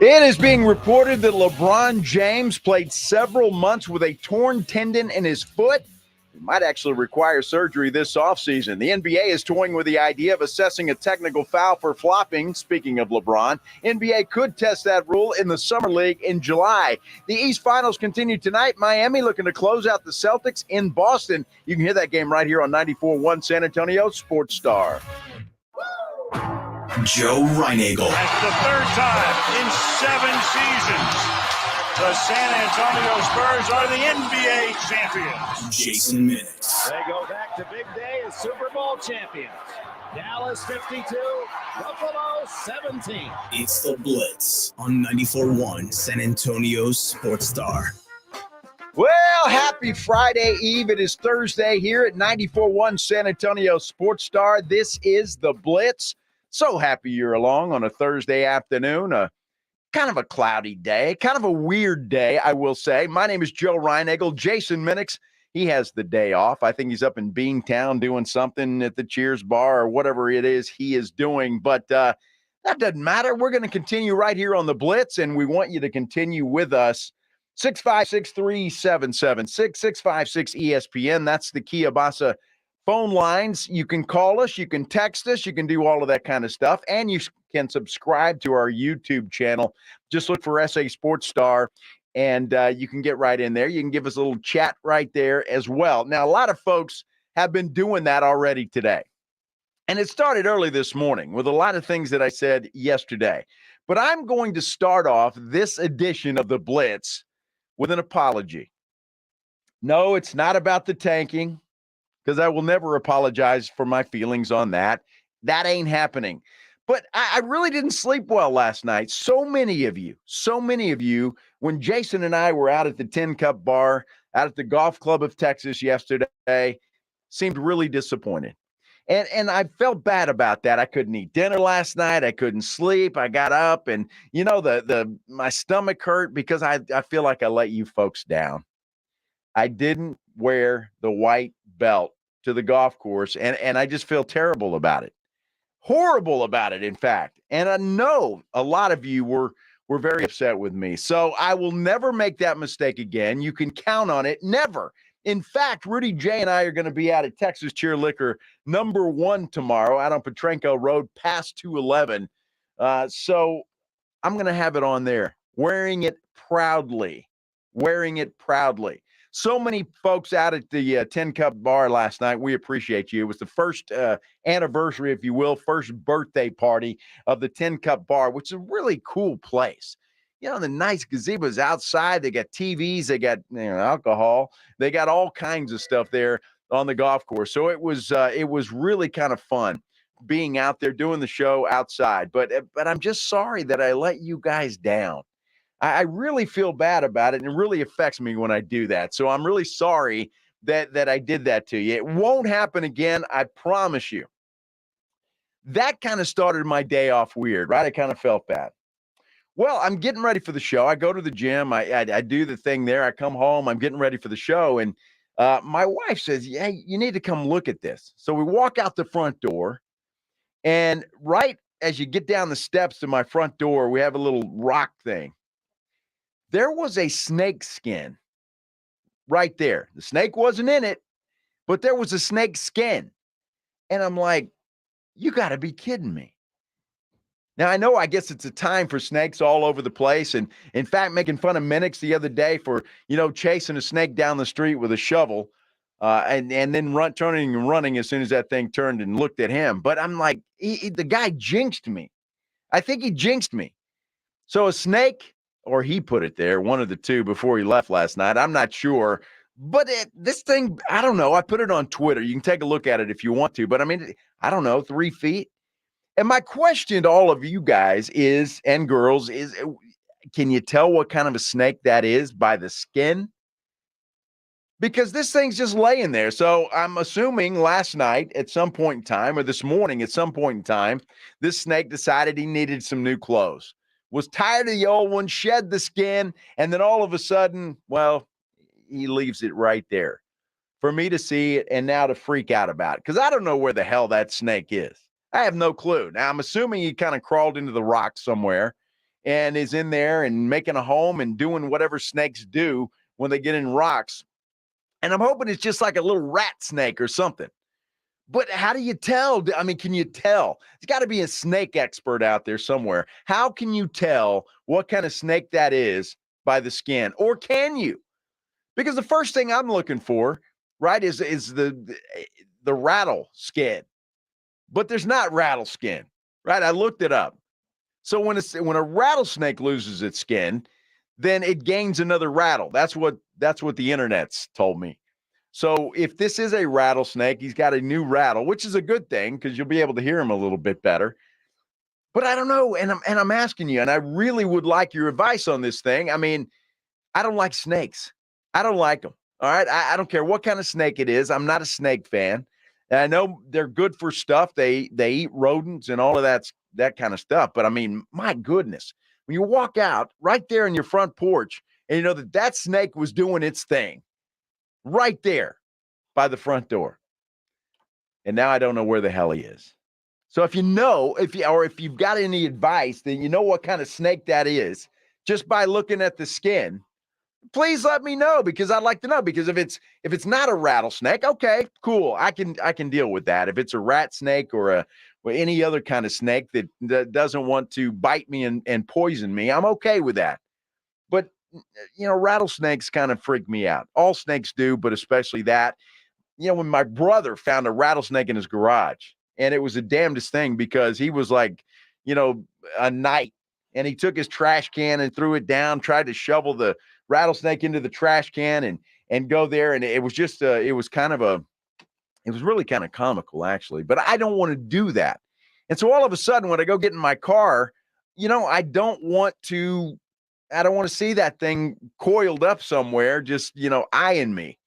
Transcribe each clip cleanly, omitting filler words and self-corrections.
It is being reported that LeBron James played several months with a torn tendon in his foot. He might actually require surgery this offseason. The NBA is toying with the idea of assessing a technical foul for flopping. Speaking of LeBron, NBA could test that rule in the Summer League in July. The East Finals continue tonight. Miami looking to close out the Celtics in Boston. You can hear that game right here on 94.1 San Antonio Sports Star. Joe Reinagel. That's the third time in 7 seasons the San Antonio Spurs are the NBA champions. Jason Minix. They go back to big day as Super Bowl champions. Dallas 52, Buffalo 17. It's the Blitz on 94.1 San Antonio Sports Star. Well, happy Friday Eve. It is Thursday here at 94.1 San Antonio Sports Star. This is the Blitz. So happy you're along on a Thursday afternoon, kind of a cloudy day, kind of a weird day, I will say. My name is Joe Reinagel. Jason Minix, he has the day off. I think he's up in Beantown doing something at the Cheers bar or whatever it is he is doing. But that doesn't matter. We're going to continue right here on the Blitz, and we want you to continue with us. 656-3776, 656-ESPN. That's the Kiabasa phone lines. You can call us, you can text us, you can do all of that kind of stuff, and you can subscribe to our YouTube channel. Just look for SA Sports Star, and you can get right in there. You can give us a little chat right there as well. Now, a lot of folks have been doing that already today, and it started early this morning with a lot of things that I said yesterday. But I'm going to start off this edition of the Blitz with an apology. No, it's not about the tanking, because I will never apologize for my feelings on that. That ain't happening. But I really didn't sleep well last night. So many of you, when Jason and I were out at the Tin Cup Bar, out at the Golf Club of Texas yesterday, seemed really disappointed. And I felt bad about that. I couldn't eat dinner last night. I couldn't sleep. I got up and, my stomach hurt because I feel like I let you folks down. I didn't wear the white belt to the golf course, and I just feel terrible about it. Horrible about it, in fact. And I know a lot of you were very upset with me. So I will never make that mistake again. You can count on it. Never. In fact, Rudy J and I are going to be out at Texas Cheer Liquor #1 tomorrow out on Petrenko Road past 211. So I'm going to have it on there, wearing it proudly. So many folks out at the Tin Cup Bar last night. We appreciate you. It was the first anniversary, if you will, first birthday party of the Tin Cup Bar, which is a really cool place. The nice gazebos outside. They got TVs. They got alcohol. They got all kinds of stuff there on the golf course. So it was really kind of fun being out there doing the show outside. But I'm just sorry that I let you guys down. I really feel bad about it, and it really affects me when I do that. So I'm really sorry that I did that to you. It won't happen again, I promise you. That kind of started my day off weird, right? I kind of felt bad. Well, I'm getting ready for the show. I go to the gym. I do the thing there. I come home. I'm getting ready for the show, and my wife says, "Yeah, you need to come look at this." So we walk out the front door, and right as you get down the steps to my front door, we have a little rock thing. There was a snake skin right there. The snake wasn't in it, but there was a snake skin. And I'm like, you got to be kidding me. Now, I guess it's a time for snakes all over the place. And in fact, making fun of Minix the other day for, chasing a snake down the street with a shovel and then turning and running as soon as that thing turned and looked at him. But I'm like, the guy jinxed me. I think he jinxed me. So a snake, or he put it there, one of the two before he left last night. I'm not sure. But this thing, I don't know. I put it on Twitter. You can take a look at it if you want to. But, I don't know, 3 feet. And my question to all of you guys and girls is, can you tell what kind of a snake that is by the skin? Because this thing's just laying there. So I'm assuming last night at some point in time, or this morning at some point in time, this snake decided he needed some new clothes. Was tired of the old one, shed the skin, and then all of a sudden, well, he leaves it right there for me to see it and now to freak out about it. Because I don't know where the hell that snake is. I have no clue. Now, I'm assuming he kind of crawled into the rock somewhere and is in there and making a home and doing whatever snakes do when they get in rocks. And I'm hoping it's just like a little rat snake or something. But how do you tell? I mean, can you tell? There's got to be a snake expert out there somewhere. How can you tell what kind of snake that is by the skin? Or can you? Because the first thing I'm looking for, right, is the rattle skin. But there's not rattle skin, right? I looked it up. So when a rattlesnake loses its skin, then it gains another rattle. That's what the internet's told me. So if this is a rattlesnake, he's got a new rattle, which is a good thing because you'll be able to hear him a little bit better. But I don't know, and I'm asking you, and I really would like your advice on this thing. I mean, I don't like snakes. I don't like them. All right, I don't care what kind of snake it is. I'm not a snake fan. And I know they're good for stuff. They eat rodents and all of that kind of stuff. But I mean, my goodness, when you walk out right there in your front porch, and you know that snake was doing its thing. Right there by the front door. And now I don't know where the hell he is. So if you've got any advice, then you know what kind of snake that is, just by looking at the skin, please let me know, because I'd like to know. Because if it's not a rattlesnake, okay, cool. I can deal with that. If it's a rat snake or any other kind of snake that doesn't want to bite me and poison me, I'm okay with that. But rattlesnakes kind of freak me out. All snakes do, but especially that. When my brother found a rattlesnake in his garage, and it was the damnedest thing because he was like, a knight, and he took his trash can and threw it down, tried to shovel the rattlesnake into the trash can and go there. And it was just, it was really kind of comical, actually. But I don't want to do that. And so all of a sudden, when I go get in my car, I don't want to see that thing coiled up somewhere, just, eyeing me.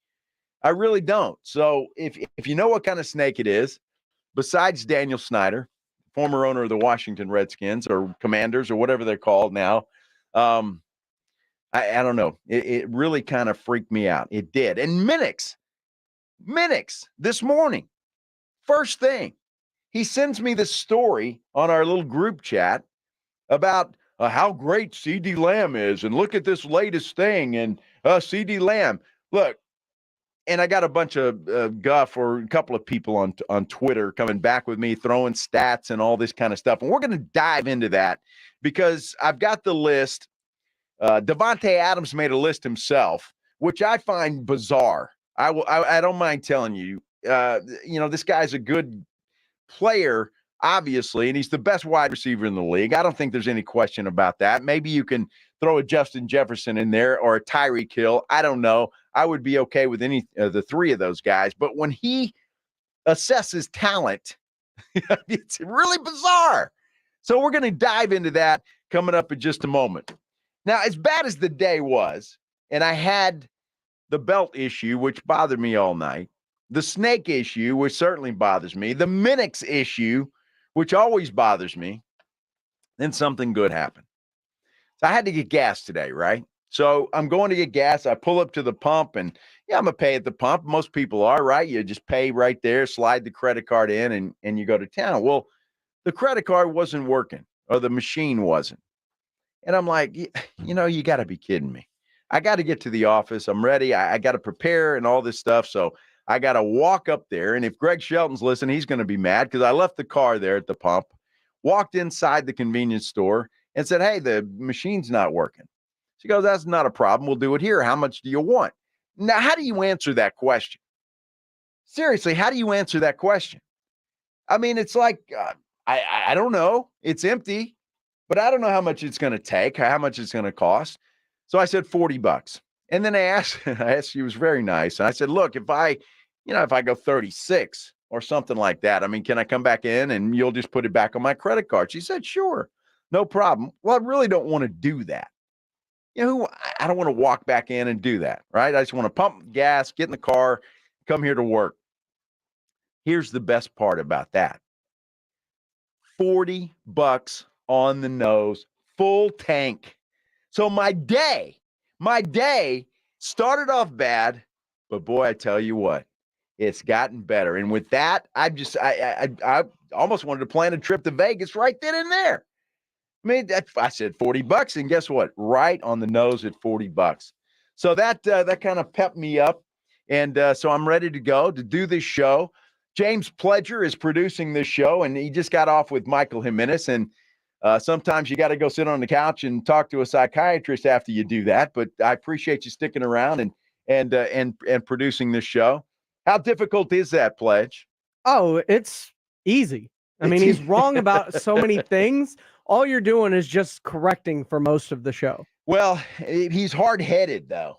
I really don't. So if you know what kind of snake it is, besides Daniel Snyder, former owner of the Washington Redskins or Commanders or whatever they're called now, I don't know. It really kind of freaked me out. It did. And Minix this morning, first thing, he sends me this story on our little group chat about how great CD Lamb is, and look at this latest thing, and CD Lamb. Look, and I got a bunch of guff, or a couple of people on Twitter coming back with me, throwing stats and all this kind of stuff, and we're going to dive into that because I've got the list. Devontae Adams made a list himself, which I find bizarre. I don't mind telling you. This guy's a good player, obviously, and he's the best wide receiver in the league. I don't think there's any question about that. Maybe you can throw a Justin Jefferson in there or a Tyreek Hill. I don't know. I would be okay with any of the three of those guys. But when he assesses talent, it's really bizarre. So we're going to dive into that coming up in just a moment. Now, as bad as the day was, and I had the belt issue, which bothered me all night, the snake issue, which certainly bothers me, the Minix issue, which always bothers me, then something good happened. So I had to get gas today, right? So I'm going to get gas. I pull up to the pump, and I'm going to pay at the pump. Most people are, right? You just pay right there, slide the credit card in, and you go to town. Well, the credit card wasn't working, or the machine wasn't. And I'm like, you got to be kidding me. I got to get to the office. I'm ready. I got to prepare and all this stuff. So I got to walk up there. And if Greg Shelton's listening, he's going to be mad because I left the car there at the pump, walked inside the convenience store and said, hey, the machine's not working. She goes, that's not a problem. We'll do it here. How much do you want? Now, how do you answer that question? Seriously, how do you answer that question? I mean, it's like, I don't know. It's empty, but I don't know how much it's going to take, how much it's going to cost. So I said $40. And then I asked, she was very nice. And I said, look, if I go 36 or something like that, I mean, can I come back in and you'll just put it back on my credit card? She said, sure, no problem. Well, I really don't want to do that. I don't want to walk back in and do that, right? I just want to pump gas, get in the car, come here to work. Here's the best part about that. $40 on the nose, full tank. So my day started off bad, but boy, I tell you what, it's gotten better. And with that, I almost wanted to plan a trip to Vegas right then and there. I mean, I said $40, and guess what? Right on the nose at $40. So that kind of pepped me up, and so I'm ready to go to do this show. James Pledger is producing this show, and he just got off with Michael Jimenez. And sometimes you got to go sit on the couch and talk to a psychiatrist after you do that. But I appreciate you sticking around and producing this show. How difficult is that, Pledge? Oh, it's easy. I mean, he's wrong about so many things. All you're doing is just correcting for most of the show. Well, he's hard-headed, though.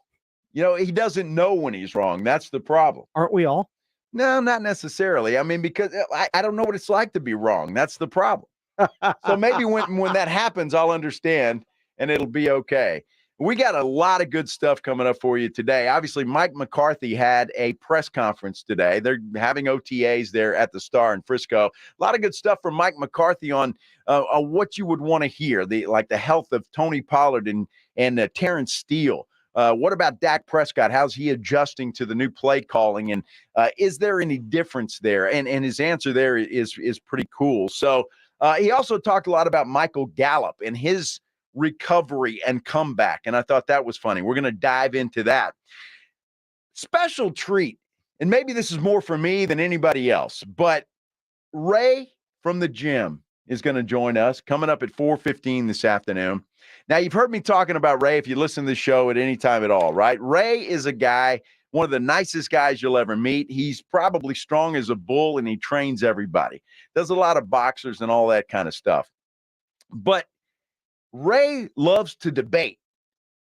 You know, he doesn't know when he's wrong. That's the problem. Aren't we all? No, not necessarily. I mean, because I don't know what it's like to be wrong. That's the problem. So maybe when that happens, I'll understand, and it'll be okay. We got a lot of good stuff coming up for you today. Obviously, Mike McCarthy had a press conference today. They're having OTA'S there at the Star in Frisco. A lot of good stuff from Mike McCarthy on what you would want to hear, like the health of Tony Pollard and Terrence Steele. What about Dak Prescott? How's he adjusting to the new play calling? And is there any difference there? And his answer there is pretty cool. So he also talked a lot about Michael Gallup and his recovery and comeback. And I thought that was funny. We're going to dive into that. Special treat. And maybe this is more for me than anybody else, but Ray from the gym is going to join us coming up at 4:15 this afternoon. Now, you've heard me talking about Ray if you listen to the show at any time at all, right? Ray is a guy, one of the nicest guys you'll ever meet. He's probably strong as a bull, and he trains everybody. Does a lot of boxers and all that kind of stuff. But Ray loves to debate.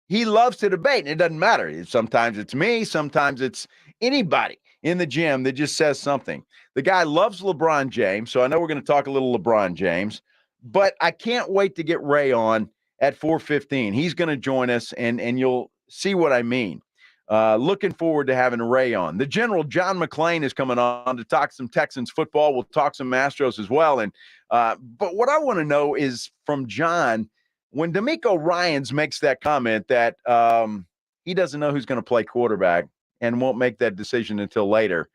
He loves to debate, and it doesn't matter. Sometimes it's me. Sometimes it's anybody in the gym that just says something. The guy loves LeBron James, so I know we're going to talk a little LeBron James, but I can't wait to get Ray on at 4:15. He's going to join us, and you'll see what I mean. Looking forward to having Ray on. The General, John McClain, is coming on to talk some Texans football. We'll talk some Astros as well. And but what I want to know is from John, when DeMeco Ryans makes that comment that he doesn't know who's going to play quarterback and won't make that decision until later,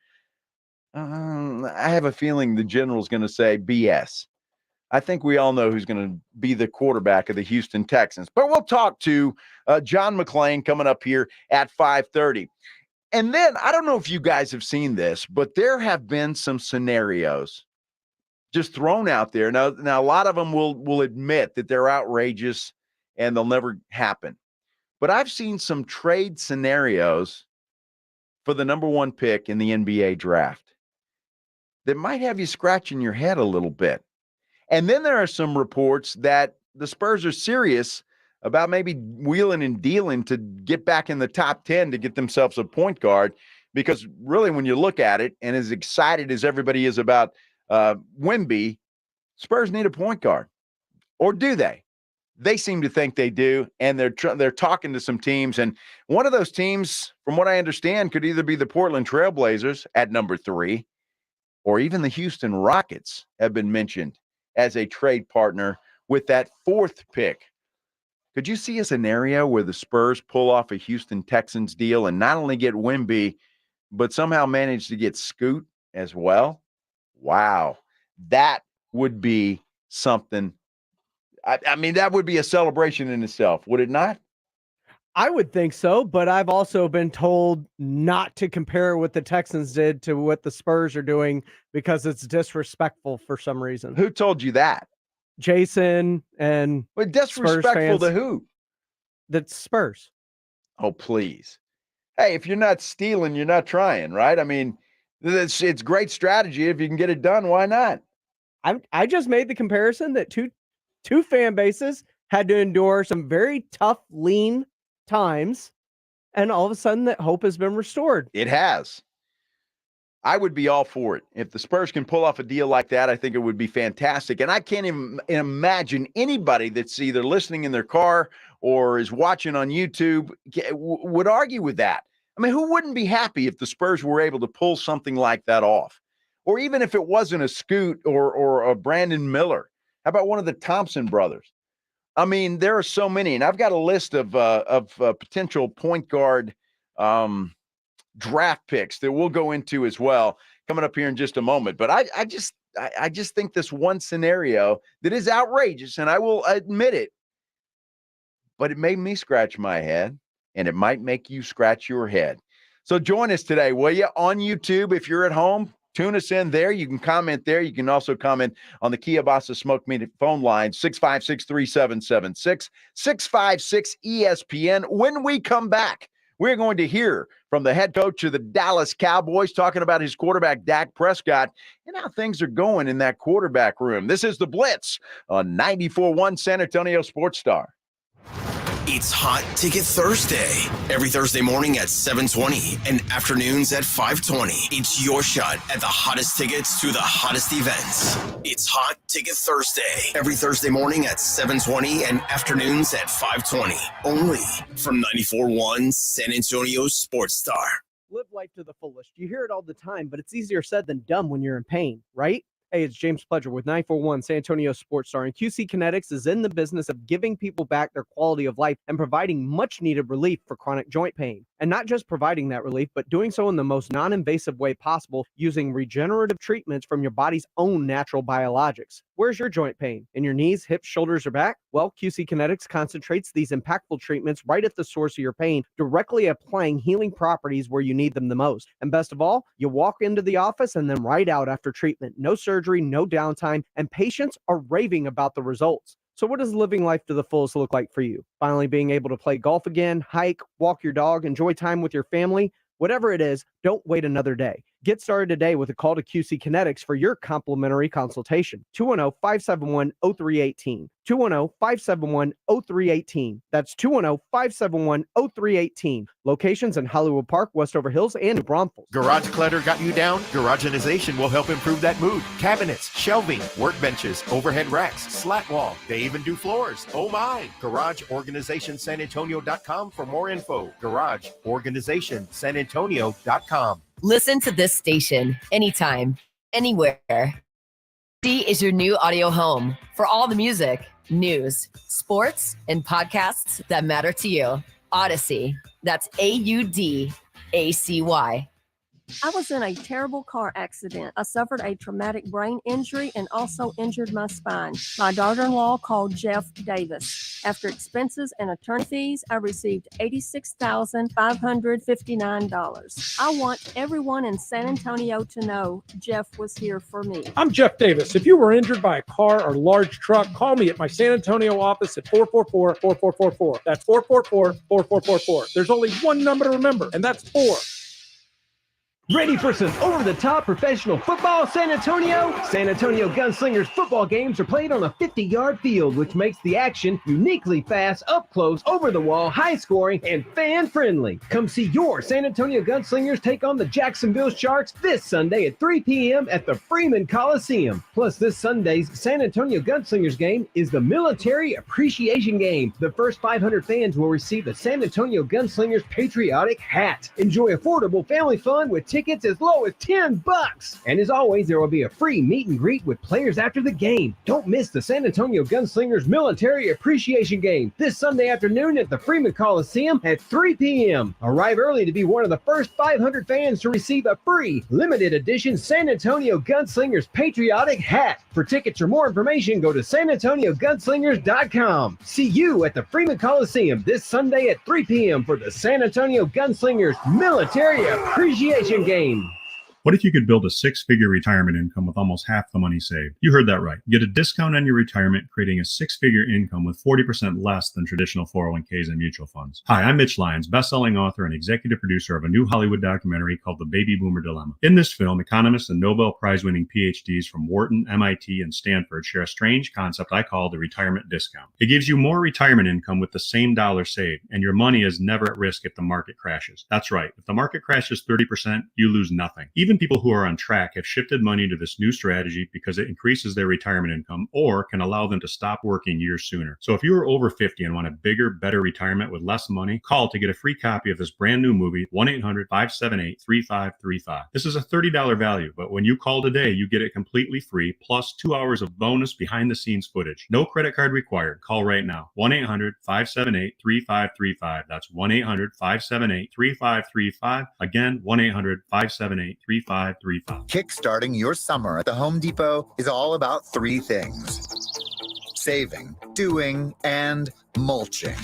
I have a feeling the General's going to say BS. I think we all know who's going to be the quarterback of the Houston Texans. But we'll talk to John McClain coming up here at 5:30. And then, I don't know if you guys have seen this, but there have been some scenarios just thrown out there. Now a lot of them will admit that they're outrageous and they'll never happen. But I've seen some trade scenarios for the number one pick in the NBA draft that might have you scratching your head a little bit. And then there are some reports that the Spurs are serious about maybe wheeling and dealing to get back in the top 10 to get themselves a point guard. Because really, when you look at it, and as excited as everybody is about Wemby, Spurs need a point guard. Or do they? They seem to think they do, and they're talking to some teams. And one of those teams, from what I understand, could either be the Portland Trailblazers at number 3, or even the Houston Rockets have been mentioned as a trade partner with that 4th pick. Could you see a scenario where the Spurs pull off a Houston Texans deal and not only get Wemby, but somehow manage to get Scoot as well? Wow. That would be something. I mean, that would be a celebration in itself, would it not? I would think so, but I've also been told not to compare what the Texans did to what the Spurs are doing because it's disrespectful for some reason. Who told you that? Jason and But disrespectful to who? The Spurs. Oh, please. Hey, if you're not stealing, you're not trying, right? I mean, it's great strategy. If you can get it done, why not? I just made the comparison that two fan bases had to endure some very tough, lean times, and all of a sudden that hope has been restored. It has. I would be all for it. If the Spurs can pull off a deal like that, I think it would be fantastic. And I can't even imagine anybody that's either listening in their car or is watching on YouTube would argue with that. I mean, who wouldn't be happy if the Spurs were able to pull something like that off? Or even if it wasn't a Scoot or a Brandon Miller. How about one of the Thompson brothers? I mean, there are so many, and I've got a list of potential point guard draft picks that we'll go into as well coming up here in just a moment. But I just I just think this one scenario that is outrageous, and I will admit it, but it made me scratch my head, and it might make you scratch your head. So join us today, will you, on YouTube? If you're at home, tune us in there. You can comment there. You can also comment on the Kielbasa Smoke Meat phone line, 656-3776, 656-ESPN. When we come back, we're going to hear from the head coach of the Dallas Cowboys talking about his quarterback, Dak Prescott, and how things are going in that quarterback room. This is The Blitz on 94.1 San Antonio Sports Star. It's Hot Ticket Thursday. Every Thursday morning at 7:20 and afternoons at 5:20. It's your shot at the hottest tickets to the hottest events. It's Hot Ticket Thursday. Every Thursday morning at 7:20 and afternoons at 5:20. Only from 94.1 San Antonio Sports Star. Live life to the fullest. You hear it all the time, but it's easier said than done when you're in pain, right? Hey, it's James Pledger with 941 San Antonio Sports Star, and QC Kinetics is in the business of giving people back their quality of life and providing much-needed relief for chronic joint pain. And not just providing that relief, but doing so in the most non-invasive way possible using regenerative treatments from your body's own natural biologics. Where's your joint pain? In your knees, hips, shoulders, or back? Well, QC Kinetics concentrates these impactful treatments right at the source of your pain, directly applying healing properties where you need them the most. And best of all, you walk into the office and then right out after treatment. No surgery, no downtime, and patients are raving about the results. So what does living life to the fullest look like for you? Finally being able to play golf again, hike, walk your dog, enjoy time with your family? Whatever it is, don't wait another day. Get started today with a call to QC Kinetics for your complimentary consultation. 210-571-0318. 210-571-0318. That's 210-571-0318. Locations in Hollywood Park, Westover Hills, and New Braunfels. Garage clutter got you down? Garageanization will help improve that mood. Cabinets, shelving, workbenches, overhead racks, slat wall. They even do floors. Oh my! GarageOrganizationSanAntonio.com for more info. GarageOrganizationSanAntonio.com. Listen to this station anytime, anywhere. D is your new audio home for all the music, news, sports, and podcasts that matter to you. Odyssey. That's AUDACY. I was in a terrible car accident. I suffered a traumatic brain injury and also injured my spine. My daughter-in-law called Jeff Davis. After expenses and attorney fees, I received $86,559. I want everyone in San Antonio to know Jeff was here for me. I'm Jeff Davis. If you were injured by a car or large truck, call me at my San Antonio office at 444-4444. That's 444-4444. There's only one number to remember, and that's 4. Ready for some over-the-top professional football, San Antonio? San Antonio Gunslingers football games are played on a 50-yard field, which makes the action uniquely fast, up-close, over-the-wall, high-scoring, and fan-friendly. Come see your San Antonio Gunslingers take on the Jacksonville Sharks this Sunday at 3 p.m. at the Freeman Coliseum. Plus, this Sunday's San Antonio Gunslingers game is the Military Appreciation Game. The first 500 fans will receive the San Antonio Gunslingers Patriotic Hat. Enjoy affordable family fun with tickets as low as $10. And as always, there will be a free meet and greet with players after the game. Don't miss the San Antonio Gunslingers Military Appreciation Game this Sunday afternoon at the Freeman Coliseum at 3 p.m. Arrive early to be one of the first 500 fans to receive a free limited edition San Antonio Gunslingers Patriotic Hat. For tickets or more information, go to sanantoniogunslingers.com. See you at the Freeman Coliseum this Sunday at 3 p.m. for the San Antonio Gunslingers Military Appreciation Game. What if you could build a six-figure retirement income with almost half the money saved? You heard that right. Get a discount on your retirement, creating a six-figure income with 40% less than traditional 401ks and mutual funds. Hi, I'm Mitch Lyons, best-selling author and executive producer of a new Hollywood documentary called The Baby Boomer Dilemma. In this film, economists and Nobel Prize-winning PhDs from Wharton, MIT, and Stanford share a strange concept I call the retirement discount. It gives you more retirement income with the same dollar saved, and your money is never at risk if the market crashes. That's right. If the market crashes 30%, you lose nothing. Even people who are on track have shifted money to this new strategy because it increases their retirement income or can allow them to stop working years sooner. So if you are over 50 and want a bigger, better retirement with less money, call to get a free copy of this brand new movie, 1-800-578-3535. This is a $30 value, but when you call today, you get it completely free, plus 2 hours of bonus behind-the-scenes footage. No credit card required. Call right now. 1-800-578-3535. That's 1-800-578-3535. Again, 1-800-578-3535. 3535. Kickstarting your summer at the Home Depot is all about three things: saving, doing, and mulching.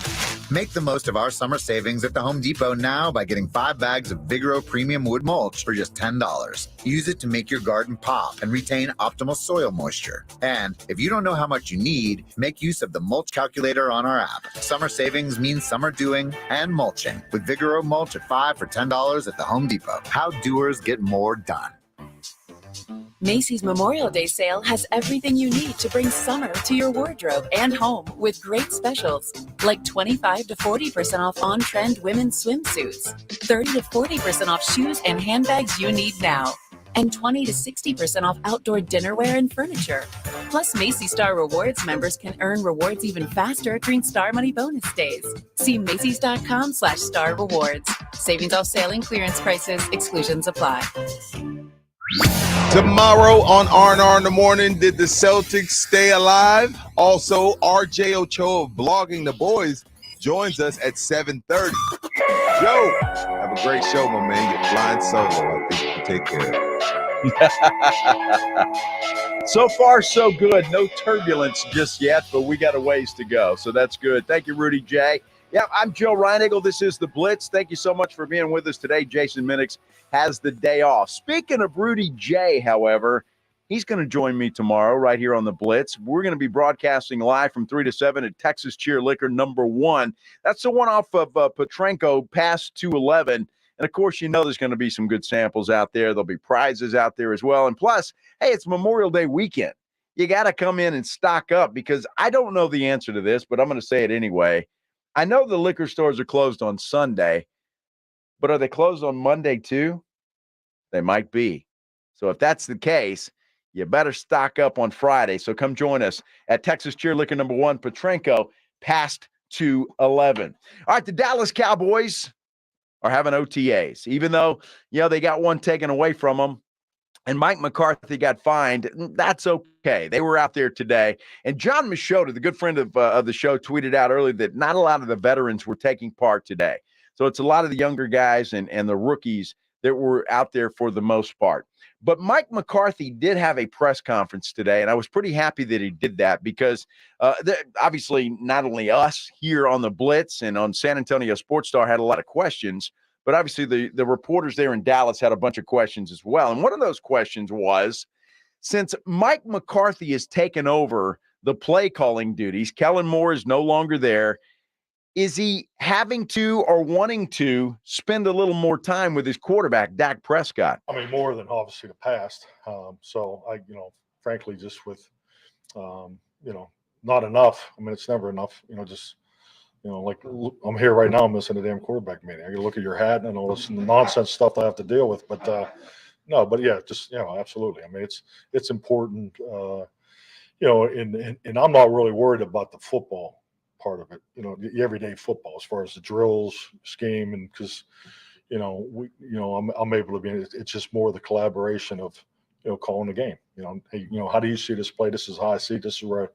Make the most of our summer savings at the Home Depot now by getting 5 bags of Vigoro Premium Wood Mulch for just $10. Use it to make your garden pop and retain optimal soil moisture. And if you don't know how much you need, make use of the mulch calculator on our app. Summer savings means summer doing and mulching with Vigoro Mulch at 5 for $10 at the Home Depot. How doers get more done. Macy's Memorial Day sale has everything you need to bring summer to your wardrobe and home with great specials like 25 to 40% off on-trend women's swimsuits, 30 to 40% off shoes and handbags you need now, and 20 to 60% off outdoor dinnerware and furniture. Plus, Macy's Star Rewards members can earn rewards even faster during Star Money bonus days. See Macy's.com/Star Rewards. Savings off sale and clearance prices. Exclusions apply. Tomorrow on R&R in the Morning, did the Celtics stay alive? Also, RJ Ochoa of Blogging the Boys joins us at 7:30. Joe, have a great show, my man. You're flying solo. I think you can take care of it. So far, so good. No turbulence just yet, but we got a ways to go. So that's good. Thank you, Rudy J. Yeah, I'm Joe Reinigle. This is The Blitz. Thank you so much for being with us today. Jason Minix has the day off. Speaking of Rudy J, however, he's going to join me tomorrow right here on The Blitz. We're going to be broadcasting live from 3 to 7 at Texas Cheer Liquor #1. That's the one off of Petrenko, past 211. And, of course, you know there's going to be some good samples out there. There'll be prizes out there as well. And plus, hey, it's Memorial Day weekend. You got to come in and stock up because I don't know the answer to this, but I'm going to say it anyway. I know the liquor stores are closed on Sunday, but are they closed on Monday too? They might be. So if that's the case, you better stock up on Friday. So come join us at Texas Cheer Liquor #1, Petrenko, past 211. All right, the Dallas Cowboys are having OTAs, even though, they got one taken away from them. And Mike McCarthy got fined. That's okay. They were out there today. And John Machota, the good friend of the show, tweeted out earlier that not a lot of the veterans were taking part today. So it's a lot of the younger guys and the rookies that were out there for the most part. But Mike McCarthy did have a press conference today, and I was pretty happy that he did that because obviously not only us here on the Blitz and on San Antonio Sports Star had a lot of questions, but obviously the reporters there in Dallas had a bunch of questions as well. And one of those questions was, since Mike McCarthy has taken over the play calling duties, Kellen Moore is no longer there, is he having to or wanting to spend a little more time with his quarterback, Dak Prescott? I mean, more than obviously the past. So I, frankly, just with, not enough. I mean, it's never enough, like I'm here right now, I'm missing a damn quarterback meeting. I got to look at your hat and all this nonsense stuff I have to deal with. But no, but yeah, just, absolutely. I mean, it's important, and I'm not really worried about the football part of it, the everyday football as far as the drills, scheme, and because, I'm able to be, it's just more the collaboration of, calling the game, hey, how do you see this play? This is how I see it. This is where I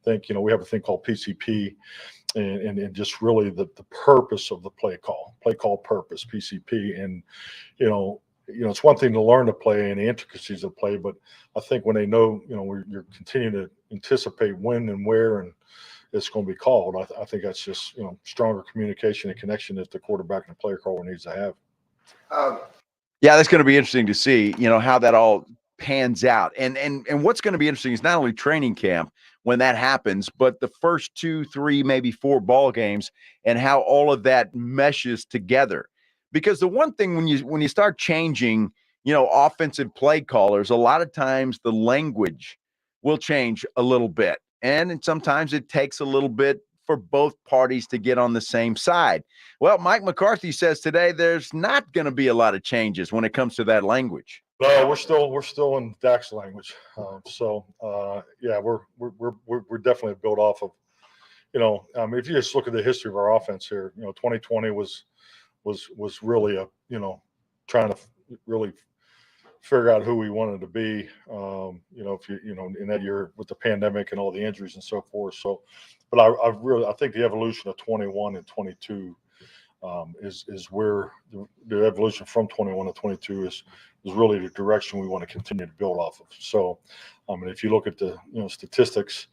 think, we have a thing called PCP and just really the purpose of the play call purpose, PCP. And, it's one thing to learn to play and the intricacies of play, but I think when they know, you're continuing to anticipate when and where and it's going to be called, I think that's just, stronger communication and connection that the quarterback and the player caller needs to have. Yeah, that's going to be interesting to see, how that all pans out. And what's going to be interesting is not only training camp when that happens, but the first 2, 3, maybe 4 ball games and how all of that meshes together. Because the one thing when you start changing, offensive play callers, a lot of times the language will change a little bit. And sometimes it takes a little bit for both parties to get on the same side. Well, Mike McCarthy says today there's not going to be a lot of changes when it comes to that language. No, we're still in Dak's language. Yeah, we're definitely built off of, if you just look at the history of our offense here, 2020 was really a, trying to really figure out who we wanted to be, if you, in that year with the pandemic and all the injuries and so forth. So, but I think the evolution of 21 and 22 is where the evolution from 21 to 22 is really the direction we want to continue to build off of. So, and if you look at the statistics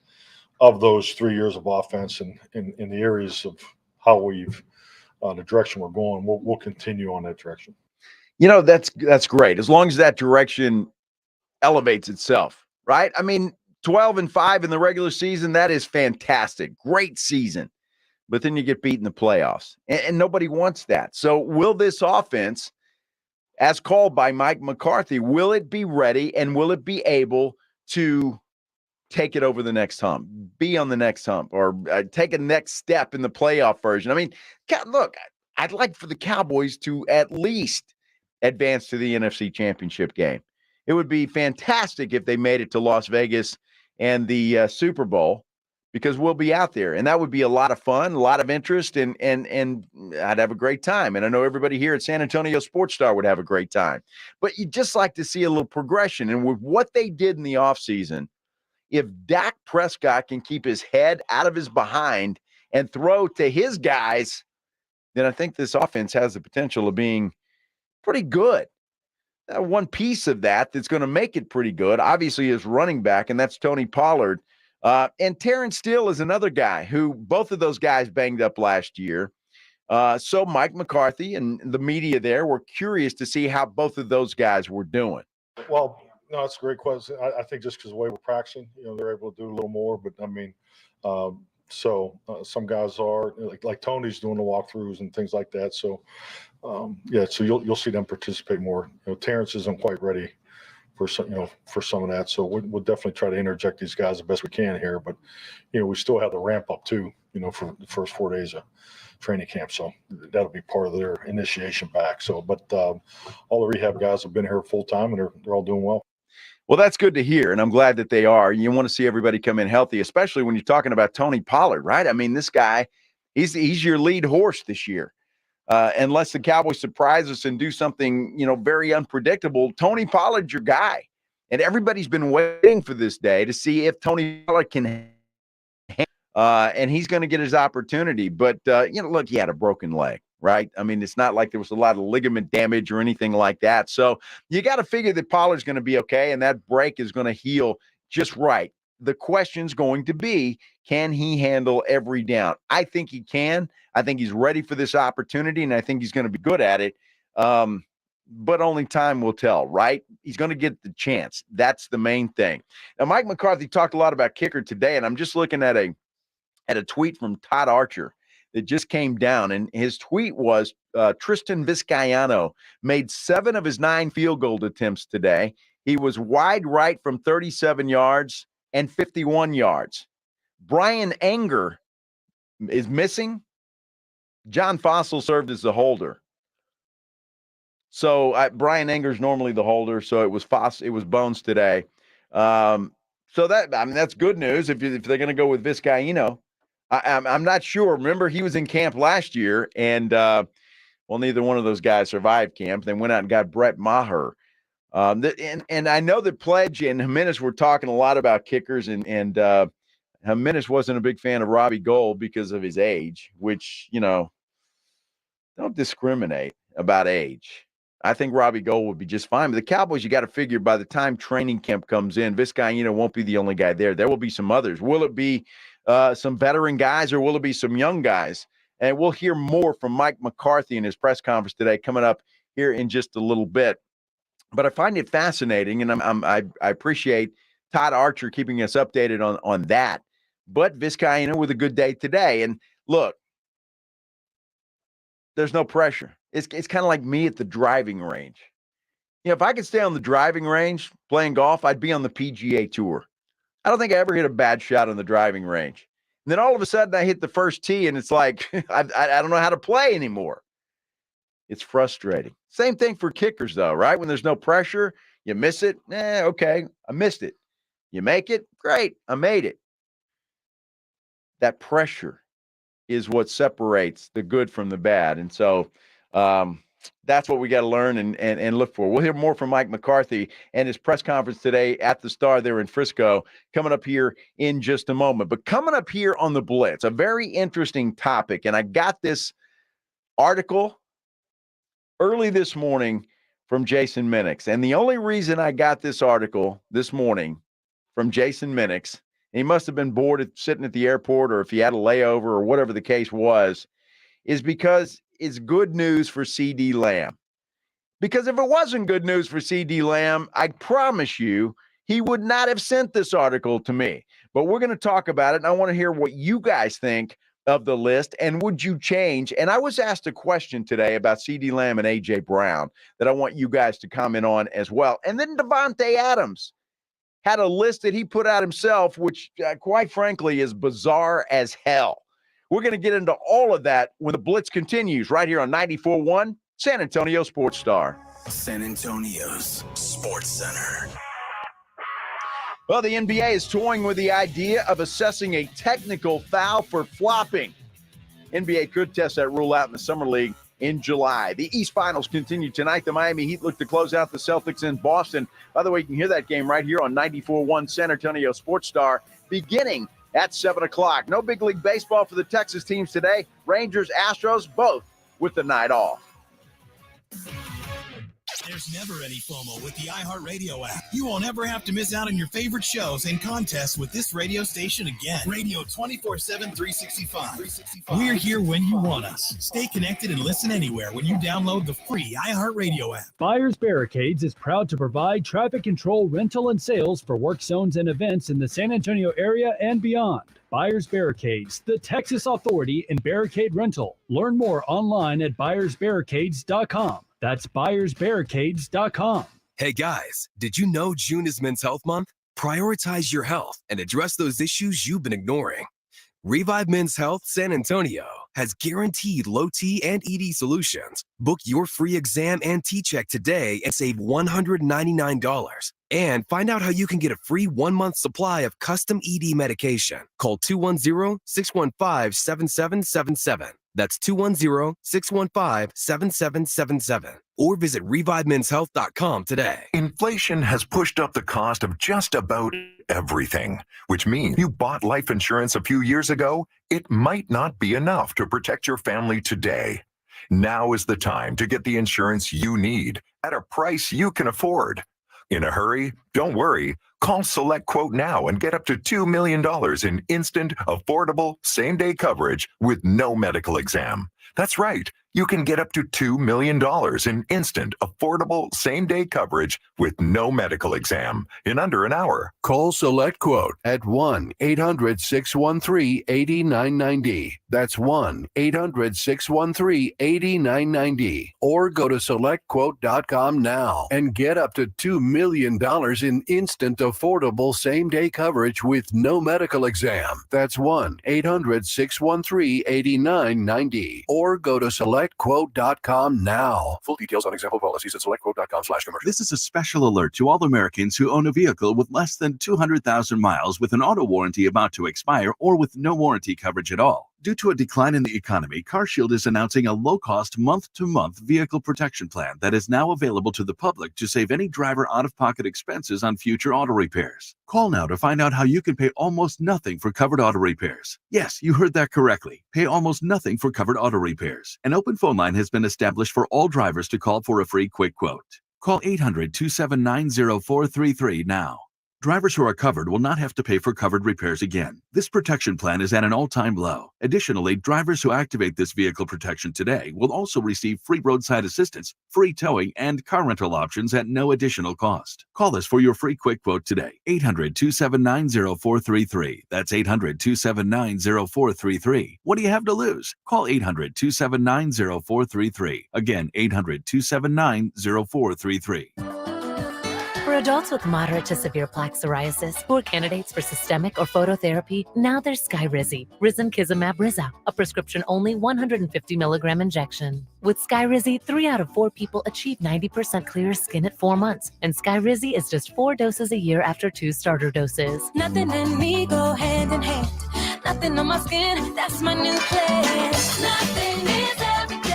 of those 3 years of offense and in the areas of how we've the direction we're going, we'll continue on that direction. That's great as long as that direction elevates itself, right? I mean, 12-5 in the regular season, that is fantastic. Great season. But then you get beat in the playoffs, and nobody wants that. So will this offense, as called by Mike McCarthy, will it be ready and will it be able to take it over the next hump, be on the next hump, or take a next step in the playoff version? I mean, look, I'd like for the Cowboys to at least advance to the NFC Championship game. It would be fantastic if they made it to Las Vegas and the Super Bowl, because we'll be out there, and that would be a lot of fun, a lot of interest, and I'd have a great time. And I know everybody here at San Antonio Sports Star would have a great time. But you'd just like to see a little progression. And with what they did in the offseason, if Dak Prescott can keep his head out of his behind and throw to his guys, then I think this offense has the potential of being pretty good. One piece of that's going to make it pretty good, obviously, is running back, and that's Tony Pollard. And Terrence Steele is another guy who both of those guys banged up last year. So Mike McCarthy and the media there were curious to see how both of those guys were doing. Well, no, that's a great question. I think just because the way we're practicing, they're able to do a little more. But I mean, some guys are like Tony's doing the walkthroughs and things like that. So so you'll see them participate more. Terrence isn't quite ready for some of that. So we'll definitely try to interject these guys the best we can here. But we still have the ramp up too, for the first 4 days of training camp. So that'll be part of their initiation back. So, but all the rehab guys have been here full time, and they're all doing well. Well, that's good to hear, and I'm glad that they are. You want to see everybody come in healthy, especially when you're talking about Tony Pollard, right? I mean, this guy, he's your lead horse this year. Unless the Cowboys surprise us and do something, very unpredictable, Tony Pollard's your guy. And everybody's been waiting for this day to see if Tony Pollard can and he's going to get his opportunity. But, look, he had a broken leg, right? I mean, it's not like there was a lot of ligament damage or anything like that. So you got to figure that Pollard's going to be okay, and that break is going to heal just right. The question's going to be, can he handle every down? I think he can. I think he's ready for this opportunity, and I think he's going to be good at it. But only time will tell, right? He's going to get the chance. That's the main thing. Now, Mike McCarthy talked a lot about kicker today, and I'm just looking at a tweet from Todd Archer that just came down, and his tweet was Tristan Vizcaino made 7 of his 9 field goal attempts today. He was wide right from 37 yards and 51 yards. Brian Anger is missing. John Fossil served as the holder. So Brian Anger's normally the holder, so it was Bones today. So that's good news if they're going to go with Vizcaino. I'm not sure. Remember, he was in camp last year, and neither one of those guys survived camp. They went out and got Brett Maher. And I know that Pledge and Jimenez were talking a lot about kickers, and Jimenez wasn't a big fan of Robbie Gould because of his age, which, don't discriminate about age. I think Robbie Gould would be just fine. But the Cowboys, you got to figure by the time training camp comes in, Vizcaino won't be the only guy there. There will be some others. Will it be some veteran guys, or will it be some young guys? And we'll hear more from Mike McCarthy in his press conference today coming up here in just a little bit. But I find it fascinating, and I appreciate Todd Archer keeping us updated on that. But Vizcaino with a good day today. And look, there's no pressure. It's kind of like me at the driving range. If I could stay on the driving range playing golf, I'd be on the PGA Tour. I don't think I ever hit a bad shot on the driving range. And then all of a sudden I hit the first tee, and it's like, I don't know how to play anymore. It's frustrating. Same thing for kickers, though, right? When there's no pressure, you miss it. Okay, I missed it. You make it, great, I made it. That pressure is what separates the good from the bad. And so that's what we got to learn and look for. We'll hear more from Mike McCarthy and his press conference today at the Star there in Frisco coming up here in just a moment. But coming up here on the Blitz, a very interesting topic, and I got this article early this morning from Jason Minix. And the only reason I got this article this morning from Jason Minix, he must have been bored sitting at the airport, or if he had a layover or whatever the case was, is because it's good news for CD Lamb. Because if it wasn't good news for CD Lamb, I promise you, he would not have sent this article to me. But we're going to talk about it, and I want to hear what you guys think of the list, and would you change? And I was asked a question today about CD Lamb and A.J. Brown that I want you guys to comment on as well. And then Devontae Adams had a list that he put out himself, which quite frankly is bizarre as hell. We're going to get into all of that when the Blitz continues right here on 94.1 San Antonio Sports Star. San Antonio's Sports Center. Well, the NBA is toying with the idea of assessing a technical foul for flopping. NBA could test that rule out in the Summer League in July. The East Finals continue tonight. The Miami Heat look to close out the Celtics in Boston. By the way, you can hear that game right here on 94.1 San Antonio Sports Star beginning at 7 o'clock. No big league baseball for the Texas teams today. Rangers, Astros, both with the night off. There's never any FOMO with the iHeartRadio app. You won't ever have to miss out on your favorite shows and contests with this radio station again. Radio 24/7, 365. We're here when you want us. Stay connected and listen anywhere when you download the free iHeartRadio app. Buyers Barricades is proud to provide traffic control, rental, and sales for work zones and events in the San Antonio area and beyond. Buyers Barricades, the Texas authority in barricade rental. Learn more online at buyersbarricades.com. That's buyersbarricades.com. Hey guys, did you know June is Men's Health Month? Prioritize your health and address those issues you've been ignoring. Revive Men's Health San Antonio has guaranteed low T and ED solutions. Book your free exam and T-check today and save $199. And find out how you can get a free 1-month supply of custom ED medication. Call 210-615-7777. That's 210-615-7777. Or visit ReviveMen'sHealth.com today. Inflation has pushed up the cost of just about everything, which means you bought life insurance a few years ago. It might not be enough to protect your family today. Now is the time to get the insurance you need at a price you can afford. In a hurry? Don't worry. Call Select Quote now and get up to $2 million in instant, affordable, same-day coverage with no medical exam. That's right. You can get up to $2 million in instant, affordable, same-day coverage with no medical exam in under an hour. Call Select Quote at 1-800-613-8990. That's 1-800-613-8990. Or go to SelectQuote.com now and get up to $2 million in instant, affordable, same-day coverage with no medical exam. That's 1-800-613-8990. Or go to SelectQuote.com now. Full details on example policies at SelectQuote.com/commercial. This is a special alert to all Americans who own a vehicle with less than 200,000 miles with an auto warranty about to expire or with no warranty coverage at all. Due to a decline in the economy, CarShield is announcing a low-cost month-to-month vehicle protection plan that is now available to the public to save any driver out-of-pocket expenses on future auto repairs. Call now to find out how you can pay almost nothing for covered auto repairs. Yes, you heard that correctly. Pay almost nothing for covered auto repairs. An open phone line has been established for all drivers to call for a free quick quote. Call 800-279-0433 now. Drivers who are covered will not have to pay for covered repairs again. This protection plan is at an all-time low. Additionally, drivers who activate this vehicle protection today will also receive free roadside assistance, free towing, and car rental options at no additional cost. Call us for your free quick quote today. 800-279-0433. That's 800-279-0433. What do you have to lose? Call 800-279-0433. Again, 800-279-0433. For adults with moderate to severe plaque psoriasis who are candidates for systemic or phototherapy, now there's Skyrizi, Risankizumab Riza, a prescription-only 150 milligram injection. With Skyrizi, 3 out of 4 people achieve 90% clearer skin at 4 months, and Skyrizi is just 4 doses a year after 2 starter doses. Nothing and me go hand in hand. Nothing on my skin, that's my new plan. Nothing is every day.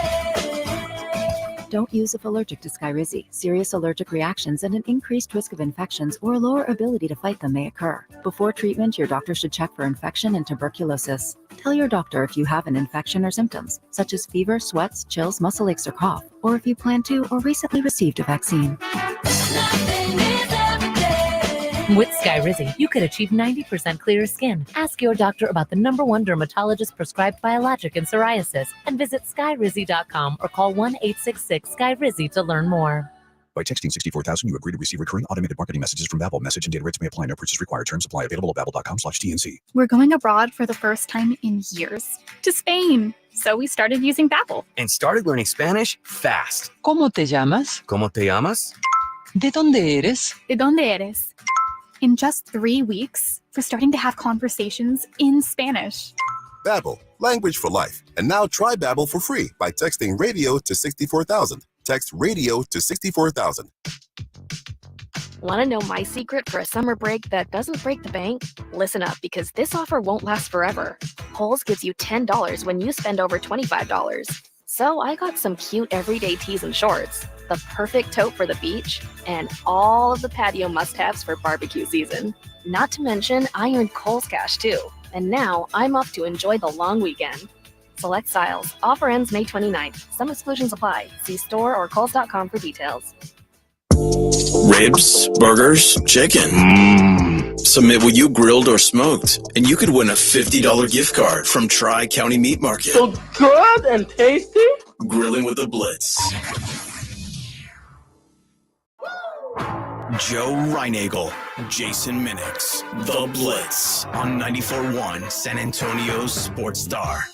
Don't use if allergic to Skyrizi. Serious allergic reactions and an increased risk of infections or a lower ability to fight them may occur. Before treatment, your doctor should check for infection and tuberculosis. Tell your doctor if you have an infection or symptoms, such as fever, sweats, chills, muscle aches, or cough, or if you plan to or recently received a vaccine. With Skyrizi, you could achieve 90% clearer skin. Ask your doctor about the #1 dermatologist prescribed biologic in psoriasis and visit skyrizi.com or call 1-866-SKYRIZI to learn more. By texting 64,000, you agree to receive recurring automated marketing messages from Babbel. Message and data rates may apply. No purchase required. Terms apply. Available at babbel.com/TNC. We're going abroad for the first time in years. To Spain. So we started using Babbel. And started learning Spanish fast. ¿Cómo te llamas? ¿Cómo te llamas? ¿De dónde eres? ¿De dónde eres? In just 3 weeks, we're starting to have conversations in Spanish. Babbel, language for life. And now try Babbel for free by texting radio to 64,000. Text radio to 64,000. Want to know my secret for a summer break that doesn't break the bank? Listen up, because this offer won't last forever. Kohl's gives you $10 when you spend over $25. So I got some cute everyday tees and shorts, the perfect tote for the beach, and all of the patio must-haves for barbecue season. Not to mention, I earned Kohl's cash too. And now I'm off to enjoy the long weekend. Select styles. Offer ends May 29th. Some exclusions apply. See store or kohls.com for details. Ribs, burgers, chicken. Submit what you grilled or smoked, and you could win a $50 gift card from Tri-County Meat Market. So good and tasty. Grilling with the Blitz. Joe Reinagel, Jason Minix, The Blitz on 94.1 San Antonio's Sports Star.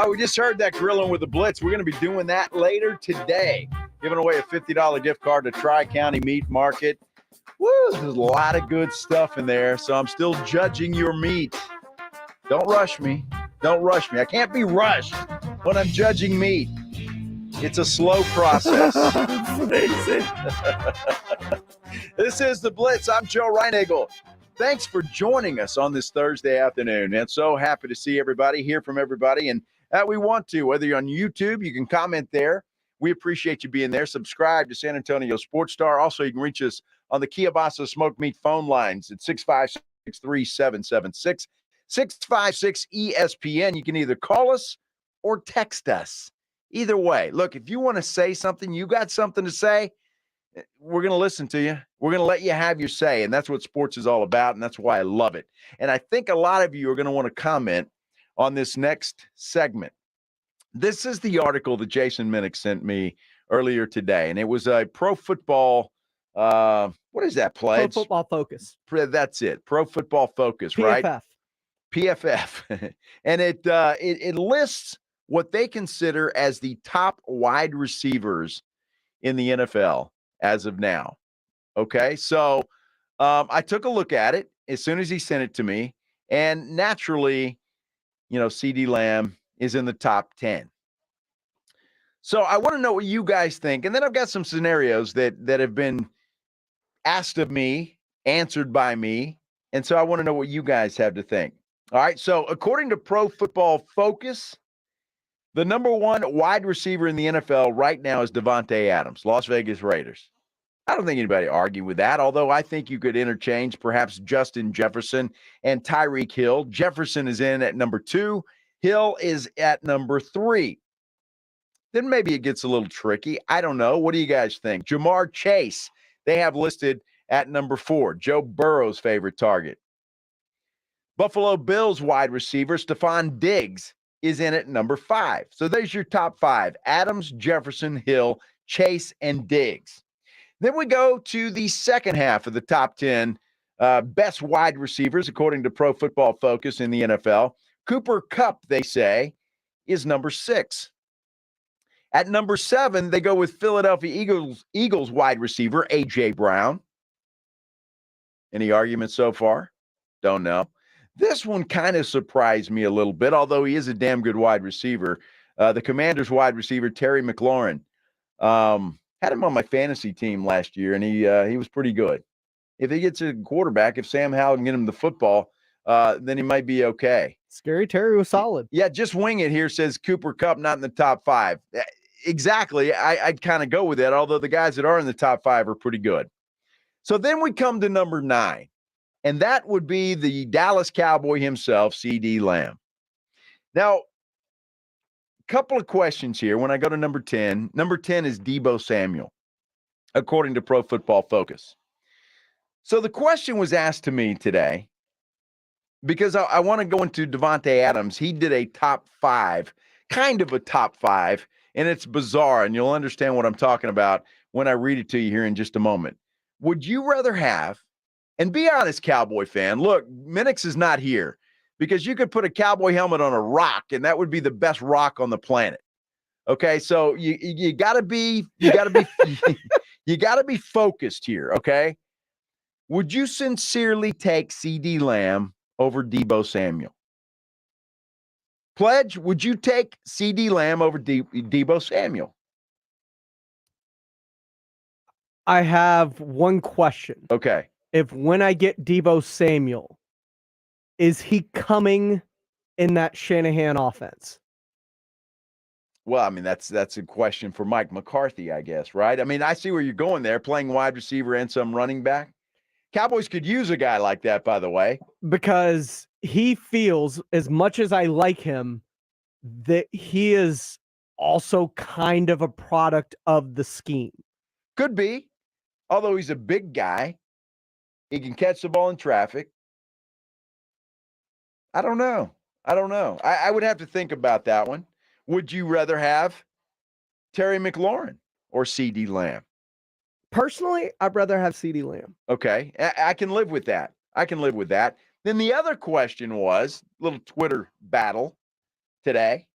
We just heard that Grilling with the Blitz. We're going to be doing that later today. Giving away a $50 gift card to Tri-County Meat Market. Woo, there's a lot of good stuff in there, so I'm still judging your meat. Don't rush me. Don't rush me. I can't be rushed when I'm judging meat. It's a slow process. This is The Blitz. I'm Joe Reinagel. Thanks for joining us on this Thursday afternoon. And so happy to see everybody, hear from everybody. And we want to, whether you're on YouTube, you can comment there. We appreciate you being there. Subscribe to San Antonio Sports Star. Also, you can reach us on the Kielbasa Smoked Meat phone lines at 656-3776, 656-ESPN. You can either call us or text us. Either way, look, if you want to say something, you got something to say, we're going to listen to you. We're going to let you have your say, and that's what sports is all about, and that's why I love it. And I think a lot of you are going to want to comment on this next segment. This is the article that Jason Minix sent me earlier today, and it was a Pro Football, what is that, Pledge? Pro Football Focus. That's it, Pro Football Focus, PFF. right? PFF. And it lists what they consider as the top wide receivers in the NFL as of now. Okay, so I took a look at it as soon as he sent it to me, and naturally, CeeDee Lamb is in the top 10. So I want to know what you guys think, and then I've got some scenarios that have been asked of me, answered by me, and so I want to know what you guys have to think. All right, so according to Pro Football Focus, the number one wide receiver in the NFL right now is Davante Adams, Las Vegas Raiders. I don't think anybody argue with that, although I think you could interchange perhaps Justin Jefferson and Tyreek Hill. Jefferson is in at number 2. Hill is at number 3. Then maybe it gets a little tricky. I don't know. What do you guys think? Jamar Chase, they have listed at number 4. Joe Burrow's favorite target. Buffalo Bills wide receiver Stephon Diggs is in at number 5. So there's your top 5. Adams, Jefferson, Hill, Chase, and Diggs. Then we go to the second half of the top 10 best wide receivers, according to Pro Football Focus in the NFL. Cooper Kupp, they say, is number 6. At number 7, they go with Philadelphia Eagles wide receiver A.J. Brown. Any arguments so far? Don't know. This one kind of surprised me a little bit, although he is a damn good wide receiver. The Commanders wide receiver, Terry McLaurin. Had him on my fantasy team last year, and he was pretty good. If he gets a quarterback, if Sam Howell can get him the football, then he might be okay. Scary Terry was solid. Yeah, just wing it here says Cooper Kupp not in the top 5. exactly. I'd kind of go with that, although the guys that are in the top 5 are pretty good. So then we come to number 9, and that would be the Dallas Cowboy himself, CD Lamb. Now, a couple of questions here when I go to number 10. Number 10 is Deebo Samuel, according to Pro Football Focus. So the question was asked to me today because I want to go into Davante Adams. He did a top 5, kind of a top 5, and it's bizarre, and you'll understand what I'm talking about when I read it to you here in just a moment. Would you rather have, and be honest, Cowboy fan, look, Minix is not here because you could put a cowboy helmet on a rock, and that would be the best rock on the planet. Okay, so you gotta be you gotta be focused here. Okay, would you sincerely take CD Lamb over Deebo Samuel? Pledge, would you take CD Lamb over Deebo Samuel? I have one question. Okay. If when I get Deebo Samuel, is he coming in that Shanahan offense? Well, I mean, that's a question for Mike McCarthy, I guess, right? I mean, I see where you're going there, playing wide receiver and some running back. Cowboys could use a guy like that, by the way. Because he feels, as much as I like him, that he is also kind of a product of the scheme. Could be. Although he's a big guy. He can catch the ball in traffic. I don't know. I would have to think about that one. Would you rather have Terry McLaurin or CD Lamb? Personally, I'd rather have CD Lamb. Okay. I can live with that. Then the other question was, little Twitter battle today,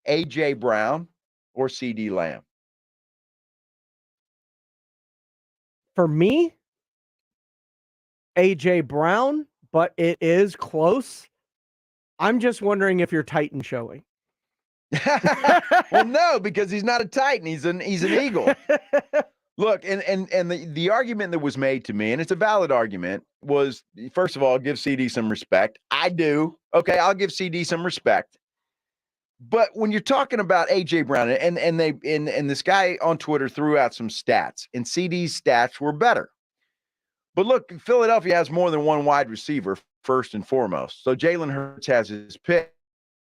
A.J. Brown or CD Lamb? For me, A.J. Brown, but it is close. I'm just wondering if you're Titan showing. Well, no, because he's not a Titan. He's an Eagle. Look, and the argument that was made to me, and it's a valid argument, was, first of all, give CD some respect. I do. Okay, I'll give CD some respect. But when you're talking about A.J. Brown, and this guy on Twitter threw out some stats, and CD's stats were better. But look, Philadelphia has more than one wide receiver, first and foremost. So Jalen Hurts has his pick.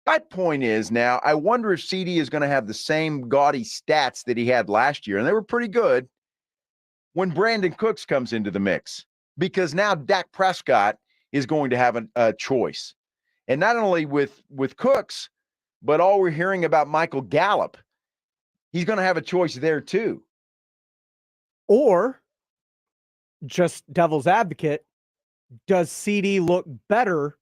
My point is now, I wonder if CD is going to have the same gaudy stats that he had last year, and they were pretty good, when Brandon Cooks comes into the mix. Because now Dak Prescott is going to have a choice. And not only with Cooks, but all we're hearing about Michael Gallup, he's going to have a choice there too. Or, just devil's advocate, does CD look better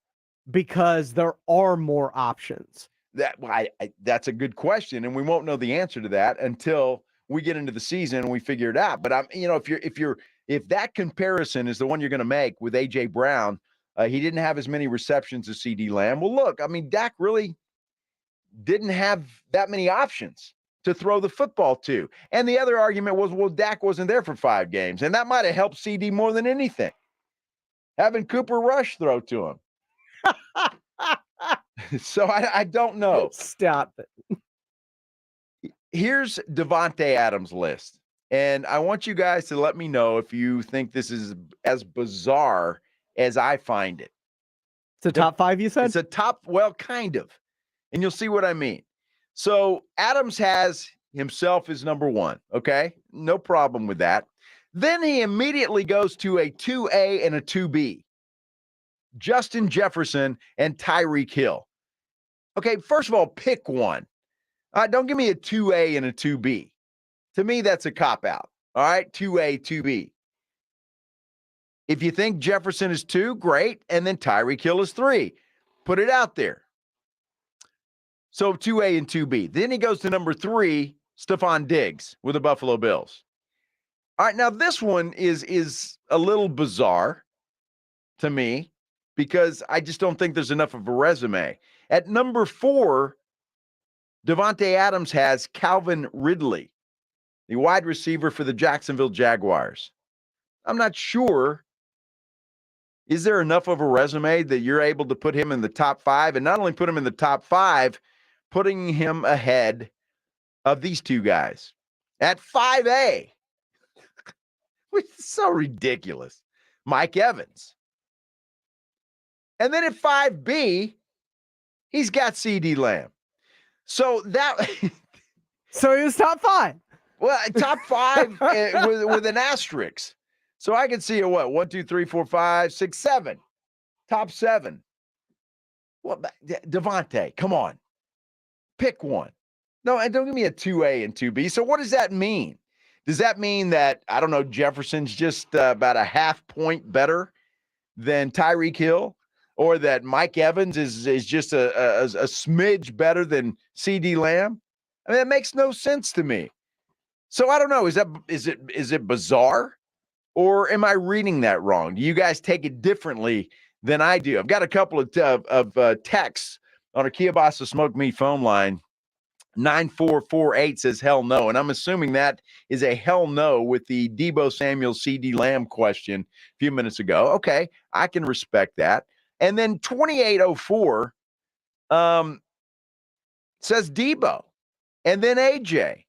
because there are more options? That's a good question, and we won't know the answer to that until we get into the season and we figure it out. But if that comparison is the one you're going to make with A.J. Brown, he didn't have as many receptions as CD Lamb. Well, look, I mean, Dak really didn't have that many options to throw the football to. And the other argument was, well, Dak wasn't there for 5 games, and that might have helped CD more than anything, having Cooper Rush throw to him. So I don't know. Stop it. Here's Davante Adams' list. And I want you guys to let me know if you think this is as bizarre as I find it. It's a top 5, you said? It's a top, well, kind of. And you'll see what I mean. So Adams has himself as number 1. Okay. No problem with that. Then he immediately goes to a 2A and a 2B. Justin Jefferson and Tyreek Hill. Okay, first of all, pick one. Don't give me a 2A and a 2B. To me, that's a cop-out. All right, 2A, 2B. If you think Jefferson is 2, great, and then Tyreek Hill is 3. Put it out there. So 2A and 2B. Then he goes to number 3, Stephon Diggs with the Buffalo Bills. All right, now this one is a little bizarre to me because I just don't think there's enough of a resume. At number 4, Davante Adams has Calvin Ridley, the wide receiver for the Jacksonville Jaguars. I'm not sure. Is there enough of a resume that you're able to put him in the top 5, and not only put him in the top 5, putting him ahead of these two guys. At 5A, which is so ridiculous, Mike Evans. And then at 5B, he's got CeeDee Lamb. So that... So he was top 5. Well, top 5 with an asterisk. So I can see a what? 1, 2, 3, 4, 5, 6, 7. Top 7. Well, Devontae, come on. Pick one. No, and don't give me a 2A and 2B. So what does that mean? Does that mean that, I don't know, Jefferson's just about a half point better than Tyreek Hill? Or that Mike Evans is just a smidge better than CeeDee Lamb? I mean, that makes no sense to me. So I don't know. Is it bizarre? Or am I reading that wrong? Do you guys take it differently than I do? I've got a couple of texts on our Kielbasa Smoke Meat phone line. 9448 says hell no. And I'm assuming that is a hell no with the Deebo Samuel CeeDee Lamb question a few minutes ago. Okay, I can respect that. And then 2804 says Deebo. And then AJ.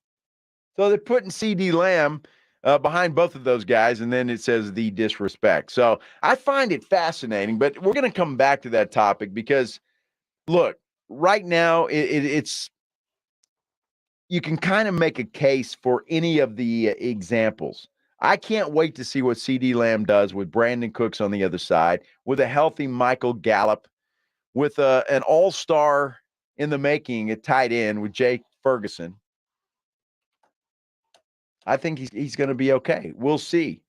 So they're putting CeeDee Lamb behind both of those guys, and then it says the disrespect. So I find it fascinating, but we're going to come back to that topic because, look, right now it's you can kind of make a case for any of the examples. I can't wait to see what CeeDee Lamb does with Brandon Cooks on the other side, with a healthy Michael Gallup, with an all-star in the making at tight end with Jake Ferguson. I think he's going to be okay. We'll see.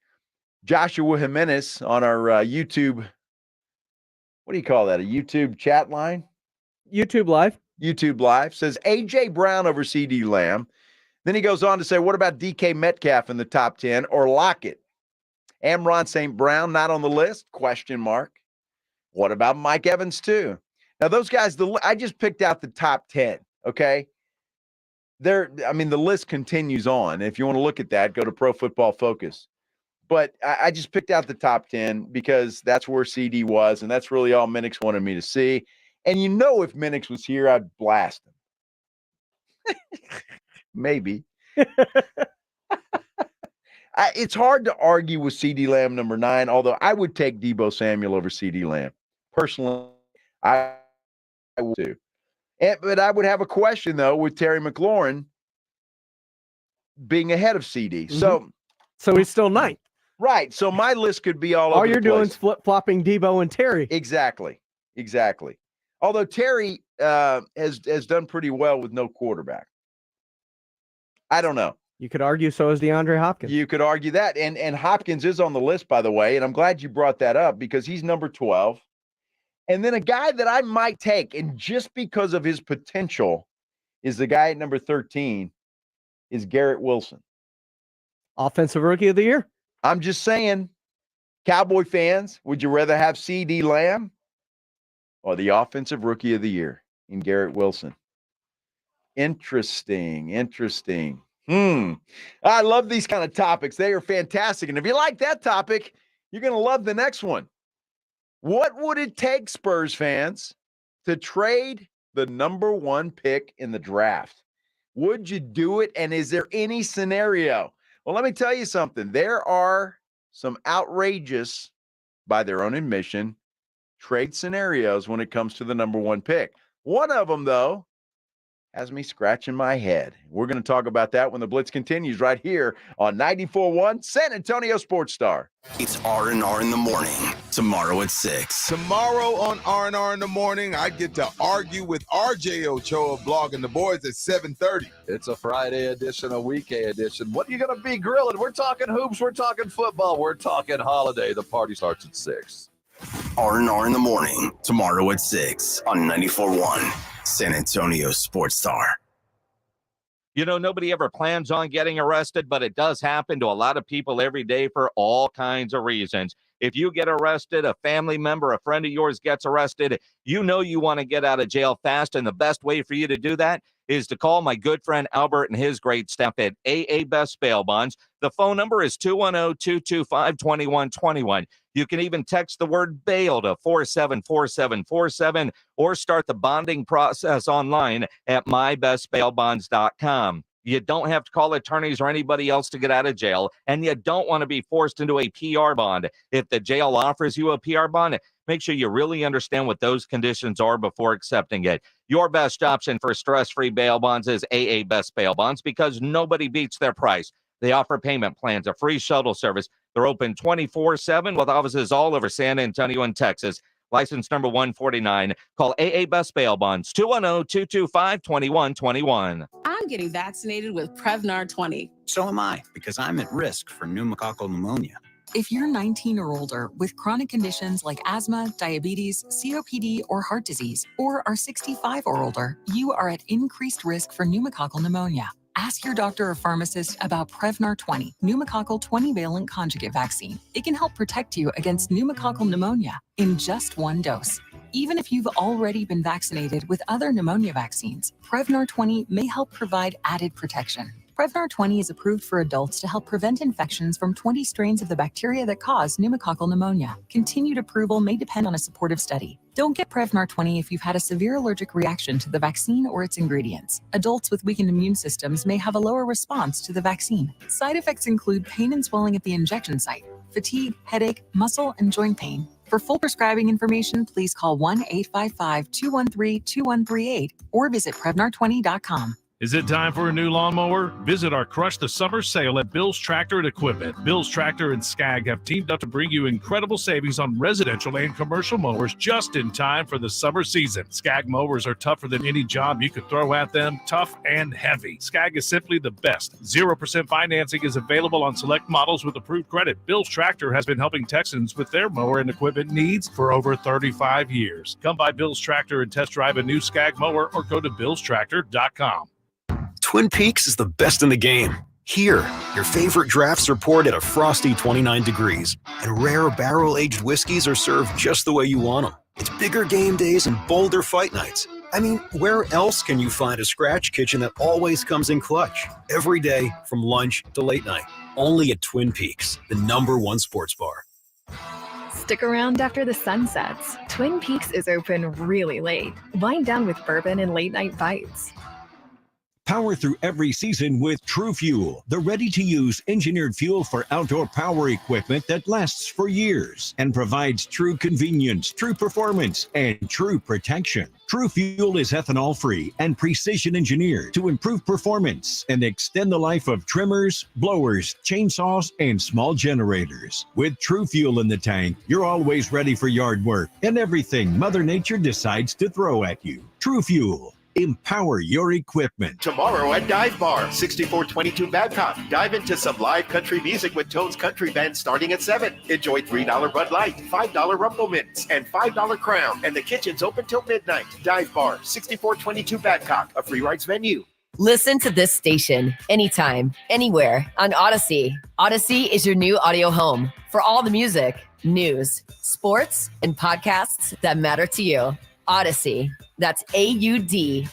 Joshua Jimenez on our YouTube, what do you call that? A YouTube chat line? YouTube Live. YouTube Live says A.J. Brown over CeeDee Lamb. Then he goes on to say, what about DK Metcalf in the top 10 or Lockett? Amron St. Brown not on the list? Question mark. What about Mike Evans too? Now those guys, I just picked out the top 10, okay? The list continues on. If you want to look at that, go to Pro Football Focus. But I just picked out the top 10 because that's where CD was, and that's really all Minix wanted me to see. And you know if Minix was here, I'd blast him. Maybe. It's hard to argue with CeeDee Lamb number 9, although I would take Deebo Samuel over CeeDee Lamb. Personally, I would too. But I would have a question, though, with Terry McLaurin being ahead of CD. Mm-hmm. So he's still 9th. Right. So my list could be all over the place. All you're doing is flip-flopping Deebo and Terry. Exactly. Although Terry has done pretty well with no quarterback. I don't know. You could argue so is DeAndre Hopkins. You could argue that. And Hopkins is on the list, by the way, and I'm glad you brought that up because he's number 12. And then a guy that I might take, and just because of his potential, is the guy at number 13, is Garrett Wilson. Offensive Rookie of the Year. I'm just saying, Cowboy fans, would you rather have CeeDee Lamb or the Offensive Rookie of the Year in Garrett Wilson? Interesting. I love these kind of topics. They are fantastic. And if you like that topic, you're going to love the next one. What would it take, Spurs fans, to trade the number 1 pick in the draft? Would you do it? And is there any scenario? Well, let me tell you something. There are some outrageous, by their own admission, trade scenarios when it comes to the number 1 pick. One of them, though, has me scratching my head. We're going to talk about that when the Blitz continues right here on 94.1 San Antonio Sports Star. It's R&R in the morning, tomorrow at 6. Tomorrow on R&R in the morning, I get to argue with RJ Ochoa, blogging the boys at 7:30. It's a Friday edition, a weekday edition. What are you going to be grilling? We're talking hoops, we're talking football, we're talking holiday. The party starts at 6. R&R in the morning, tomorrow at 6 on 94.1 San Antonio Sports Star. You know, nobody ever plans on getting arrested, but it does happen to a lot of people every day for all kinds of reasons. If you get arrested, a family member, a friend of yours gets arrested, you know you want to get out of jail fast, and the best way for you to do that is to call my good friend Albert and his great staff at AA Best Bail Bonds. The phone number is 210-225-2121. You can even text the word bail to 474747 or start the bonding process online at mybestbailbonds.com. You don't have to call attorneys or anybody else to get out of jail, and you don't want to be forced into a PR bond. If the jail offers you a PR bond, make sure you really understand what those conditions are before accepting it. Your best option for stress-free bail bonds is AA Best Bail Bonds because nobody beats their price. They offer payment plans, a free shuttle service. They're open 24/7 with offices all over San Antonio and Texas. License number 149. Call AA Best Bail Bonds, 210-225-2121. I'm getting vaccinated with Prevnar 20. So am I, because I'm at risk for pneumococcal pneumonia. If you're 19 or older with chronic conditions like asthma, diabetes, COPD, or heart disease, or are 65 or older, you are at increased risk for pneumococcal pneumonia. Ask your doctor or pharmacist about Prevnar 20, pneumococcal 20-valent conjugate vaccine. It can help protect you against pneumococcal pneumonia in just one dose. Even if you've already been vaccinated with other pneumonia vaccines, Prevnar 20 may help provide added protection. Prevnar 20 is approved for adults to help prevent infections from 20 strains of the bacteria that cause pneumococcal pneumonia. Continued approval may depend on a supportive study. Don't get Prevnar 20 if you've had a severe allergic reaction to the vaccine or its ingredients. Adults with weakened immune systems may have a lower response to the vaccine. Side effects include pain and swelling at the injection site, fatigue, headache, muscle, and joint pain. For full prescribing information, please call 1-855-213-2138 or visit Prevnar20.com. Is it time for a new lawnmower? Visit our Crush the Summer sale at Bill's Tractor and Equipment. Bill's Tractor and Skag have teamed up to bring you incredible savings on residential and commercial mowers just in time for the summer season. Skag mowers are tougher than any job you could throw at them, tough and heavy. Skag is simply the best. 0% financing is available on select models with approved credit. Bill's Tractor has been helping Texans with their mower and equipment needs for over 35 years. Come by Bill's Tractor and test drive a new Skag mower or go to billstractor.com. Twin Peaks is the best in the game. Here, your favorite drafts are poured at a frosty 29 degrees, and rare barrel-aged whiskeys are served just the way you want them. It's bigger game days and bolder fight nights. I mean, where else can you find a scratch kitchen that always comes in clutch? Every day, from lunch to late night. Only at Twin Peaks, the #1 sports bar. Stick around after the sun sets. Twin Peaks is open really late. Wind down with bourbon and late-night bites. Power through every season with True Fuel, the ready-to-use engineered fuel for outdoor power equipment that lasts for years and provides true convenience, true performance, and true protection. True Fuel is ethanol-free and precision engineered to improve performance and extend the life of trimmers, blowers, chainsaws, and small generators. With True Fuel in the tank, you're always ready for yard work and everything Mother Nature decides to throw at you. True Fuel. Empower your equipment. Tomorrow at Dive Bar, 6422 Babcock. Dive into some live country music with Toad's Country Band starting at 7. Enjoy $3 Bud Light, $5 Rumble Mints, and $5 Crown. And the kitchen's open till midnight. Dive Bar, 6422 Babcock, a free rides venue. Listen to this station anytime, anywhere on Odyssey. Odyssey is your new audio home for all the music, news, sports, and podcasts that matter to you. Odyssey. That's AUDACY.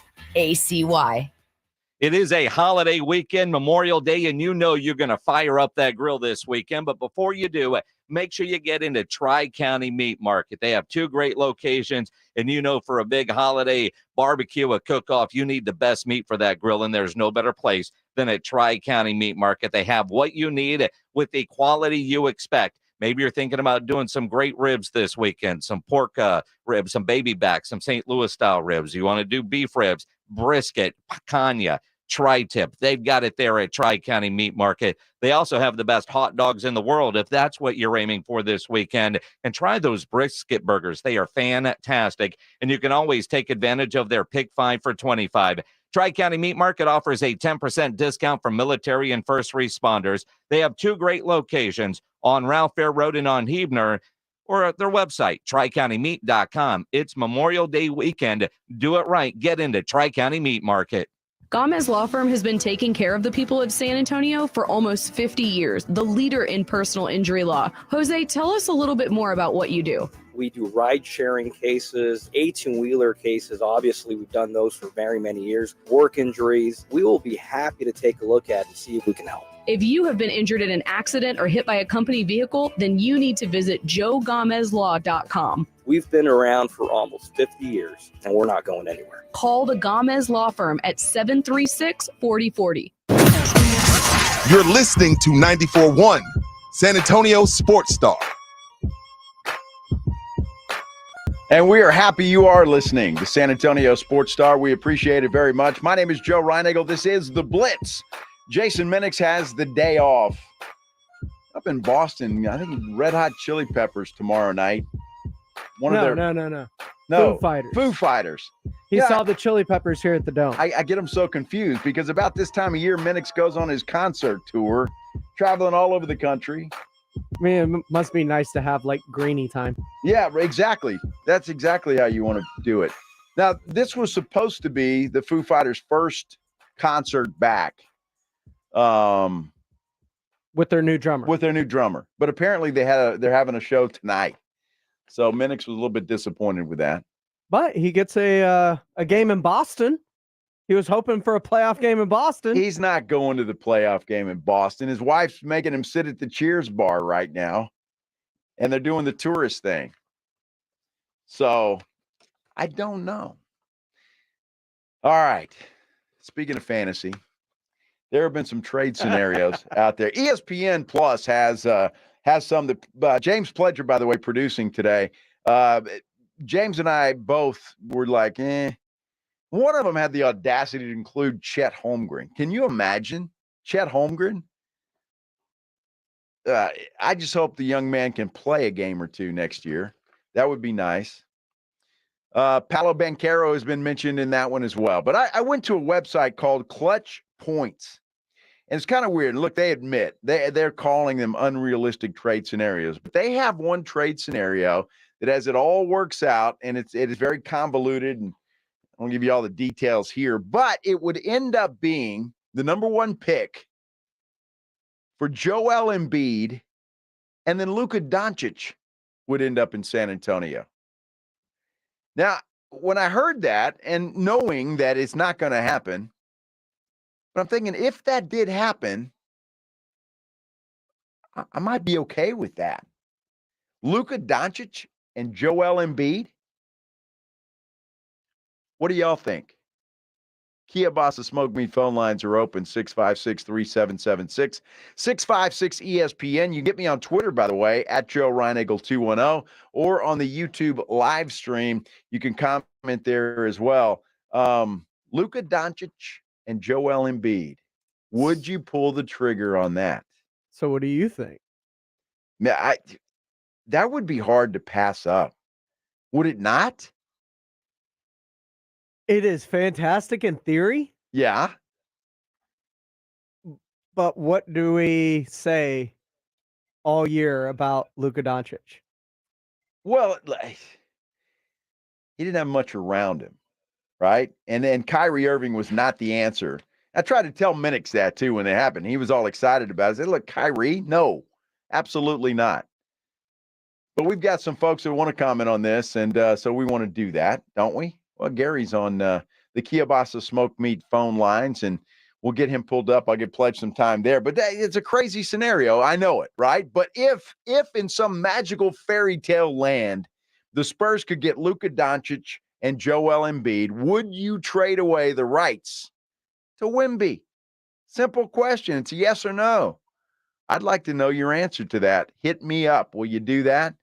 It is a holiday weekend, Memorial Day, and you know you're going to fire up that grill this weekend. But before you do, make sure you get into Tri-County Meat Market. They have 2 great locations, and you know for a big holiday barbecue, a cook-off, you need the best meat for that grill, and there's no better place than at Tri-County Meat Market. They have what you need with the quality you expect. Maybe you're thinking about doing some great ribs this weekend, some pork ribs, some baby back, some St. Louis-style ribs. You want to do beef ribs, brisket, picanha, tri-tip. They've got it there at Tri-County Meat Market. They also have the best hot dogs in the world, if that's what you're aiming for this weekend. And try those brisket burgers. They are fantastic. And you can always take advantage of their Pick 5 for $25. Tri-County Meat Market offers a 10% discount for military and first responders. They have 2 great locations on Ralph Fair Road and on Huebner, or at their website, tricountymeat.com. It's Memorial Day weekend. Do it right. Get into Tri-County Meat Market. Gomez Law Firm has been taking care of the people of San Antonio for almost 50 years, the leader in personal injury law. Jose, tell us a little bit more about what you do. We do ride-sharing cases, 18-wheeler cases. Obviously, we've done those for very many years. Work injuries. We will be happy to take a look at and see if we can help. If you have been injured in an accident or hit by a company vehicle, then you need to visit joegomezlaw.com. We've been around for almost 50 years, and we're not going anywhere. Call the Gomez Law Firm at 736-4040. You're listening to 94.1 San Antonio Sports Star. And we are happy you are listening to San Antonio Sports Star. We appreciate it very much. My name is Joe Reinagle. This is The Blitz. Jason Minix has the day off. Up in Boston, I think Red Hot Chili Peppers tomorrow night. No. No, Foo Fighters. Foo Fighters. He Yeah, saw the Chili Peppers here at the Dome. I get them so confused because about this time of year, Minix goes on his concert tour, traveling all over the country. I mean, it must be nice to have like greeny time. Yeah, exactly. That's exactly how you want to do it. Now, this was supposed to be the Foo Fighters' first concert back. With their new drummer. But apparently they're having a show tonight. So Minix was a little bit disappointed with that. But he gets a game in Boston. He was hoping for a playoff game in Boston. He's not going to the playoff game in Boston. His wife's making him sit at the Cheers bar right now. And they're doing the tourist thing. So I don't know. All right. Speaking of fantasy, there have been some trade scenarios out there. ESPN Plus has some that James Pledger, by the way, producing today. James and I both were like, One of them had the audacity to include Chet Holmgren. Can you imagine Chet Holmgren? I just hope the young man can play a game or two next year. That would be nice. Paolo Banchero has been mentioned in that one as well. But I went to a website called Clutch Points. And it's kind of weird. Look, they admit they're calling them unrealistic trade scenarios. But they have one trade scenario that as it all works out, and it is very convoluted, and I won't give you all the details here, but it would end up being the number one pick for Joel Embiid, and then Luka Doncic would end up in San Antonio. Now, when I heard that, and knowing that it's not going to happen, but I'm thinking if that did happen, I might be okay with that. Luka Doncic and Joel Embiid? What do y'all think? Kia Bossa Smoke Meat phone lines are open, 656-3776, 656-ESPN. You get me on Twitter, by the way, at Joe Reinagle 210, or on the YouTube live stream. You can comment there as well. Luka Doncic and Joel Embiid. Would you pull the trigger on that? So what do you think? That would be hard to pass up. Would it not? It is fantastic in theory. Yeah. But what do we say all year about Luka Doncic? Well, he didn't have much around him, right? And then Kyrie Irving was not the answer. I tried to tell Minix that too when it happened. He was all excited about it. I said, look, Kyrie, no, absolutely not. But we've got some folks that want to comment on this, and so we want to do that, don't we? Well, Gary's on the Kia Bossa Smoked Meat phone lines, and we'll get him pulled up. I'll give Pledge some time there. But it's a crazy scenario. I know it, right? But if in some magical fairy tale land, the Spurs could get Luka Doncic and Joel Embiid, would you trade away the rights to Wemby? Simple question. It's a yes or no. I'd like to know your answer to that. Hit me up. Will you do that?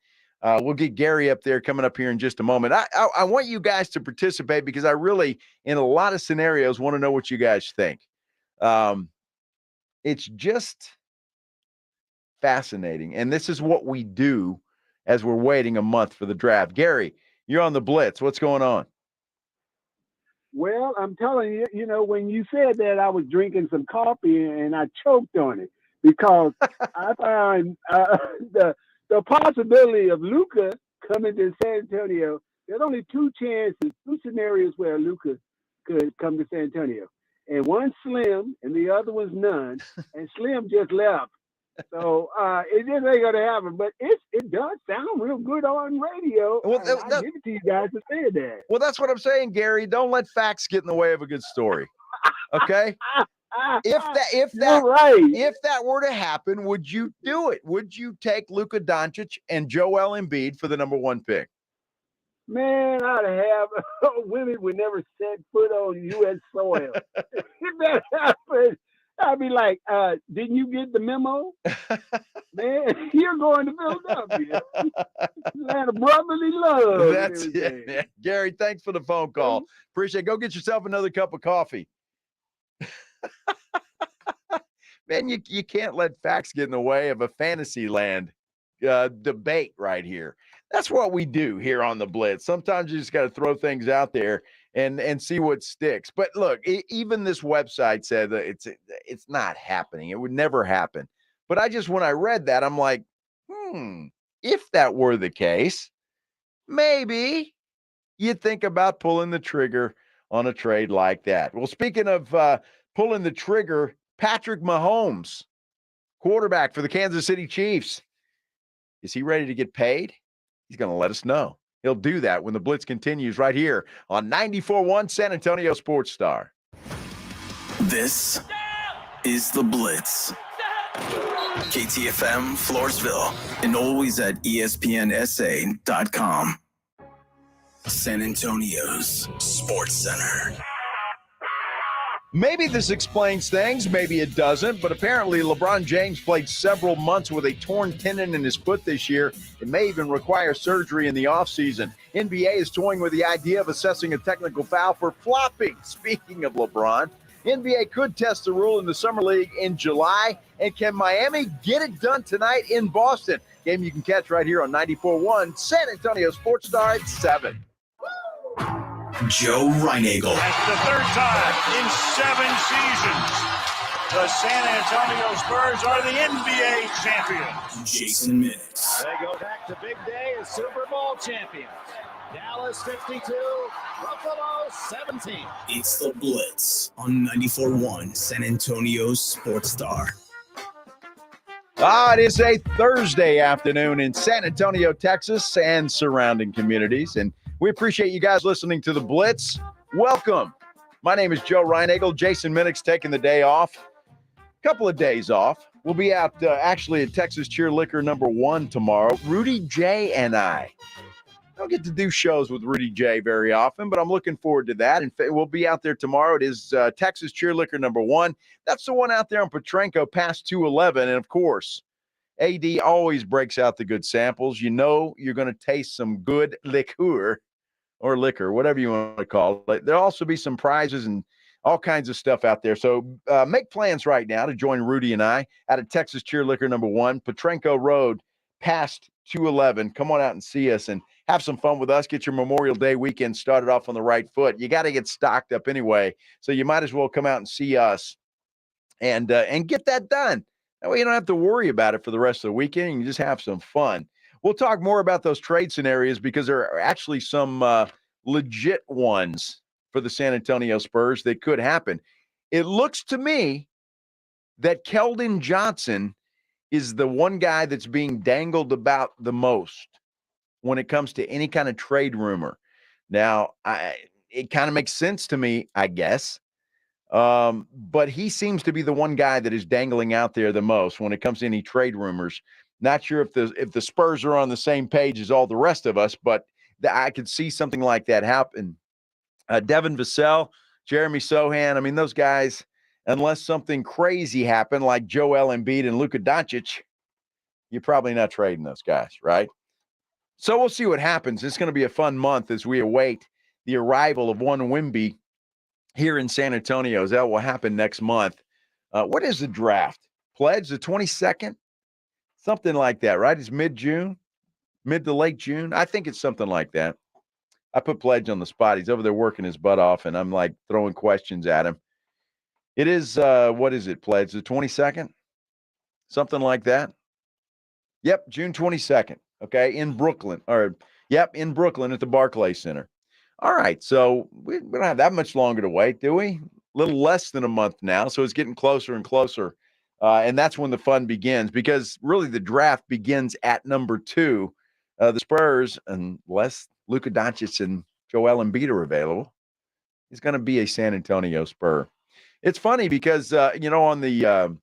We'll get Gary up there coming up here in just a moment. I want you guys to participate because I really, in a lot of scenarios, want to know what you guys think. It's just fascinating. And this is what we do as we're waiting a month for the draft. Gary, you're on the Blitz. What's going on? Well, I'm telling you, when you said that, I was drinking some coffee and I choked on it because I find the possibility of Luka coming to San Antonio. There's only two scenarios where Luka could come to San Antonio. And one's Slim and the other one's none. And Slim just left. So it just ain't going to happen. But it does sound real good on radio. Well, I give it to you guys to say that. Well, that's what I'm saying, Gary. Don't let facts get in the way of a good story. Okay? If that were to happen, would you do it? Would you take Luka Doncic and Joel Embiid for the number one pick? Man, I'd have women would never set foot on U.S. soil. If that happened, I'd be like, didn't you get the memo? Man, you're going to Philadelphia. Land of brotherly love. That's it, man. Gary, thanks for the phone call. Appreciate it. Go get yourself another cup of coffee. Man, you can't let facts get in the way of a fantasy land debate right here. That's what we do here on the Blitz. Sometimes you just got to throw things out there and see what sticks. But look, even this website said that it's not happening. It would never happen. But when I read that, I'm like, if that were the case, maybe you'd think about pulling the trigger on a trade like that. Well, speaking of pulling the trigger, Patrick Mahomes, quarterback for the Kansas City Chiefs. Is he ready to get paid? He's going to let us know. He'll do that when the Blitz continues right here on 94.1 San Antonio Sports Star. This is the Blitz. KTFM Floresville and always at ESPNSA.com. San Antonio's Sports Center. Maybe this explains things, maybe it doesn't, but apparently LeBron James played several months with a torn tendon in his foot this year. It may even require surgery in the offseason. NBA is toying with the idea of assessing a technical foul for flopping. Speaking of LeBron, NBA could test the rule in the Summer League in July. And can Miami get it done tonight in Boston? Game you can catch right here on 94.1 San Antonio Sports Star at 7. Joe Reinagel. That's the third time in 7 seasons the San Antonio Spurs are the NBA champions. Jason Minix. They go back to big day as Super Bowl champions. Dallas 52, Buffalo 17. It's the Blitz on 94.1 San Antonio Sports Star. It is a Thursday afternoon in San Antonio, Texas, and surrounding communities. And we appreciate you guys listening to the Blitz. Welcome. My name is Joe Reinagel. Jason Minix taking the day off. Couple of days off. We'll be out actually at Texas Cheer Liquor #1 tomorrow. Rudy J and I don't get to do shows with Rudy J very often, but I'm looking forward to that. And we'll be out there tomorrow. It is Texas Cheer Liquor #1. That's the one out there on Petrenko past 211. And, of course, AD always breaks out the good samples. You know you're going to taste some good liquor, whatever you want to call it. There'll also be some prizes and all kinds of stuff out there. So make plans right now to join Rudy and I out at Texas Cheer Liquor #1, Petrenko Road, past 211. Come on out and see us and have some fun with us. Get your Memorial Day weekend started off on the right foot. You got to get stocked up anyway, so you might as well come out and see us and get that done. That way you don't have to worry about it for the rest of the weekend. You can just have some fun. We'll talk more about those trade scenarios because there are actually some legit ones for the San Antonio Spurs that could happen. It looks to me that Keldon Johnson is the one guy that's being dangled about the most when it comes to any kind of trade rumor. Now, it kind of makes sense to me, I guess. But he seems to be the one guy that is dangling out there the most when it comes to any trade rumors. Not sure if the Spurs are on the same page as all the rest of us, but I could see something like that happen. Devin Vassell, Jeremy Sohan, I mean, those guys, unless something crazy happened like Joel Embiid and Luka Doncic, you're probably not trading those guys, right? So we'll see what happens. It's going to be a fun month as we await the arrival of one Wemby here in San Antonio. That will happen next month. What is the draft? Pledge the 22nd? Something like that, right? It's mid-June, mid to late June. I think it's something like that. I put Pledge on the spot. He's over there working his butt off, and I'm like throwing questions at him. It is, what is it, Pledge? The 22nd? Something like that? Yep, June 22nd. Okay, in Brooklyn. In Brooklyn at the Barclays Center. All right, so we don't have that much longer to wait, do we? A little less than a month now, so it's getting closer and closer. And that's when the fun begins because really the draft begins at #2. The Spurs, unless Luka Doncic and Joel Embiid are available, is going to be a San Antonio Spur. It's funny because, on the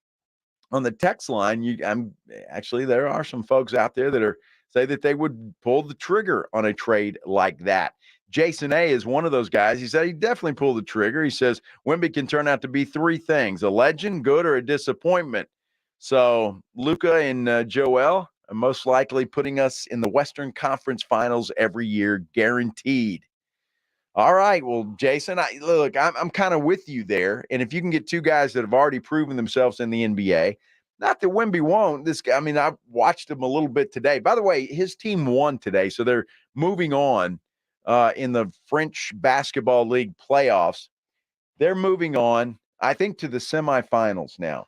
text line, there are some folks out there that say that they would pull the trigger on a trade like that. Jason A. is one of those guys. He said he definitely pulled the trigger. He says Wemby can turn out to be three things: a legend, good, or a disappointment. So Luka and Joel are most likely putting us in the Western Conference Finals every year, guaranteed. All right, well, Jason, I'm kind of with you there. And if you can get two guys that have already proven themselves in the NBA, not that Wemby won't. This guy, I mean, I watched him a little bit today. By the way, his team won today, so they're moving on in the French Basketball League playoffs. They're moving on, I think, to the semifinals now.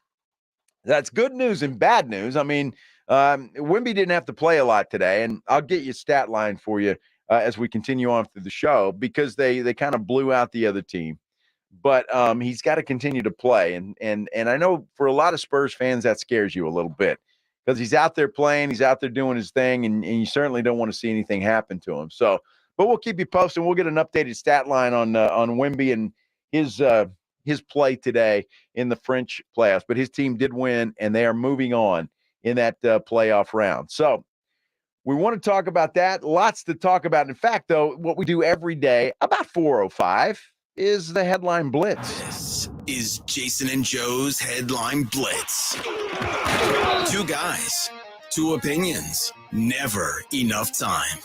That's good news and bad news. I mean, Wemby didn't have to play a lot today, and I'll get you a stat line for you as we continue on through the show, because they kind of blew out the other team. But he's got to continue to play, and I know for a lot of Spurs fans that scares you a little bit, because he's out there playing, he's out there doing his thing, and you certainly don't want to see anything happen to him. So, but we'll keep you posted. We'll get an updated stat line on Wemby and his play today in the French playoffs. But his team did win, and they are moving on in that playoff round. So we want to talk about that. Lots to talk about. In fact, though, what we do every day about 4:05 is the Headline Blitz. This is Jason and Joe's Headline Blitz. Two guys, two opinions, never enough time.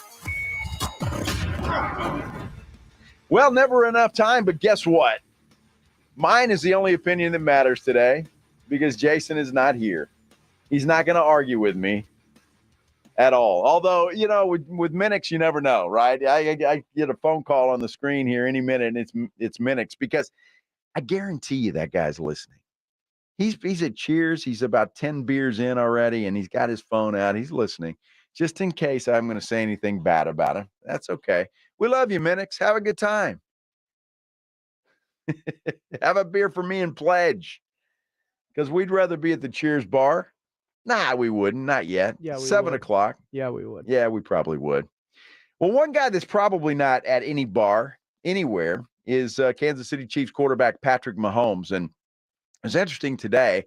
Well, never enough time, but guess what? Mine is the only opinion that matters today, because Jason is not here. He's not going to argue with me at all. Although, with Minix, you never know, right? I get a phone call on the screen here any minute, and it's Minix, because I guarantee you that guy's listening. He's at Cheers. He's about 10 beers in already, and he's got his phone out. He's listening, just in case I'm going to say anything bad about him. That's okay. We love you, Minix. Have a good time. Have a beer for me and pledge, because we'd rather be at the Cheers bar. Nah, we wouldn't. Not yet. Yeah, 7 o'clock. Yeah, we would. Yeah, we probably would. Well, one guy that's probably not at any bar anywhere is Kansas City Chiefs quarterback Patrick Mahomes. And it's interesting today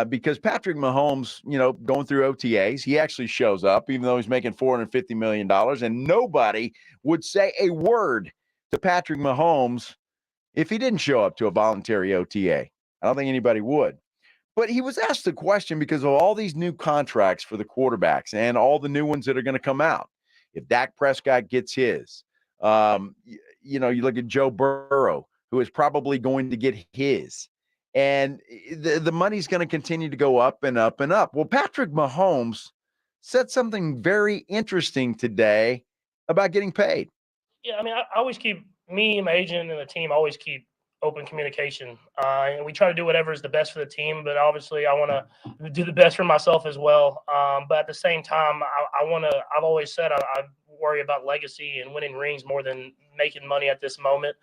because Patrick Mahomes, going through OTA'S, he actually shows up, even though he's making $450 million. And nobody would say a word to Patrick Mahomes if he didn't show up to a voluntary OTA. I don't think anybody would. But he was asked the question because of all these new contracts for the quarterbacks and all the new ones that are going to come out. If Dak Prescott gets his, you look at Joe Burrow, who is probably going to get his. And the money's going to continue to go up and up and up. Well, Patrick Mahomes said something very interesting today about getting paid. Yeah, I mean, I always keep, me and my agent and the team always keep open communication. And we try to do whatever is the best for the team, but obviously I want to do the best for myself as well. But at the same time, I've always said I worry about legacy and winning rings more than making money at this moment.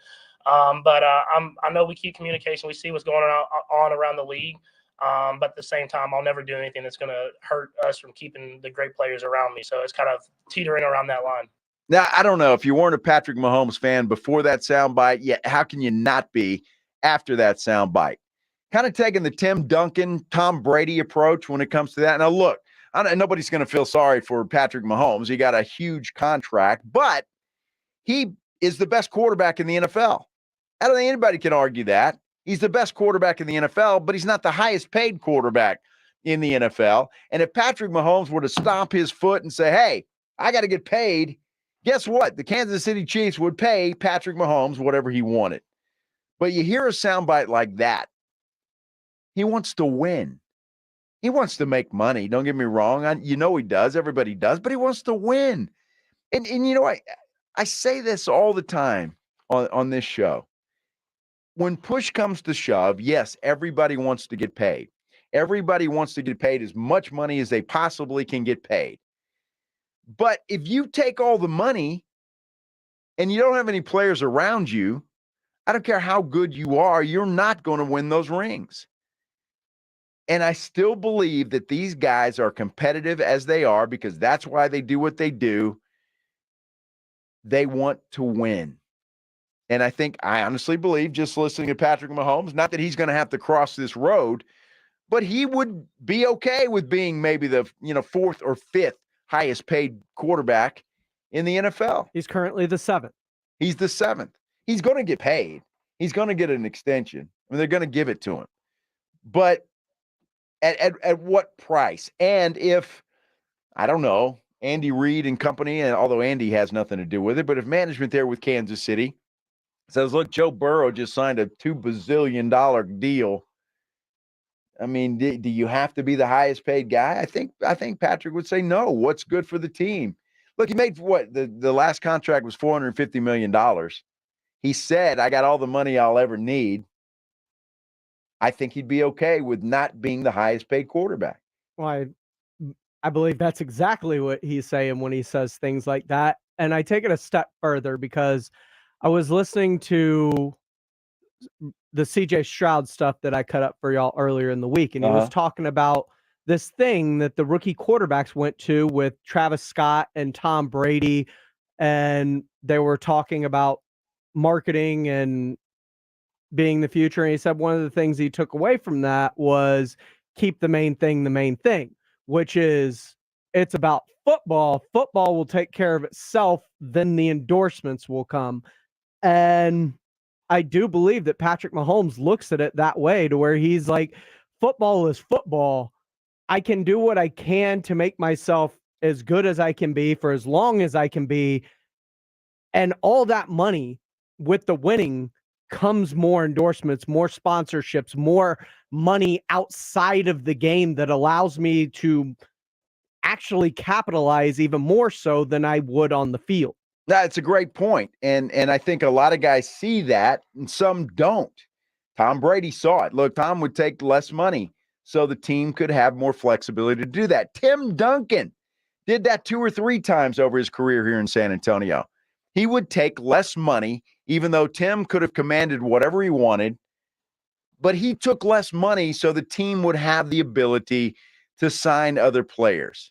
But I know we keep communication. We see what's going on around the league. But at the same time, I'll never do anything that's going to hurt us from keeping the great players around me. So it's kind of teetering around that line. Now, I don't know if you weren't a Patrick Mahomes fan before that soundbite, yet how can you not be after that soundbite? Kind of taking the Tim Duncan, Tom Brady approach when it comes to that. Now, look, nobody's going to feel sorry for Patrick Mahomes. He got a huge contract, but he is the best quarterback in the NFL. I don't think anybody can argue that. He's the best quarterback in the NFL, but he's not the highest paid quarterback in the NFL. And if Patrick Mahomes were to stomp his foot and say, hey, I got to get paid, guess what? The Kansas City Chiefs would pay Patrick Mahomes whatever he wanted. But you hear a soundbite like that. He wants to win. He wants to make money. Don't get me wrong. He does. Everybody does. But he wants to win. And I say this all the time on this show. When push comes to shove, yes, everybody wants to get paid. Everybody wants to get paid as much money as they possibly can get paid. But if you take all the money and you don't have any players around you, I don't care how good you are, you're not going to win those rings. And I still believe that these guys are competitive as they are, because that's why they do what they do. They want to win. And I honestly believe, just listening to Patrick Mahomes, not that he's going to have to cross this road, but he would be okay with being maybe the fourth or fifth highest paid quarterback in the NFL. He's currently the seventh. He's the 7th. He's going to get paid. He's going to get an extension. I mean, they're going to give it to him. But at what price? And if, I don't know, Andy Reid and company, and although Andy has nothing to do with it, but if management there with Kansas City says, look, Joe Burrow just signed a $2 bazillion deal. I mean, do you have to be the highest paid guy? I think Patrick would say no. What's good for the team? Look, he made what? The last contract was $450 million. He said, I got all the money I'll ever need. I think he'd be okay with not being the highest paid quarterback. Well, I believe that's exactly what he's saying when he says things like that. And I take it a step further because I was listening to the CJ Stroud stuff that I cut up for y'all earlier in the week. And he was talking about this thing that the rookie quarterbacks went to with Travis Scott and Tom Brady. And they were talking about marketing and being the future. And he said one of the things he took away from that was keep the main thing, which is it's about football. Football will take care of itself. Then the endorsements will come. And I do believe that Patrick Mahomes looks at it that way, to where he's like, football is football. I can do what I can to make myself as good as I can be for as long as I can be. And all that money with the winning comes more endorsements, more sponsorships, more money outside of the game that allows me to actually capitalize even more so than I would on the field. That's a great point. And I think a lot of guys see that and some don't. Tom Brady saw it. Look, Tom would take less money so the team could have more flexibility to do that. Tim Duncan did that 2 or 3 times over his career here in San Antonio. He would take less money, even though Tim could have commanded whatever he wanted, but he took less money so the team would have the ability to sign other players.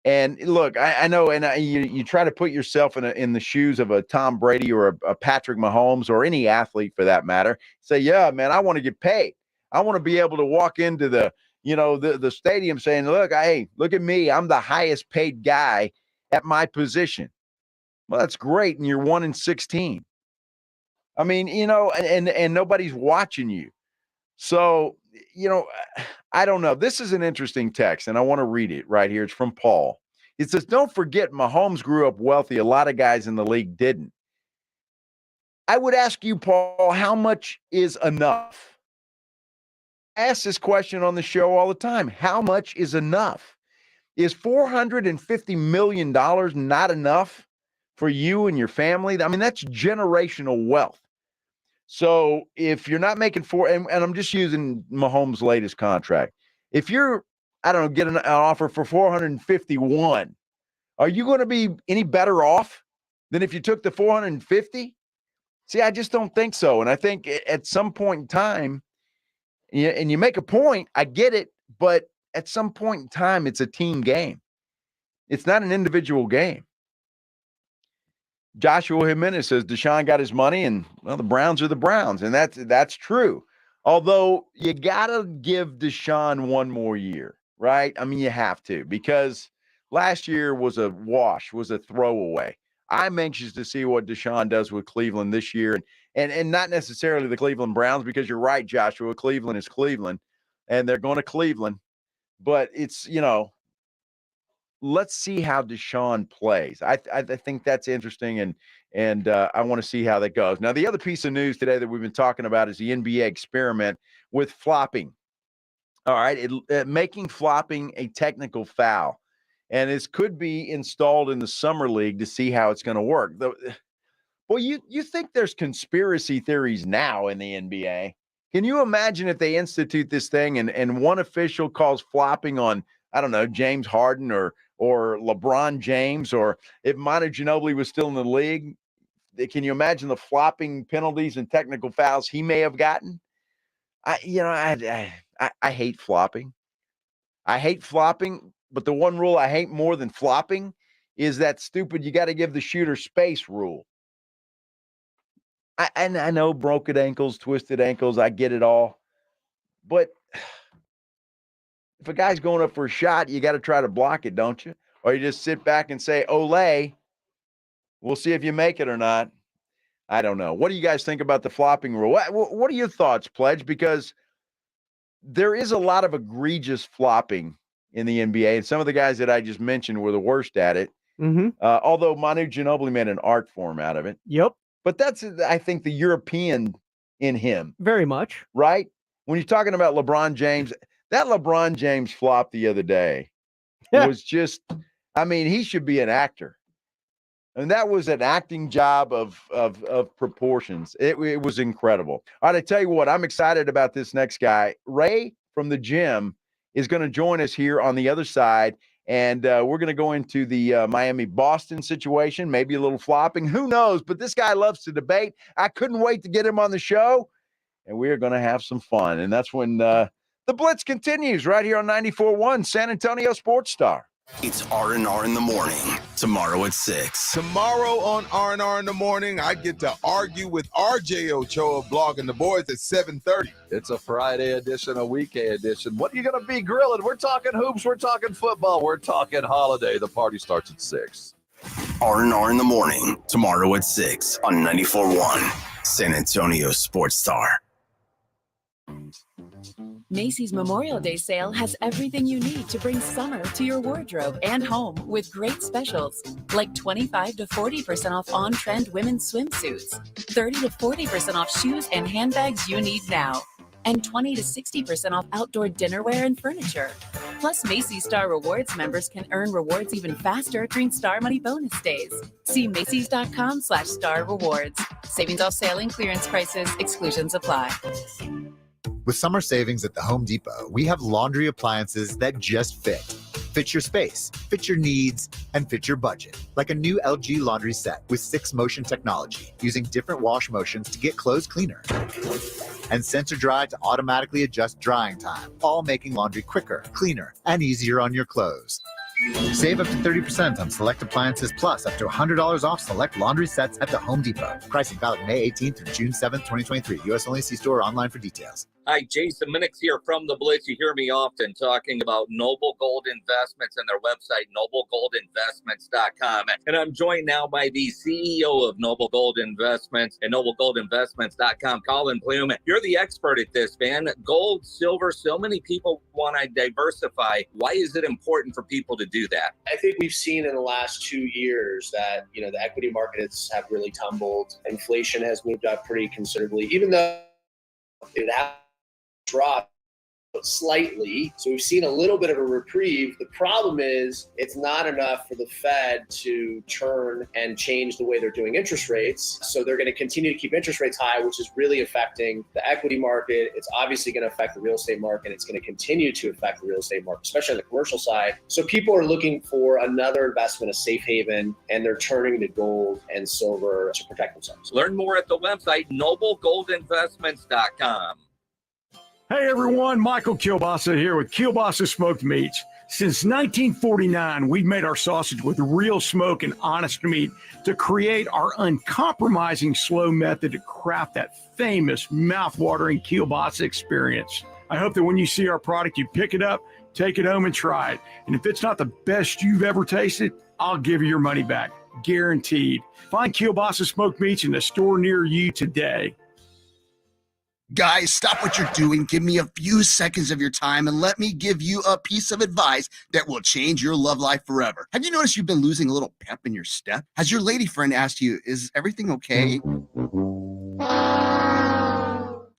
And look, I know, and you try to put yourself in the shoes of a Tom Brady or a Patrick Mahomes or any athlete for that matter. Say, yeah, man, I want to get paid. I want to be able to walk into the stadium saying, look, hey, look at me. I'm the highest paid guy at my position. Well, that's great. And you're 1-16. I mean, and nobody's watching you. So, I don't know. This is an interesting text, and I want to read it right here. It's from Paul. It says, don't forget Mahomes grew up wealthy. A lot of guys in the league didn't. I would ask you, Paul, how much is enough? I ask this question on the show all the time. How much is enough? Is $450 million not enough for you and your family? I mean, that's generational wealth. So if you're not making and I'm just using Mahomes' latest contract. If you're, I don't know, get an offer for 451, are you going to be any better off than if you took the 450? See, I just don't think so. And I think at some point in time, and you make a point, I get it, but at some point in time, it's a team game. It's not an individual game. Joshua Jimenez says Deshaun got his money, and well, the Browns are the Browns, and that's true. Although you gotta give Deshaun one more year, right? I mean, you have to, because last year was a wash, was a throwaway. I'm anxious to see what Deshaun does with Cleveland this year, and not necessarily the Cleveland Browns, because you're right, Joshua. Cleveland is Cleveland, and they're going to Cleveland, but it's let's see how Deshaun plays. I think that's interesting, and I want to see how that goes. Now, the other piece of news today that we've been talking about is the NBA experiment with flopping. All right, making flopping a technical foul, and this could be installed in the summer league to see how it's going to work. Well, you think there's conspiracy theories now in the NBA? Can you imagine if they institute this thing and one official calls flopping on, I don't know, James Harden or LeBron James, or if Manu Ginobili was still in the league? Can you imagine the flopping penalties and technical fouls he may have gotten? I hate flopping. I hate flopping, but the one rule I hate more than flopping is that stupid you got to give the shooter space rule. I know broken ankles, twisted ankles, I get it all. But if a guy's going up for a shot, you got to try to block it, don't you? Or you just sit back and say, Olay, we'll see if you make it or not. I don't know. What do you guys think about the flopping rule? What are your thoughts, Pledge? Because there is a lot of egregious flopping in the NBA, and some of the guys that I just mentioned were the worst at it. Although Manu Ginobili made an art form out of it. Yep. But that's, I think, the European in him. Very much. Right? When you're talking about LeBron James, that LeBron James flop the other day was just, I mean, he should be an actor. And that was an acting job of proportions. It was incredible. All right, I tell you what, I'm excited about this next guy. Ray from the gym is going to join us here on the other side, and we're going to go into the Miami-Boston situation, maybe a little flopping. Who knows? But this guy loves to debate. I couldn't wait to get him on the show, and we're going to have some fun. And that's when the Blitz continues right here on 94.1 San Antonio Sports Star. It's R&R in the morning, tomorrow at 6. Tomorrow on R&R in the morning, I get to argue with RJ Ochoa blogging the boys at 7:30. It's a Friday edition, a weekday edition. What are you going to be grilling? We're talking hoops, we're talking football, we're talking holiday. The party starts at 6. R&R in the morning, tomorrow at 6 on 94.1 San Antonio Sports Star. Macy's Memorial Day sale has everything you need to bring summer to your wardrobe and home with great specials like 25 to 40% off on-trend women's swimsuits, 30 to 40% off shoes and handbags you need now, and 20 to 60% off outdoor dinnerware and furniture. Plus, Macy's Star Rewards members can earn rewards even faster during Star Money bonus days. See Macys.com/Star Rewards. Savings off sale and clearance prices. Exclusions apply. With summer savings at the Home Depot, we have laundry appliances that just fit. Fit your space, fit your needs, and fit your budget. Like a new LG laundry set with 6-motion technology, using different wash motions to get clothes cleaner. And sensor dry to automatically adjust drying time, all making laundry quicker, cleaner, and easier on your clothes. Save up to 30% on select appliances, plus up to $100 off select laundry sets at the Home Depot. Pricing valid May 18th through June 7th, 2023. U.S. only. See store or online for details. Hi, Jason Minix here from the Blitz. You hear me often talking about Noble Gold Investments and their website, noblegoldinvestments.com. And I'm joined now by the CEO of Noble Gold Investments and noblegoldinvestments.com, Colin Plume. You're the expert at this, man. Gold, silver, so many people want to diversify. Why is it important for people to do that? I think we've seen in the last 2 years that, the equity markets have really tumbled. Inflation has moved up pretty considerably, even though it has dropped slightly. So we've seen a little bit of a reprieve. The problem is it's not enough for the Fed to turn and change the way they're doing interest rates. So they're going to continue to keep interest rates high, which is really affecting the equity market. It's obviously going to affect the real estate market. It's going to continue to affect the real estate market, especially on the commercial side. So people are looking for another investment, a safe haven, and they're turning to gold and silver to protect themselves. Learn more at the website, noblegoldinvestments.com. Hey everyone, Michael Kielbasa here with Kielbasa Smoked Meats. Since 1949, we've made our sausage with real smoke and honest meat to create our uncompromising slow method to craft that famous mouth-watering Kielbasa experience. I hope that when you see our product, you pick it up, take it home and try it. And if it's not the best you've ever tasted, I'll give you your money back, guaranteed. Find Kielbasa Smoked Meats in a store near you today. Guys, stop what you're doing. Give me a few seconds of your time and let me give you a piece of advice that will change your love life forever. Have you noticed you've been losing a little pep in your step? Has your lady friend asked you, is everything okay? Do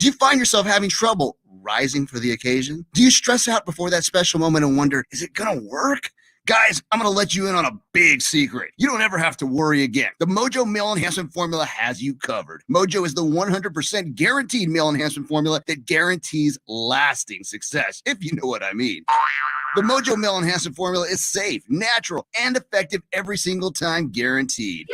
you find yourself having trouble rising for the occasion? Do you stress out before that special moment and wonder, is it gonna work? Guys, I'm going to let you in on a big secret. You don't ever have to worry again. The Mojo Male Enhancement Formula has you covered. Mojo is the 100% guaranteed male enhancement formula that guarantees lasting success, if you know what I mean. The Mojo Male Enhancement Formula is safe, natural, and effective every single time, guaranteed.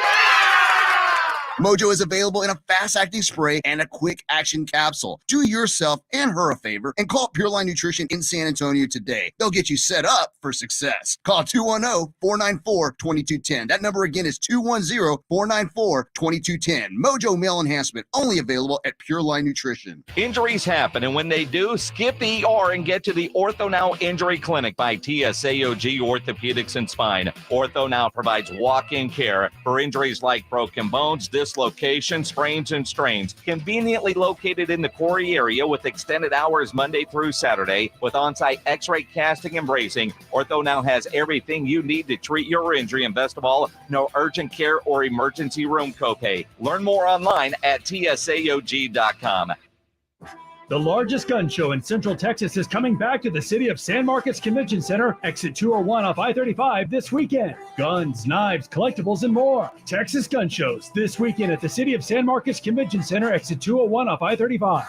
Mojo is available in a fast-acting spray and a quick-action capsule. Do yourself and her a favor and call Pure Line Nutrition in San Antonio today. They'll get you set up for success. Call 210-494-2210. That number again is 210-494-2210. Mojo Male Enhancement, only available at Pure Line Nutrition. Injuries happen, and when they do, skip the ER and get to the Ortho Now Injury Clinic by TSAOG Orthopedics and Spine. Ortho Now provides walk-in care for injuries like broken bones, disc dislocations, sprains, and strains. Conveniently located in the Quarry area with extended hours Monday through Saturday with on-site x-ray casting and bracing, Ortho now has everything you need to treat your injury, and best of all, no urgent care or emergency room copay. Learn more online at tsaog.com. The largest gun show in Central Texas is coming back to the city of San Marcos Convention Center, exit 201 off I-35 this weekend. Guns, knives, collectibles, and more. Texas gun shows this weekend at the city of San Marcos Convention Center, exit 201 off I-35.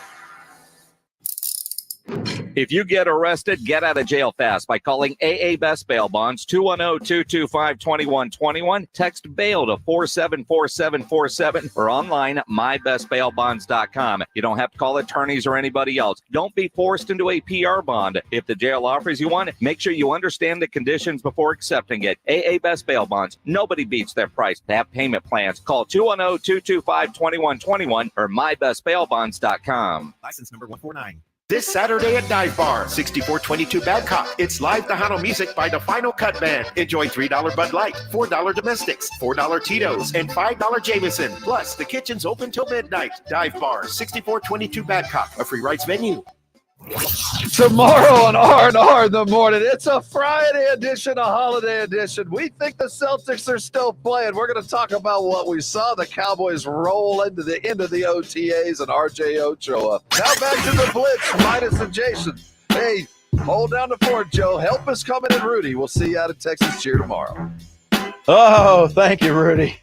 If you get arrested, get out of jail fast by calling AA Best Bail Bonds, 210-225-2121. Text bail to 474747 or online mybestbailbonds.com. You don't have to call attorneys or anybody else. Don't be forced into a PR bond. If the jail offers you one, make sure you understand the conditions before accepting it. AA Best Bail Bonds. Nobody beats their price. They have payment plans. Call 210-225-2121 or mybestbailbonds.com. License number 149. This Saturday at Dive Bar, 6422 Babcock. It's live Tejano music by the Final Cut Band. Enjoy $3 Bud Light, $4 Domestics, $4 Tito's, and $5 Jameson. Plus, the kitchen's open till midnight. Dive Bar, 6422 Babcock, a free rights venue. Tomorrow on R&R in the morning, it's a Friday edition, a holiday edition. We think the Celtics are still playing. We're going to talk about what we saw the Cowboys roll into the end of the OTA'S and RJ Ochoa. Now back to the Blitz, Midas and Jason. Hey, hold down the fort, Joe. Help us coming in, Rudy. We'll see you out at Texas Cheer tomorrow. Oh, thank you, Rudy.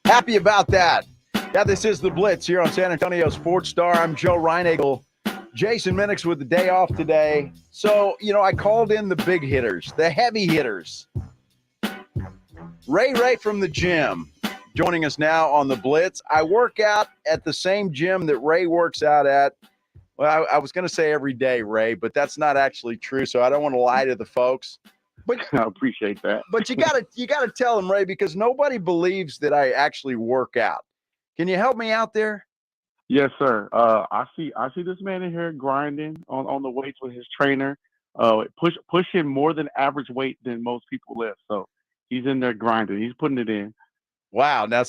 Happy about that. Yeah, this is the Blitz here on San Antonio Sports Star. I'm Joe Reinagle. Jason Minix with the day off today. So, I called in the big hitters, the heavy hitters. Ray from the gym joining us now on the Blitz. I work out at the same gym that Ray works out at. Well, I was going to say every day, Ray, but that's not actually true, so I don't want to lie to the folks. But I appreciate that. But you gotta tell them, Ray, because nobody believes that I actually work out. Can you help me out there? Yes, sir. I see this man in here grinding on the weights with his trainer, pushing more than average weight than most people lift. So he's in there grinding. He's putting it in. Wow. Now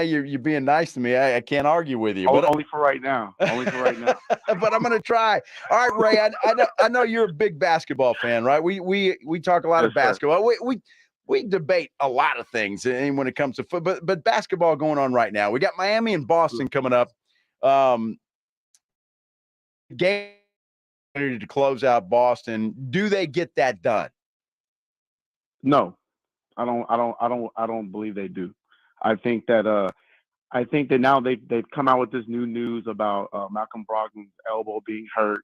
you're being nice to me. I can't argue with you. Only for right now. Only for right now. But I'm gonna try. All right, Ray. I know you're a big basketball fan, right? We talk a lot of basketball. We debate a lot of things, and when it comes to football, but basketball going on right now. We got Miami and Boston coming up. Game to close out Boston. Do they get that done? No, I don't believe they do. I think that now they've come out with this new news about Malcolm Brogdon's elbow being hurt,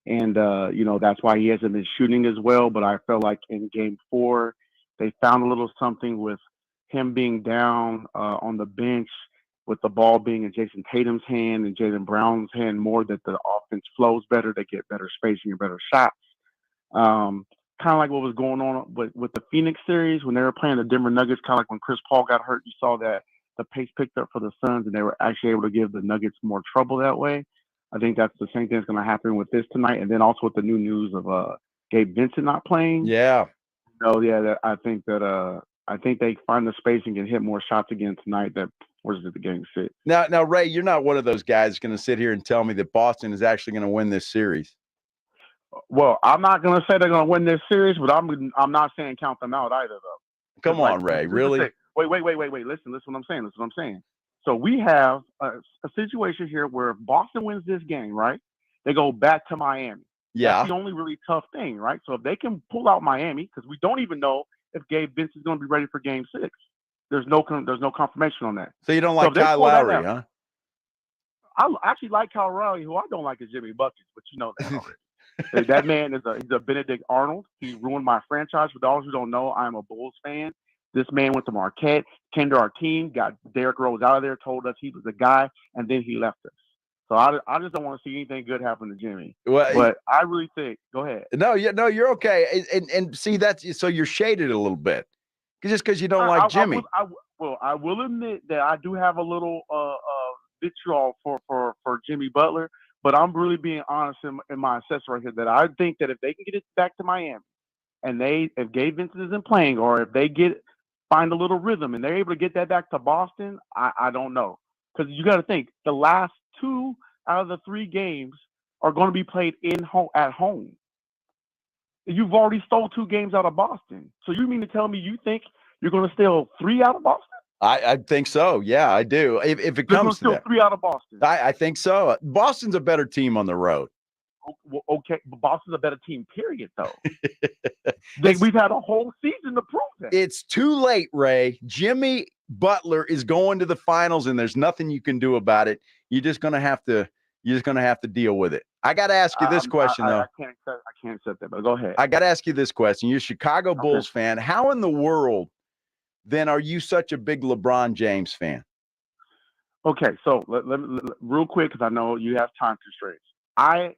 and that's why he hasn't been shooting as well. But I felt like in Game 4, they found a little something with him being down on the bench, with the ball being in Jason Tatum's hand and Jaylen Brown's hand more, that the offense flows better, they get better spacing and better shots. Kind of like what was going on with the Phoenix series when they were playing the Denver Nuggets, kind of like when Chris Paul got hurt, you saw that the pace picked up for the Suns and they were actually able to give the Nuggets more trouble that way. I think that's the same thing that's going to happen with this tonight. And then also with the new news of Gabe Vincent not playing. Yeah. I think they find the spacing and hit more shots again tonight that forces the game 6. Now, Ray, you're not one of those guys going to sit here and tell me that Boston is actually going to win this series. Well, I'm not going to say they're going to win this series, but I'm not saying count them out either, though. Come on, Ray, really? Wait. Listen what I'm saying. So we have a situation here where if Boston wins this game, right, they go back to Miami. Yeah. That's the only really tough thing, right? So if they can pull out Miami, because we don't even know if Gabe Vincent is going to be ready for Game 6. There's no confirmation on that. So you don't like Kyle Lowry, huh? I actually like Kyle Lowry. Who I don't like is Jimmy Buckets, but you know that already. That man he's a Benedict Arnold. He ruined my franchise. For those who don't know, I'm a Bulls fan. This man went to Marquette, came to our team, got Derrick Rose out of there, told us he was the guy, and then he left us. So I just don't want to see anything good happen to Jimmy. Well, but I really think – go ahead. No, you're okay. And see, that's – so you're shaded a little bit just because you don't like Jimmy. I will admit that I do have a little vitriol for Jimmy Butler, but I'm really being honest in my assessment right here that I think that if they can get it back to Miami and if Gabe Vincent isn't playing or if they get find a little rhythm, and they're able to get that back to Boston. I don't know, because you got to think the last 2 out of the 3 games are going to be played at home. You've already stole 2 games out of Boston, so you mean to tell me you think you're going to steal 3 out of Boston? I think so. Yeah, I do. If it comes to that, 3 out of Boston. I think so. Boston's a better team on the road. Okay, but Boston's a better team, period, though. We've had a whole season to prove that. It's too late, Ray. Jimmy Butler is going to the finals, and there's nothing you can do about it. You're just gonna have to deal with it. I got to ask you this question, though. I can't accept that, but go ahead. I got to ask you this question. You're a Chicago Bulls fan. How in the world then are you such a big LeBron James fan? Okay, so let real quick, because I know you have time constraints. I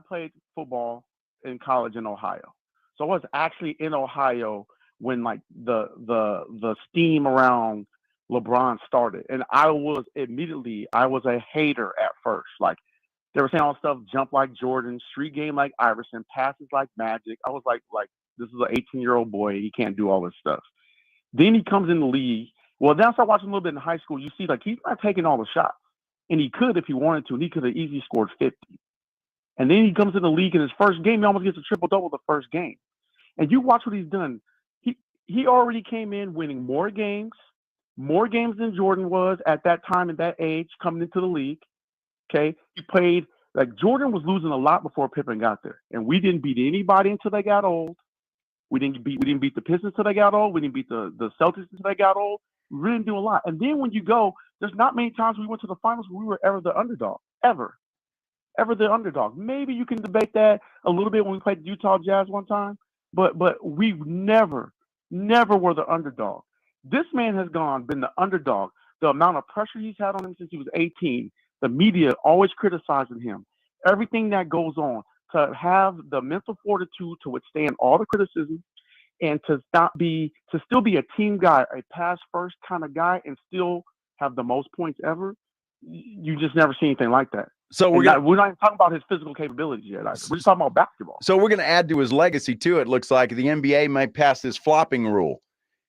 played football in college in Ohio, so I was actually in Ohio when like the steam around LeBron started, and I was a hater at first. Like they were saying all stuff, jump like Jordan, street game like Iverson, passes like Magic. I was like this is an 18-year-old boy. He can't do all this stuff. Then he comes in the league. Well, then I started watching a little bit in high school. You see, like he's not taking all the shots, and he could if he wanted to. And he could have easily scored 50. And then he comes in the league in his first game. He almost gets a triple-double the first game. And you watch what he's done. He already came in winning more games than Jordan was at that time, at that age, coming into the league. Okay, he played like Jordan was losing a lot before Pippen got there, and we didn't beat anybody until they got old. We didn't beat the Pistons until they got old. We didn't beat the Celtics until they got old. We really didn't do a lot. And then when you go, there's not many times we went to the finals where we were ever the underdog, ever the underdog. Maybe you can debate that a little bit when we played the Utah Jazz one time, but we never were the underdog. This man has been the underdog. The amount of pressure he's had on him since he was 18, the media always criticizing him. Everything that goes on, to have the mental fortitude to withstand all the criticism and to still be a team guy, a pass first kind of guy, and still have the most points ever. You just never see anything like that. So we're not even talking about his physical capabilities yet. We're just talking about basketball. So we're going to add to his legacy too. It looks like the NBA might pass this flopping rule.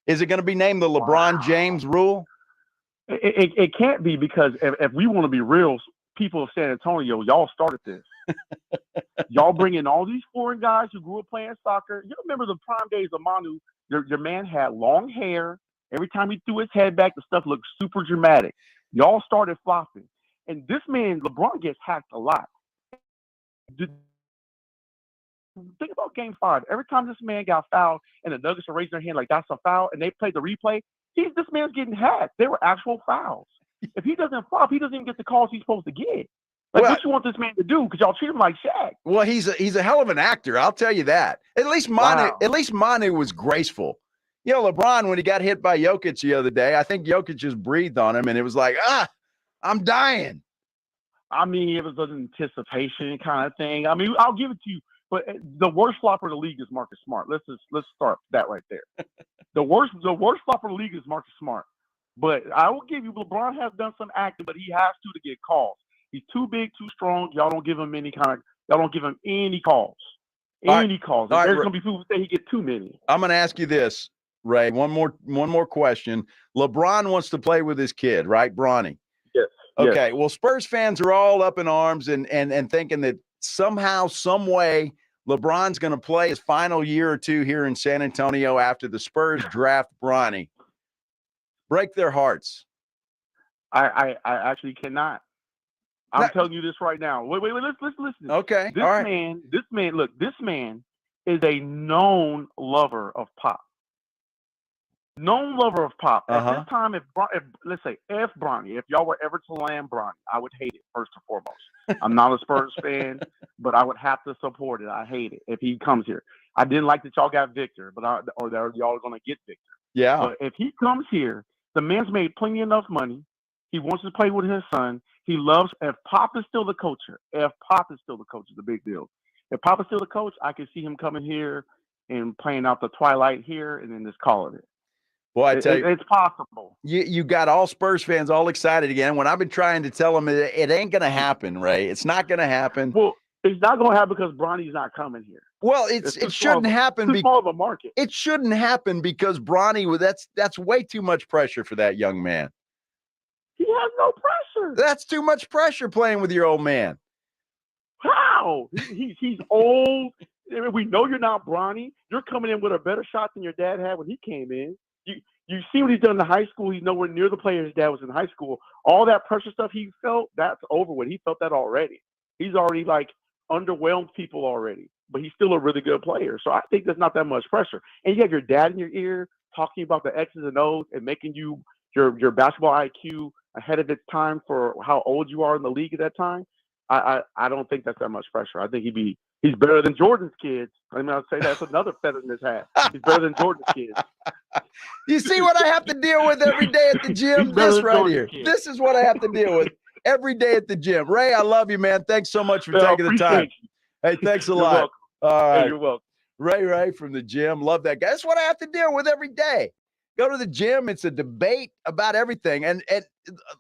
Is it going to be named the LeBron James rule? It can't be, because if we want to be real, people of San Antonio, y'all started this. Y'all bring in all these foreign guys who grew up playing soccer. You remember the prime days of Manu? Your man had long hair. Every time he threw his head back, the stuff looked super dramatic. Y'all started flopping. And this man, LeBron, gets hacked a lot. Think about Game 5. Every time this man got fouled and the Nuggets are raising their hand like that's a foul, and they played the replay, this man's getting hacked. They were actual fouls. If he doesn't flop, he doesn't even get the calls he's supposed to get. Like, what you want this man to do? Because y'all treat him like Shaq. Well, he's a hell of an actor. I'll tell you that. At least Manu was graceful. You know, LeBron, when he got hit by Jokic the other day, I think Jokic just breathed on him, and it was like, I'm dying. I mean, it was an anticipation kind of thing. I mean, I'll give it to you. But the worst flopper in the league is Marcus Smart. Let's start that right there. The worst flopper in the league is Marcus Smart. But I will give you, LeBron has done some acting, but he has to get calls. He's too big, too strong. Y'all don't give him any calls. Any calls. All right, there's gonna be people who say he get too many. I'm gonna ask you this, Ray. One more question. LeBron wants to play with his kid, right, Bronny? Yes. Okay. Yes. Well, Spurs fans are all up in arms and thinking that somehow, some way, LeBron's going to play his final year or two here in San Antonio after the Spurs draft Bronny. Break their hearts. I actually cannot. I'm telling you this right now. Wait, let's listen. Okay. This man is a known lover of pop. Known lover of pop. At this time, if Bronny, if y'all were ever to land Bronny, I would hate it first and foremost. I'm not a Spurs fan, but I would have to support it. I hate it if he comes here. I didn't like that y'all got Victor, but y'all are going to get Victor. Yeah. But if he comes here, the man's made plenty enough money. He wants to play with his son. He loves. If Pop is still the coach, it's a big deal. If Pop is still the coach, I can see him coming here and playing out the twilight here, and then just calling it. Well, I tell you, it's possible. You got all Spurs fans all excited again. When I've been trying to tell them it ain't going to happen, Ray. It's not going to happen. Well, It's not going to happen because Bronny's not coming here. Well, it shouldn't happen. Too small of a market. It shouldn't happen because Bronny, that's way too much pressure for that young man. He has no pressure. That's too much pressure playing with your old man. How? He's old. I mean, we know you're not Bronny. You're coming in with a better shot than your dad had when he came in. You see what he's done in high school. He's nowhere near the player his dad was in high school. All that pressure stuff he felt, that's over with. He felt that already. He's already underwhelmed people already. But he's still a really good player. So I think there's not that much pressure. And you have your dad in your ear talking about the X's and O's and making you your basketball IQ ahead of its time for how old you are in the league at that time. I don't think that's that much pressure. I think he's better than Jordan's kids. I mean, I'd say that's another feather in his hat. He's better than Jordan's kids. You see what I have to deal with every day at the gym? This right here. This is what I have to deal with every day at the gym. Ray, I love you, man. Thanks so much for taking the time. Hey, thanks a lot. Welcome. All right. Hey, you're welcome. Ray from the gym. Love that guy. That's what I have to deal with every day. Go to the gym. It's a debate about everything. And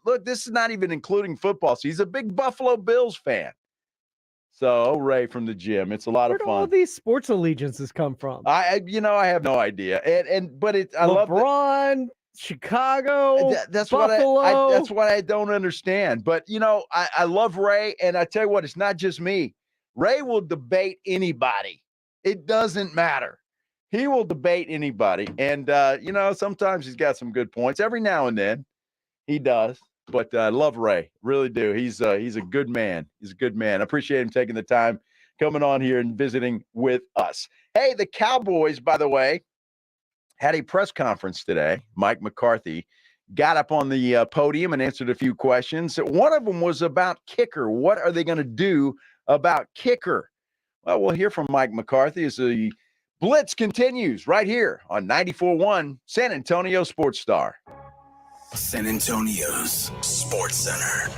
look, this is not even including football. So he's a big Buffalo Bills fan. So Ray from the gym. It's a lot of fun. Where do all these sports allegiances come from? I have no idea. But I love LeBron, Chicago, that's Buffalo. That's what I don't understand. But I love Ray, and I tell you what, it's not just me. Ray will debate anybody. It doesn't matter. He will debate anybody. And, sometimes he's got some good points. Every now and then he does. But I love Ray. Really do. He's a good man. He's a good man. I appreciate him taking the time coming on here and visiting with us. Hey, the Cowboys, by the way, had a press conference today. Mike McCarthy got up on the podium and answered a few questions. One of them was about kicker. What are they going to do about kicker? Well, we'll hear from Mike McCarthy as the Blitz continues right here on 94.1 San Antonio Sports Star. San Antonio's Sports Center.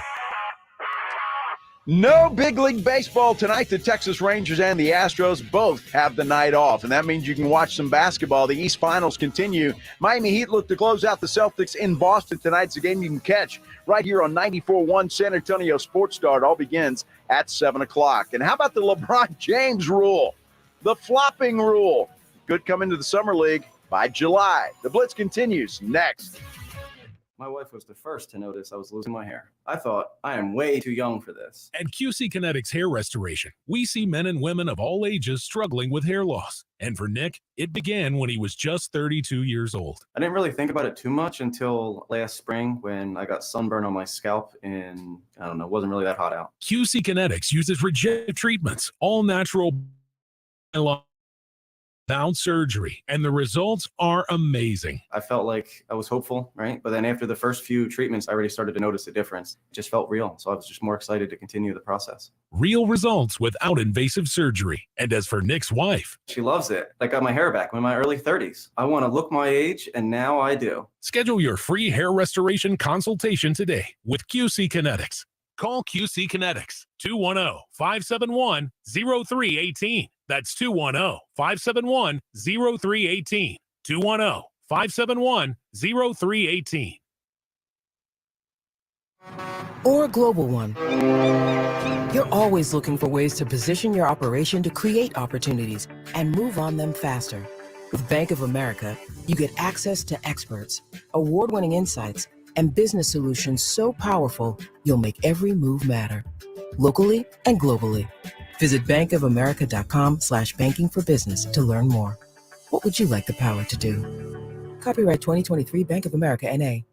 No big league baseball tonight. The Texas Rangers and the Astros both have the night off, and that means you can watch some basketball. The East Finals continue. Miami Heat look to close out the Celtics in Boston tonight. It's a game you can catch right here on 94.1 San Antonio Sports Star. It all begins at 7 o'clock. And how about the LeBron James rule? The flopping rule could come into the Summer League by July. The Blitz continues next. My wife was the first to notice I was losing my hair. I thought, I am way too young for this. At QC Kinetics Hair Restoration, we see men and women of all ages struggling with hair loss. And for Nick, it began when he was just 32 years old. I didn't really think about it too much until last spring when I got sunburn on my scalp and, it wasn't really that hot out. QC Kinetics uses regenerative treatments, all natural, without surgery, and the results are amazing. I felt like I was hopeful, right? But then after the first few treatments, I already started to notice a difference. It just felt real. So I was just more excited to continue the process. Real results without invasive surgery. And as for Nick's wife, she loves it. I got my hair back in my early 30s. I want to look my age, and now I do. Schedule your free hair restoration consultation today with QC Kinetics. Call QC Kinetics, 210-571-0318. That's 210-571-0318. 210-571-0318. Or Global One. You're always looking for ways to position your operation to create opportunities and move on them faster. With Bank of America, you get access to experts, award-winning insights, and business solutions so powerful, you'll make every move matter. Locally and globally. Visit bankofamerica.com/banking for business to learn more. What would you like the power to do? Copyright 2023 Bank of America, N.A.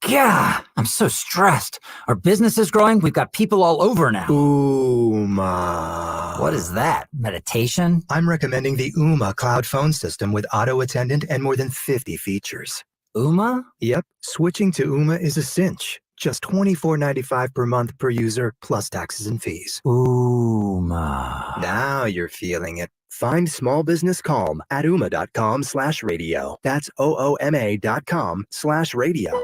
Yeah, I'm so stressed. Our business is growing. We've got people all over now. Ooma. What is that? Meditation? I'm recommending the Ooma cloud phone system with auto attendant and more than 50 features. Ooma? Yep. Switching to Ooma is a cinch. Just $24.95 per month per user, plus taxes and fees. Ooma. Now you're feeling it. Find small business calm at ooma.com/radio. That's OOMA.com/radio.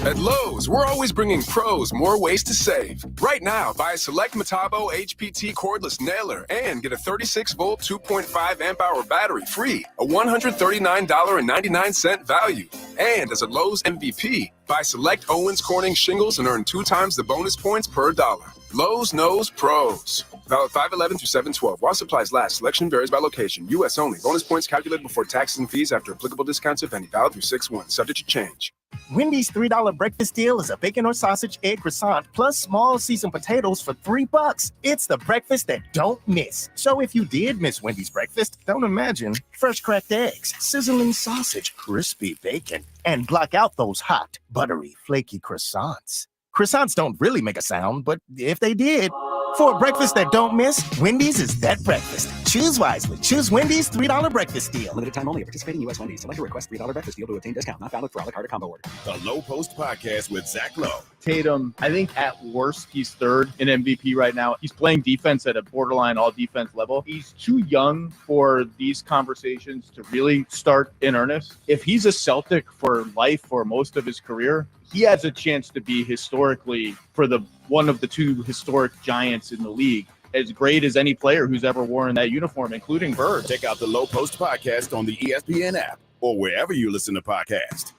At Lowe's, we're always bringing pros more ways to save. Right now, buy a select Metabo HPT cordless nailer and get a 36-volt 2.5 amp-hour battery free, a $139.99 value. And as a Lowe's MVP, buy select Owens Corning shingles and earn 2 times the bonus points per dollar. Lowe's knows pros. Valid 5/11 through 7/12. While supplies last. Selection varies by location. U.S. only. Bonus points calculated before taxes and fees after applicable discounts, if any. Valid through 6/1. Subject to change. Wendy's $3 breakfast deal is a bacon or sausage egg croissant plus small seasoned potatoes for $3. It's the breakfast that don't miss. So if you did miss Wendy's breakfast, don't imagine. Fresh cracked eggs, sizzling sausage, crispy bacon, and block out those hot, buttery, flaky croissants. Croissants don't really make a sound, but if they did, for a breakfast that don't miss, Wendy's is that breakfast. Choose wisely. Choose Wendy's $3 breakfast deal. Limited time only. Participating U.S. Wendy's. Select a request $3 breakfast deal to obtain discount. Not valid for a la carte or combo order. The Low Post Podcast with Zach Lowe. Tatum, I think at worst, he's third in MVP right now. He's playing defense at a borderline all-defense level. He's too young for these conversations to really start in earnest. If he's a Celtic for life for most of his career, he has a chance to be historically, for the one of the 2 historic giants in the league, as great as any player who's ever worn that uniform, including Bird. Check out the Low Post Podcast on the ESPN app or wherever you listen to podcasts.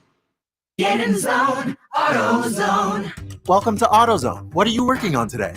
Get in zone, AutoZone. Welcome to AutoZone. What are you working on today?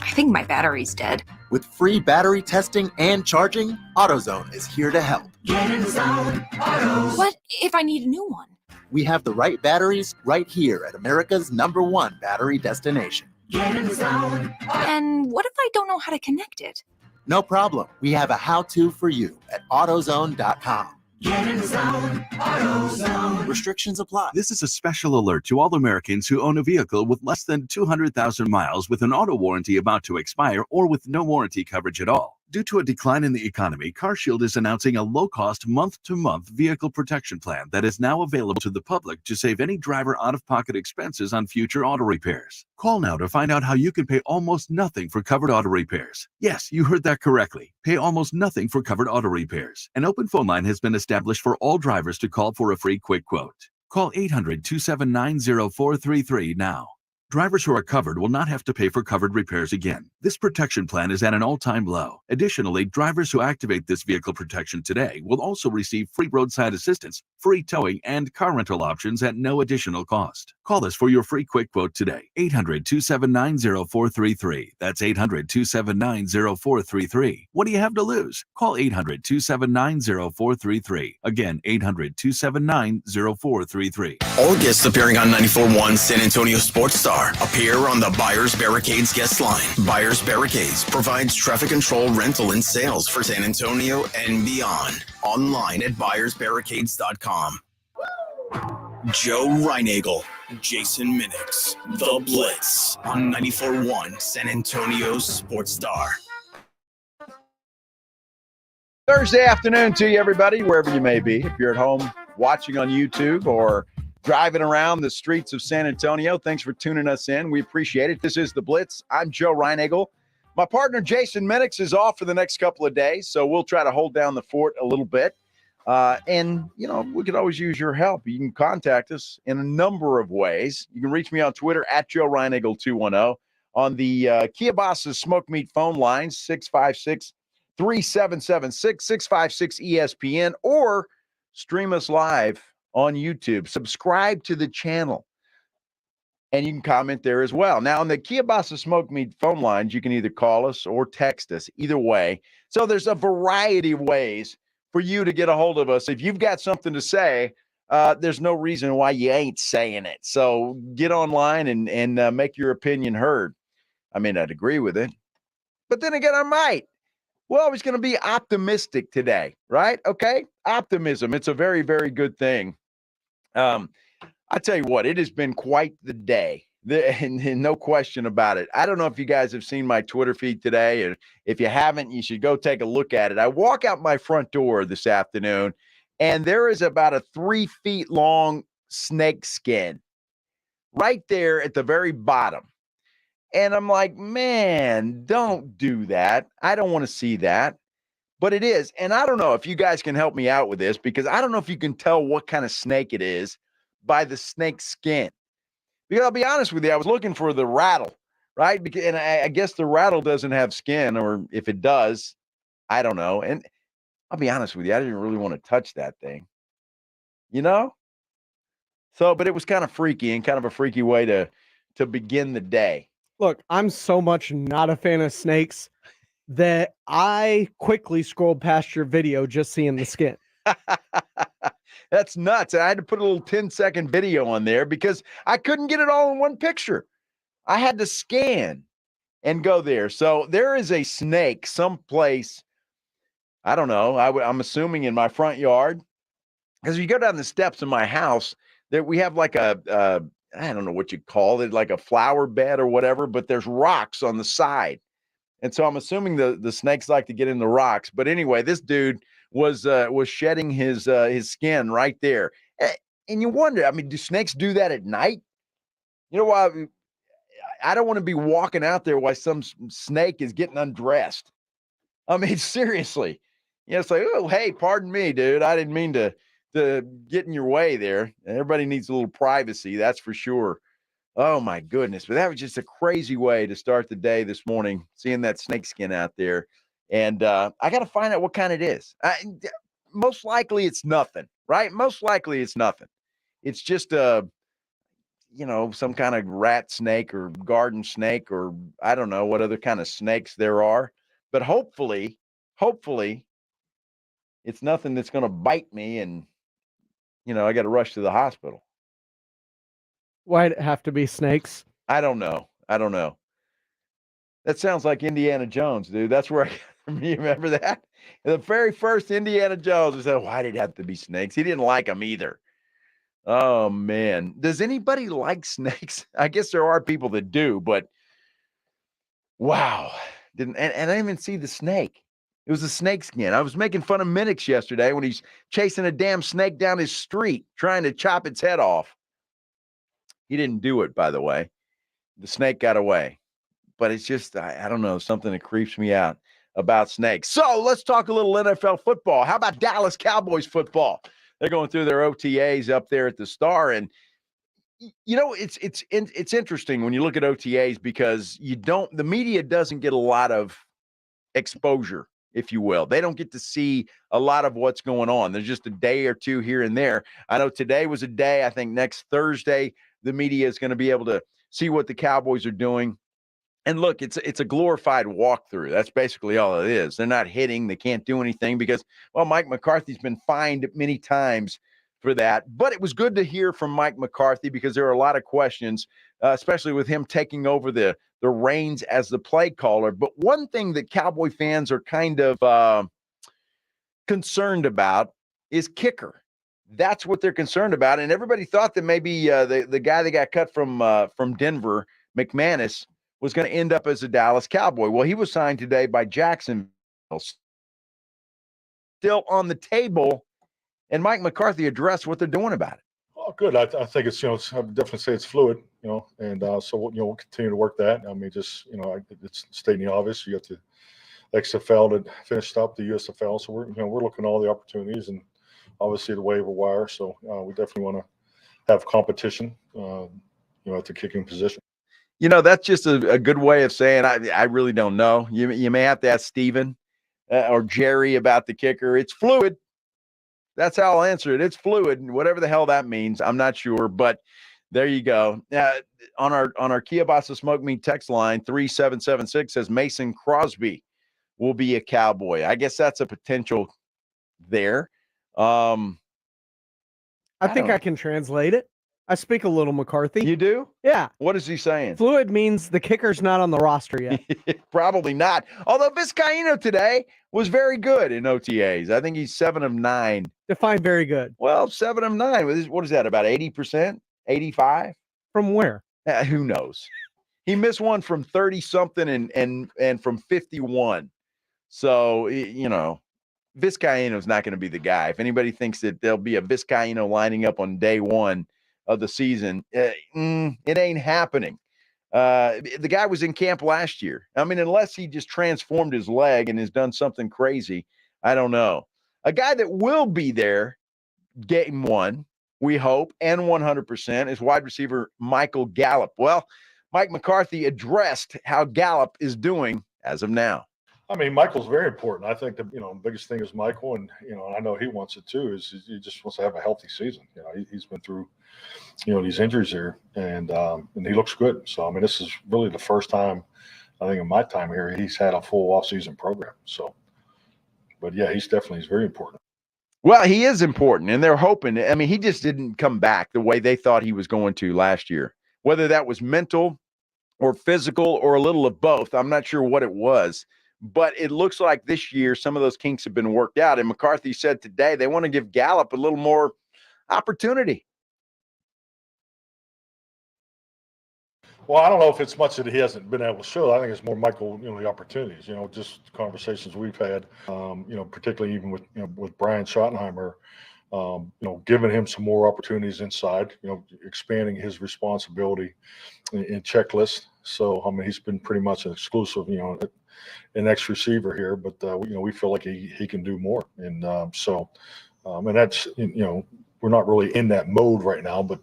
I think my battery's dead. With free battery testing and charging, AutoZone is here to help. Get in zone, AutoZone. What if I need a new one? We have the right batteries right here at America's #1 battery destination. Get in zone. And what if I don't know how to connect it? No problem. We have a how-to for you at AutoZone.com. Get in zone, AutoZone. Restrictions apply. This is a special alert to all Americans who own a vehicle with less than 200,000 miles with an auto warranty about to expire or with no warranty coverage at all. Due to a decline in the economy, CarShield is announcing a low-cost month-to-month vehicle protection plan that is now available to the public to save any driver out-of-pocket expenses on future auto repairs. Call now to find out how you can pay almost nothing for covered auto repairs. Yes, you heard that correctly. Pay almost nothing for covered auto repairs. An open phone line has been established for all drivers to call for a free quick quote. Call 800-279-0433 now. Drivers who are covered will not have to pay for covered repairs again. This protection plan is at an all-time low. Additionally, drivers who activate this vehicle protection today will also receive free roadside assistance, free towing, and car rental options at no additional cost. Call us for your free quick quote today. 800-279-0433. That's 800-279-0433. What do you have to lose? Call 800-279-0433. Again, 800-279-0433. All guests appearing on 94.1 San Antonio Sports Star appear on the Buyers Barricades guest line. Buyers Barricades provides traffic control, rental, and sales for San Antonio and beyond. Online at buyersbarricades.com. Joe Reinagel, Jason Minix, The Blitz on 94.1 San Antonio Sports Star. Thursday afternoon to you, everybody, wherever you may be. If you're at home watching on YouTube or driving around the streets of San Antonio, thanks for tuning us in. We appreciate it. This is The Blitz. I'm Joe Reinagel. My partner, Jason Minix, is off for the next couple of days, so we'll try to hold down the fort a little bit. And, you know, we could always use your help. You can contact us in a number of ways. You can reach me on Twitter at Joe Reinagel 210, on the Kielbasa Smoke Meat phone line, 656-3776-656-ESPN, or stream us live on YouTube. Subscribe to the channel, and you can comment there as well. Now, on the Kielbasa Smoke Meat phone lines, you can either call us or text us, either way. So there's a variety of ways for you to get a hold of us. If you've got something to say, there's no reason why you ain't saying it. So get online and make your opinion heard. I may not agree with it, but then again, I might. We're always going to be optimistic today, right? Okay? Optimism. It's a very, very good thing. I tell you what, it has been quite the day. And no question about it. I don't know if you guys have seen my Twitter feed today, or if you haven't, you should go take a look at it. I walk out my front door this afternoon, and there is about a 3 feet long snake skin right there at the very bottom. And I'm like, man, don't do that. I don't want to see that. But it is. And I don't know if you guys can help me out with this, because I don't know if you can tell what kind of snake it is by the snake skin. Because I'll be honest with you, I was looking for the rattle, right? And I guess the rattle doesn't have skin, or if it does, I don't know. And I'll be honest with you, I didn't really want to touch that thing, you know? So, but it was kind of freaky and kind of a freaky way to begin the day. Look, I'm so much not a fan of snakes that I quickly scrolled past your video just seeing the skin. That's nuts. I had to put a little 10-second video on there because I couldn't get it all in one picture. I had to scan and go there. So there is a snake someplace, I don't know, I'm assuming in my front yard, because you go down the steps of my house, that we have like a I don't know what you call it, like a flower bed or whatever, but there's rocks on the side. And so I'm assuming the snakes like to get in the rocks. But anyway, this dude was shedding his skin right there. And you wonder, I mean, do snakes do that at night? You know why? I don't want to be walking out there while some snake is getting undressed. I mean, seriously. Yeah, it's like, oh, hey, pardon me, dude. I didn't mean to get in your way there. Everybody needs a little privacy, that's for sure. Oh my goodness. But that was just a crazy way to start the day this morning, seeing that snake skin out there. And I got to find out what kind it is. Most likely it's nothing, right? Most likely it's nothing. It's just some kind of rat snake or garden snake, or I don't know what other kind of snakes there are. But hopefully it's nothing that's going to bite me and, I got to rush to the hospital. Why'd it have to be snakes? I don't know. That sounds like Indiana Jones, dude. That's where you remember that? The very first Indiana Jones was said, why did it have to be snakes? He didn't like them either. Oh, man. Does anybody like snakes? I guess there are people that do, but wow. And I didn't even see the snake. It was a snake skin. I was making fun of Minix yesterday when he's chasing a damn snake down his street, trying to chop its head off. He didn't do it, by the way. The snake got away. But it's just, I don't know, something that creeps me out about snakes. So let's talk a little NFL football. How about Dallas Cowboys football? They're going through their OTAs up there at the Star. And, it's interesting when you look at OTAs because the media doesn't get a lot of exposure, if you will. They don't get to see a lot of what's going on. There's just a day or two here and there. I know today was a day. I think next Thursday, the media is going to be able to see what the Cowboys are doing. And look, it's a glorified walkthrough. That's basically all it is. They're not hitting. They can't do anything because, well, Mike McCarthy's been fined many times for that. But it was good to hear from Mike McCarthy because there are a lot of questions, especially with him taking over the reins as the play caller. But one thing that Cowboy fans are kind of concerned about is kicker. That's what they're concerned about. And everybody thought that maybe the guy that got cut from Denver, McManus, was going to end up as a Dallas Cowboy. Well, he was signed today by Jacksonville. Still on the table, and Mike McCarthy addressed what they're doing about it. Oh, good. I think it's, I would definitely say it's fluid, and so, we'll continue to work that. I mean, just, it's stating the obvious. You got the XFL that finished up the USFL. So we're looking at all the opportunities and obviously the waiver wire. So we definitely want to have competition, at the kicking position. That's just a good way of saying I really don't know. You may have to ask Steven or Jerry about the kicker. It's fluid. That's how I'll answer it. It's fluid, and whatever the hell that means, I'm not sure. But there you go. On our Kielbasa Smoke Meat text line 3776 says Mason Crosby will be a Cowboy. I guess that's a potential there. I think I can translate it. I speak a little McCarthy. You do? Yeah. What is he saying? Fluid means the kicker's not on the roster yet. Probably not. Although Vizcaíno today was very good in OTAs. I think he's 7 of 9. Define very good. Well, 7 of 9. What is that, about 80%? 85? From where? Who knows? He missed one from 30-something and from 51. So, Vizcaíno's not going to be the guy. If anybody thinks that there'll be a Vizcaíno lining up on day one of the season, it ain't happening. The guy was in camp last year. I mean, unless he just transformed his leg and has done something crazy, I don't know. A guy that will be there game one we hope, and 100% is wide receiver Michael Gallup. Well, Mike McCarthy addressed how Gallup is doing as of now. I mean, Michael's very important. I think the biggest thing is Michael, and I know he wants it too. Is he just wants to have a healthy season? He's been through these injuries here, and he looks good. So I mean, this is really the first time I think in my time here he's had a full off-season program. So, but yeah, he's very important. Well, he is important, and they're hoping. I mean, he just didn't come back the way they thought he was going to last year. Whether that was mental or physical or a little of both, I'm not sure what it was. But it looks like this year some of those kinks have been worked out. And McCarthy said today they want to give Gallup a little more opportunity. Well, I don't know if it's much that he hasn't been able to show. I think it's more Michael, the opportunities, just conversations we've had, particularly even with Brian Schottenheimer, giving him some more opportunities inside, expanding his responsibility in checklist. So, I mean, he's been pretty much an exclusive, an X receiver here, but we feel like he can do more, and and that's we're not really in that mode right now, but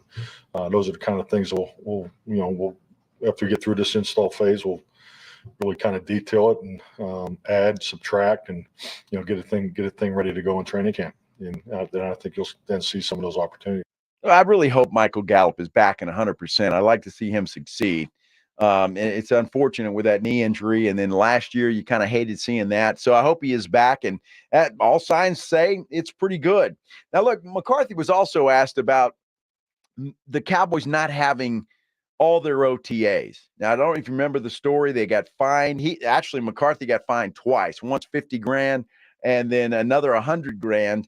those are the kind of things we'll after we get through this install phase, we'll really kind of detail it and add, subtract, and get a thing ready to go in training camp, and then I think you'll then see some of those opportunities. I really hope Michael Gallup is back in 100%. I like to see him succeed. And it's unfortunate with that knee injury. And then last year, you kind of hated seeing that. So I hope he is back. And all signs say it's pretty good. Now, look, McCarthy was also asked about the Cowboys not having all their OTAs. Now, I don't know if you remember the story. They got fined. McCarthy got fined twice, once $50,000 and then another $100,000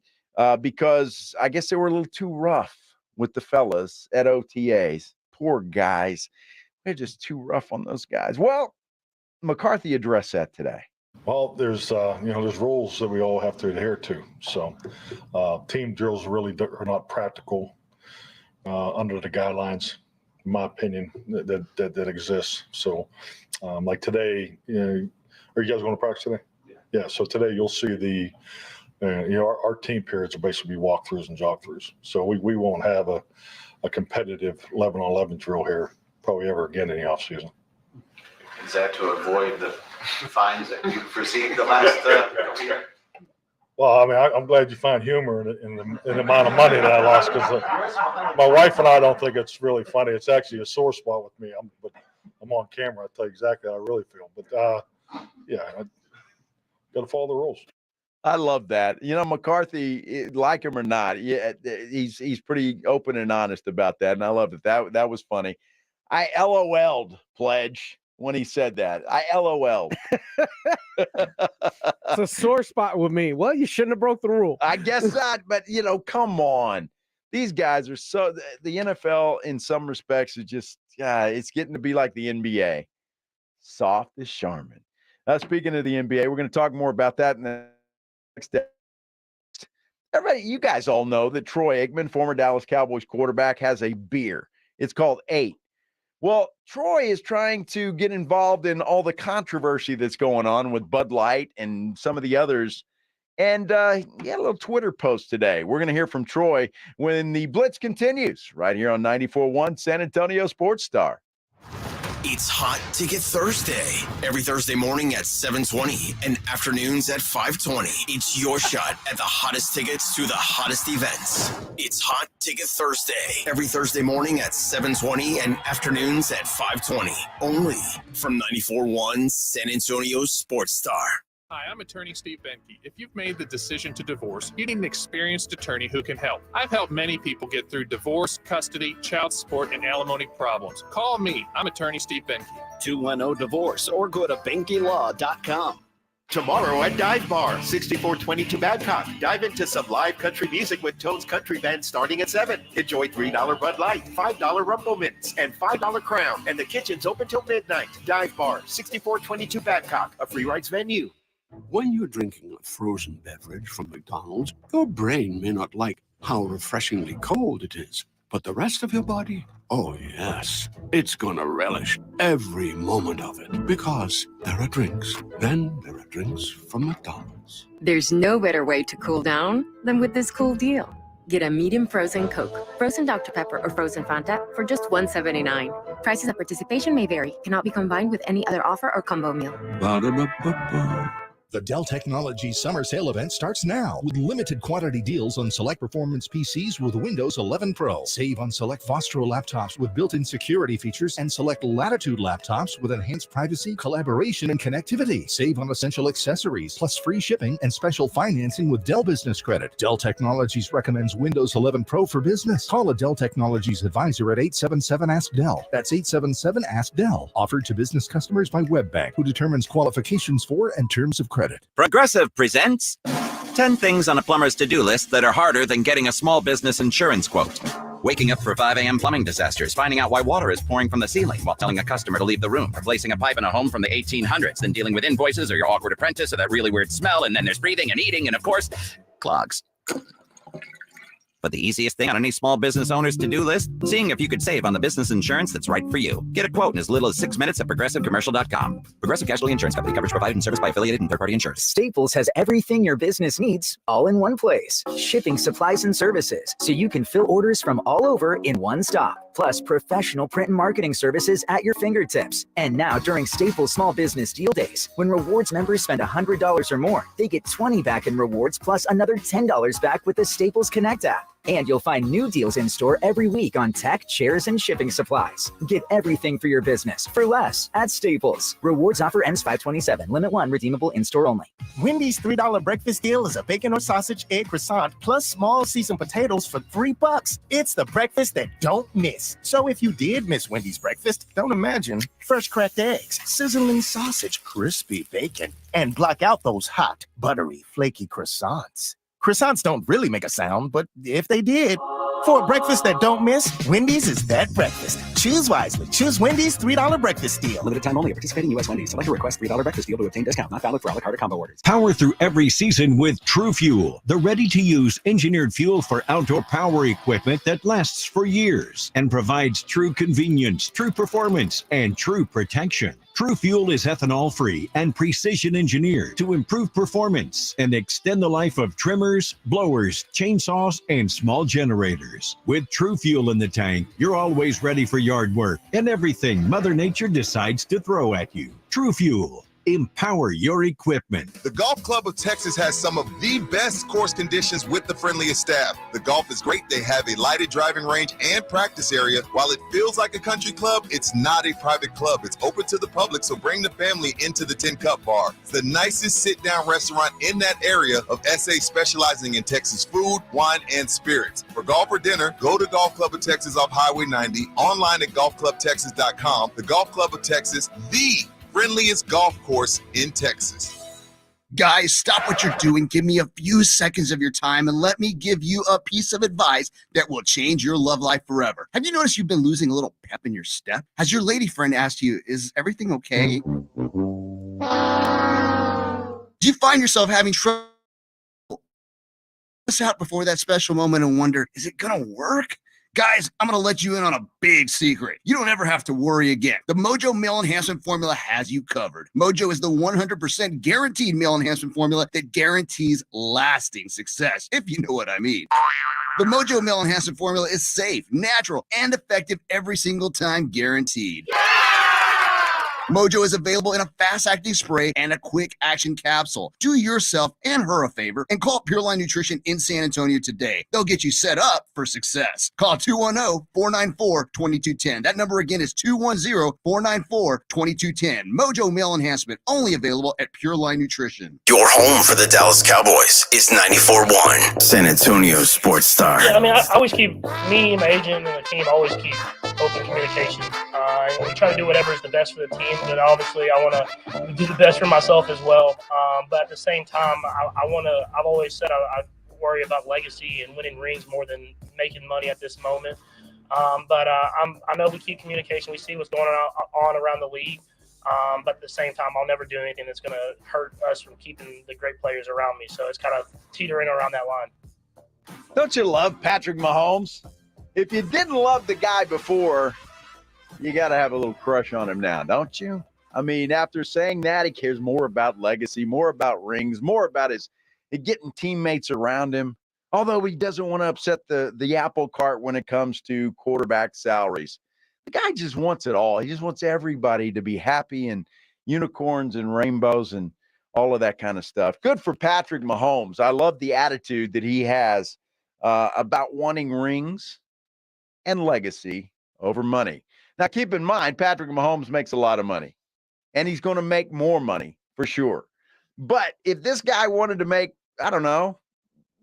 because I guess they were a little too rough with the fellas at OTAs. Poor guys. They're just too rough on those guys. Well, McCarthy addressed that today. Well, there's rules that we all have to adhere to. So team drills really are not practical under the guidelines, in my opinion, that exists. So like today, are you guys going to practice today? Yeah. So today you'll see our team periods will basically be walkthroughs and jog-throughs. So we won't have a competitive 11-on-11 drill here probably ever again in the off season. Is that to avoid the fines that you've received the last couple years? Well, I mean, I'm glad you find humor in the amount of money that I lost, because my wife and I don't think it's really funny. It's actually a sore spot with me. But I'm on camera. I'll tell you exactly how I really feel. But yeah, I got to follow the rules. I love that. McCarthy, like him or not, he's pretty open and honest about that, and I love it. That was funny. I LOL'd, Pledge, when he said that. I LOL'd. It's a sore spot with me. Well, you shouldn't have broke the rule. I guess not, but, come on. These guys are the NFL in some respects is just, it's getting to be like the NBA. Soft as Charmin. Speaking of the NBA, we're going to talk more about that in the next day. Everybody, you guys all know that Troy Aikman, former Dallas Cowboys quarterback, has a beer. It's called 8. Well, Troy is trying to get involved in all the controversy that's going on with Bud Light and some of the others. And he had a little Twitter post today. We're going to hear from Troy when the Blitz continues right here on 94.1 San Antonio Sports Star. It's Hot Ticket Thursday. Every Thursday morning at 7:20 and afternoons at 5:20. It's your shot at the hottest tickets to the hottest events. It's Hot Ticket Thursday. Every Thursday morning at 7:20 and afternoons at 5:20. Only from 94.1 San Antonio Sports Star. Hi, I'm attorney Steve Benke. If you've made the decision to divorce, you need an experienced attorney who can help. I've helped many people get through divorce, custody, child support, and alimony problems. Call me. I'm attorney Steve Benke. 210-DIVORCE or go to BenkeLaw.com. Tomorrow at Dive Bar, 6422 Babcock. Dive into some live country music with Tone's Country Band starting at 7. Enjoy $3 Bud Light, $5 Rumble Mints, and $5 Crown. And the kitchen's open till midnight. Dive Bar, 6422 Babcock, a free rides venue. When you're drinking a frozen beverage from McDonald's, your brain may not like how refreshingly cold it is, but the rest of your body, oh yes, it's gonna relish every moment of it, because there are drinks. Then there are drinks from McDonald's. There's no better way to cool down than with this cool deal. Get a medium frozen Coke, frozen Dr. Pepper, or frozen Fanta for just $1.79. Prices of participation may vary. Cannot be combined with any other offer or combo meal. Ba-da-ba-ba-ba. The Dell Technologies Summer Sale event starts now with limited quantity deals on select performance PCs with Windows 11 Pro. Save on select Vostro laptops with built-in security features and select Latitude laptops with enhanced privacy, collaboration, and connectivity. Save on essential accessories, plus free shipping and special financing with Dell Business Credit. Dell Technologies recommends Windows 11 Pro for business. Call a Dell Technologies advisor at 877-ASK-DELL. That's 877-ASK-DELL. Offered to business customers by WebBank, who determines qualifications for and terms of credit. Progressive presents 10 things on a plumber's to-do list that are harder than getting a small business insurance quote. Waking up for 5 a.m. plumbing disasters, finding out why water is pouring from the ceiling while telling a customer to leave the room, replacing a pipe in a home from the 1800s, then dealing with invoices or your awkward apprentice or that really weird smell, and then there's breathing and eating and, of course, clogs. But the easiest thing on any small business owner's to-do list, seeing if you could save on the business insurance that's right for you. Get a quote in as little as 6 minutes at progressivecommercial.com. Progressive Casualty Insurance Company. Coverage provided and serviced by affiliated and third-party insurers. Staples has everything your business needs, all in one place. Shipping supplies and services, so you can fill orders from all over in one stop. Plus professional print and marketing services at your fingertips. And now during Staples Small Business Deal Days, when rewards members spend $100 or more, they get $20 back in rewards plus another $10 back with the Staples Connect app. And you'll find new deals in store every week on tech, chairs, and shipping supplies. Get everything for your business for less at Staples. Rewards offer ends 5/27. Limit 1. Redeemable in-store only. Wendy's $3 breakfast deal is a bacon or sausage egg croissant plus small seasoned potatoes for $3. It's the breakfast that don't miss. So if you did miss Wendy's breakfast, don't imagine. Fresh cracked eggs, sizzling sausage, crispy bacon, and block out those hot, buttery, flaky croissants. Croissants don't really make a sound, but if they did, for a breakfast that don't miss, Wendy's is that breakfast. Choose wisely. Choose Wendy's $3 breakfast deal. Limited time only. Participating U.S. Wendy's. Select a request $3 breakfast deal to obtain discount. Not valid for a la carte or combo orders. Power through every season with True Fuel, the ready-to-use engineered fuel for outdoor power equipment that lasts for years and provides true convenience, true performance, and true protection. True Fuel is ethanol-free and precision engineered to improve performance and extend the life of trimmers, blowers, chainsaws, and small generators. With True Fuel in the tank, you're always ready for yard work and everything Mother Nature decides to throw at you. True Fuel. Empower your equipment. The Golf Club of Texas has some of the best course conditions with the friendliest staff. The golf is great. They have a lighted driving range and practice area. While it feels like a country club, it's not a private club. It's open to the public, so bring the family into the 10 Cup Bar. It's the nicest sit-down restaurant in that area of SA, specializing in Texas food, wine, and spirits. For golf or dinner, go to Golf Club of Texas off Highway 90, online at golfclubtexas.com. The Golf Club of Texas, the friendliest golf course in Texas. Guys, stop what you're doing. Give me a few seconds of your time and let me give you a piece of advice that will change your love life forever. Have you noticed you've been losing a little pep in your step? Has your lady friend asked you, is everything okay? Do you find yourself having trouble out before that special moment and wonder, is it gonna work? Guys, I'm going to let you in on a big secret. You don't ever have to worry again. The Mojo Male Enhancement Formula has you covered. Mojo is the 100% guaranteed male enhancement formula that guarantees lasting success, if you know what I mean. The Mojo Male Enhancement Formula is safe, natural, and effective every single time, guaranteed. Yeah! Mojo is available in a fast-acting spray and a quick-action capsule. Do yourself and her a favor and call Pure Line Nutrition in San Antonio today. They'll get you set up for success. Call 210-494-2210. That number again is 210-494-2210. Mojo Male Enhancement, only available at Pure Line Nutrition. Your home for the Dallas Cowboys is 94.1 San Antonio Sports Star. Yeah, I mean, I always keep, me and my agent and the team always keep open communication. And we try to do whatever is the best for the team, but obviously I want to do the best for myself as well. But at the same time, I've always said I worry about legacy and winning rings more than making money at this moment. But I know we keep communication. We see what's going on around the league. But at the same time, I'll never do anything that's going to hurt us from keeping the great players around me. So it's kind of teetering around that line. Don't you love Patrick Mahomes? If you didn't love the guy before, you got to have a little crush on him now, don't you? I mean, after saying that, he cares more about legacy, more about rings, more about his getting teammates around him. Although he doesn't want to upset the apple cart when it comes to quarterback salaries. The guy just wants it all. He just wants everybody to be happy and unicorns and rainbows and all of that kind of stuff. Good for Patrick Mahomes. I love the attitude that he has about wanting rings and legacy over money. Now, keep in mind, Patrick Mahomes makes a lot of money, and he's going to make more money for sure. But if this guy wanted to make, I don't know,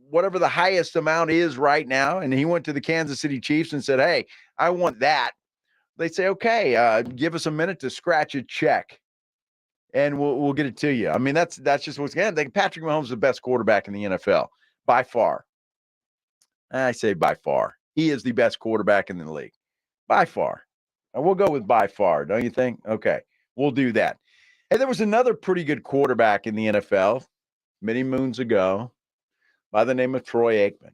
whatever the highest amount is right now, and he went to the Kansas City Chiefs and said, hey, I want that, they say, okay, give us a minute to scratch a check, and we'll get it to you. I mean, that's just what's going to happen. Patrick Mahomes is the best quarterback in the NFL by far. I say by far. He is the best quarterback in the league by far. And we'll go with by far, don't you think? Okay, we'll do that. And there was another pretty good quarterback in the NFL many moons ago by the name of Troy Aikman.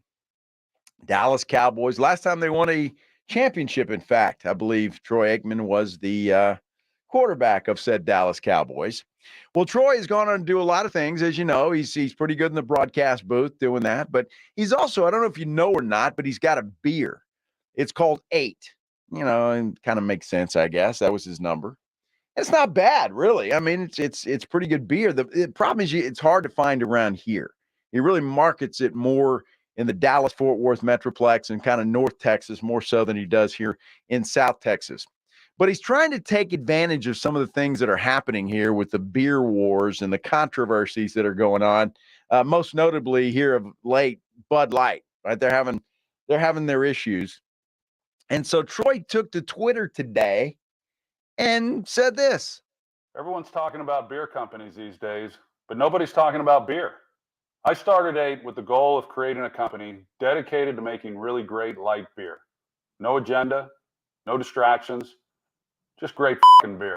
Dallas Cowboys. Last time they won a championship, in fact, I believe Troy Aikman was the quarterback of said Dallas Cowboys. Well, Troy has gone on to do a lot of things. As you know, he's pretty good in the broadcast booth doing that. But he's also, I don't know if you know or not, but he's got a beer. It's called 8. You know, and kind of makes sense, I guess. That was his number. It's not bad, really. I mean, it's pretty good beer. The problem is it's hard to find around here. He really markets it more in the Dallas-Fort Worth Metroplex and kind of North Texas more so than he does here in South Texas. But he's trying to take advantage of some of the things that are happening here with the beer wars and the controversies that are going on. Most notably here of late, Bud Light, right? They're having their issues. And so Troy took to Twitter today and said this. Everyone's talking about beer companies these days, but nobody's talking about beer. I started 8 with the goal of creating a company dedicated to making really great light beer. No agenda, no distractions, just great fucking beer.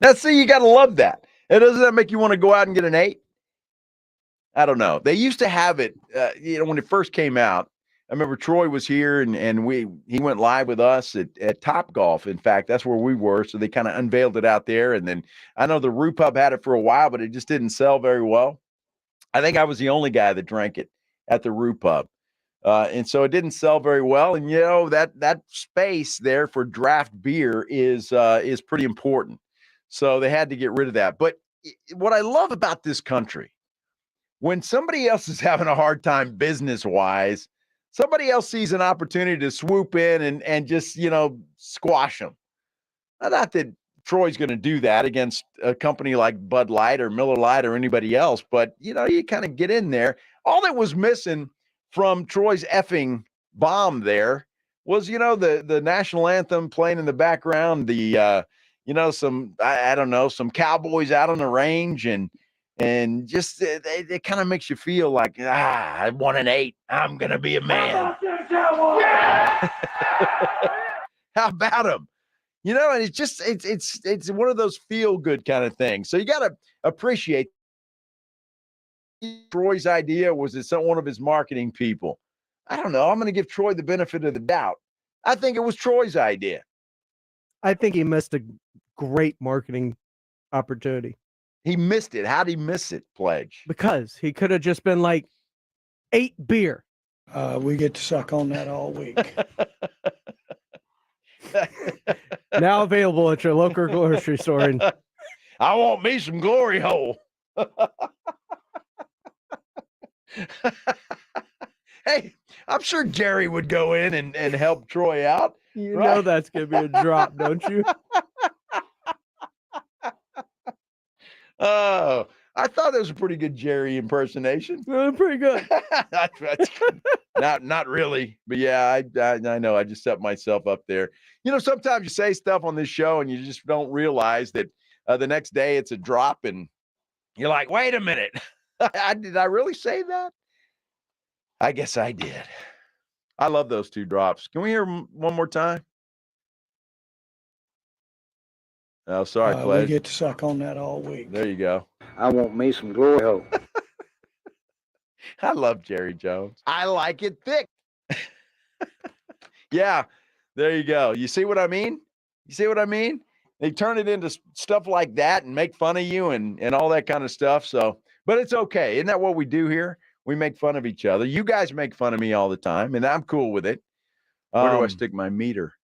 Now, see, you got to love that. And doesn't that make you want to go out and get an 8? I don't know. They used to have it, when it first came out. I remember Troy was here and he went live with us at Top Golf. In fact, that's where we were. So they kind of unveiled it out there. And then I know the Rue Pub had it for a while, but it just didn't sell very well. I think I was the only guy that drank it at the Rue Pub. And so it didn't sell very well. And, that space there for draft beer is pretty important. So they had to get rid of that. But what I love about this country, when somebody else is having a hard time business-wise, somebody else sees an opportunity to swoop in and just, squash them. Not that Troy's going to do that against a company like Bud Light or Miller Lite or anybody else, but, you kind of get in there. All that was missing from Troy's effing bomb there was, the national anthem playing in the background, the, some, I don't know, some cowboys out on the range and just it kind of makes you feel like, I won an 8. I'm going to be a man. How about him? And it's just, it's one of those feel good kind of things. So you got to appreciate Troy's idea. Was it one of his marketing people? I don't know. I'm going to give Troy the benefit of the doubt. I think it was Troy's idea. I think he missed a great marketing opportunity. He missed it. How'd he miss it, Pledge? Because he could have just been like 8 beer. We get to suck on that all week. Now available at your local grocery store. And I want me some glory hole. Hey, I'm sure Jerry would go in and help Troy out. You know that's going to be a drop, don't you? Oh, I thought that was a pretty good Jerry impersonation. Pretty good. That's not really, but yeah, I know. I just set myself up there. Sometimes you say stuff on this show and you just don't realize that the next day it's a drop, and you're like, wait a minute, did I really say that? I guess I did. I love those 2 drops. Can we hear them one more time? Oh, sorry, Pledge. We get to suck on that all week. There you go. I want me some glory hole. I love Jerry Jones. I like it thick. Yeah, there you go. You see what I mean? They turn it into stuff like that and make fun of you and all that kind of stuff. So, but it's okay. Isn't that what we do here? We make fun of each other. You guys make fun of me all the time, and I'm cool with it. Where do I stick my meter?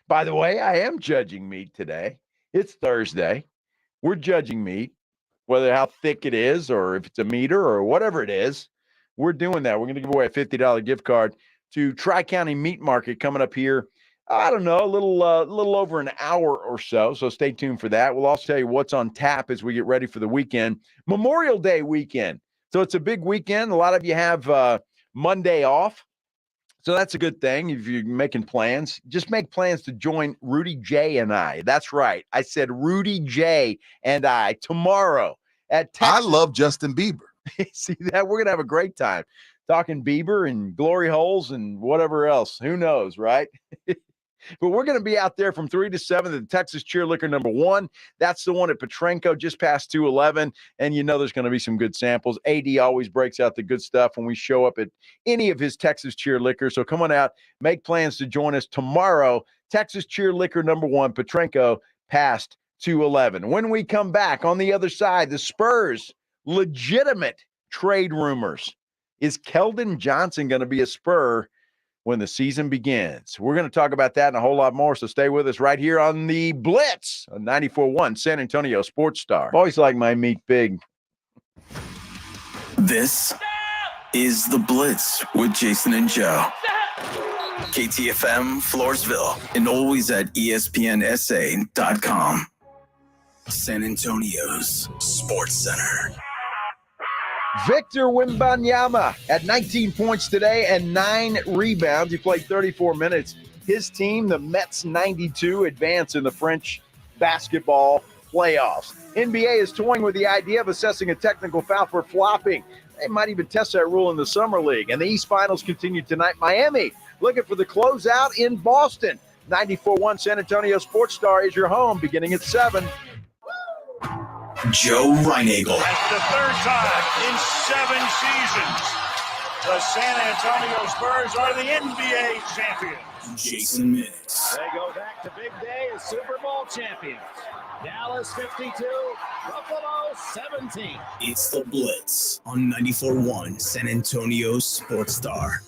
By the way, I am judging meat today. It's Thursday. We're judging meat, whether how thick it is or if it's a meter or whatever it is. We're doing that. We're going to give away a $50 gift card to Tri-County Meat Market coming up here. I don't know, a little over an hour or so. So stay tuned for that. We'll also tell you what's on tap as we get ready for the weekend. Memorial Day weekend. So it's a big weekend. A lot of you have Monday off. So that's a good thing if you're making plans. Just make plans to join Rudy J and I. That's right. I said Rudy J and I tomorrow at Texas. I love Justin Bieber. See that? We're going to have a great time talking Bieber and glory holes and whatever else. Who knows, right? But we're going to be out there from 3 to 7 at the Texas Cheer Liquor #1. That's the one at Petrenko, just past 211. And you know there's going to be some good samples. AD always breaks out the good stuff when we show up at any of his Texas Cheer Liquor. So come on out, make plans to join us tomorrow. Texas Cheer Liquor #1, Petrenko, past 211. When we come back on the other side, the Spurs, legitimate trade rumors. Is Keldon Johnson going to be a Spur when the season begins? We're going to talk about that and a whole lot more, so stay with us right here on the Blitz on 94.1 San Antonio Sports Star. Always like my meat big. This is The Blitz with Jason and Joe. KTFM Floresville and always at ESPNSA.com. San Antonio's Sports Center. Victor Wembanyama had 19 points today and 9 rebounds. He played 34 minutes. His team, the Mets 92, advance in the French basketball playoffs. NBA is toying with the idea of assessing a technical foul for flopping. They might even test that rule in the Summer League. And the East Finals continue tonight. Miami looking for the closeout in Boston. 94.1 San Antonio Sports Star is your home beginning at 7. Joe Reinagel. That's the third time in 7 seasons the San Antonio Spurs are the NBA champions. Jason Minix. They go back to big day as Super Bowl champions. Dallas 52, Buffalo 17. It's The Blitz on 94.1 San Antonio Sports Star.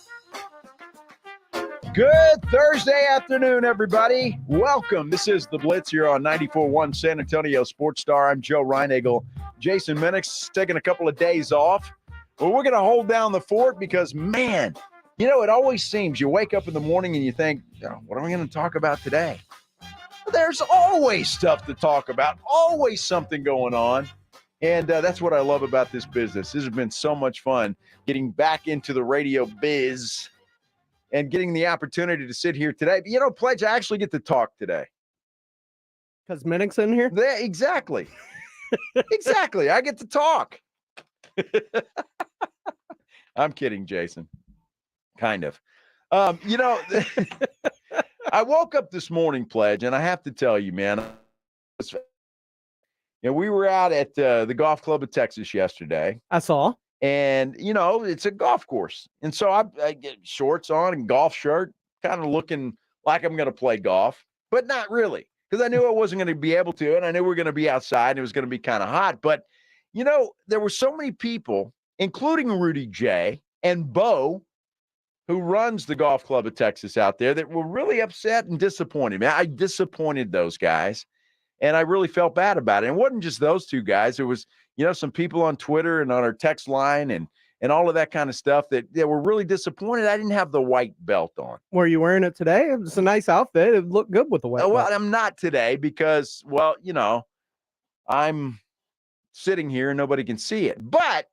Good Thursday afternoon, everybody. Welcome. This is The Blitz here on 94.1 San Antonio Sports Star. I'm Joe Reinagel. Jason Minix taking a couple of days off. Well, we're going to hold down the fort because, man, you know, it always seems you wake up in the morning and you think, oh, what are we going to talk about today? There's always stuff to talk about, always something going on. And that's what I love about this business. This has been so much fun getting back into the radio biz and getting the opportunity to sit here today. But, you know, Pledge, I actually get to talk today. Because Minnick's in here? Yeah, exactly. Exactly. I get to talk. I'm kidding, Jason. Kind of. You know, I woke up this morning, Pledge, and I have to tell you, man, we were out at the Golf Club of Texas yesterday. I saw. And, you know, it's a golf course. And so I get shorts on and golf shirt, kind of looking like I'm going to play golf, but not really, because I knew I wasn't going to be able to. And I knew we were going to be outside and it was going to be kind of hot. But, you know, there were so many people, including Rudy J and Bo, who runs the Golf Club of Texas out there, that were really upset and disappointed. Man, I disappointed those guys. And I really felt bad about it. And it wasn't just those two guys. It was, you know, some people on Twitter and on our text line and all of that kind of stuff that were really disappointed. I didn't have the white belt on. Were you wearing it today? It's a nice outfit. It looked good with the white belt. Well, I'm not today because, well, you know, I'm sitting here and nobody can see it. But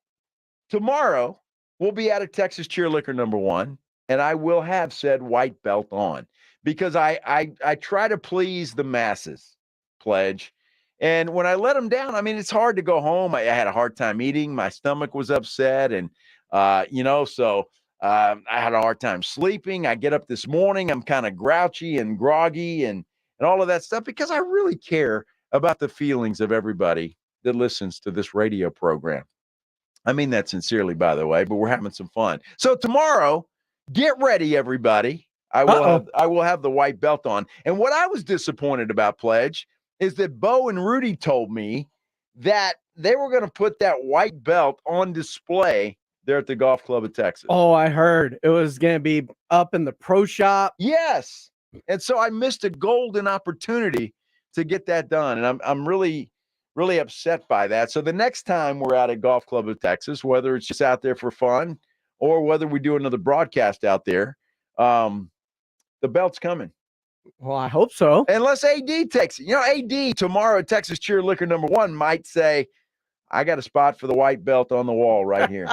tomorrow we'll be at a Texas Cheer Liquor #1, and I will have said white belt on because I try to please the masses, Pledge. And when I let them down, I mean, it's hard to go home. I had a hard time eating. My stomach was upset. And, you know, so I had a hard time sleeping. I get up this morning. I'm kind of grouchy and groggy and all of that stuff because I really care about the feelings of everybody that listens to this radio program. I mean that sincerely, by the way, but we're having some fun. So tomorrow, get ready, everybody. I will have the white belt on. And what I was disappointed about, Pledge, is that Bo and Rudy told me that they were going to put that white belt on display there at the Golf Club of Texas. Oh, I heard it was going to be up in the pro shop. Yes. And so I missed a golden opportunity to get that done. And I'm really, really upset by that. So the next time we're out at Golf Club of Texas, whether it's just out there for fun or whether we do another broadcast out there, the belt's coming. Well, I hope so. Unless AD takes it. You know, AD tomorrow at Texas Cheer Liquor #1 might say, I got a spot for the white belt on the wall right here.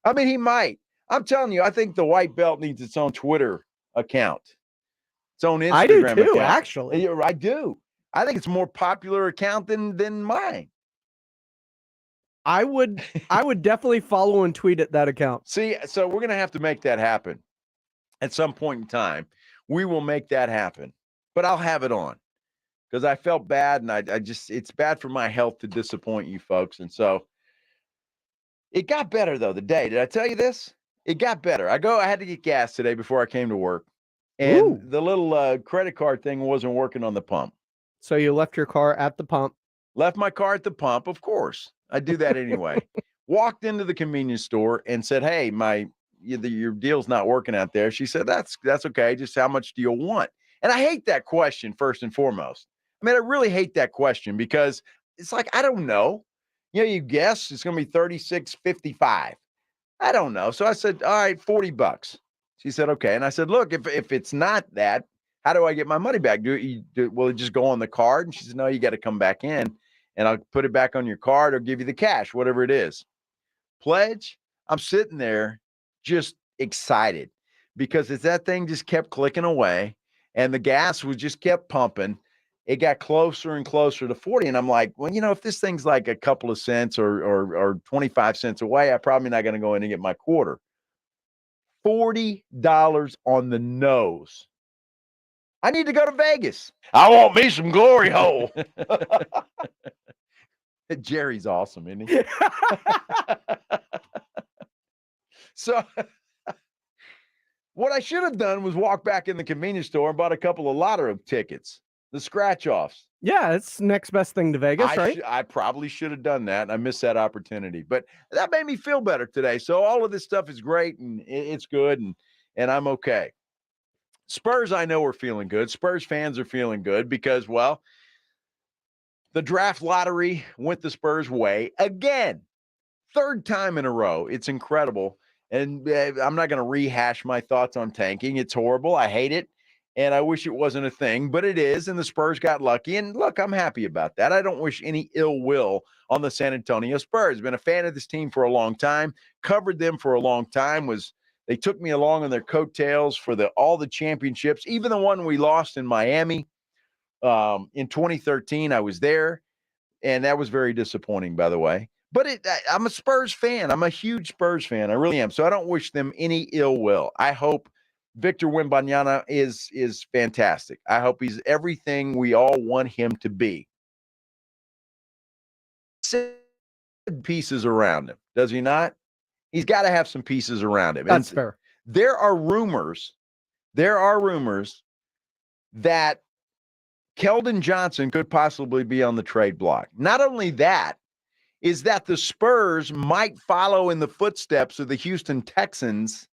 I mean, he might. I'm telling you, I think the white belt needs its own Twitter account, its own Instagram I do too, account. actually. I do. I think it's a more popular account than mine. I would definitely follow and tweet at that account. See, so we're going to have to make that happen at some point in time. We will make that happen, but I'll have it on because I felt bad, and I just, it's bad for my health to disappoint you folks. And so it got better though the day. Did I tell you this? It got better. I had to get gas today before I came to work, and the little credit card thing wasn't working on the pump. So you left your car at the pump? Left my car at the pump, of course. I do that anyway. Walked into the convenience store and said, hey, your deal's not working out there. She said, that's okay. Just how much do you want? And I hate that question, first and foremost. I mean, I really hate that question because it's like, I don't know. You know, you guess it's going to be $36.55. I don't know. So I said, all right, $40. She said, okay. And I said, look, if it's not that, how do I get my money back? Will it just go on the card? And she said, no, you got to come back in and I'll put it back on your card or give you the cash, whatever it is. Pledge, I'm sitting there just excited because as that thing just kept clicking away and the gas was just kept pumping, it got closer and closer to 40. And I'm like, well, you know, if this thing's like a couple of cents or 25 cents away, I'm probably not going to go in and get my quarter. $40 on the nose. I need to go to Vegas. I want me some glory hole. Jerry's awesome, isn't he? So what I should have done was walk back in the convenience store and bought a couple of lottery tickets, the scratch-offs. Yeah, it's next best thing to Vegas, right? I probably should have done that. I missed that opportunity, but that made me feel better today. So all of this stuff is great and it's good and I'm okay. Spurs, I know, are feeling good. Spurs fans are feeling good because, well, the draft lottery went the Spurs' way again. Third time in a row. It's incredible. And I'm not going to rehash my thoughts on tanking. It's horrible. I hate it. And I wish it wasn't a thing, but it is. And the Spurs got lucky. And look, I'm happy about that. I don't wish any ill will on the San Antonio Spurs. Been a fan of this team for a long time. Covered them for a long time. They took me along on their coattails for all the championships, even the one we lost in Miami in 2013. I was there, and that was very disappointing, by the way. But I'm a Spurs fan. I'm a huge Spurs fan. I really am. So I don't wish them any ill will. I hope Victor Wembanyama is fantastic. I hope he's everything we all want him to be. Pieces around him, does he not? He's got to have some pieces around him. That's fair. There are rumors that Keldon Johnson could possibly be on the trade block. Not only that, is that the Spurs might follow in the footsteps of the Houston Texans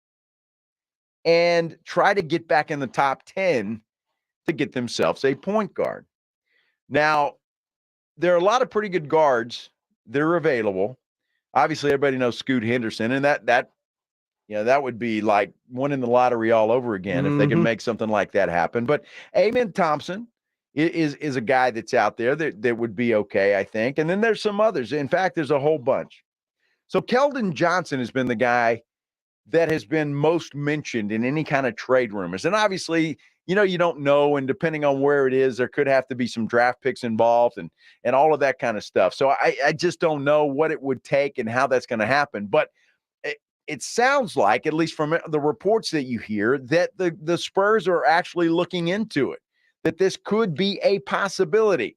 and try to get back in the top 10 to get themselves a point guard. Now, there are a lot of pretty good guards that are available. Obviously, everybody knows Scoot Henderson, and that would be like winning the lottery all over again if they can make something like that happen. But Amen Thompson is a guy that's out there that would be okay, I think. And then there's some others. In fact, there's a whole bunch. So Keldon Johnson has been the guy that has been most mentioned in any kind of trade rumors. And obviously, you don't know, and depending on where it is, there could have to be some draft picks involved and all of that kind of stuff. So I just don't know what it would take and how that's going to happen. But it sounds like, at least from the reports that you hear, that the Spurs are actually looking into it, that this could be a possibility.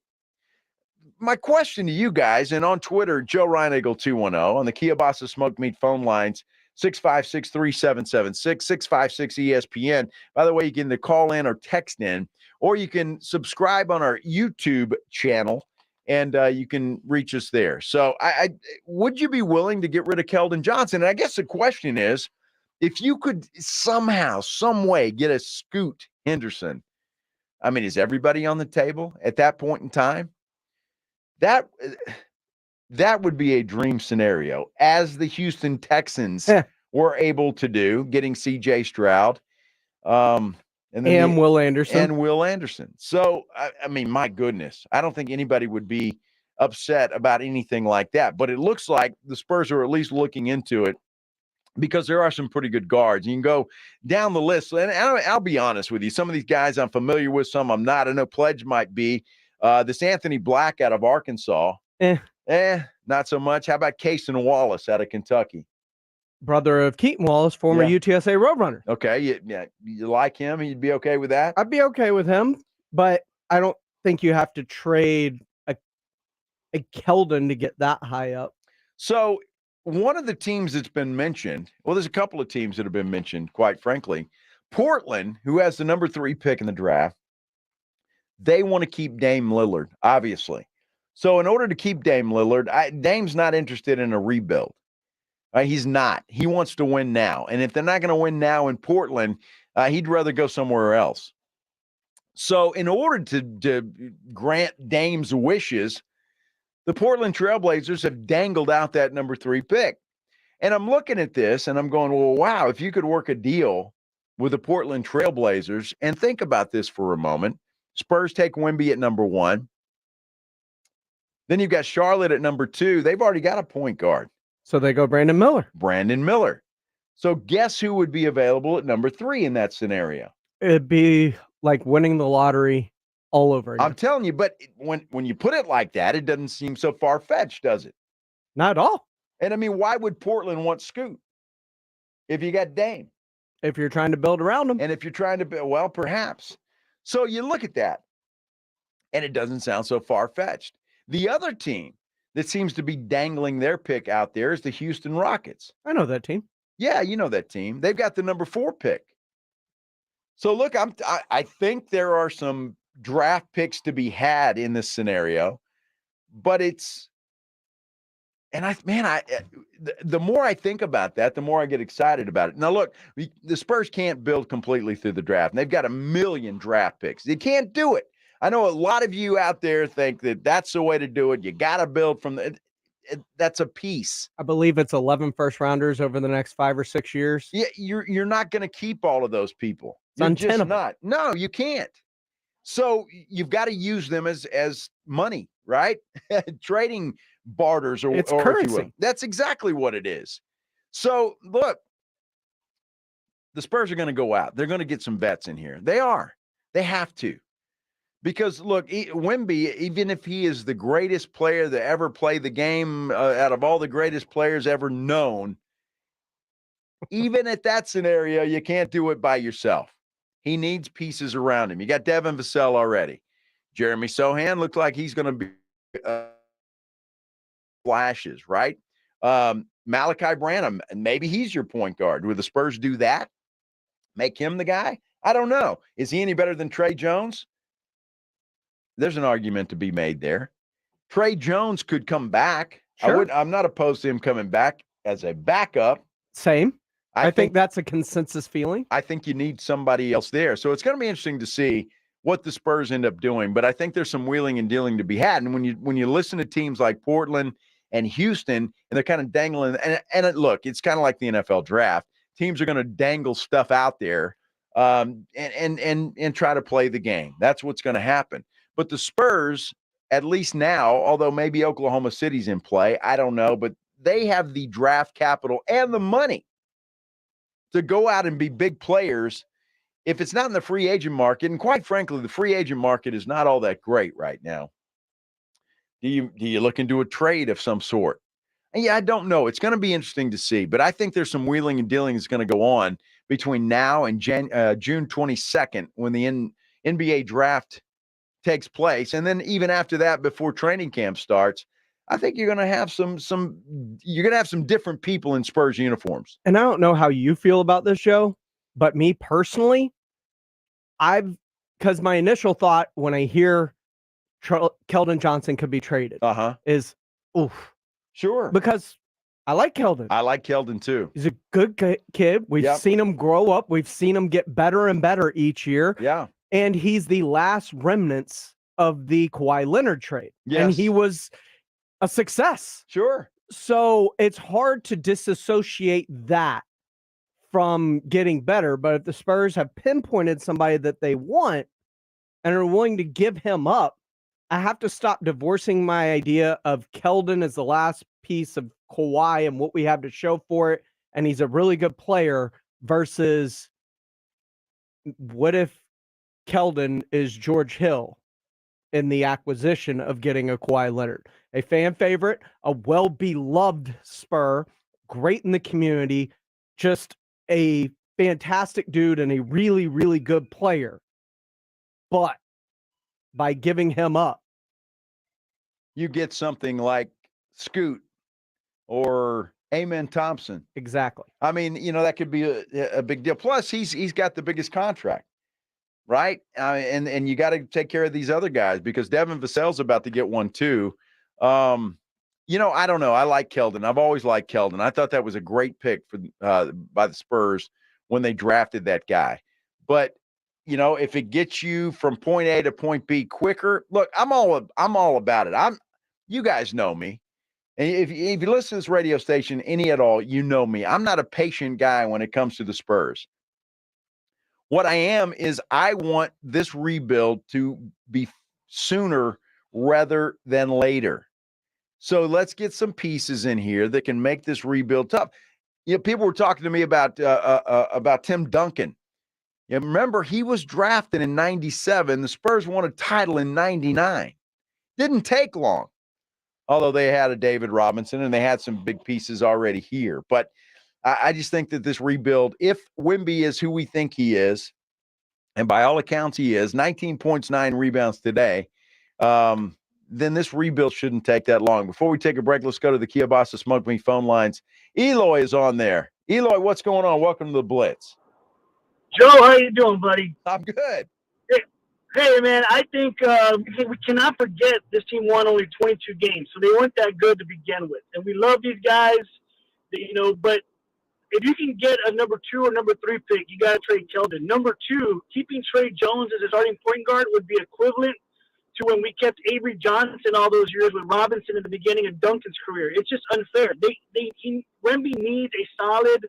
My question to you guys, and on Twitter, Joe Reinagle 210, on the Kielbasa Smoked Meat phone lines, 656-3776, 656-ESPN. By the way, you can either call in or text in, or you can subscribe on our YouTube channel, and you can reach us there. So I would you be willing to get rid of Keldon Johnson? And I guess the question is, if you could somehow, some way get a Scoot Henderson, I mean, is everybody on the table at that point in time? That would be a dream scenario, as the Houston Texans were able to do, getting C.J. Stroud. And Will Anderson. And Will Anderson. So, I mean, my goodness, I don't think anybody would be upset about anything like that. But it looks like the Spurs are at least looking into it, because there are some pretty good guards. You can go down the list. And I'll be honest with you. Some of these guys I'm familiar with, some I'm not. I know Pledge might be. This Anthony Black out of Arkansas. Not so much. How about Cason Wallace out of Kentucky? Brother of Keaton Wallace, former UTSA Roadrunner. Okay, you like him? You'd be okay with that? I'd be okay with him, but I don't think you have to trade a Keldon to get that high up. So one of the teams that's been mentioned, well, there's a couple of teams that have been mentioned, quite frankly. Portland, who has the number 3 pick in the draft, they want to keep Dame Lillard, obviously. So in order to keep Dame Lillard, Dame's not interested in a rebuild. He's not. He wants to win now. And if they're not going to win now in Portland, he'd rather go somewhere else. So in order to grant Dame's wishes, the Portland Trailblazers have dangled out that number 3 pick. And I'm looking at this and I'm going, well, wow, if you could work a deal with the Portland Trailblazers, and think about this for a moment. Spurs take Wemby at number 1. Then you've got Charlotte at number 2. They've already got a point guard. So they go Brandon Miller. So guess who would be available at number 3 in that scenario? It'd be like winning the lottery all over again. I'm telling you, but when you put it like that, it doesn't seem so far-fetched, does it? Not at all. And I mean, why would Portland want Scoot if you got Dame? If you're trying to build around him. And if you're trying to build, well, perhaps. So you look at that, and it doesn't sound so far-fetched. The other team that seems to be dangling their pick out there is the Houston Rockets. I know that team. Yeah, you know that team. They've got the number 4 pick. So look, I think there are some draft picks to be had in this scenario, but the more I think about that, the more I get excited about it. Now look, the Spurs can't build completely through the draft. And they've got 1 million draft picks. They can't do it. I know a lot of you out there think that that's the way to do it. You got to build from that's a piece. I believe it's 11 first rounders over the next 5 or 6 years. Yeah, you're not going to keep all of those people. It's You're just not. No, you can't. So you've got to use them as money, right? Trading barters or currency. if you will. That's exactly what it is. So look, the Spurs are going to go out. They're going to get some vets in here. They are. They have to. Because, look, Wemby, even if he is the greatest player to ever play the game out of all the greatest players ever known, even at that scenario, you can't do it by yourself. He needs pieces around him. You got Devin Vassell already. Jeremy Sohan looks like he's going to be flashes, right? Malachi Branham, maybe he's your point guard. Would the Spurs do that? Make him the guy? I don't know. Is he any better than Trey Jones? There's an argument to be made there. Trey Jones could come back. Sure. I'm not opposed to him coming back as a backup. Same. I think that's a consensus feeling. I think you need somebody else there. So it's going to be interesting to see what the Spurs end up doing. But I think there's some wheeling and dealing to be had. And when you listen to teams like Portland and Houston, and they're kind of dangling, look, it's kind of like the NFL draft. Teams are going to dangle stuff out there and try to play the game. That's what's going to happen. But the Spurs, at least now, although maybe Oklahoma City's in play, I don't know, but they have the draft capital and the money to go out and be big players if it's not in the free agent market. And quite frankly, the free agent market is not all that great right now. Do you look into a trade of some sort? And yeah, I don't know. It's going to be interesting to see. But I think there's some wheeling and dealing that's going to go on between now and June 22nd when the NBA draft takes place. And then even after that, before training camp starts, I think you're going to have some different people in Spurs uniforms. And I don't know how you feel about this show, but me personally, because my initial thought when I hear Keldon Johnson could be traded is, oof. Sure. Because I like Keldon. I like Keldon too. He's a good kid. We've seen him grow up. We've seen him get better and better each year. Yeah. And he's the last remnants of the Kawhi Leonard trade. Yes. And he was a success. Sure. So it's hard to disassociate that from getting better. But if the Spurs have pinpointed somebody that they want and are willing to give him up, I have to stop divorcing my idea of Keldon as the last piece of Kawhi and what we have to show for it. And he's a really good player versus what if Keldon is George Hill in the acquisition of getting a Kawhi Leonard, a fan favorite, a well-beloved Spur, great in the community, just a fantastic dude and a really, really good player. But by giving him up, you get something like Scoot or Amen Thompson. Exactly. I mean, that could be a big deal. Plus, he's got the biggest contract, right? And you got to take care of these other guys because Devin Vassell's about to get one too. I don't know. I like Keldon. I've always liked Keldon. I thought that was a great pick by the Spurs when they drafted that guy. But if it gets you from point A to point B quicker, look, I'm all about it. You guys know me. And if you listen to this radio station, any at all, you know me. I'm not a patient guy when it comes to the Spurs. What I am is I want this rebuild to be sooner rather than later. So let's get some pieces in here that can make this rebuild tough. People were talking to me about Tim Duncan. Remember, he was drafted in 97. The Spurs won a title in 99. Didn't take long. Although they had a David Robinson and they had some big pieces already here. But I just think that this rebuild, if Wemby is who we think he is, and by all accounts he is, 19 points, 9 rebounds today, then this rebuild shouldn't take that long. Before we take a break, let's go to the Kielbasa Smoke Me phone lines. Eloy is on there. Eloy, what's going on? Welcome to the Blitz. Joe, how you doing, buddy? I'm good. Hey, man, I think we cannot forget this team won only 22 games, so they weren't that good to begin with. And we love these guys, but if you can get a number 2 or number 3 pick, you got to trade Keldon. Number 2, keeping Trey Jones as a starting point guard would be equivalent to when we kept Avery Johnson all those years with Robinson in the beginning of Duncan's career. It's just unfair. Wemby needs a solid,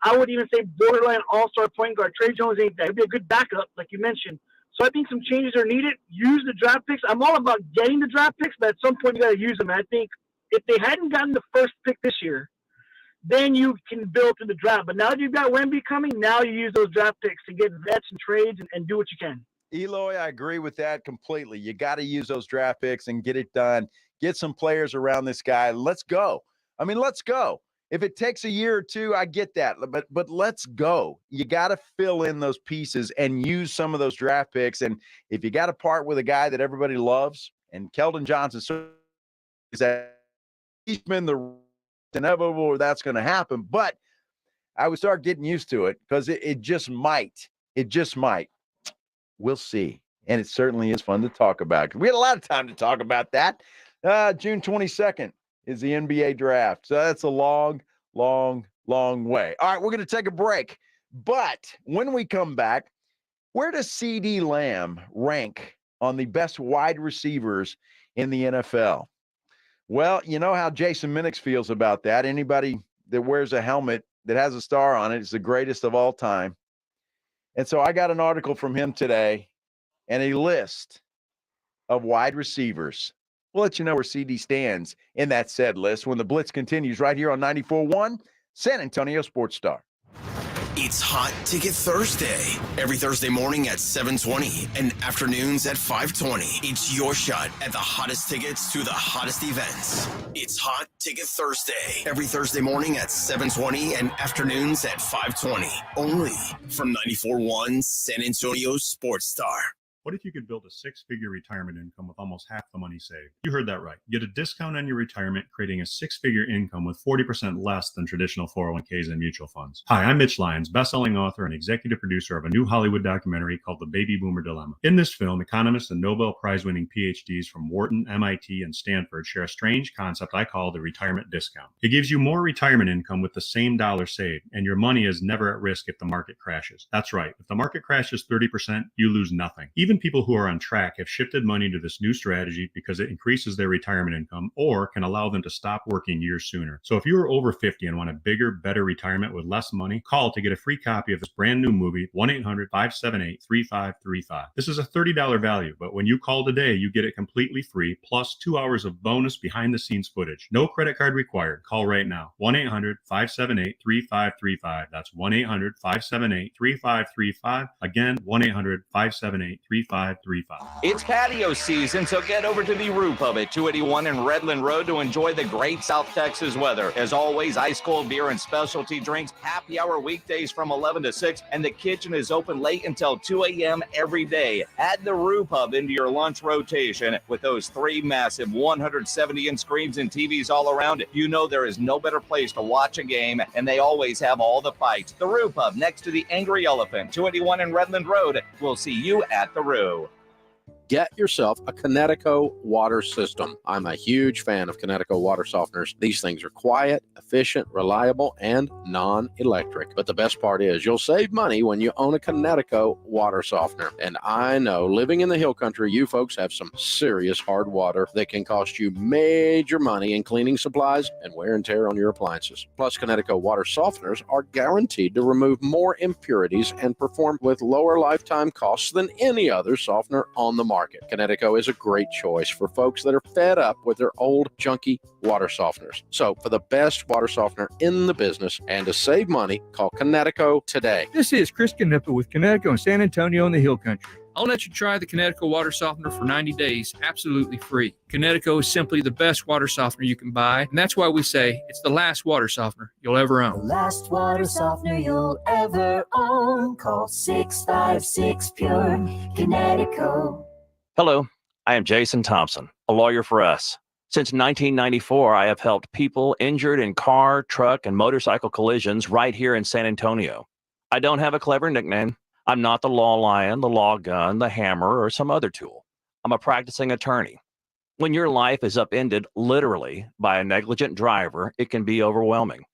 I would even say borderline all-star point guard. Trey Jones ain't that. He'd be a good backup, like you mentioned. So I think some changes are needed. Use the draft picks. I'm all about getting the draft picks, but at some point you got to use them. And I think if they hadn't gotten the first pick this year, then you can build to the draft. But now that you've got Wemby coming, now you use those draft picks to get vets and trades and do what you can. Eloy, I agree with that completely. You got to use those draft picks and get it done. Get some players around this guy. Let's go. Let's go. If it takes a year or two, I get that, but let's go. You got to fill in those pieces and use some of those draft picks. And if you got to part with a guy that everybody loves, and Keldon Johnson is that he's been the inevitable that's going to happen, but I would start getting used to it because it just might. It just might. We'll see. And it certainly is fun to talk about. We had a lot of time to talk about that. June 22nd. Is the NBA draft. So that's a long, long, long way. All right, we're going to take a break. But when we come back, where does CeeDee Lamb rank on the best wide receivers in the NFL? Well, you know how Jason Minix feels about that. Anybody that wears a helmet that has a star on it is the greatest of all time. And so I got an article from him today and a list of wide receivers. We'll let you know where CD stands in that said list when the Blitz continues right here on 94.1 San Antonio Sports Star. It's Hot Ticket Thursday. Every Thursday morning at 7:20 and afternoons at 5:20. It's your shot at the hottest tickets to the hottest events. It's Hot Ticket Thursday. Every Thursday morning at 7:20 and afternoons at 5:20. Only from 94.1 San Antonio Sports Star. What if you could build a six-figure retirement income with almost half the money saved? You heard that right. Get a discount on your retirement, creating a six-figure income with 40% less than traditional 401ks and mutual funds. Hi, I'm Mitch Lyons, best-selling author and executive producer of a new Hollywood documentary called The Baby Boomer Dilemma. In this film, economists and Nobel Prize-winning PhDs from Wharton, MIT, and Stanford share a strange concept I call the retirement discount. It gives you more retirement income with the same dollar saved, and your money is never at risk if the market crashes. That's right. If the market crashes 30%, you lose nothing. Even people who are on track have shifted money to this new strategy because it increases their retirement income or can allow them to stop working years sooner. So if you are over 50 and want a bigger, better retirement with less money, call to get a free copy of this brand new movie, 1-800-578-3535. This is a $30 value, but when you call today, you get it completely free, plus 2 hours of bonus behind-the-scenes footage. No credit card required. Call right now. 1-800-578-3535. That's 1-800-578-3535. Again, 1-800-578-3535. It's patio season, so get over to the Roo Pub at 281 and Redland Road to enjoy the great South Texas weather. As always, ice cold beer and specialty drinks, happy hour weekdays from 11 to 6, and the kitchen is open late until 2 a.m. every day. Add the Roo Pub into your lunch rotation. With those 3 massive 170-inch screens and TVs all around, you know there is no better place to watch a game, and they always have all the fights. The Roo Pub, next to the Angry Elephant, 281 and Redland Road. We'll see you at the Roo. Get yourself a Connecticut water system. I'm a huge fan of Connecticut water softeners. These things are quiet, efficient, reliable, and non-electric. But the best part is you'll save money when you own a Connecticut water softener. And I know, living in the hill country, you folks have some serious hard water that can cost you major money in cleaning supplies and wear and tear on your appliances. Plus, Connecticut water softeners are guaranteed to remove more impurities and perform with lower lifetime costs than any other softener on the market. Connecticut is a great choice for folks that are fed up with their old junky water softeners. So for the best water softener in the business and to save money, call Connecticut today. This is Chris Knipple with Connecticut and San Antonio in the Hill Country. I'll let you try the Connecticut water softener for 90 days, absolutely free. Connecticut is simply the best water softener you can buy, and that's why we say it's the last water softener you'll ever own. The last water softener you'll ever own. Call 656-PURE, Connecticut. Hello, I am Jason Thompson, a lawyer for us. Since 1994, I have helped people injured in car, truck, and motorcycle collisions right here in San Antonio. I don't have a clever nickname. I'm not the law lion, the law gun, the hammer, or some other tool. I'm a practicing attorney. When your life is upended literally by a negligent driver, it can be overwhelming.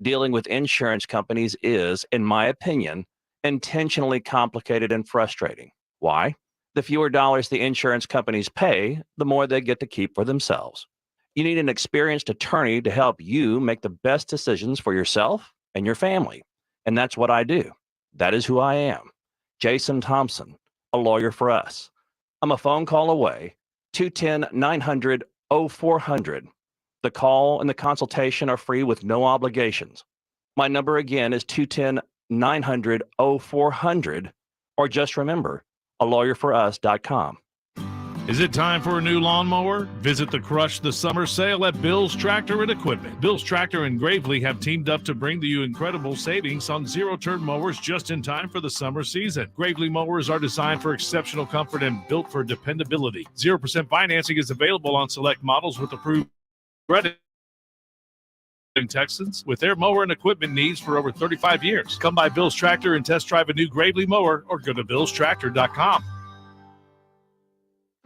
Dealing with insurance companies is, in my opinion, intentionally complicated and frustrating. Why? The fewer dollars the insurance companies pay, the more they get to keep for themselves. You need an experienced attorney to help you make the best decisions for yourself and your family. And that's what I do. That is who I am. Jason Thompson, a lawyer for us. I'm a phone call away, 210-900-0400. The call and the consultation are free with no obligations. My number again is 210-900-0400, or just remember, alawyerforus.com. Is it time for a new lawnmower? Visit the Crush the Summer Sale at Bill's Tractor and Equipment. Bill's Tractor and Gravely have teamed up to bring you incredible savings on zero-turn mowers just in time for the summer season. Gravely mowers are designed for exceptional comfort and built for dependability. 0% financing is available on select models with approved credit. Texans with their mower and equipment needs for over 35 years. Come by Bill's Tractor and test drive a new Gravely mower or go to billstractor.com.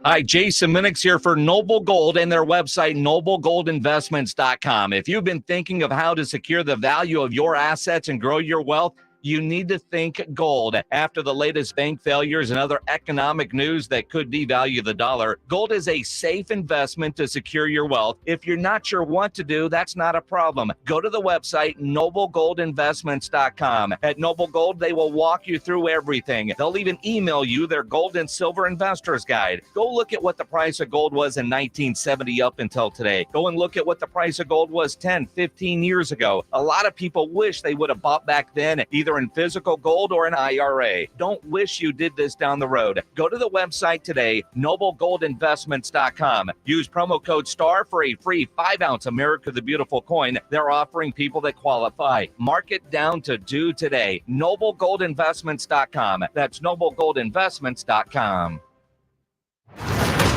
Hi, Jason Minix here for Noble Gold and their website, noblegoldinvestments.com. If you've been thinking of how to secure the value of your assets and grow your wealth, you need to think gold. After the latest bank failures and other economic news that could devalue the dollar, gold is a safe investment to secure your wealth. If you're not sure what to do, that's not a problem. Go to the website, noblegoldinvestments.com. At Noble Gold, they will walk you through everything. They'll even email you their gold and silver investors guide. Go look at what the price of gold was in 1970 up until today. Go and look at what the price of gold was 10, 15 years ago. A lot of people wish they would have bought back then, either either in physical gold or an IRA. Don't wish you did this down the road. Go to the website today, noblegoldinvestments.com. Use promo code STAR for a free 5-ounce America the Beautiful coin they're offering people that qualify. Mark it down to due today. noblegoldinvestments.com. That's noblegoldinvestments.com.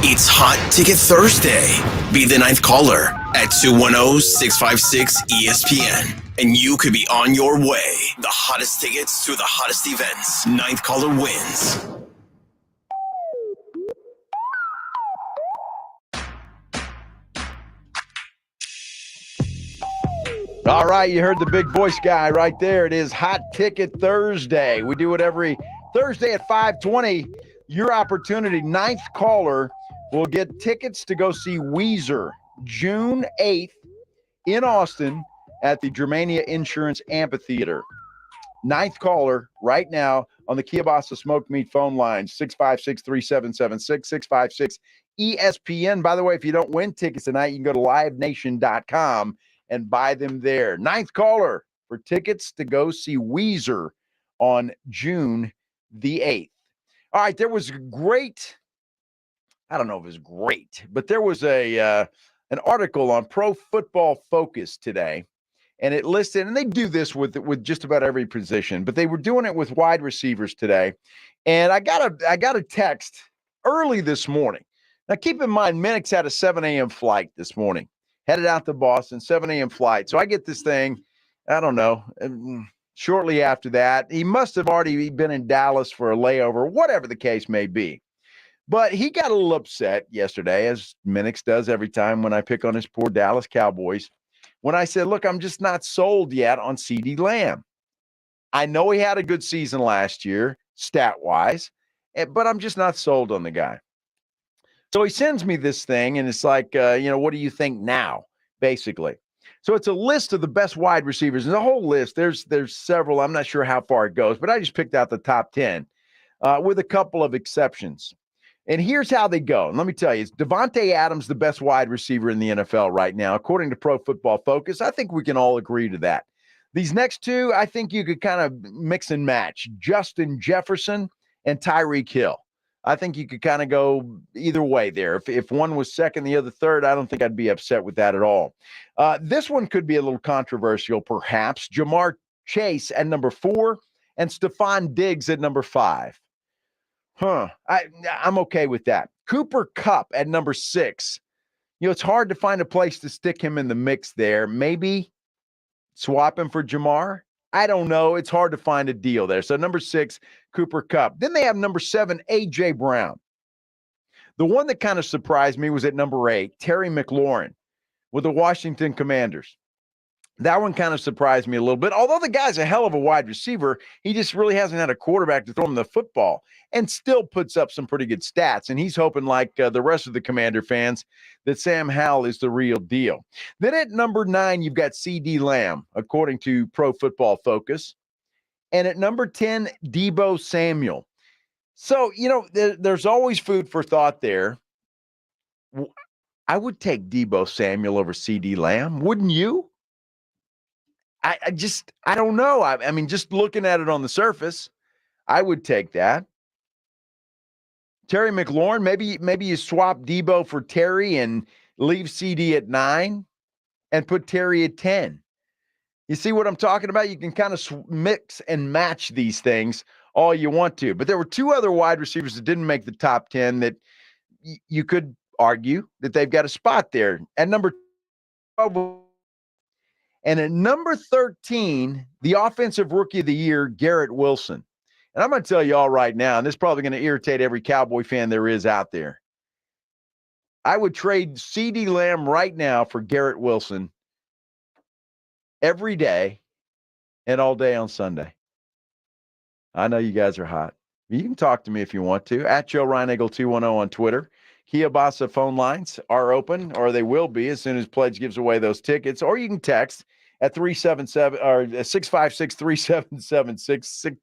It's Hot Ticket Thursday. Be the ninth caller at 210-656-ESPN. And you could be on your way. The hottest tickets to the hottest events. Ninth caller wins. All right, you heard the big voice guy right there. It is Hot Ticket Thursday. We do it every Thursday at 5:20. Your opportunity, ninth caller, will get tickets to go see Weezer June 8th in Austin at the Germania Insurance Amphitheater. Ninth caller right now on the Kielbasa Smoked Meat phone line, 656-3776, 656-ESPN. By the way, if you don't win tickets tonight, you can go to livenation.com and buy them there. Ninth caller for tickets to go see Weezer on June the 8th. All right, there was a great, I don't know if it was great, but there was an article on Pro Football Focus today, and it listed, and they do this with just about every position, but they were doing it with wide receivers today. And I got a text early this morning. Now, keep in mind, Minix had a 7 a.m. flight this morning, headed out to Boston, 7 a.m. flight. So I get this thing, I don't know, shortly after that. He must have already been in Dallas for a layover, whatever the case may be. But he got a little upset yesterday, as Minix does every time when I pick on his poor Dallas Cowboys, when I said, look, I'm just not sold yet on CeeDee Lamb. I know he had a good season last year, stat-wise, but I'm just not sold on the guy. So he sends me this thing, and it's like, what do you think now, basically? So it's a list of the best wide receivers. And the whole list, there's several. I'm not sure how far it goes, but I just picked out the top 10 with a couple of exceptions. And here's how they go. And let me tell you, it's Devontae Adams, the best wide receiver in the NFL right now, according to Pro Football Focus. I think we can all agree to that. These next two, I think you could kind of mix and match. Justin Jefferson and Tyreek Hill. I think you could kind of go either way there. If one was second, the other third, I don't think I'd be upset with that at all. This one could be a little controversial, perhaps. Jamar Chase at number 4 and Stephon Diggs at number 5. I'm okay with that. Cooper Kupp at number 6. It's hard to find a place to stick him in the mix there. Maybe swap him for Jamar. I don't know. It's hard to find a deal there. So number 6, Cooper Kupp. Then they have number 7, A.J. Brown. The one that kind of surprised me was at number 8, Terry McLaurin with the Washington Commanders. That one kind of surprised me a little bit. Although the guy's a hell of a wide receiver, he just really hasn't had a quarterback to throw him the football and still puts up some pretty good stats. And he's hoping, like the rest of the Commander fans, that Sam Howell is the real deal. Then at number 9, you've got CeeDee Lamb, according to Pro Football Focus. And at number 10, Deebo Samuel. So, there's always food for thought there. I would take Deebo Samuel over CeeDee Lamb. Wouldn't you? I don't know. I mean, just looking at it on the surface, I would take that. Terry McLaurin, maybe you swap Deebo for Terry and leave CD at 9 and put Terry at 10. You see what I'm talking about? You can kind of mix and match these things all you want to. But there were 2 other wide receivers that didn't make the top 10 that you could argue that they've got a spot there. At number 12, and at number 13, the offensive rookie of the year, Garrett Wilson. And I'm going to tell you all right now, and this is probably going to irritate every Cowboy fan there is out there. I would trade CeeDee Lamb right now for Garrett Wilson every day and all day on Sunday. I know you guys are hot. You can talk to me if you want to. At Joe Reinagle 210 on Twitter. Kielbasa phone lines are open, or they will be as soon as Pledge gives away those tickets. Or you can text at 377 or 656-3776.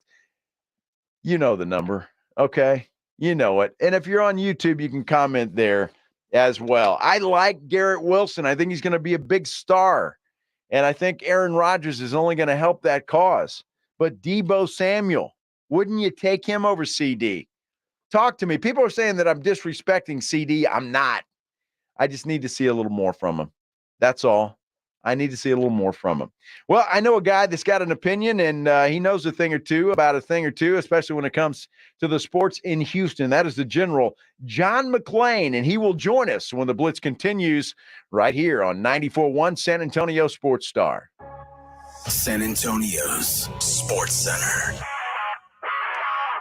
You know the number, okay? You know it. And if you're on YouTube, you can comment there as well. I like Garrett Wilson. I think he's going to be a big star. And I think Aaron Rodgers is only going to help that cause. but Deebo Samuel, wouldn't you take him over CD? Talk to me. People are saying that I'm disrespecting CD. I'm not. I just need to see a little more from him. That's all. I need to see a little more from him. Well, I know a guy that's got an opinion, and he knows a thing or two about a thing or two, especially when it comes to the sports in Houston. That is the General, John McClain, and he will join us when the Blitz continues right here on 94.1 San Antonio Sports Star. San Antonio's Sports Center.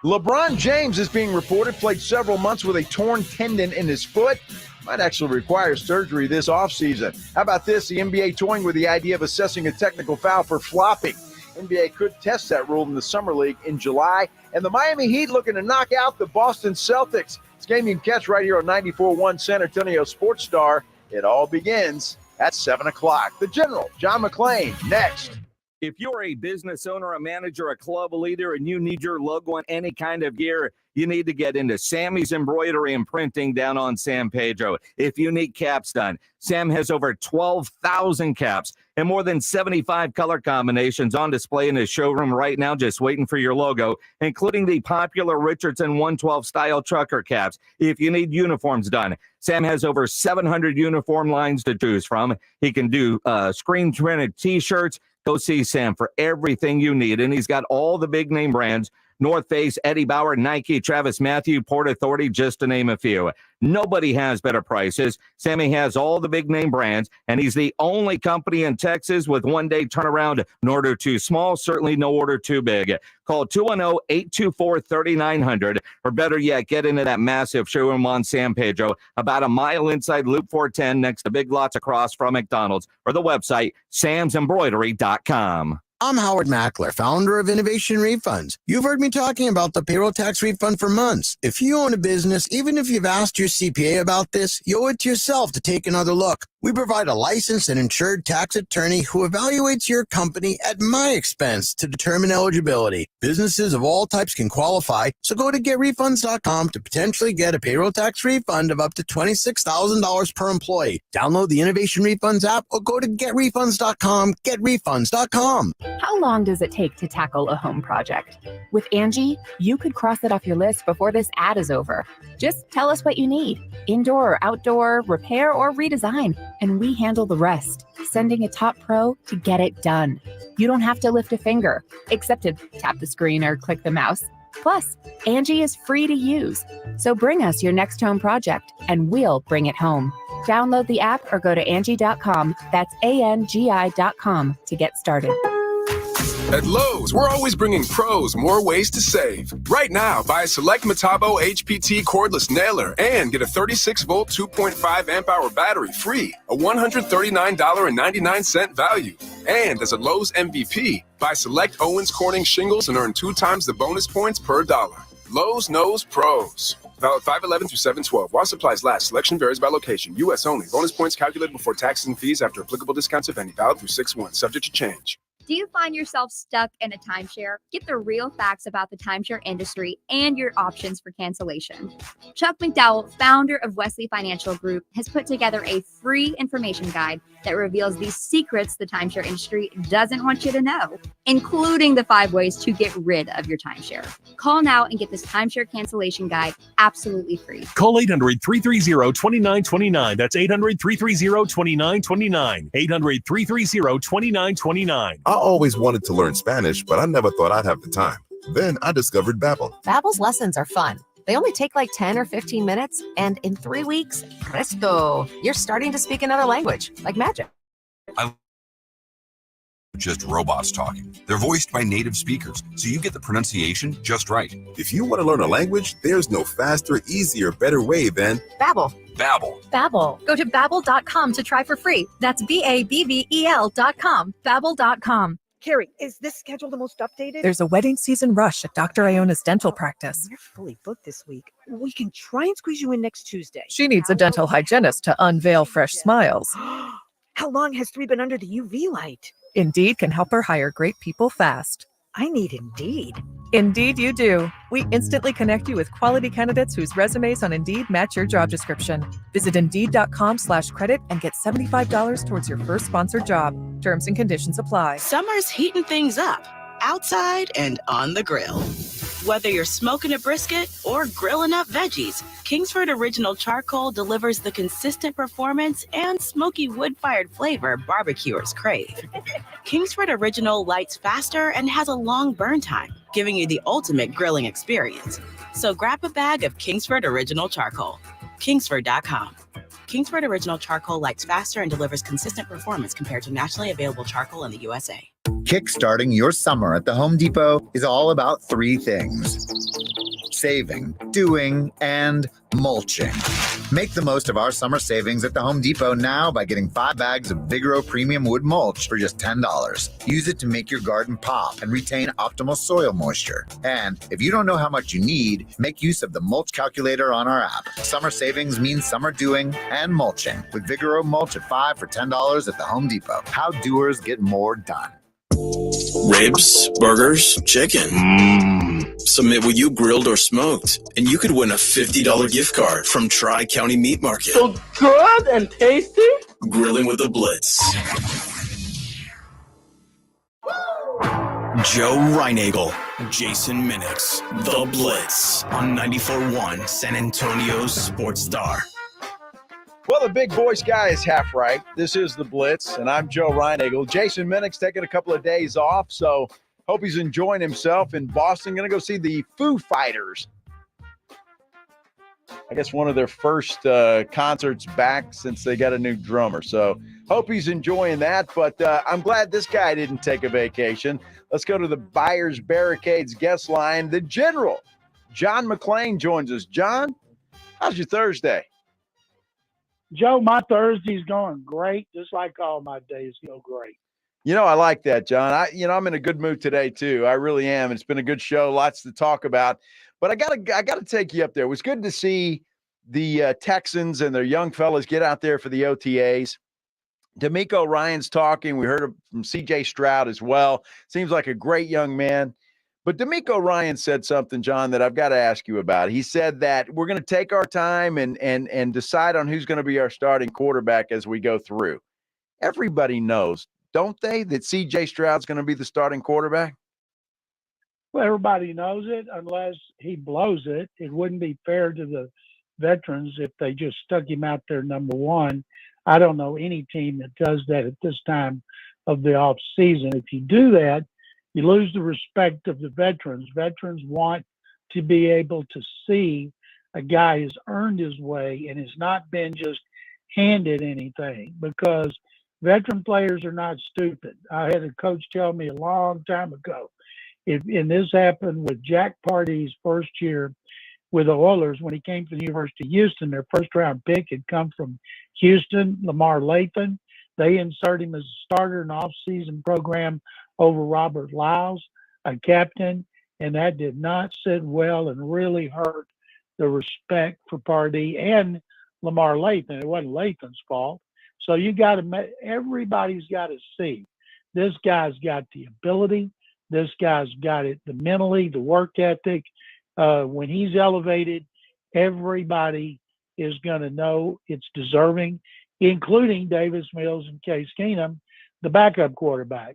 LeBron James is being reported played several months with a torn tendon in his foot. Might actually require surgery this offseason. How about this? The NBA toying with the idea of assessing a technical foul for flopping. NBA could test that rule in the Summer League in July. And the Miami Heat looking to knock out the Boston Celtics. It's a game you can catch right here on 94.1 San Antonio Sports Star. It all begins at 7 o'clock. The General, John McClain, next. If you're a business owner, a manager, a club leader, and you need your logo on any kind of gear, you need to get into Sammy's Embroidery and Printing down on San Pedro. If you need caps done, Sam has over 12,000 caps and more than 75 color combinations on display in his showroom right now, just waiting for your logo, including the popular Richardson 112 style trucker caps. If you need uniforms done, Sam has over 700 uniform lines to choose from. He can do screen printed T-shirts. Go see Sam for everything you need. And he's got all the big name brands: North Face, Eddie Bauer, Nike, Travis Matthew, Port Authority, just to name a few. Nobody has better prices. Sammy has all the big name brands, and he's the only company in Texas with one-day turnaround. No order too small, certainly no order too big. Call 210-824-3900, or better yet, get into that massive showroom on San Pedro, about a mile inside Loop 410 next to Big Lots across from McDonald's, or the website, samsembroidery.com. I'm Howard Mackler, founder of Innovation Refunds. You've heard me talking about the payroll tax refund for months. If you own a business, even if you've asked your CPA about this, you owe it to yourself to take another look. We provide a licensed and insured tax attorney who evaluates your company at my expense to determine eligibility. Businesses of all types can qualify, so go to getrefunds.com to potentially get a payroll tax refund of up to $26,000 per employee. Download the Innovation Refunds app or go to getrefunds.com, getrefunds.com. How long does it take to tackle a home project? With Angie, you could cross it off your list before this ad is over. Just tell us what you need: indoor or outdoor, repair or redesign, and we handle the rest, sending a top pro to get it done. You don't have to lift a finger, except to tap the screen or click the mouse. Plus, Angie is free to use. So bring us your next home project, and we'll bring it home. Download the app or go to Angie.com. That's ANGI.com to get started. At Lowe's, we're always bringing pros more ways to save. Right now, buy a select Metabo HPT cordless nailer and get a 36-volt 2.5 amp-hour battery free, a $139.99 value. And as a Lowe's MVP, buy select Owens Corning shingles and earn 2 times the bonus points per dollar. Lowe's knows pros. Valid 5/11 through 7/12. While supplies last. Selection varies by location. U.S. only. Bonus points calculated before taxes and fees after applicable discounts, if any. Valid through 6/1. Subject to change. Do you find yourself stuck in a timeshare? Get the real facts about the timeshare industry and your options for cancellation. Chuck McDowell, founder of Wesley Financial Group, has put together a free information guide that reveals the secrets the timeshare industry doesn't want you to know, including the 5 ways to get rid of your timeshare. Call now and get this timeshare cancellation guide absolutely free. Call 800-330-2929. That's 800-330-2929. 800-330-2929. I always wanted to learn Spanish, but I never thought I'd have the time. Then I discovered Babbel. Babbel's lessons are fun. They only take like 10 or 15 minutes, and in 3 weeks, presto, you're starting to speak another language, like magic. Just robots talking. They're voiced by native speakers, so you get the pronunciation just right. If you want to learn a language, there's no faster, easier, better way than Babbel. Babbel. Babbel. Go to Babbel.com to try for free. That's BABBEL.com. Babbel.com. Carrie, is this schedule the most updated? There's a wedding season rush at Dr. Iona's dental practice. You're fully booked this week. We can try and squeeze you in next Tuesday. She needs a dental hygienist to unveil fresh smiles. How long has 3 been under the UV light? Indeed can help her hire great people fast. I need Indeed. Indeed you do. We instantly connect you with quality candidates whose resumes on Indeed match your job description. Visit Indeed.com/credit and get $75 towards your first sponsored job. Terms and conditions apply. Summer's heating things up. outside and on the grill. Whether you're smoking a brisket or grilling up veggies, Kingsford Original Charcoal delivers the consistent performance and smoky wood-fired flavor barbecuers crave. Kingsford Original lights faster and has a long burn time, giving you the ultimate grilling experience. So grab a bag of Kingsford Original Charcoal. Kingsford.com. Kingsford Original Charcoal lights faster and delivers consistent performance compared to nationally available charcoal in the USA. Kickstarting your summer at the Home Depot is all about three things: saving, doing, and mulching. Make the most of our summer savings at the Home Depot now by getting 5 bags of Vigoro Premium Wood Mulch for just $10. Use it to make your garden pop and retain optimal soil moisture. And if you don't know how much you need, make use of the mulch calculator on our app. Summer savings means summer doing and mulching with Vigoro Mulch at 5 for $10 at the Home Depot. How doers get more done. Ribs, burgers, chicken. Submit what you grilled or smoked, and you could win a $50 gift card from Tri-County Meat Market. So good and tasty. Grilling with the Blitz. Joe Reinagel, Jason Minix, The Blitz on 94.1 San Antonio's Sports Star. Well, the big voice guy is half right. This is the Blitz, and I'm Joe Reinagel. Jason Minnick's taking a couple of days off, so hope he's enjoying himself in Boston. Going to go see the Foo Fighters. I guess one of their first concerts back since they got a new drummer. So hope he's enjoying that, but I'm glad this guy didn't take a vacation. Let's go to the Buyers Barricades guest line. The General, John McClain, joins us. John, how's your Thursday? Joe, my Thursday's going great, just like all my days go great. You know, I like that, John. I'm in a good mood today too. I really am. It's been a good show, lots to talk about. But I gotta take you up there. It was good to see the Texans and their young fellas get out there for the OTAs. D'Amico Ryan's talking. We heard from C.J. Stroud as well. Seems like a great young man. But D'Amico Ryan said something, John, that I've got to ask you about. He said that we're going to take our time and decide on who's going to be our starting quarterback as we go through. Everybody knows, don't they, that C.J. Stroud's going to be the starting quarterback? Well, everybody knows it unless he blows it. It wouldn't be fair to the veterans if they just stuck him out there number one. I don't know any team that does that at this time of the off season. If you do that, you lose the respect of the veterans. Veterans want to be able to see a guy has earned his way and has not been just handed anything, because veteran players are not stupid. I had a coach tell me a long time ago, and this happened with Jack Party's first year with the Oilers when he came from the University of Houston. Their first round pick had come from Houston, Lamar Lathan. They insert him as a starter in an off-season program over Robert Lyles, a captain, and that did not sit well and really hurt the respect for Pardee and Lamar Lathan. It wasn't Lathan's fault. So everybody's got to see this guy's got the ability. This guy's got it, the mentally, the work ethic. When he's elevated, everybody is going to know it's deserving, including Davis Mills and Case Keenum, the backup quarterbacks.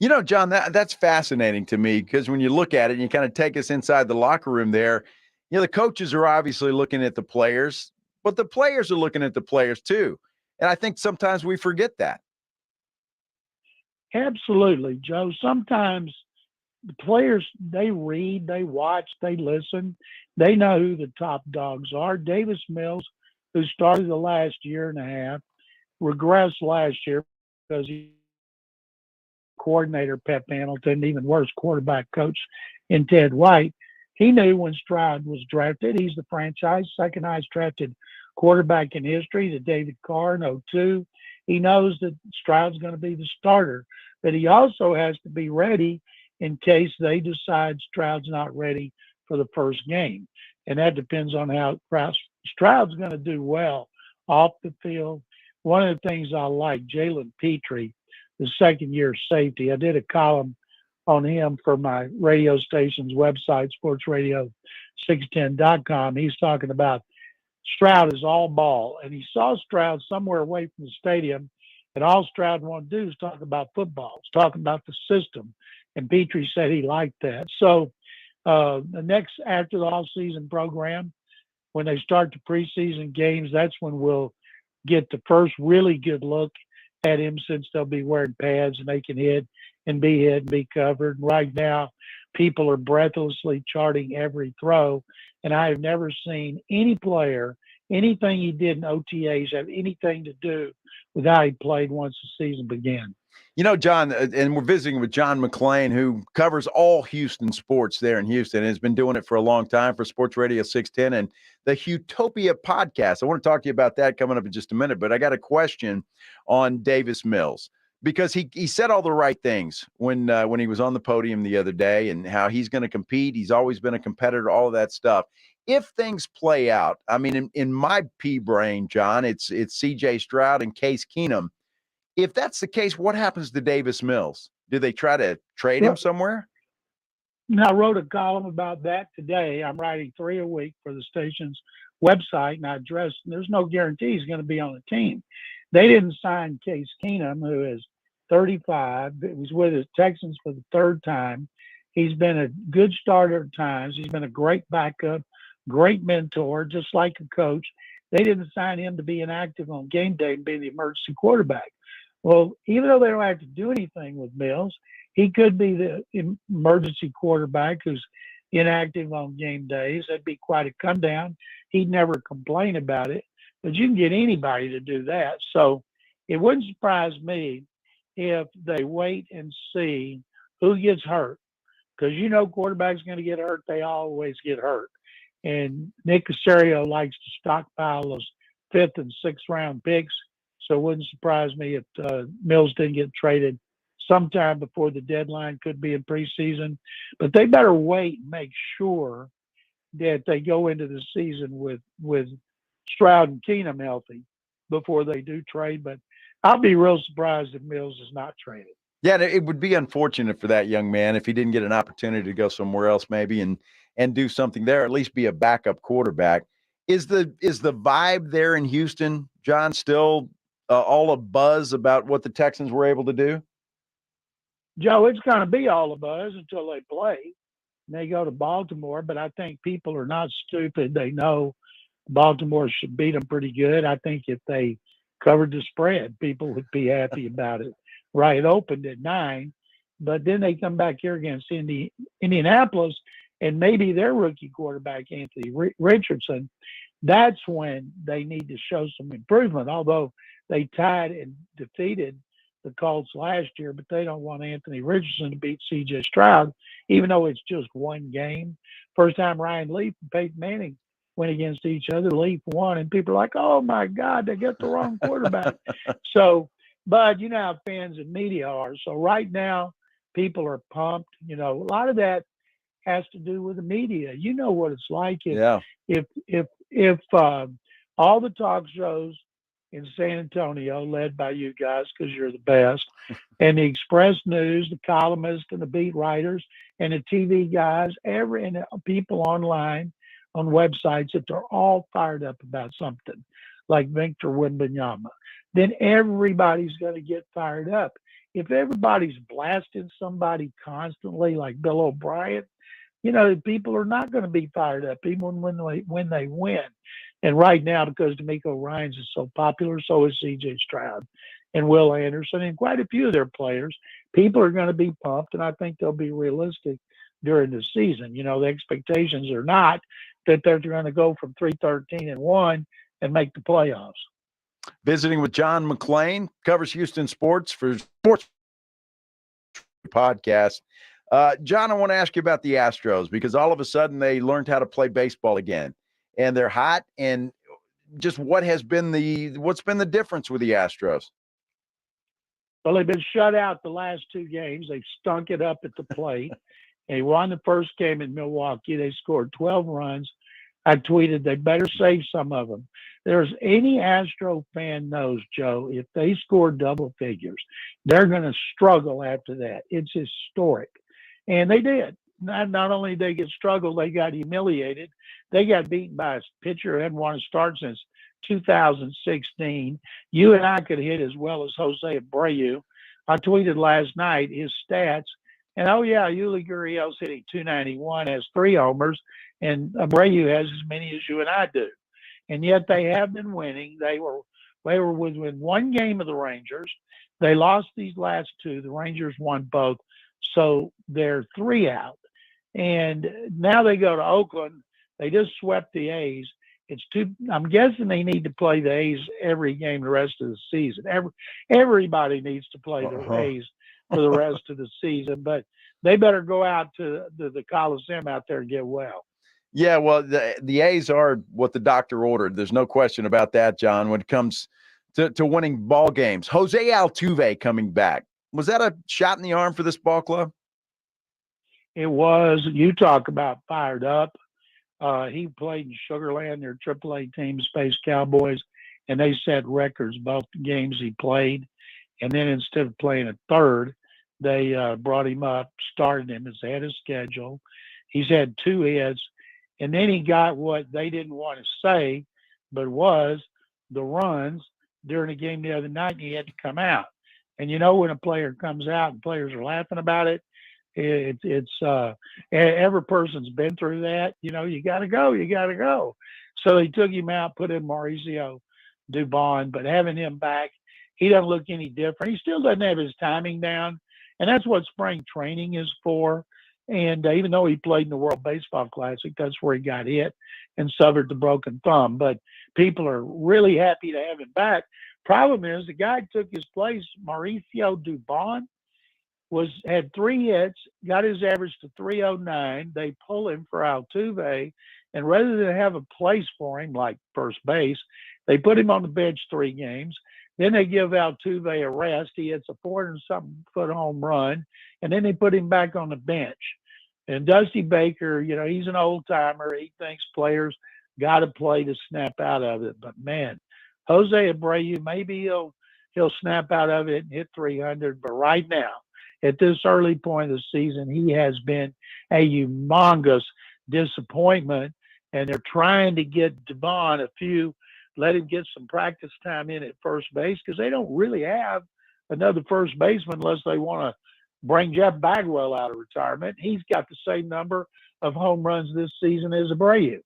You know, John, that's fascinating to me, because when you look at it and you kind of take us inside the locker room there, you know, the coaches are obviously looking at the players, but the players are looking at the players too. And I think sometimes we forget that. Absolutely, Joe. Sometimes the players, they read, they watch, they listen. They know who the top dogs are. Davis Mills, who started the last year and a half, regressed last year because he coordinator Pep Hamilton, even worse, quarterback coach in Ted White. He knew when Stroud was drafted, he's the franchise second highest drafted quarterback in history, the David Carr in 2002. He knows that Stroud's going to be the starter, but he also has to be ready in case they decide Stroud's not ready for the first game. And that depends on how Stroud's going to do well off the field. One of the things I like, Jalen Petrie, the second-year safety. I did a column on him for my radio station's website, sportsradio610.com. He's talking about Stroud is all ball, and he saw Stroud somewhere away from the stadium, and all Stroud wanted to do is talk about football. He's talking about the system. And Petrie said he liked that. So the next, after the off-season program, when they start the preseason games, that's when we'll get the first really good look at him, since they'll be wearing pads and they can hit and be covered. And right now, people are breathlessly charting every throw, and I have never seen any player, anything he did in OTAs have anything to do with how he played once the season began. You know, John, and we're visiting with John McClain, who covers all Houston sports there in Houston and has been doing it for a long time for Sports Radio 610 and the Utopia podcast. I want to talk to you about that coming up in just a minute, but I got a question on Davis Mills, because he said all the right things when he was on the podium the other day, and how he's going to compete. He's always been a competitor, all of that stuff. If things play out, I mean, in my pea brain, John, it's C.J. Stroud and Case Keenum. If that's the case, what happens to Davis Mills? Do they try to trade him somewhere? I wrote a column about that today. I'm writing 3 a week for the station's website, and I addressed there's no guarantee he's going to be on the team. They didn't sign Case Keenum, who is 35. He was with the Texans for the 3rd time. He's been a good starter at times. He's been a great backup, great mentor, just like a coach. They didn't sign him to be inactive on game day and be the emergency quarterback. Well, even though they don't have to do anything with Mills, he could be the emergency quarterback who's inactive on game days. That'd be quite a come down. He'd never complain about it, but you can get anybody to do that. So it wouldn't surprise me if they wait and see who gets hurt, because quarterbacks going to get hurt. They always get hurt. And Nick Caserio likes to stockpile those 5th and 6th round picks. So it wouldn't surprise me if Mills didn't get traded sometime before the deadline, could be in preseason. But they better wait and make sure that they go into the season with Stroud and Keenum healthy before they do trade. But I'll be real surprised if Mills is not traded. Yeah, it would be unfortunate for that young man if he didn't get an opportunity to go somewhere else maybe and do something there, at least be a backup quarterback. Is the vibe there in Houston, John, still all a buzz about what the Texans were able to do? Joe, it's going to be all a buzz until they play. They go to Baltimore, but I think people are not stupid. They know Baltimore should beat them pretty good. I think if they covered the spread, people would be happy about it. Right, it opened at 9, but then they come back here against Indianapolis, and maybe their rookie quarterback, Anthony Richardson, that's when they need to show some improvement, although they tied and defeated the Colts last year, but they don't want Anthony Richardson to beat C.J. Stroud, even though it's just one game. First time Ryan Leaf and Peyton Manning went against each other, Leaf won, and people are like, oh, my God, they got the wrong quarterback. But you know how fans and media are. So right now, people are pumped. A lot of that has to do with the media. You know what it's like if all the talk shows in San Antonio, led by you guys because you're the best, and the Express News, the columnists and the beat writers and the TV guys, and people online on websites, that they're all fired up about something, like Victor Wembanyama, then everybody's going to get fired up. If everybody's blasting somebody constantly, like Bill O'Brien, people are not going to be fired up, even when they win. And right now, because DeMeco Ryans is so popular, so is C.J. Stroud and Will Anderson and quite a few of their players, people are going to be pumped, and I think they'll be realistic during the season. The expectations are not that they're going to go from 3-13-1 and make the playoffs. Visiting with John McClain, covers Houston sports for Sports Podcast. John, I want to ask you about the Astros, because all of a sudden they learned how to play baseball again, and they're hot. And just what's been the difference with the Astros? Well, they've been shut out the last 2 games. They've stunk it up at the plate. They won the first game in Milwaukee. They scored 12 runs. I tweeted they better save some of them. There's any Astro fan knows, Joe, if they score double figures, they're going to struggle after that. It's historic. And they did. Not only did they get struggled, they got humiliated. They got beaten by a pitcher who hadn't won a start since 2016. You and I could hit as well as Jose Abreu. I tweeted last night his stats. And Yuli Gurriel's hitting .291, has 3 homers, and Abreu has as many as you and I do. And yet they have been winning. They were within 1 game of the Rangers. They lost these last 2. The Rangers won both, so they're 3 out. And now they go to Oakland. They just swept the A's. I'm guessing they need to play the A's every game the rest of the season. Everybody needs to play the A's for the rest of the season, but they better go out to the Coliseum out there and get well. Yeah, well, the A's are what the doctor ordered. There's no question about that, John, when it comes to winning ball games. Jose Altuve coming back. Was that a shot in the arm for this ball club? It was. You talk about fired up. He played in Sugar Land, their AAA team, Space Cowboys, and they set records both games he played. And then instead of playing a third, they brought him up, started him as ahead of schedule. He's had 2 hits, and then he got what they didn't want to say, but was the runs during a game the other night, and he had to come out. And when a player comes out and players are laughing about it, it's every person's been through that. You got to go. So they took him out, put in Mauricio Dubon, but having him back, he doesn't look any different. He still doesn't have his timing down, and that's what spring training is for. And even though he played in the World Baseball Classic, that's where he got hit and suffered the broken thumb. But people are really happy to have him back. Problem is, the guy who took his place, Mauricio Dubon, had 3 hits, got his average to 309. They pull him for Altuve, and rather than have a place for him like first base, they put him on the bench 3 games. Then they give Altuve a rest. He hits a 400-something foot home run, and then they put him back on the bench. And Dusty Baker, he's an old timer. He thinks players got to play to snap out of it. But man, Jose Abreu, maybe he'll snap out of it and hit 300. But right now, at this early point of the season, he has been a humongous disappointment, and they're trying to get Devon let him get some practice time in at first base, because they don't really have another first baseman unless they want to bring Jeff Bagwell out of retirement. He's got the same number of home runs this season as Abreu.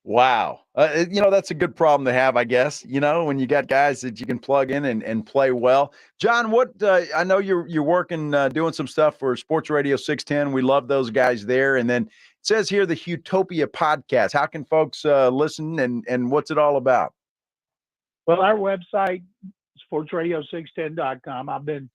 Wow. That's a good problem to have, I guess, when you got guys that you can plug in and play well. John, I know you're working, doing some stuff for Sports Radio 610. We love those guys there. And then it says here the Utopia podcast. How can folks listen, and what's it all about? Well, our website, sportsradio610.com.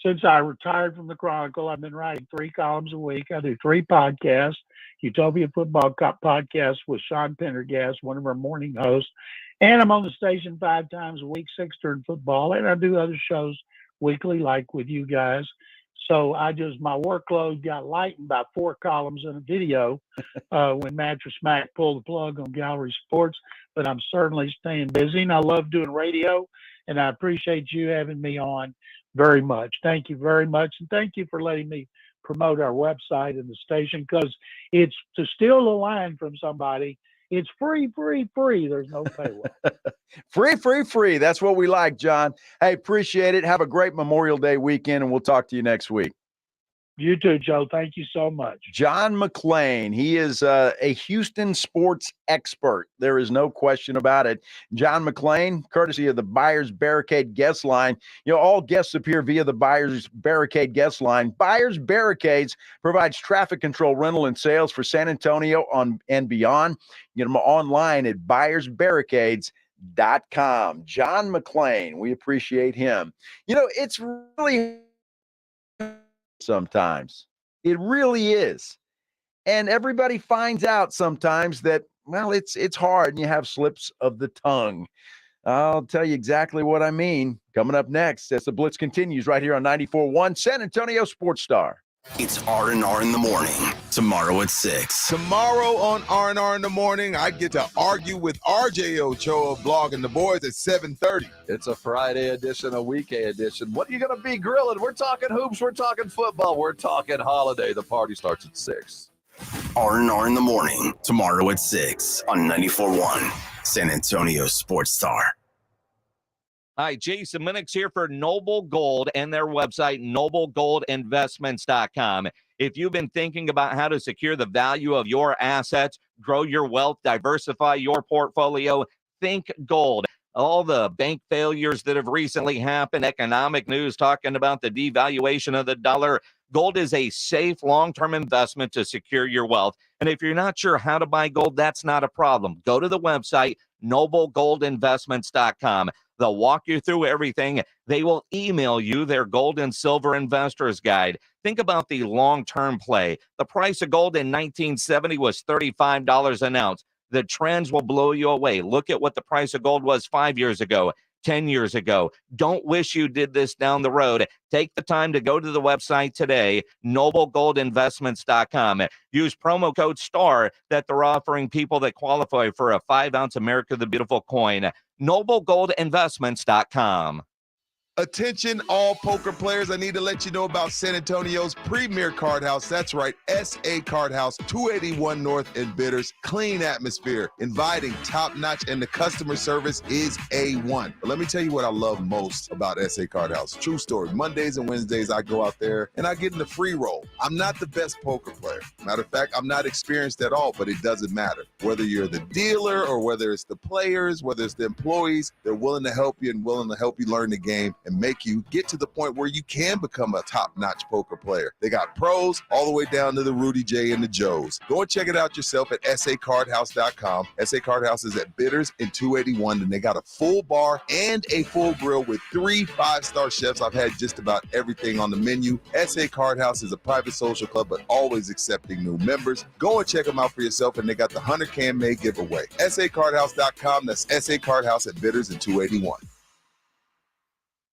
Since I retired from the Chronicle, I've been writing 3 columns a week. I do 3 podcasts. Utopia Football Podcast with Sean Pendergast, one of our morning hosts. And I'm on the station 5 times a week, 6 during football. And I do other shows weekly, like with you guys. So my workload got lightened by 4 columns and a video when Mattress Mac pulled the plug on Gallery Sports. But I'm certainly staying busy, and I love doing radio. And I appreciate you having me on very much. Thank you very much. And thank you for letting me promote our website and the station, because it's to steal a line from somebody. It's free. There's no paywall. Free. That's what we like, John. Hey, appreciate it. Have a great Memorial Day weekend, and we'll talk to you next week. You too, Joe. Thank you so much. John McClain. He is a Houston sports expert. There is no question about it. John McClain, courtesy of the Buyers Barricade guest line. All guests appear via the Buyers Barricade guest line. Buyers Barricades provides traffic control, rental, and sales for San Antonio and beyond. Get them online at buyersbarricades.com. John McClain, we appreciate him. It's really sometimes. It really is. And everybody finds out sometimes that, it's hard and you have slips of the tongue. I'll tell you exactly what I mean coming up next as the Blitz continues right here on 94.1 San Antonio Sports Star. It's R&R in the morning, tomorrow at 6. Tomorrow on R&R in the morning, I get to argue with RJ Ochoa of Blogging the Boys at 7:30. It's a Friday edition, a weekday edition. What are you going to be grilling? We're talking hoops, we're talking football, we're talking holiday. The party starts at 6. R&R in the morning, tomorrow at 6 on 94.1 San Antonio Sports Star. Hi, Jason Minix here for Noble Gold and their website, noblegoldinvestments.com. If you've been thinking about how to secure the value of your assets, grow your wealth, diversify your portfolio, think gold. All the bank failures that have recently happened, economic news talking about the devaluation of the dollar. Gold is a safe long-term investment to secure your wealth. And if you're not sure how to buy gold, that's not a problem. Go to the website, noblegoldinvestments.com. They'll walk you through everything. They will email you their gold and silver investors guide. Think about the long-term play. The price of gold in 1970 was $35 an ounce. The trends will blow you away. Look at what the price of gold was 5 years ago, 10 years ago. Don't wish you did this down the road. Take the time to go to the website today, noblegoldinvestments.com. Use promo code STAR that they're offering people that qualify for a 5-ounce America the Beautiful coin. noblegoldinvestments.com. Attention, all poker players. I need to let you know about San Antonio's premier card house. That's right, SA Card House, 281 North in Bitters. Clean atmosphere, inviting, top-notch, and the customer service is A1. But let me tell you what I love most about SA Card House. True story. Mondays and Wednesdays, I go out there and I get in the free roll. I'm not the best poker player. Matter of fact, I'm not experienced at all, but it doesn't matter. Whether you're the dealer or whether it's the players, whether it's the employees, they're willing to help you and willing to help you learn the game and make you get to the point where you can become a top-notch poker player. They got pros all the way down to the Rudy J and the Joes. Go and check it out yourself at sacardhouse.com. SA Card House is at Bitters and 281, and they got a full bar and a full grill with 3 5-star chefs. I've had just about everything on the menu. SA Card House is a private social club, but always accepting new members. Go and check them out for yourself, and they got the 100 Can May giveaway. sacardhouse.com. That's SA Card House at Bitters and 281.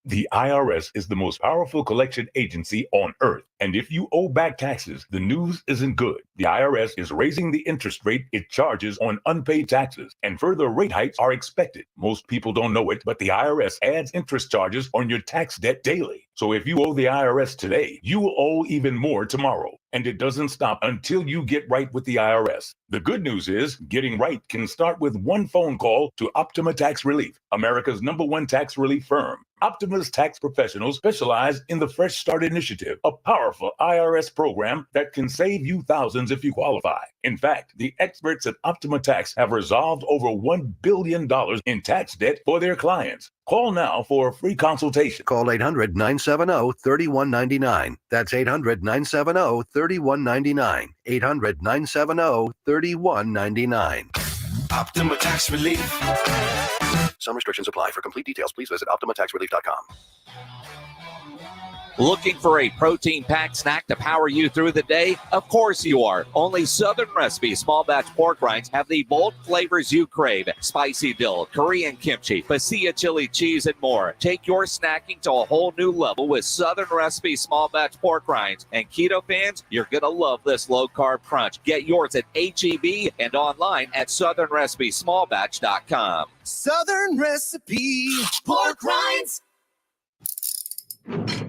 The IRS is the most powerful collection agency on earth. And if you owe back taxes, the news isn't good. The IRS is raising the interest rate it charges on unpaid taxes, and further rate hikes are expected. Most people don't know it, but the IRS adds interest charges on your tax debt daily. So if you owe the IRS today, you will owe even more tomorrow. And it doesn't stop until you get right with the IRS. The good news is getting right can start with one phone call to Optima Tax Relief, America's #1 tax relief firm. Optima's tax professionals specialize in the Fresh Start Initiative, a powerful IRS program that can save you thousands if you qualify. In fact, the experts at Optima Tax have resolved over $1 billion in tax debt for their clients. Call now for a free consultation. Call 800-970-3199. That's 800-970-3199. 800-970-3199. Optima Tax Relief. Some restrictions apply. For complete details, please visit OptimaTaxRelief.com. Looking for a protein-packed snack to power you through the day? Of course you are. Only Southern Recipe small batch pork rinds have the bold flavors you crave. Spicy dill, Korean kimchi, pasilla chili cheese, and more. Take your snacking to a whole new level with Southern Recipe small batch pork rinds. And keto fans, you're going to love this low-carb crunch. Get yours at H-E-B and online at southernrecipesmallbatch.com. Southern Recipe pork rinds.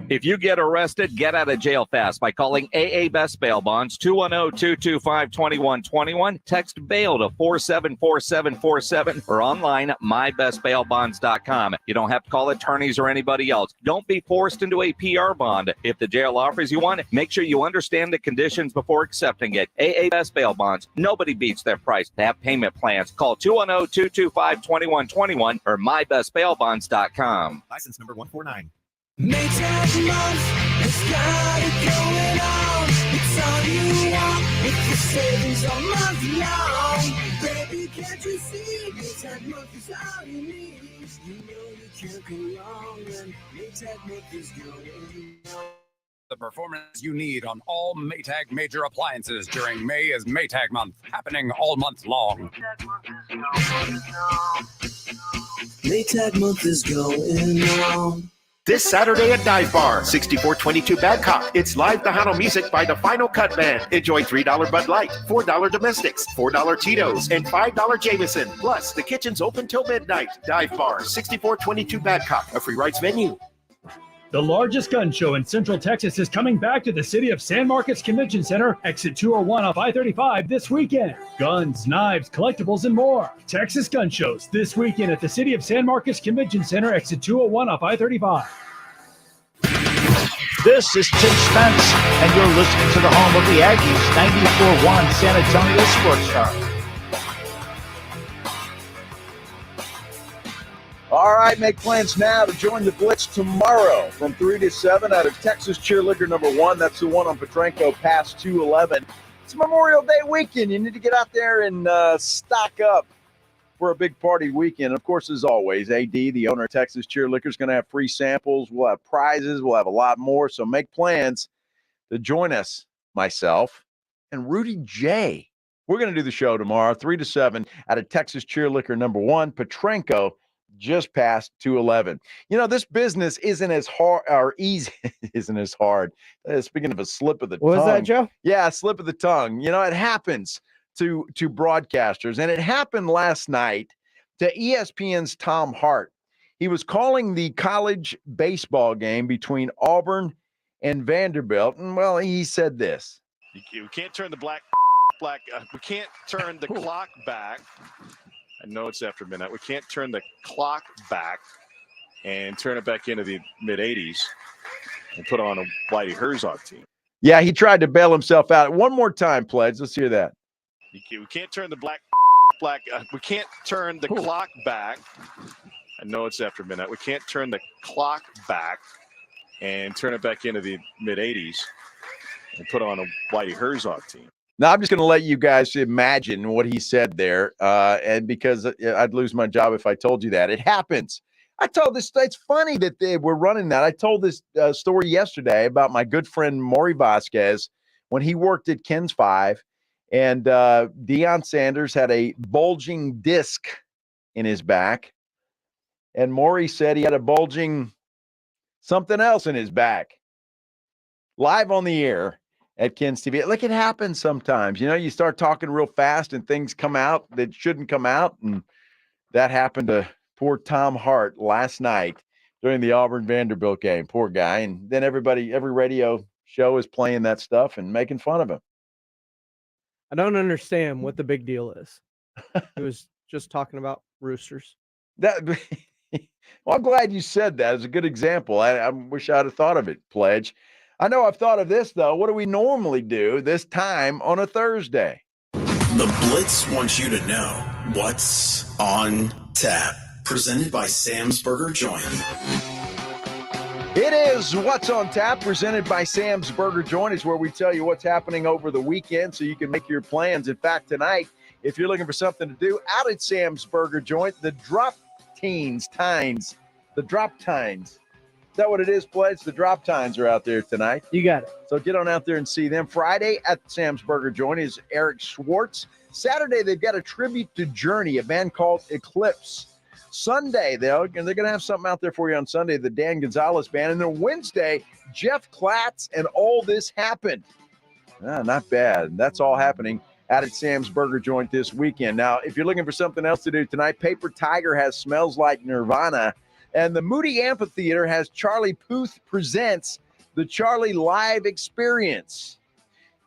If you get arrested, get out of jail fast by calling AA Best Bail Bonds, 210-225-2121. Text bail to 474747 or online at mybestbailbonds.com. You don't have to call attorneys or anybody else. Don't be forced into a PR bond. If the jail offers you one, make sure you understand the conditions before accepting it. AA Best Bail Bonds. Nobody beats their price. They have payment plans. Call 210-225-2121 or mybestbailbonds.com. License number 149. Maytag month, it's got it going on. It's all you want with the savings all month long. Baby, can't you see? Maytag month is all you need. You know you can't go wrong when Maytag month is going on. The performance you need on all Maytag major appliances during May is Maytag month, happening all month long. Maytag month is going on. This Saturday at Dive Bar, 6422 Badcock. It's live Tejano music by the Final Cut Band. Enjoy $3 Bud Light, $4 Domestics, $4 Tito's, and $5 Jameson. Plus, the kitchen's open till midnight. Dive Bar, 6422 Badcock, a free rights venue. The largest gun show in Central Texas is coming back to the city of San Marcos Convention Center, exit 201 off I-35 this weekend. Guns, knives, collectibles, and more. Texas Gun Shows this weekend at the city of San Marcos Convention Center, exit 201 off I-35. This is Tim Spence, and you're listening to the home of the Aggies, 94.1 San Antonio Sports Star. All right, make plans now to join the Blitz tomorrow from 3 to 7 out of Texas Cheerleader number 1. That's the one on Petrenko past 211. It's Memorial Day weekend. You need to get out there and stock up for a big party weekend. Of course, as always, AD, the owner of Texas Cheerleader, is going to have free samples. We'll have prizes. We'll have a lot more. So make plans to join us, myself, and Rudy J. We're going to do the show tomorrow, 3 to 7 out of Texas Cheerleader number 1, Petrenko, just past 211. You know, this business isn't as hard or easy. Isn't as hard. Speaking of a slip of the tongue. What was that, Joe? Yeah, a slip of the tongue. You know, it happens to broadcasters, and it happened last night to ESPN's Tom Hart. He was calling the college baseball game between Auburn and Vanderbilt, and well, he said this: "You can't turn the we can't turn the clock back. I know it's after midnight. We can't turn the clock back and turn it back into the mid-'80s and put on a Whitey Herzog team." Yeah, he tried to bail himself out. One more time, Pledge. Let's hear that. We can't turn the we can't turn the clock back. I know it's after midnight. We can't turn the clock back and turn it back into the mid-'80s and put on a Whitey Herzog team. Now, I'm just going to let you guys imagine what he said there, and because I'd lose my job if I told you that. It happens. I told this. It's funny that they were running that. I told this story yesterday about my good friend Maury Vasquez when he worked at Ken's 5, and Deion Sanders had a bulging disc in his back, and Maury said he had a bulging something else in his back. Live on the air at Ken's TV. Like, it happens sometimes. You know, you start talking real fast and things come out that shouldn't come out. And that happened to poor Tom Hart last night during the Auburn Vanderbilt game. Poor guy. And then every radio show is playing that stuff and making fun of him. I don't understand what the big deal is. He was just talking about roosters. Well, I'm glad you said that. It's a good example. I wish I'd have thought of it, Pledge. I know I've thought of this, though. What do we normally do this time on a Thursday? The Blitz wants you to know what's on tap. Presented by Sam's Burger Joint. It is What's on Tap, presented by Sam's Burger Joint. Is where we tell you what's happening over the weekend so you can make your plans. In fact, tonight, if you're looking for something to do out at Sam's Burger Joint, the Drop Tines. Is that what it is, Pledge? The Drop Tines are out there tonight. You got it. So get on out there and see them. Friday at Sam's Burger Joint is Eric Schwartz. Saturday, they've got a tribute to Journey, a band called Eclipse. Sunday, they're going to have something out there for you on Sunday, the Dan Gonzalez Band. And then Wednesday, Jeff Klatz and All This Happened. Not bad. That's all happening out at Sam's Burger Joint this weekend. Now, if you're looking for something else to do tonight, Paper Tiger has Smells Like Nirvana. And the Moody Amphitheater has Charlie Puth Presents the Charlie Live Experience.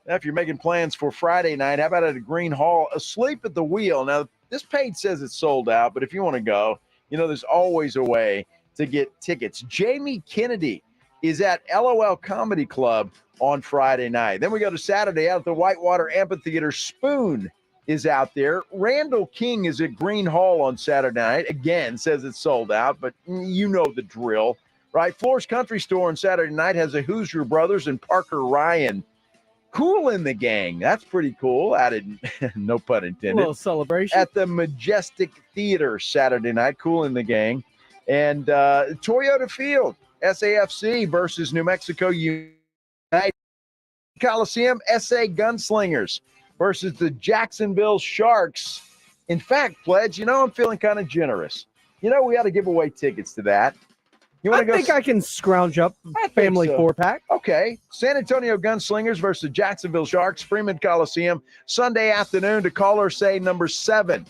Now, if you're making plans for Friday night, how about at a Green Hall, Asleep at the Wheel? Now, this page says it's sold out, but if you want to go, you know, there's always a way to get tickets. Jamie Kennedy is at LOL Comedy Club on Friday night. Then we go to Saturday out at the Whitewater Amphitheater. Spoon is out there. Randall King is at Green Hall on Saturday night. Again, says it's sold out, but you know the drill, right? Floor's Country Store on Saturday night has a Hoosier Brothers and Parker Ryan. Cool in the Gang. That's pretty cool. Added, no pun intended. A little celebration. At the Majestic Theater Saturday night. Cool in the Gang. And Toyota Field, SAFC versus New Mexico United Coliseum, SA Gunslingers versus the Jacksonville Sharks. In fact, Pledge, you know, I'm feeling kind of generous. You know, we ought to give away tickets to that. You want to go? I think I can scrounge up family so. 4-pack. Okay. San Antonio Gunslingers versus Jacksonville Sharks, Freeman Coliseum, Sunday afternoon to caller say number 7.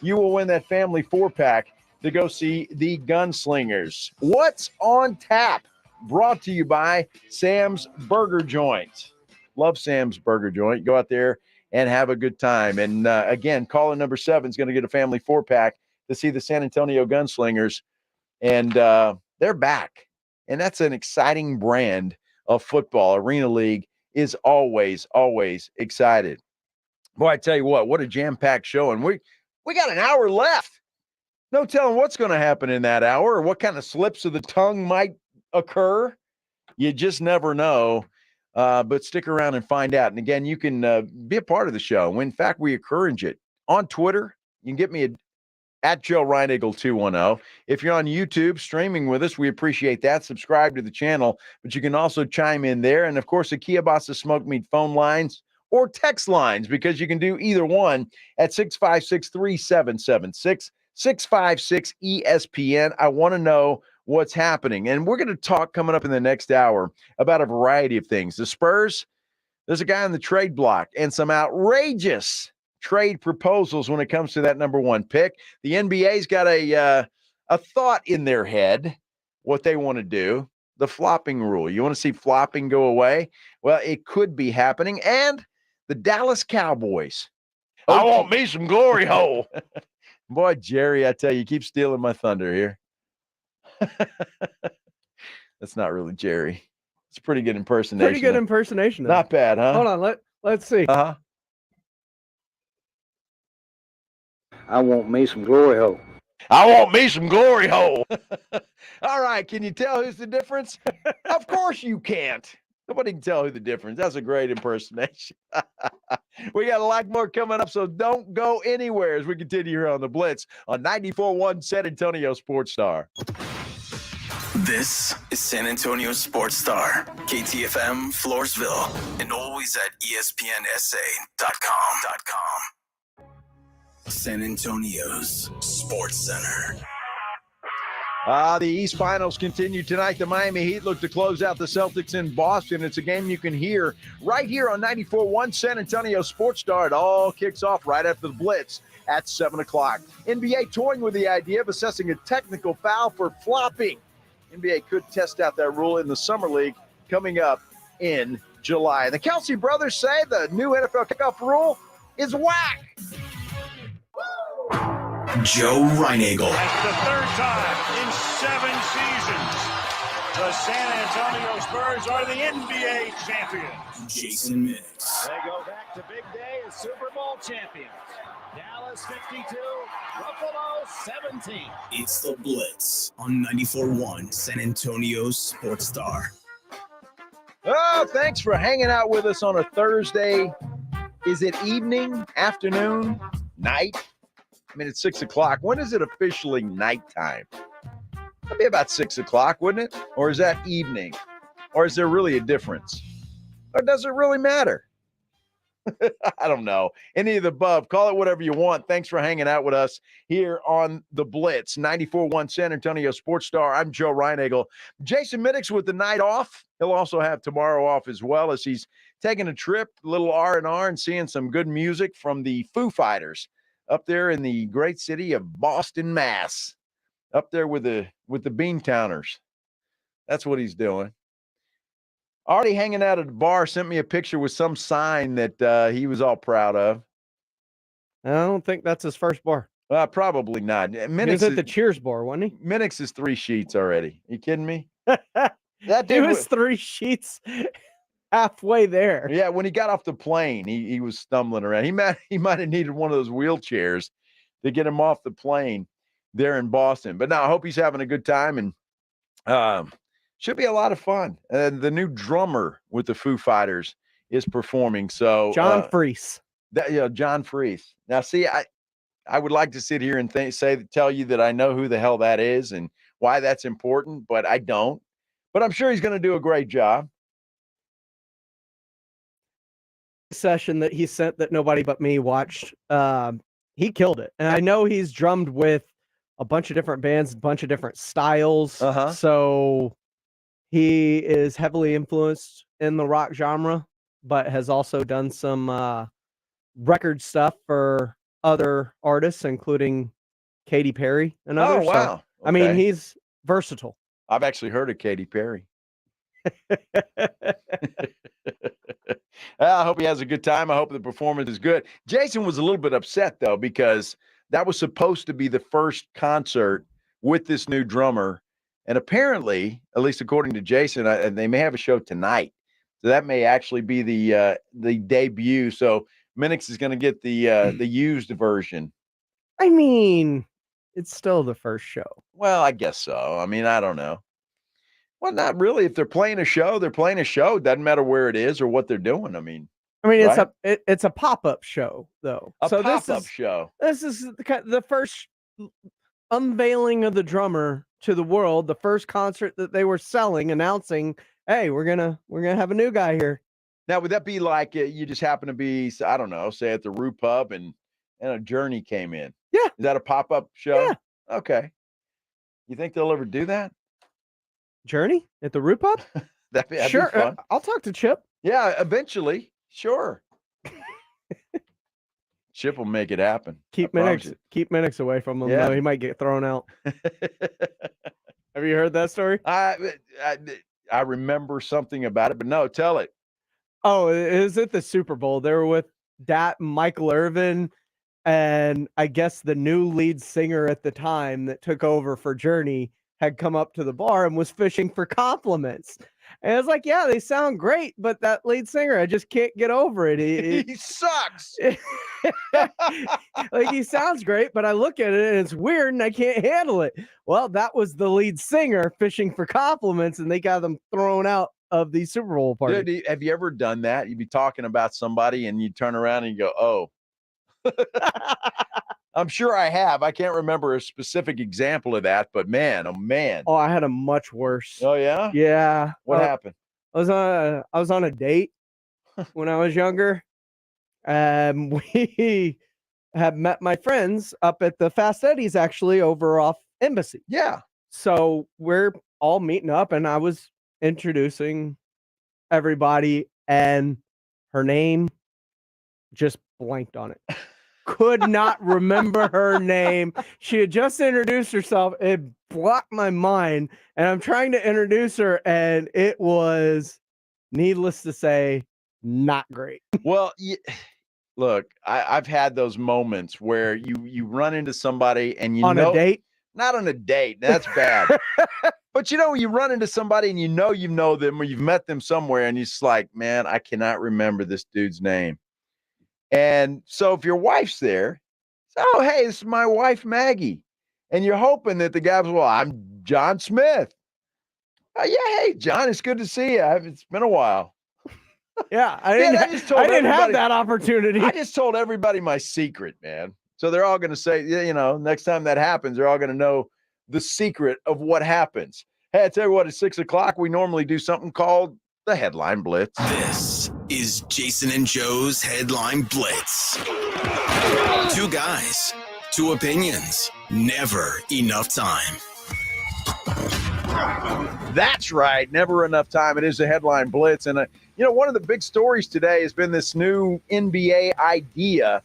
You will win that family 4-pack to go see the Gunslingers. What's on tap brought to you by Sam's Burger Joint. Love Sam's Burger Joint. Go out there and have a good time. And again, caller number 7 is going to get a family 4-pack to see the San Antonio Gunslingers. And they're back. And that's an exciting brand of football. Arena League is always, always excited. Boy, I tell you what a jam-packed show. And we got an hour left. No telling what's going to happen in that hour or what kind of slips of the tongue might occur. You just never know. But stick around and find out. And again, you can be a part of the show. In fact, we encourage it. On Twitter, you can get me at Joe Reinagle 210. If you're on YouTube streaming with us, we appreciate that. Subscribe to the channel. But you can also chime in there. And, of course, the Kia Bassa Smoke Meat phone lines or text lines, because you can do either one at 656-3776, 656 ESPN. I want to know what's happening. And we're going to talk coming up in the next hour about a variety of things. The Spurs, there's a guy on the trade block and some outrageous trade proposals when it comes to that number 1 pick. The NBA's got a thought in their head, what they want to do, the flopping rule. You want to see flopping go away? Well, it could be happening. And the Dallas Cowboys. I want me some glory hole. Boy, Jerry, I tell you, keep stealing my thunder here. That's not really Jerry. It's a pretty good impersonation. Pretty good impersonation. Not bad, huh? Hold on, let's see. Uh-huh. I want me some glory hole. I want me some glory hole. All right, can you tell who's the difference? Of course you can't. Nobody can tell who the difference. That's a great impersonation. We got a lot more coming up, so don't go anywhere as we continue here on the Blitz on 94.1 San Antonio Sports Star. This is San Antonio Sports Star, KTFM Floresville, and always at ESPNSA.com. San Antonio's Sports Center. The East Finals continue tonight. The Miami Heat look to close out the Celtics in Boston. It's a game you can hear right here on 94.1 San Antonio Sports Star. It all kicks off right after the Blitz at 7 o'clock. NBA toying with the idea of assessing a technical foul for flopping. NBA could test out that rule in the Summer League coming up in July. The Kelsey brothers say the new NFL kickoff rule is whack. Joe Reinagle. That's the 3rd time in 7 seasons. The San Antonio Spurs are the NBA champions. Jason Minix. They go back to big day as Super Bowl champions. Dallas 52, Buffalo 17. It's the Blitz on 94.1 San Antonio Sports Star. Oh, thanks for hanging out with us on a Thursday. Is it evening, afternoon, night? I mean, it's 6 o'clock. When is it officially nighttime? That'd be about 6 o'clock, wouldn't it? Or is that evening? Or is there really a difference? Or does it really matter? I don't know. Any of the above. Call it whatever you want. Thanks for hanging out with us here on the Blitz. 94.1 San Antonio Sports Star. I'm Joe Reinagle. Jason Minix with the night off. He'll also have tomorrow off as well, as he's taking a trip, a little R&R, and seeing some good music from the Foo Fighters up there in the great city of Boston, Mass. Up there with the Beantowners. That's what he's doing. Already hanging out at the bar, sent me a picture with some sign that he was all proud of. I don't think that's his first bar. Probably not. He was at the Cheers bar, wasn't he? Minix is 3 sheets already. You kidding me? He was 3 sheets halfway there. Yeah, when he got off the plane, he was stumbling around. He might have needed one of those wheelchairs to get him off the plane there in Boston. But now I hope he's having a good time, and should be a lot of fun. The new drummer with the Foo Fighters is performing. So John Freese. John Freese. Now, see, I would like to sit here and tell you that I know who the hell that is and why that's important, but I don't. But I'm sure he's going to do a great job. Session that he sent that nobody but me watched. He killed it. And I know he's drummed with a bunch of different bands, a bunch of different styles. So he is heavily influenced in the rock genre, but has also done some record stuff for other artists, including Katy Perry and others. Oh, wow. So, I mean, he's versatile. I've actually heard of Katy Perry. I hope he has a good time. I hope the performance is good. Jason was a little bit upset, though, because that was supposed to be the first concert with this new drummer. And apparently, at least according to Jason, they may have a show tonight. So that may actually be the debut. So Minix is going to get the used version. I mean, it's still the first show. Well, I guess so. I mean, I don't know. Well, not really. If they're playing a show, they're playing a show. It doesn't matter where it is or what they're doing. I mean, right? it's a pop-up show, though. A pop-up show. This is the first unveiling of the drummer to the world. The first concert that they were announcing, hey, we're gonna have a new guy here. Now, would that be like you just happen to be, I don't know, say at the Roo Pub and a Journey came in? Yeah. Is that a pop-up show? Yeah. Okay. You think they'll ever do that? Journey at the Roo Pub? That'd sure. be fun. I'll talk to Chip. Yeah, eventually. Sure. Chip will make it happen. Keep Minix away from him, though. He might get thrown out. Have you heard that story? I remember something about it, but no, tell it. Oh, it was at the Super Bowl. They were with Dat and Michael Irvin, and I guess the new lead singer at the time that took over for Journey had come up to the bar and was fishing for compliments. And I was like, yeah, they sound great, but that lead singer, I just can't get over it. He sucks. Like, he sounds great, but I look at it and it's weird and I can't handle it. Well, that was the lead singer fishing for compliments, and they got them thrown out of the Super Bowl party. Dude, have you ever done that? You'd be talking about somebody and you turn around and you go, oh. I'm sure I have. I can't remember a specific example of that, but man, oh man. Oh, I had a much worse. Oh yeah? Yeah. What happened? I was on a date when I was younger. We had met my friends up at the Fast Eddie's, actually, over off Embassy. Yeah. So we're all meeting up, and I was introducing everybody, and her name just blanked on it. Could not remember her name. She had just introduced herself. It blocked my mind, and I'm trying to introduce her, and it was, needless to say, not great. Well, look, I've had those moments where you run into somebody and you on know, a date. Not on a date. That's bad. But when you run into somebody and you know them or you've met them somewhere, and you're just like, man, I cannot remember this dude's name. And so if your wife's there, oh, hey, this is my wife, Maggie. And you're hoping that the guy was, well, I'm John Smith. Yeah, hey, John, it's good to see you. It's been a while. Yeah, I didn't have that opportunity. I just told everybody my secret, man. So they're all going to say, next time that happens, they're all going to know the secret of what happens. Hey, I tell you what, at 6 o'clock, we normally do something called the Headline Blitz. This is Jason and Joe's Headline Blitz. Two guys, two opinions, never enough time. That's right. Never enough time. It is the Headline Blitz. And, one of the big stories today has been this new NBA idea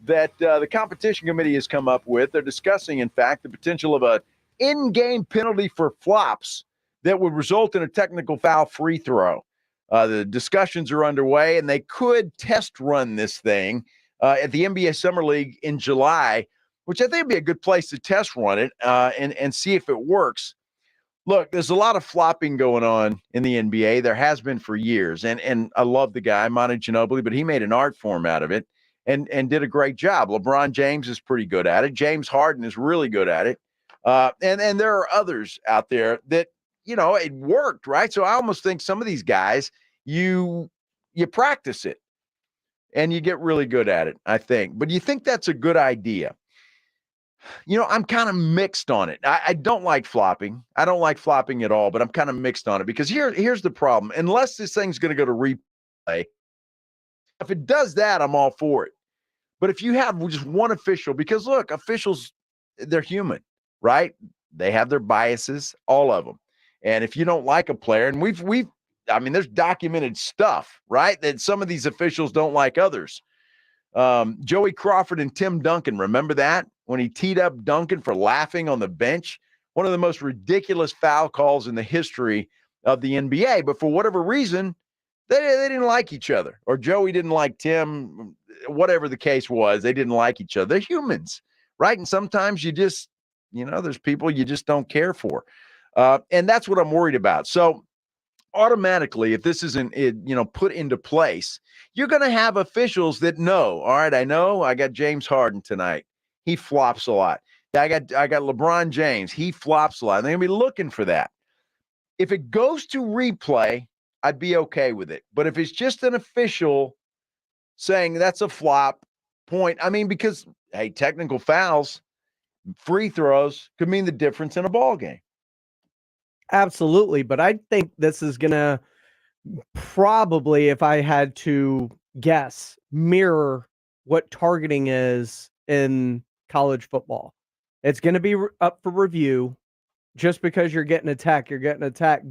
that the competition committee has come up with. They're discussing, in fact, the potential of a in-game penalty for flops that would result in a technical foul free throw. The discussions are underway, and they could test run this thing at the NBA Summer League in July, which I think would be a good place to test run it and see if it works. Look, there's a lot of flopping going on in the NBA. There has been for years, and I love the guy, Manu Ginobili, but he made an art form out of it and did a great job. LeBron James is pretty good at it. James Harden is really good at it. And there are others out there that, it worked, right? So I almost think some of these guys, you practice it and you get really good at it, I think. But do you think that's a good idea? I'm kind of mixed on it. I don't like flopping. I don't like flopping at all, but I'm kind of mixed on it because here's the problem. Unless this thing's going to go to replay, if it does that, I'm all for it. But if you have just one official, because look, officials, they're human, right? They have their biases, all of them. And if you don't like a player, and there's documented stuff, right? That some of these officials don't like others. Joey Crawford and Tim Duncan, remember that? When he teed up Duncan for laughing on the bench? One of the most ridiculous foul calls in the history of the NBA. But for whatever reason, they didn't like each other, or Joey didn't like Tim, whatever the case was. They didn't like each other. They're humans, right? And sometimes you just, there's people you just don't care for. And that's what I'm worried about. So automatically, if this isn't, put into place, you're going to have officials that know, all right, I know I got James Harden tonight. He flops a lot. I got LeBron James. He flops a lot. And they're going to be looking for that. If it goes to replay, I'd be okay with it. But if it's just an official saying that's a flop point, because, hey, technical fouls, free throws could mean the difference in a ball game. Absolutely. But I think this is going to probably, if I had to guess, mirror what targeting is in college football. It's going to be up for review. Just because you're getting attacked,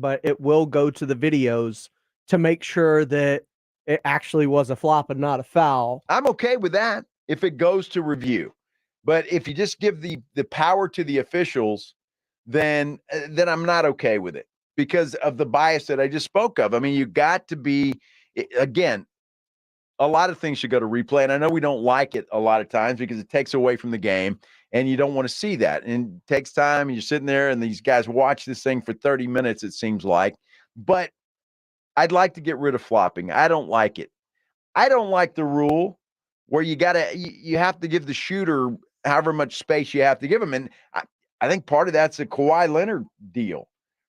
but it will go to the videos to make sure that it actually was a flop and not a foul. I'm okay with that if it goes to review. But if you just give the power to the officials, then I'm not okay with it because of the bias that I just spoke of. You got to be, again, a lot of things should go to replay. And I know we don't like it a lot of times because it takes away from the game. And you don't want to see that. And it takes time. And you're sitting there and these guys watch this thing for 30 minutes, it seems like. But I'd like to get rid of flopping. I don't like it. I don't like the rule where you have to give the shooter however much space you have to give him. And I think part of that's a Kawhi Leonard deal,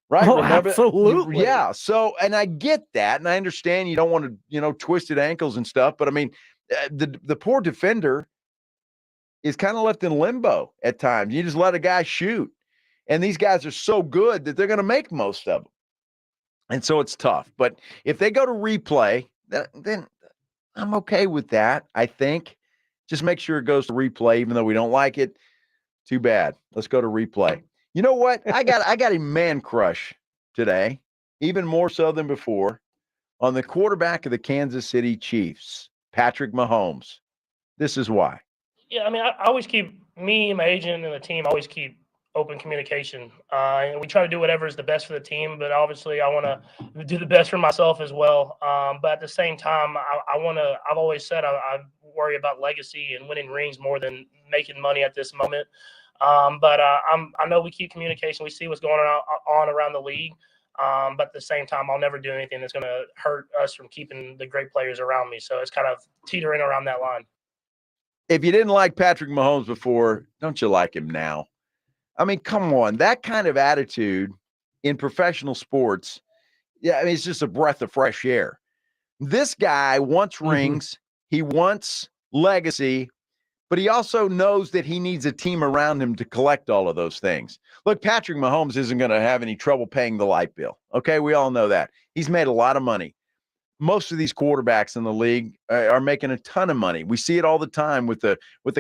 right? Oh, absolutely. Yeah. So, and I get that. And I understand you don't want to, twisted ankles and stuff. But the poor defender is kind of left in limbo at times. You just let a guy shoot. And these guys are so good that they're going to make most of them. And so it's tough. But if they go to replay, then I'm okay with that, I think. Just make sure it goes to replay, even though we don't like it. Too bad. Let's go to replay. You know what? I got a man crush today, even more so than before, on the quarterback of the Kansas City Chiefs, Patrick Mahomes. This is why. Yeah, I always keep, me and my agent and the team always keep open communication. And we try to do whatever is the best for the team, but obviously I want to do the best for myself as well. But at the same time, I've always said I worry about legacy and winning rings more than making money at this moment. But I know we keep communication. We see what's going on around the league. But at the same time, I'll never do anything that's going to hurt us from keeping the great players around me. So it's kind of teetering around that line. If you didn't like Patrick Mahomes before, don't you like him now? Come on. That kind of attitude in professional sports, it's just a breath of fresh air. This guy wants rings. He wants legacy, but he also knows that he needs a team around him to collect all of those things. Look, Patrick Mahomes isn't going to have any trouble paying the light bill. Okay, we all know that. He's made a lot of money. Most of these quarterbacks in the league are making a ton of money. We see it all the time with the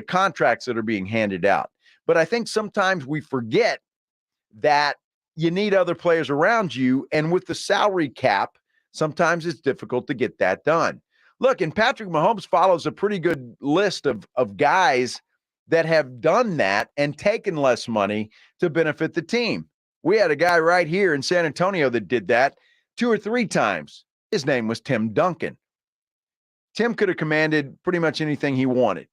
contracts that are being handed out. But I think sometimes we forget that you need other players around you. And with the salary cap, sometimes it's difficult to get that done. Look, and Patrick Mahomes follows a pretty good list of guys that have done that and taken less money to benefit the team. We had a guy right here in San Antonio that did that 2 or 3 times. His name was Tim Duncan. Tim could have commanded pretty much anything he wanted,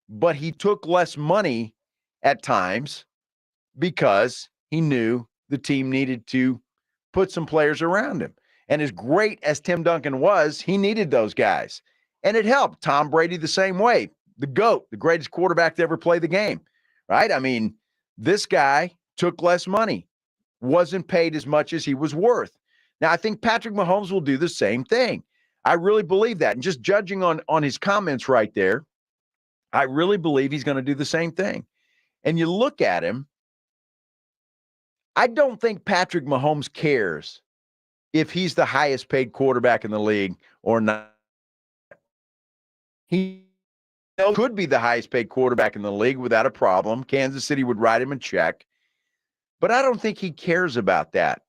but he took less money at times because he knew the team needed to put some players around him. And as great as Tim Duncan was, he needed those guys. And it helped. Tom Brady the same way. The GOAT, the greatest quarterback to ever play the game, right? This guy took less money, wasn't paid as much as he was worth. Now, I think Patrick Mahomes will do the same thing. I really believe that. And just judging on his comments right there, I really believe he's going to do the same thing. And you look at him, I don't think Patrick Mahomes cares if he's the highest paid quarterback in the league or not. He could be the highest paid quarterback in the league without a problem. Kansas City would write him a check. But I don't think he cares about that.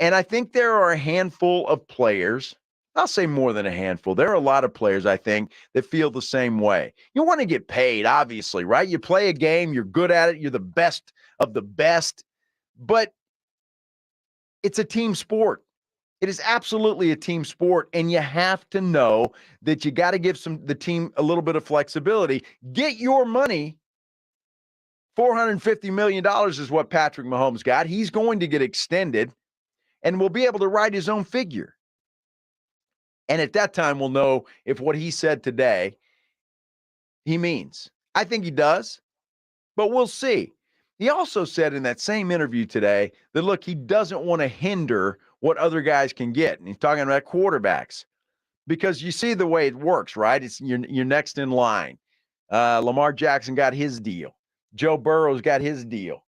And I think there are a handful of players, I'll say more than a handful. There are a lot of players, I think, that feel the same way. You want to get paid, obviously, right? You play a game, you're good at it, you're the best of the best, but it's a team sport. It is absolutely a team sport, and you have to know that you got to give the team a little bit of flexibility. Get your money. $450 million is what Patrick Mahomes got. He's going to get extended and will be able to write his own figure. And at that time, we'll know if what he said today he means. I think he does, but we'll see. He also said in that same interview today that, look, he doesn't want to hinder what other guys can get. And he's talking about quarterbacks because you see the way it works, right? It's you're next in line. Lamar Jackson got his deal. Joe Burrow's got his deal.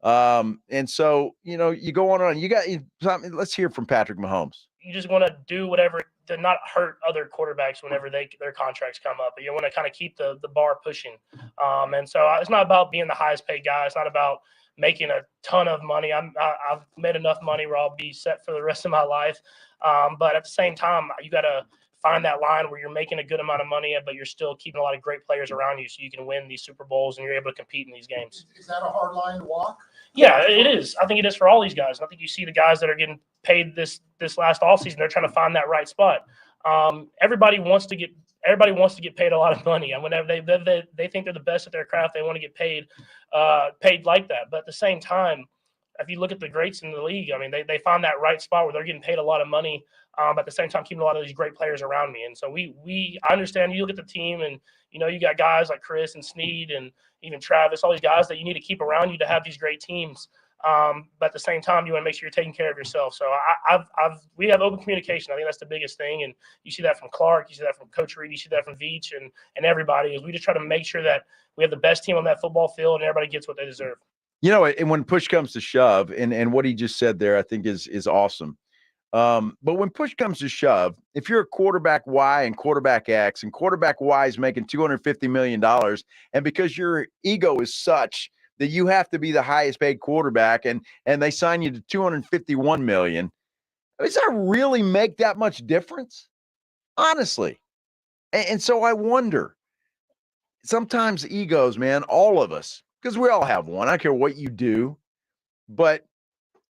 And so, you go on and let's hear from Patrick Mahomes. You just want to do whatever to not hurt other quarterbacks whenever their contracts come up. But you want to kind of keep the bar pushing. And so it's not about being the highest paid guy. It's not about making a ton of money. I've made enough money where I'll be set for the rest of my life. But at the same time, you got to find that line where you're making a good amount of money, but you're still keeping a lot of great players around you so you can win these Super Bowls and you're able to compete in these games. Is that a hard line to walk? Yeah, it is. I think it is for all these guys. I think you see the guys that are getting paid this last offseason, they're trying to find that right spot. Everybody wants to get paid a lot of money, and whenever they think they're the best at their craft, they want to get paid like that. But at the same time, if you look at the greats in the league, I mean, they find that right spot where they're getting paid a lot of money, but at the same time keeping a lot of these great players around me. And so I understand you look at the team and, you got guys like Chris and Snead and even Travis, all these guys that you need to keep around you to have these great teams. But at the same time, you want to make sure you're taking care of yourself. So we have open communication. I think that's the biggest thing. And you see that from Clark, you see that from Coach Reed, you see that from Veach and everybody is we just try to make sure that we have the best team on that football field and everybody gets what they deserve. And when push comes to shove, and what he just said there, I think is awesome. But when push comes to shove, if you're a quarterback Y and quarterback X, and quarterback Y is making $250 million, and because your ego is such that you have to be the highest paid quarterback, and they sign you to $251 million, does that really make that much difference? Honestly. And so I wonder, sometimes egos, man, all of us, because we all have one. I don't care what you do, but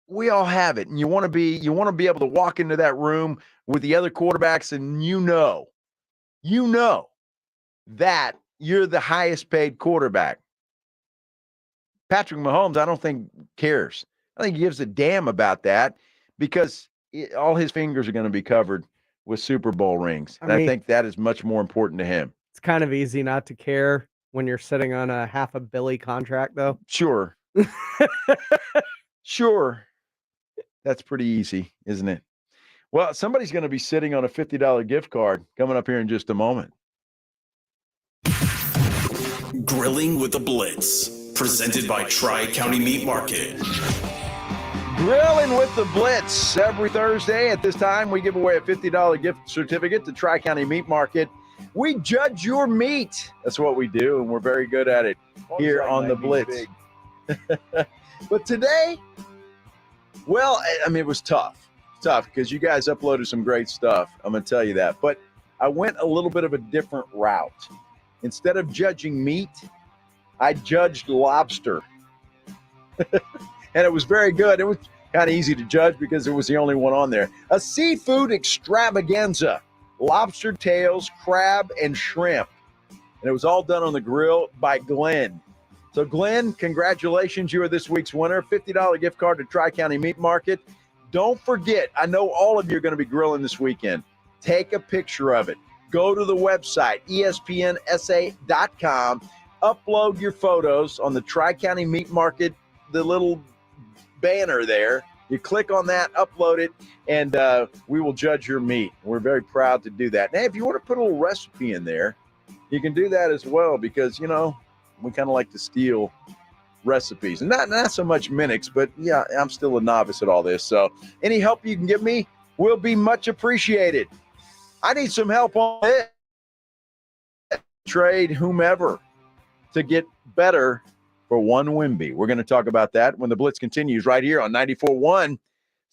we all have it. And you want to be able to walk into that room with the other quarterbacks and you know that you're the highest paid quarterback. Patrick Mahomes, I don't think cares. I think he gives a damn about that because all his fingers are going to be covered with Super Bowl rings. And I think that is much more important to him. It's kind of easy not to care when you're sitting on a $500 million contract, though. Sure. Sure. That's pretty easy, isn't it? Well, somebody's going to be sitting on a $50 gift card coming up here in just a moment. Grilling with the Blitz, presented by Tri-County Meat Market. Grilling with the Blitz. Every Thursday at this time, we give away a $50 gift certificate to Tri-County Meat Market. We judge your meat. That's what we do, and we're very good at it here on the Blitz. But today, well, I mean, it was tough because you guys uploaded some great stuff. I'm going to tell you that. But I went a little bit of a different route. Instead of judging meat, I judged lobster. And it was very good. It was kind of easy to judge because it was the only one on there. A seafood extravaganza. Lobster tails, crab, and shrimp. And it was all done on the grill by Glenn. So, Glenn, congratulations. You are this week's winner. $50 gift card to Tri-County Meat Market. Don't forget, I know all of you are going to be grilling this weekend. Take a picture of it. Go to the website, espnsa.com. Upload your photos on the Tri-County Meat Market, the little banner there. You click on that, upload it, and we will judge your meat. We're very proud to do that. Now, if you want to put a little recipe in there, you can do that as well because, we kind of like to steal recipes. And not so much Minix, but, yeah, I'm still a novice at all this. So any help you can give me will be much appreciated. I need some help on it. Trade whomever to get better for one Wimby. We're going to talk about that when the Blitz continues right here on 94.1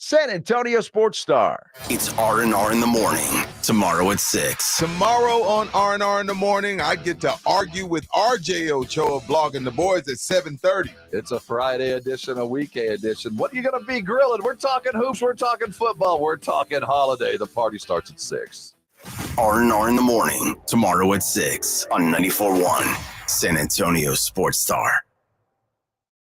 San Antonio Sports Star. It's R&R in the morning. Tomorrow at 6. Tomorrow on R&R in the morning, I get to argue with RJ Ochoa blogging the boys at 7:30. It's a Friday edition, a weekday edition. What are you going to be grilling? We're talking hoops. We're talking football. We're talking holiday. The party starts at 6. R&R in the morning. Tomorrow at 6 on 94.1 San Antonio Sports Star.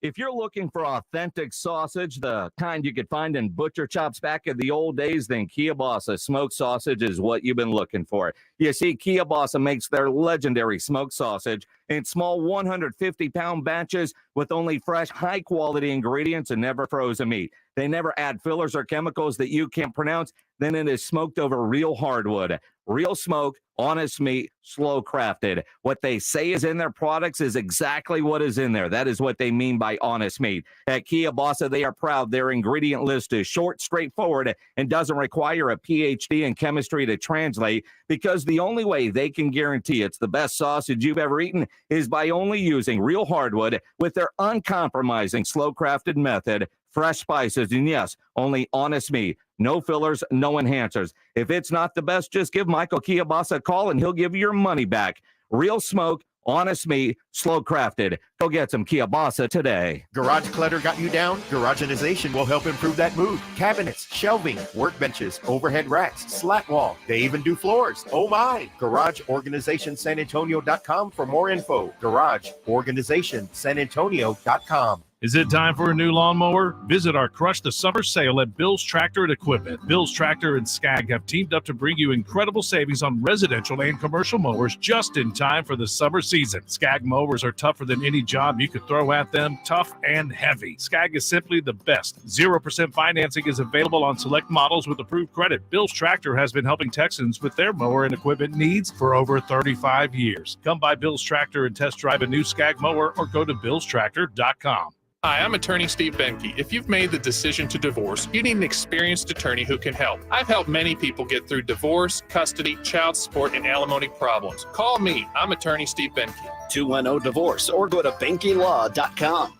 If you're looking for authentic sausage, the kind you could find in butcher shops back in the old days, then Kielbasa smoked sausage is what you've been looking for. You see, Kielbasa makes their legendary smoked sausage in small 150-pound batches with only fresh, high-quality ingredients and never frozen meat. They never add fillers or chemicals that you can't pronounce. Then it is smoked over real hardwood. Real smoke, honest meat, slow crafted. What they say is in their products is exactly what is in there. That is what they mean by honest meat. At Kielbasa, they are proud their ingredient list is short, straightforward, and doesn't require a PhD in chemistry to translate, because the only way they can guarantee it's the best sausage you've ever eaten is by only using real hardwood with their uncompromising slow crafted method, fresh spices, and yes, only honest meat. No fillers, no enhancers. If it's not the best, just give Michael Kielbasa a call and he'll give you your money back. Real smoke, honest meat, slow crafted. Go get some Kielbasa today. Garage clutter got you down? Garageization will help improve that mood. Cabinets, shelving, workbenches, overhead racks, slat wall. They even do floors. Oh my! GarageOrganizationSanAntonio.com for more info. GarageOrganizationSanAntonio.com. Is it time for a new lawnmower? Visit our Crush the Summer sale at Bill's Tractor and Equipment. Bill's Tractor and Skag have teamed up to bring you incredible savings on residential and commercial mowers just in time for the summer season. Skag mowers are tougher than any job you could throw at them, tough and heavy. Skag is simply the best. 0% financing is available on select models with approved credit. Bill's Tractor has been helping Texans with their mower and equipment needs for over 35 years. Come by Bill's Tractor and test drive a new Skag mower or go to billstractor.com. Hi, I'm attorney Steve Benke. If you've made the decision to divorce, you need an experienced attorney who can help. I've helped many people get through divorce, custody, child support, and alimony problems. Call me. I'm attorney Steve Benke. 210-DIVORCE or go to BenkeLaw.com.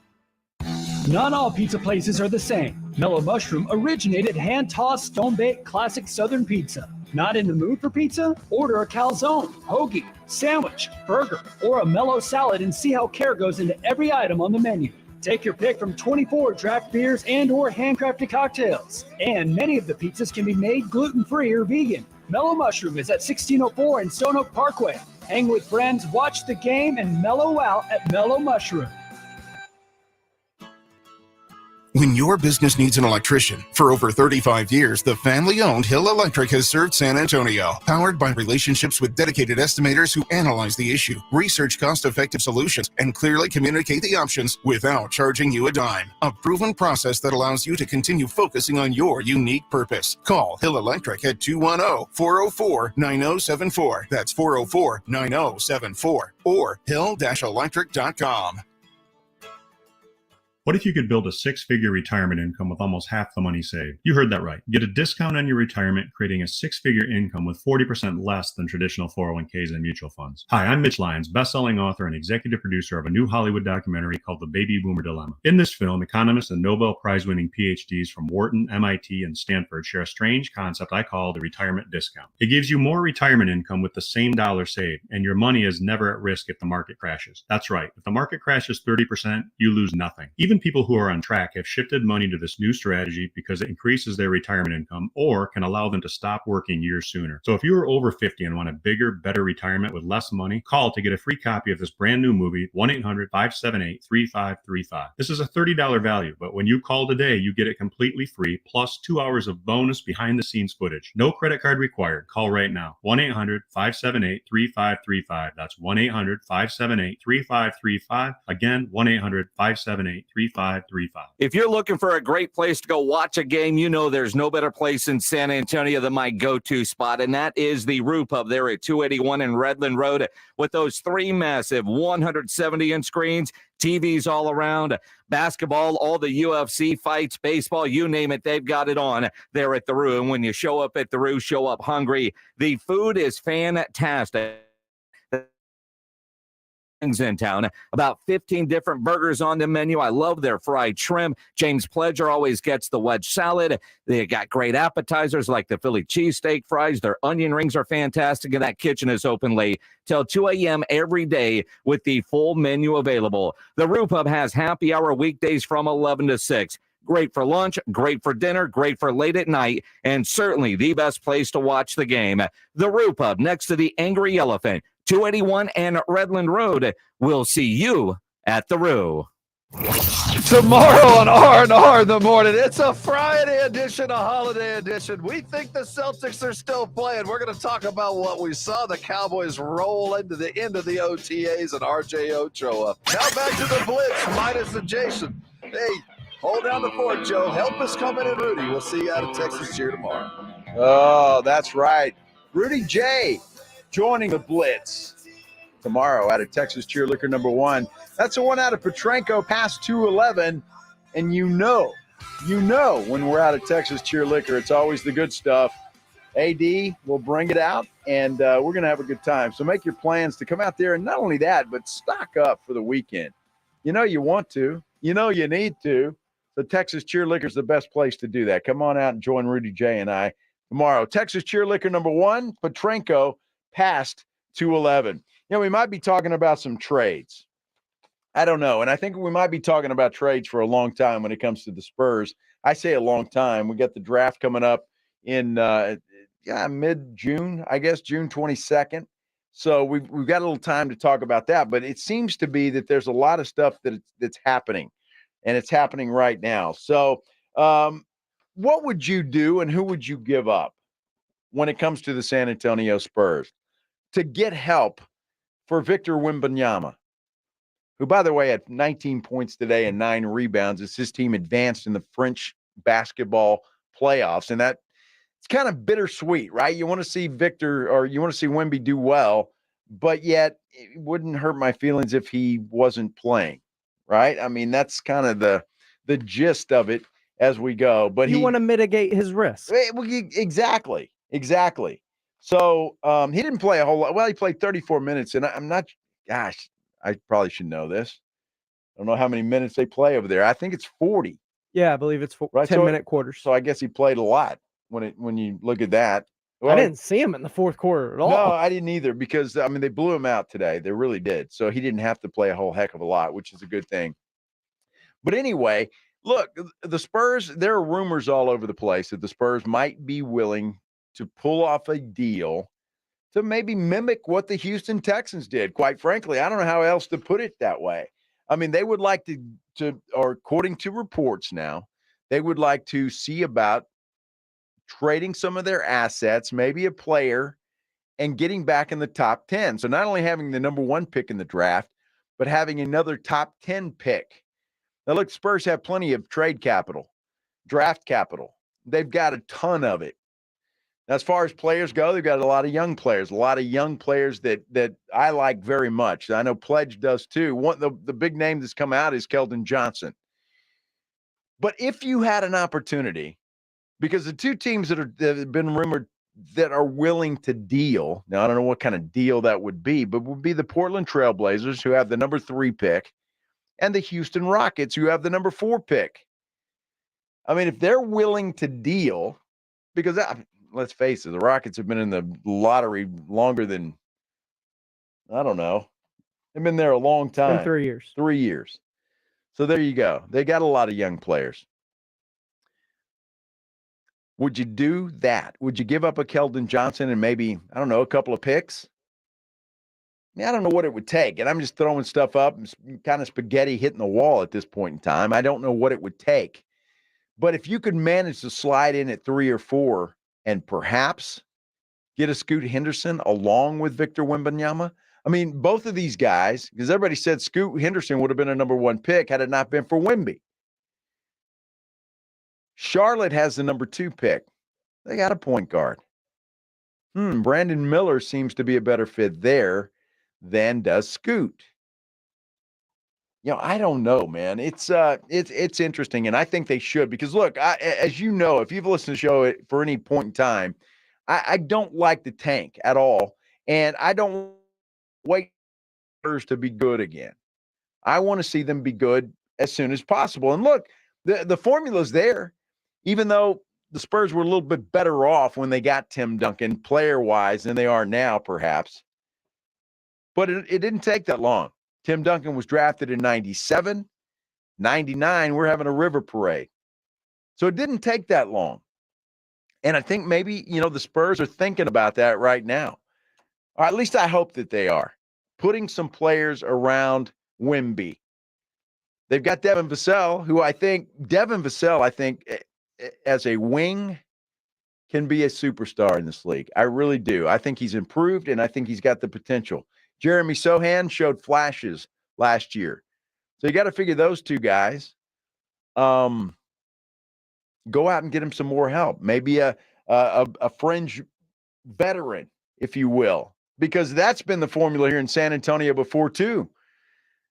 Not all pizza places are the same. Mellow Mushroom originated hand-tossed, stone-baked classic Southern pizza. Not in the mood for pizza? Order a calzone, hoagie, sandwich, burger, or a mellow salad and see how care goes into every item on the menu. Take your pick from 24 draft beers and or handcrafted cocktails. And many of the pizzas can be made gluten-free or vegan. Mellow Mushroom is at 1604 in Stone Oak Parkway. Hang with friends, watch the game, and mellow out at Mellow Mushroom. When your business needs an electrician, for over 35 years, the family-owned Hill Electric has served San Antonio. Powered by relationships with dedicated estimators who analyze the issue, research cost-effective solutions, and clearly communicate the options without charging you a dime. A proven process that allows you to continue focusing on your unique purpose. Call Hill Electric at 210-404-9074. That's 404-9074. Or hill-electric.com. What if you could build a six-figure retirement income with almost half the money saved? You heard that right. Get a discount on your retirement, creating a six-figure income with 40% less than traditional 401ks and mutual funds. Hi, I'm Mitch Lyons, best-selling author and executive producer of a new Hollywood documentary called The Baby Boomer Dilemma. In this film, economists and Nobel Prize-winning PhDs from Wharton, MIT, and Stanford share a strange concept I call the retirement discount. It gives you more retirement income with the same dollar saved, and your money is never at risk if the market crashes. That's right. If the market crashes 30%, you lose nothing. Even people who are on track have shifted money to this new strategy because it increases their retirement income or can allow them to stop working years sooner. So if you are over 50 and want a bigger, better retirement with less money, call to get a free copy of this brand new movie, 1-800-578-3535. This is a $30 value, but when you call today, you get it completely free, plus 2 hours of bonus behind-the-scenes footage. No credit card required. Call right now. 1-800-578-3535. That's 1-800-578-3535. Again, 1-800-578-3535. If you're looking for a great place to go watch a game, you know there's no better place in San Antonio than my go-to spot, and that is the Roo Pub there at 281 in Redland Road with those three massive 170-inch screens, TVs all around, basketball, all the UFC fights, baseball, you name it, they've got it on there at the Roo. And when you show up at the Roo, show up hungry. The food is fantastic. in town. About 15 different burgers on the menu. I love their fried shrimp. James Pledger always gets the wedge salad. They got great appetizers like the Philly cheesesteak fries. Their onion rings are fantastic, and that kitchen is open late till 2 a.m. every day with the full menu available. The Roo Pub has happy hour weekdays from 11 to 6. Great for lunch, great for dinner, great for late at night, and certainly the best place to watch the game. The Roo Pub next to the Angry Elephant, 281 and Redland Road. We'll see you at the Roo. Tomorrow on R&R in the morning, it's a Friday edition, a holiday edition. We think the Celtics are still playing. We're going to talk about what we saw the Cowboys roll into the end of the OTA'S and RJ Ochoa. Now back to the Blitz, minus the Jason. Hey, hold down the fort, Joe. Help us come in and Rudy. We'll see you out of Texas Cheer tomorrow. Oh, that's right. Rudy J joining the Blitz tomorrow out of Texas Cheer Liquor number 1. That's the one out of Petrenko past 211. And you know when we're out of Texas Cheer Liquor, it's always the good stuff. AD will bring it out, and we're going to have a good time. So make your plans to come out there, and not only that, but stock up for the weekend. You know you want to. You know you need to. The Texas Cheer Liquor is the best place to do that. Come on out and join Rudy J and I tomorrow. Texas Cheer Liquor number 1, Petrenko past 211. You know, we might be talking about some trades. I don't know. And I think we might be talking about trades for a long time when it comes to the Spurs. I say a long time. We got the draft coming up in mid-June, I guess, June 22nd. So we've got a little time to talk about that. But it seems to be that there's a lot of stuff that's happening, and it's happening right now. So what would you do and who would you give up when it comes to the San Antonio Spurs to get help for Victor Wembanyama, who, by the way, had 19 points today and 9 rebounds as his team advanced in the French basketball playoffs. And that it's kind of bittersweet, right? You want to see Victor, or you want to see Wemby do well, but yet it wouldn't hurt my feelings if he wasn't playing, right? I mean, that's kind of the gist of it as we go. But you want to mitigate his risk. Exactly. So he didn't play a whole lot. Well, he played 34 minutes, and I'm not, gosh, I probably should know this. I don't know how many minutes they play over there. I think it's 40. Yeah, I believe it's right? 10-minute quarters. So I guess he played a lot when you look at that. Well, I didn't see him in the fourth quarter at all. No, I didn't either, because, I mean, they blew him out today. They really did. So he didn't have to play a whole heck of a lot, which is a good thing. But anyway, look, the Spurs, there are rumors all over the place that the Spurs might be willing to pull off a deal to maybe mimic what the Houston Texans did. Quite frankly, I don't know how else to put it that way. I mean, they would like to, or according to reports now, they would like to see about trading some of their assets, maybe a player, and getting back in the top 10. So not only having the number 1 pick in the draft, but having another top 10 pick. Now, look, Spurs have plenty of trade capital, draft capital. They've got a ton of it. As far as players go, they've got a lot of young players that I like very much. I know Pledge does too. The big name that's come out is Keldon Johnson. But if you had an opportunity, because the two teams that have been rumored that are willing to deal, now I don't know what kind of deal that would be, but would be the Portland Trailblazers, who have the number 3 pick, and the Houston Rockets, who have the number 4 pick. I mean, if they're willing to deal, because let's face it, the Rockets have been in the lottery longer than, I don't know. They've been there a long time. 3 years. 3 years. So there you go. They got a lot of young players. Would you do that? Would you give up a Keldon Johnson and maybe, I don't know, a couple of picks? I mean, I don't know what it would take. And I'm just throwing stuff up, kind of spaghetti hitting the wall at this point in time. I don't know what it would take. But if you could manage to slide in at 3 or 4 and perhaps get a Scoot Henderson along with Victor Wembanyama. I mean, both of these guys, because everybody said Scoot Henderson would have been a number 1 pick had it not been for Wemby. Charlotte has the number 2 pick. They got a point guard. Brandon Miller seems to be a better fit there than does Scoot. You know, I don't know, man. It's interesting, and I think they should, because look, as you know, if you've listened to the show for any point in time, I don't like the tank at all, and I don't wait Spurs to be good again. I want to see them be good as soon as possible. And look, the formula's there, even though the Spurs were a little bit better off when they got Tim Duncan player-wise than they are now, perhaps. But it didn't take that long. Tim Duncan was drafted in 97. 99, we're having a river parade. So it didn't take that long. And I think maybe, the Spurs are thinking about that right now. Or at least I hope that they are. Putting some players around Wemby. They've got Devin Vassell, who I think, as a wing, can be a superstar in this league. I really do. I think he's improved, and I think he's got the potential. Jeremy Sohan showed flashes last year. So you got to figure those two guys. Go out and get him some more help. Maybe a fringe veteran, if you will, because that's been the formula here in San Antonio before too.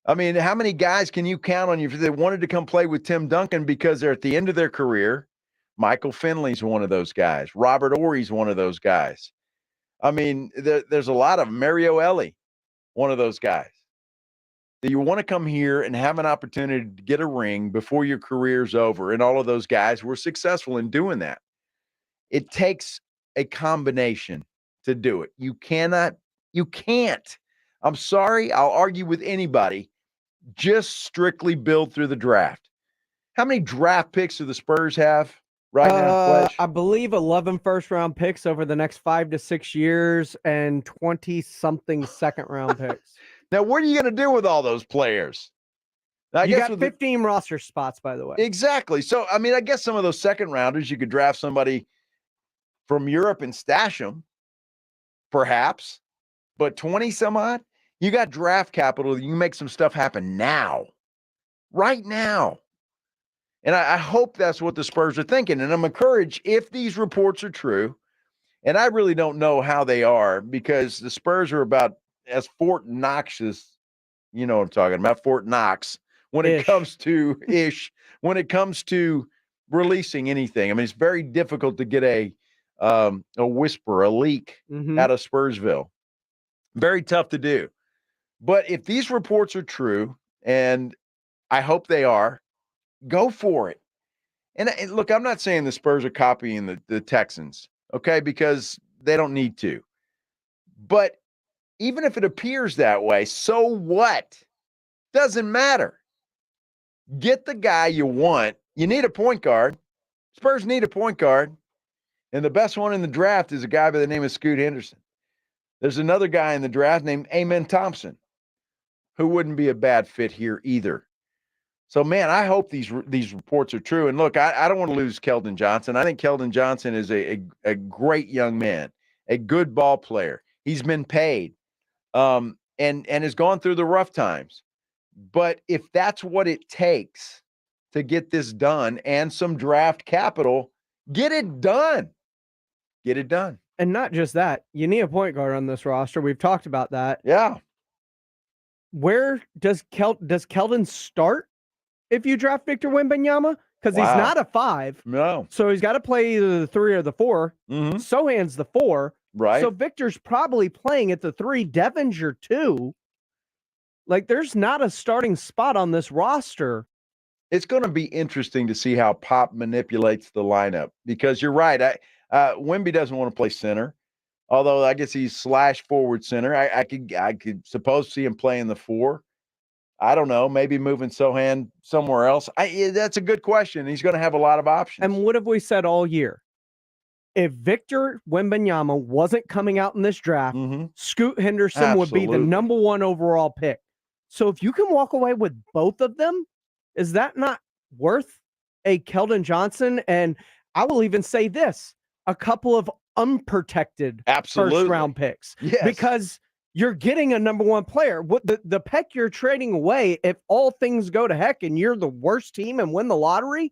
I mean, how many guys can you count on if they wanted to come play with Tim Duncan because they're at the end of their career? Michael Finley's one of those guys. Robert Ory's one of those guys. I mean, there's a lot of Mario Ellie, one of those guys. That you want to come here and have an opportunity to get a ring before your career's over, and all of those guys were successful in doing that. It takes a combination to do it. You can't. I'm sorry, I'll argue with anybody. Just strictly build through the draft. How many draft picks do the Spurs have right now, Fletch? I believe 11 first-round picks over the next 5 to 6 years and 20-something second-round picks. Now, what are you going to do with all those players? You got 15 roster spots, by the way. Exactly. So, I mean, I guess some of those second-rounders, you could draft somebody from Europe and stash them, perhaps. But 20-some-odd? You got draft capital. You can make some stuff happen now. Right now. And I hope that's what the Spurs are thinking. And I'm encouraged, if these reports are true, and I really don't know how they are, because the Spurs are about as Fort Knox, you know what I'm talking about, Fort Knox, when it comes to when it comes to releasing anything. I mean, it's very difficult to get a whisper, a leak out of Spursville. Very tough to do. But if these reports are true, and I hope they are, go for it. And look, I'm not saying the Spurs are copying the Texans, okay, because they don't need to. But even if it appears that way, so what? Doesn't matter. Get the guy you want. You need a point guard. Spurs need a point guard. And the best one in the draft is a guy by the name of Scoot Henderson. There's another guy in the draft named Amen Thompson, who wouldn't be a bad fit here either. So, man, I hope these reports are true. And look, I don't want to lose Keldon Johnson. I think Keldon Johnson is a great young man, a good ball player. He's been paid and has gone through the rough times. But if that's what it takes to get this done and some draft capital, get it done. Get it done. And not just that. You need a point guard on this roster. We've talked about that. Yeah. Where does Keldon start if you draft Victor Wembanyama? Because he's not a 5. No. So he's got to play either the 3 or the 4. Sohan's the 4. Right. So Victor's probably playing at the 3. Devin's your 2. Like, there's not a starting spot on this roster. It's going to be interesting to see how Pop manipulates the lineup, because you're right. Wemby doesn't want to play center, although I guess he's / forward center. I could suppose see him playing the 4. I don't know, maybe moving Sohan somewhere else. That's a good question. He's going to have a lot of options. And what have we said all year? If Victor Wembanyama wasn't coming out in this draft, Scoot Henderson would be the number 1 overall pick. So if you can walk away with both of them, is that not worth a Keldon Johnson? And I will even say this, a couple of unprotected first-round picks. Yes. Because you're getting a number 1 player. What the pick you're trading away, if all things go to heck and you're the worst team and win the lottery,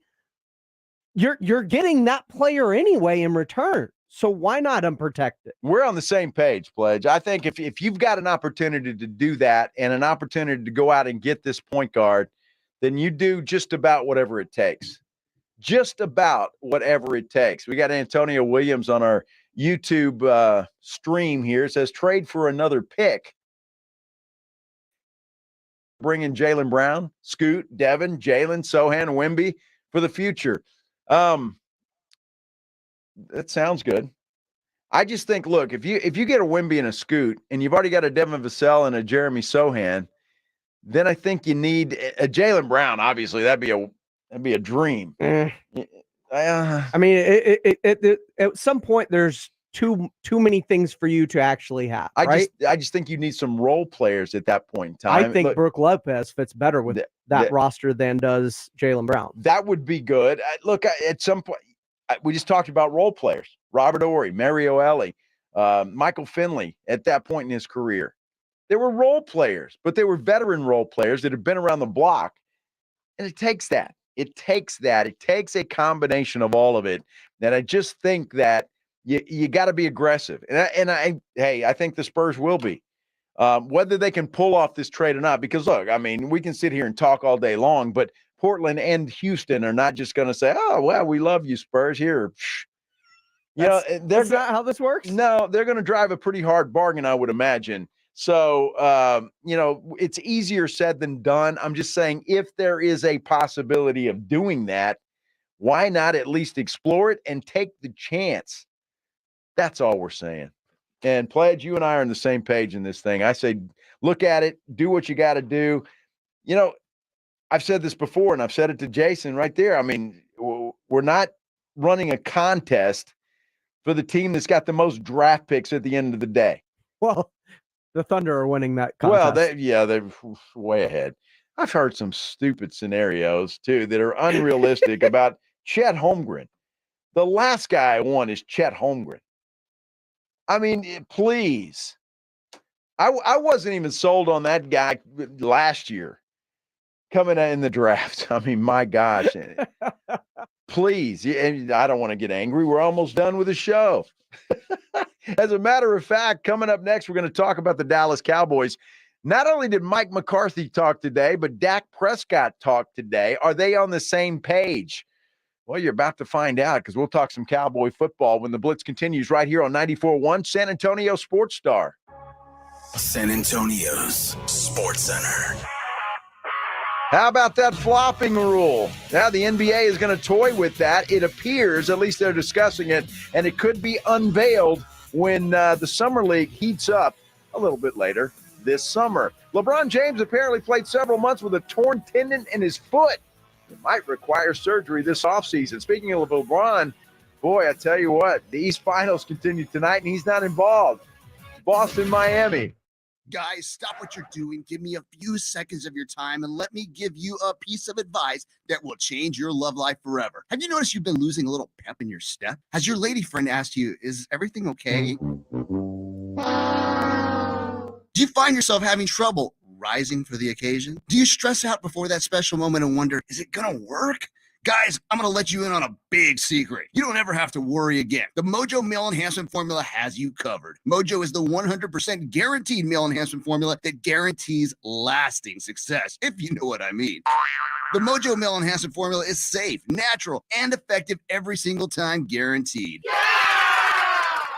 you're getting that player anyway in return. So why not unprotect it? We're on the same page, Pledge. I think if you've got an opportunity to do that and an opportunity to go out and get this point guard, then you do just about whatever it takes. Just about whatever it takes. We got Antonio Williams on our YouTube stream here. It says trade for another pick. bring in Jaylen Brown, Scoot, Devin, Jalen, Sohan, Wemby for the future. That sounds good. I just think, look, if you get a Wemby and a Scoot, and you've already got a Devin Vassell and a Jeremy Sohan, then I think you need a Jaylen Brown. Obviously, that'd be a dream. I mean, at some point, there's too many things for you to actually have. Right? I just think you need some role players at that point in time. I think Brook Lopez fits better with that roster than does Jaylen Brown. That would be good. Look, at some point, we just talked about role players. Robert Horry, Mario Elie, Michael Finley at that point in his career. They were role players, but they were veteran role players that have been around the block. And it takes that. It takes a combination of all of it. And I just think that you got to be aggressive. And I think the Spurs will be. Whether they can pull off this trade or not, because look, I mean, we can sit here and talk all day long, but Portland and Houston are not just going to say, "Oh, well, we love you, Spurs." Here, that's not how this works. No, they're going to drive a pretty hard bargain, I would imagine. So, it's easier said than done. I'm just saying, if there is a possibility of doing that, why not at least explore it and take the chance? That's all we're saying. And Pledge, you and I are on the same page in this thing. I say, look at it, do what you got to do. I've said this before, and I've said it to Jason right there. I mean, we're not running a contest for the team that's got the most draft picks at the end of the day. Well, the Thunder are winning that contest. Well, they're way ahead. I've heard some stupid scenarios, too, that are unrealistic about Chet Holmgren. The last guy I want is Chet Holmgren. I mean, please. I wasn't even sold on that guy last year coming in the draft. I mean, my gosh. Please. And I don't want to get angry. We're almost done with the show. As a matter of fact, coming up next, we're going to talk about the Dallas Cowboys. Not only did Mike McCarthy talk today, but Dak Prescott talked today. Are they on the same page? Well, you're about to find out, because we'll talk some Cowboy football when the Blitz continues right here on 94.1 San Antonio Sports Star. San Antonio's Sports Center. How about that flopping rule? Now the NBA is going to toy with that. It appears, at least they're discussing it, and it could be unveiled when the Summer League heats up a little bit later this summer. LeBron James apparently played several months with a torn tendon in his foot. It might require surgery this offseason. Speaking of LeBron, boy, I tell you what, the East Finals continue tonight, and he's not involved. Boston, Miami. Guys, stop what you're doing. Give me a few seconds of your time and let me give you a piece of advice that will change your love life forever. Have you noticed you've been losing a little pep in your step? Has your lady friend asked you, is everything okay? Do you find yourself having trouble rising for the occasion? Do you stress out before that special moment and wonder, is it gonna work? Guys, I'm going to let you in on a big secret. You don't ever have to worry again. The Mojo Male Enhancement Formula has you covered. Mojo is the 100% guaranteed male enhancement formula that guarantees lasting success, if you know what I mean. The Mojo Male Enhancement Formula is safe, natural, and effective every single time, guaranteed. Yeah!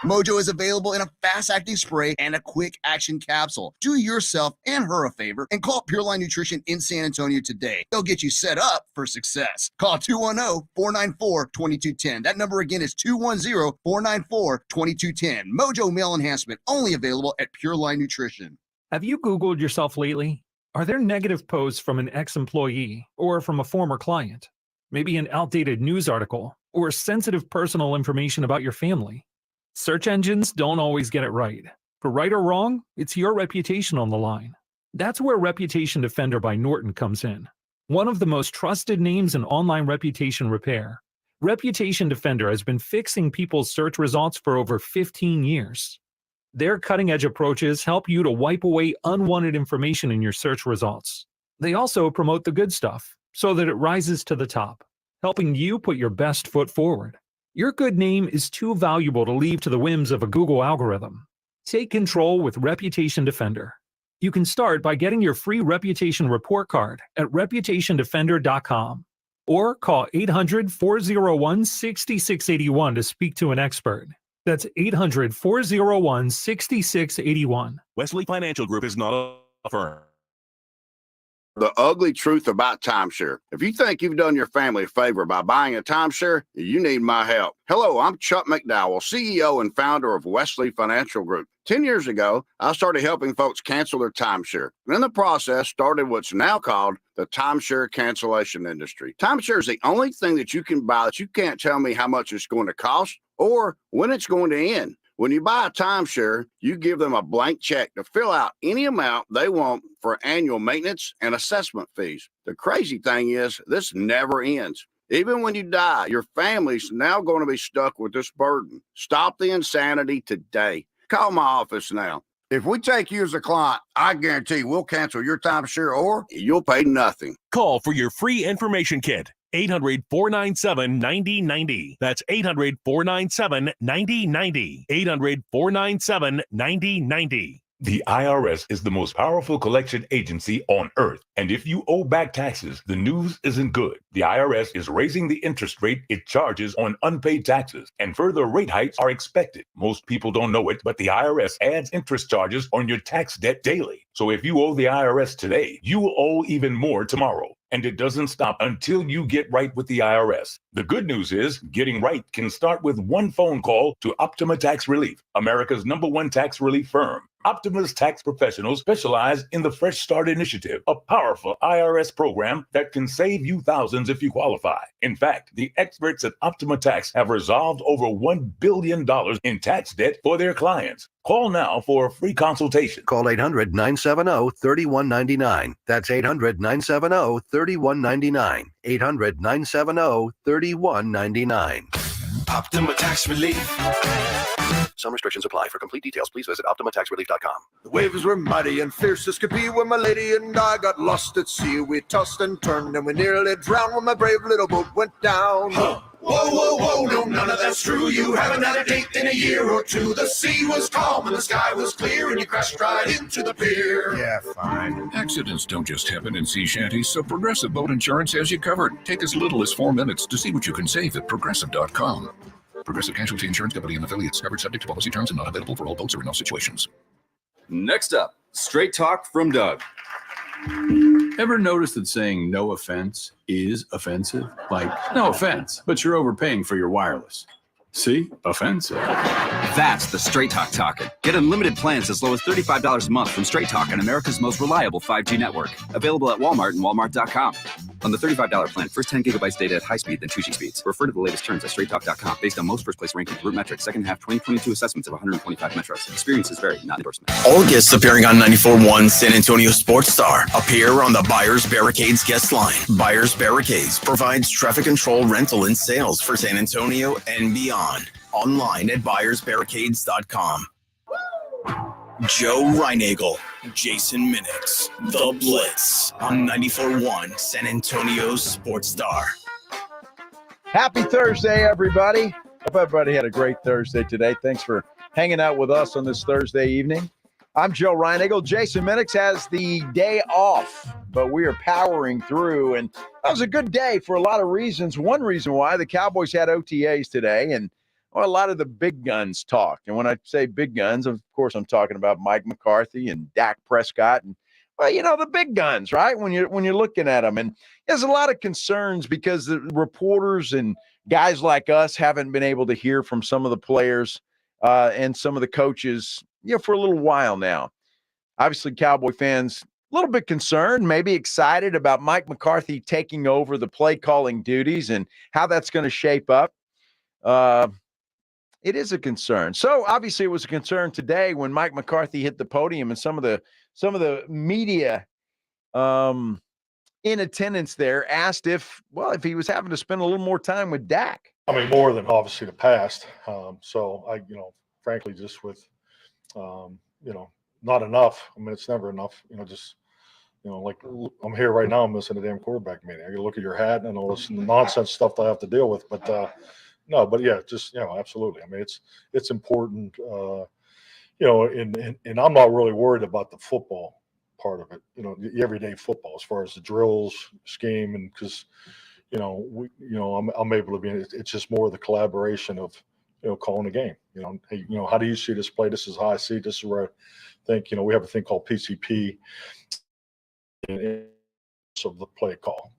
Mojo is available in a fast-acting spray and a quick-action capsule. Do yourself and her a favor and call Pure Line Nutrition in San Antonio today. They'll get you set up for success. Call 210-494-2210. That number again is 210-494-2210. Mojo Male Enhancement, only available at Pure Line Nutrition. Have you Googled yourself lately? Are there negative posts from an ex-employee or from a former client? Maybe an outdated news article or sensitive personal information about your family? Search engines don't always get it right. For right or wrong, it's your reputation on the line. That's where Reputation Defender by Norton comes in. One of the most trusted names in online reputation repair. Reputation Defender has been fixing people's search results for over 15 years. Their cutting-edge approaches help you to wipe away unwanted information in your search results. They also promote the good stuff so that it rises to the top, helping you put your best foot forward. Your good name is too valuable to leave to the whims of a Google algorithm. Take control with Reputation Defender. You can start by getting your free reputation report card at reputationdefender.com or call 800-401-6681 to speak to an expert. That's 800-401-6681. Wesley Financial Group is not a firm. The ugly truth about timeshare. If you think you've done your family a favor by buying a timeshare, you need my help. Hello, I'm Chuck McDowell, CEO and founder of Wesley Financial Group. 10 years ago, I started helping folks cancel their timeshare. And in the process, started what's now called the timeshare cancellation industry. Timeshare is the only thing that you can buy that you can't tell me how much it's going to cost or when it's going to end. When you buy a timeshare, you give them a blank check to fill out any amount they want for annual maintenance and assessment fees. The crazy thing is, this never ends. Even when you die, your family's now going to be stuck with this burden. Stop the insanity today. Call my office now. If we take you as a client, I guarantee we'll cancel your timeshare or you'll pay nothing. Call for your free information kit. 800-497-9090. That's 800-497-9090. 800-497-9090. The IRS is the most powerful collection agency on earth. And if you owe back taxes, the news isn't good. The IRS is raising the interest rate it charges on unpaid taxes, and further rate hikes are expected. Most people don't know it, but the IRS adds interest charges on your tax debt daily. So if you owe the IRS today, you will owe even more tomorrow. And it doesn't stop until you get right with the IRS. The good news is getting right can start with one phone call to Optima Tax Relief, America's #1 tax relief firm. Optima's tax professionals specialize in the Fresh Start Initiative, a powerful IRS program that can save you thousands if you qualify. In fact, the experts at Optima Tax have resolved over $1 billion in tax debt for their clients. Call now for a free consultation. Call 800-970-3199. That's 800-970-3199. 800-970-3199. Optima Tax Relief. Some restrictions apply. For complete details, please visit OptimaTaxRelief.com. The waves were muddy and fierce as could be when my lady and I got lost at sea. We tossed and turned and we nearly drowned when my brave little boat went down. Huh. Whoa, whoa, whoa, no, none of that's true. You haven't had a date in a year or two. The sea was calm and the sky was clear and you crashed right into the pier. Yeah, fine. Accidents don't just happen in sea shanties, so Progressive Boat Insurance has you covered. Take as little as 4 minutes to see what you can save at Progressive.com. Progressive Casualty Insurance Company and affiliates. Coverage subject to policy terms and not available for all boats or in all situations. Next up, straight talk from Doug. Ever notice that saying no offense is offensive? Like, no offense, but you're overpaying for your wireless. See? Offensive. That's the Straight Talk talking. Get unlimited plans as low as $35 a month from Straight Talk on America's most reliable 5G network. Available at Walmart and Walmart.com. On the $35 plan, first 10 gigabytes data at high speed, then 2G speeds. Refer to the latest terms at straighttalk.com. Based on most first place rankings, root metrics, second half 2022 assessments of 125 metros. Experiences vary, not endorsement. All guests appearing on 94.1 San Antonio Sports Star appear on the Buyers Barricades guest line. Buyers Barricades provides traffic control, rental, and sales for San Antonio and beyond. Online at buyersbarricades.com. Joe Reinagel, Jason Minix, The Blitz on 94.1 San Antonio Sports Star. Happy Thursday, everybody. Hope everybody had a great Thursday today. Thanks for hanging out with us on this Thursday evening. I'm Joe Reinagel. Jason Minix has the day off, but we are powering through, and that was a good day for a lot of reasons. One reason why the Cowboys had OTAs today, and a lot of the big guns talked. And when I say big guns, of course, I'm talking about Mike McCarthy and Dak Prescott and, well, you know, the big guns, right? When you're looking at them. And there's a lot of concerns because the reporters and guys like us haven't been able to hear from some of the players and some of the coaches, you know, for a little while now. Obviously, Cowboy fans a little bit concerned, maybe excited about Mike McCarthy taking over the play calling duties and how that's going to shape up. It is a concern. So obviously it was a concern today when Mike McCarthy hit the podium and some of the media in attendance there asked if he was having to spend a little more time with Dak. I mean, more than obviously the past. So I, frankly, just with, not enough. I mean, it's never enough, like I'm here right now, I'm missing a damn quarterback meeting. I got to look at your hat and all this nonsense stuff that I have to deal with. But, no, but yeah, just, absolutely. I mean, it's important, and I'm not really worried about the football part of it, the everyday football as far as the drills scheme. And cause, I'm able to be, it's just more the collaboration of, calling a game, hey, how do you see this play? This is how I see it. This is where I think, we have a thing called PCP. And purpose of the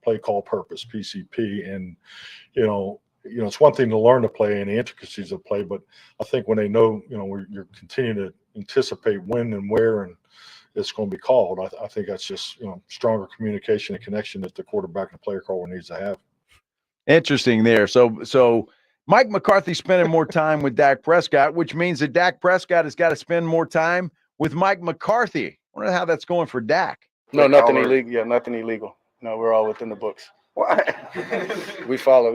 play call purpose, PCP. And, it's one thing to learn to play and the intricacies of play, but I think when they know, you're continuing to anticipate when and where and it's going to be called, I think that's just, stronger communication and connection that the quarterback and player caller needs to have. Interesting there. So Mike McCarthy spending more time with Dak Prescott, which means that Dak Prescott has got to spend more time with Mike McCarthy. I wonder how that's going for Dak. No, nothing illegal. Yeah, nothing illegal. No, we're all within the books. We follow.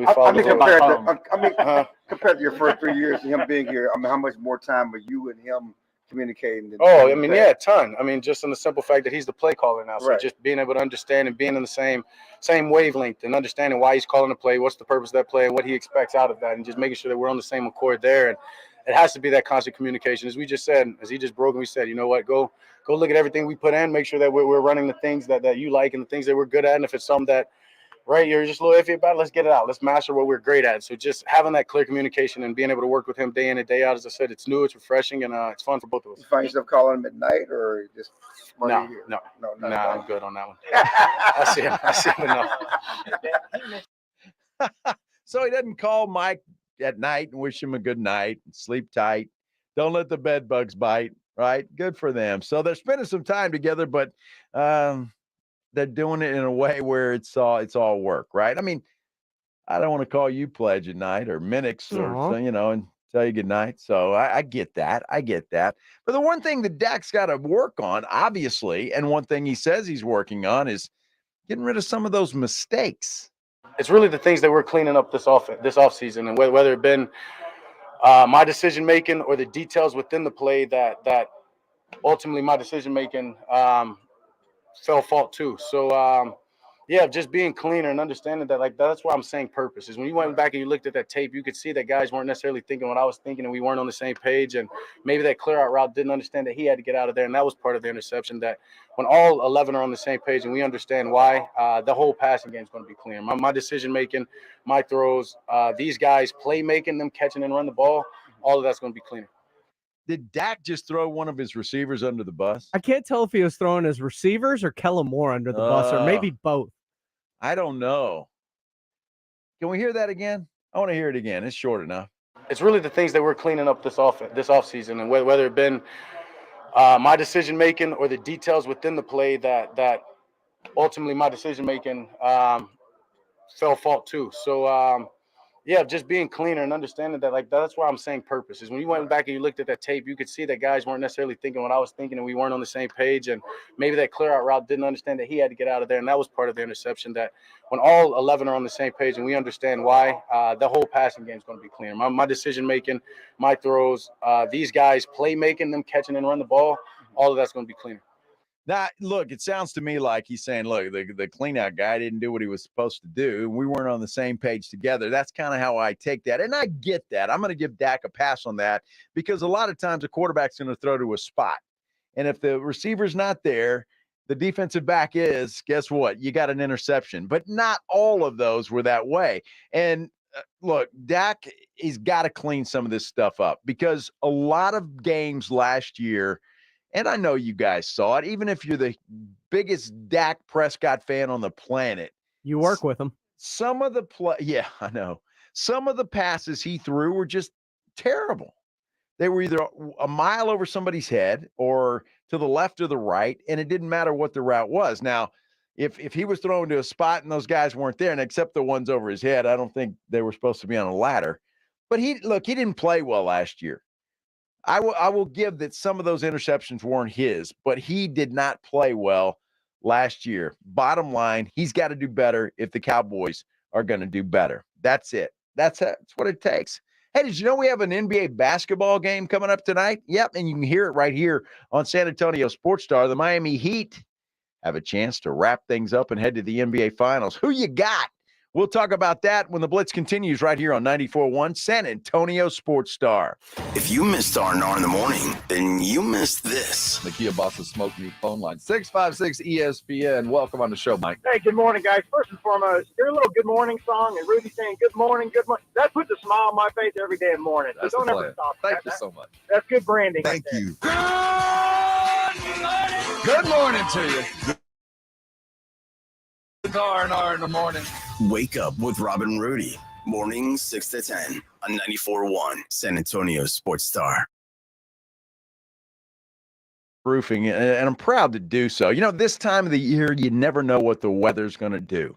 Compared to your first 3 years of him being here, how much more time are you and him communicating? A ton. Just in the simple fact that he's the play caller now. So Right. just being able to understand and being in the same wavelength and understanding why he's calling the play, what's the purpose of that play, and what he expects out of that, and just making sure that we're on the same accord there. And it has to be that constant communication. As we just said, as he just broke, we said, you know what, go look at everything we put in, make sure that we're running the things that you like and the things that we're good at. And if it's something that you're just a little iffy about, let's get it out. Let's master what we're great at. So just having that clear communication and being able to work with him day in and day out, as I said, it's new, it's refreshing, and it's fun for both of us. You find yourself calling him at night or just No, I'm good on that one. I see him enough. So he doesn't call Mike at night and wish him a good night. Sleep tight. Don't let the bed bugs bite, right? Good for them. So they're spending some time together, but they're doing it in a way where it's all work, right? I mean, I don't want to call you Pledge at night or Minix or, and tell you good night. So I get that. But the one thing that Dak's got to work on, obviously, and one thing he says he's working on is getting rid of some of those mistakes. It's really the things that we're cleaning up this offseason, and whether it been my decision making or the details within the play that ultimately my decision making fell fault too. So just being cleaner and understanding that that's why I'm saying purpose is when you went back and you looked at that tape, you could see that guys weren't necessarily thinking what I was thinking, and we weren't on the same page, and maybe that clear out route didn't understand that he had to get out of there, and that was part of the interception. That when all 11 are on the same page and we understand why, the whole passing game is going to be clear. My decision making, my throws, these guys play making, them catching and run the ball, all of that's going to be cleaner. Did Dak just throw one of his receivers under the bus? I can't tell if he was throwing his receivers or Kellen Moore under the bus, or maybe both. I don't know. Can we hear that again? I want to hear it again. It's short enough. It's really the things that we're cleaning up this offseason, and whether it been my decision making or the details within the play that ultimately my decision making fell fault too. So just being cleaner and understanding that that's why I'm saying purpose is when you went back and you looked at that tape, you could see that guys weren't necessarily thinking what I was thinking, and we weren't on the same page, and maybe that clear out route didn't understand that he had to get out of there, and that was part of the interception. That when all 11 are on the same page and we understand why, the whole passing game is going to be clear. My decision making, my throws, these guys play making, them catching and run the ball, all of that's going to be cleaner. Now, look, it sounds to me like he's saying, look, the clean-out guy didn't do what he was supposed to do. We weren't on the same page together. That's kind of how I take that. And I get that. I'm going to give Dak a pass on that because a lot of times a quarterback's going to throw to a spot. And if the receiver's not there, the defensive back is, guess what? You got an interception. But not all of those were that way. And look, Dak, he's got to clean some of this stuff up because a lot of games last year, and I know you guys saw it, even if you're the biggest Dak Prescott fan on the planet. You work with him. Some of the I know. Some of the passes he threw were just terrible. They were either a mile over somebody's head or to the left or the right, and it didn't matter what the route was. Now, if he was thrown to a spot and those guys weren't there, and except the ones over his head, I don't think they were supposed to be on a ladder. But he didn't play well last year. I will give that some of those interceptions weren't his, but he did not play well last year. Bottom line, he's got to do better if the Cowboys are going to do better. That's it. That's what it takes. Hey, did you know we have an NBA basketball game coming up tonight? Yep, and you can hear it right here on San Antonio Sports Star. The Miami Heat have a chance to wrap things up and head to the NBA Finals. Who you got? We'll talk about that when the Blitz continues right here on 94.1 San Antonio Sports Star. If you missed R&R in the morning, then you missed this. The Kia Boss of Smoke Meat phone line, 656-ESPN. Welcome on the show, Mike. Hey, good morning, guys. First and foremost, your little good morning song and Rudy saying good morning, that puts a smile on my face every day in the morning. That's so don't the ever plan. stop. Thank you so much. That's good branding. Thank right you. There. Good morning to you. R&R in the morning. Wake up with Robin Rudy. Mornings 6 to 10 on 94.1 San Antonio Sports Star. Roofing, and I'm proud to do so. This time of the year, you never know what the weather's going to do.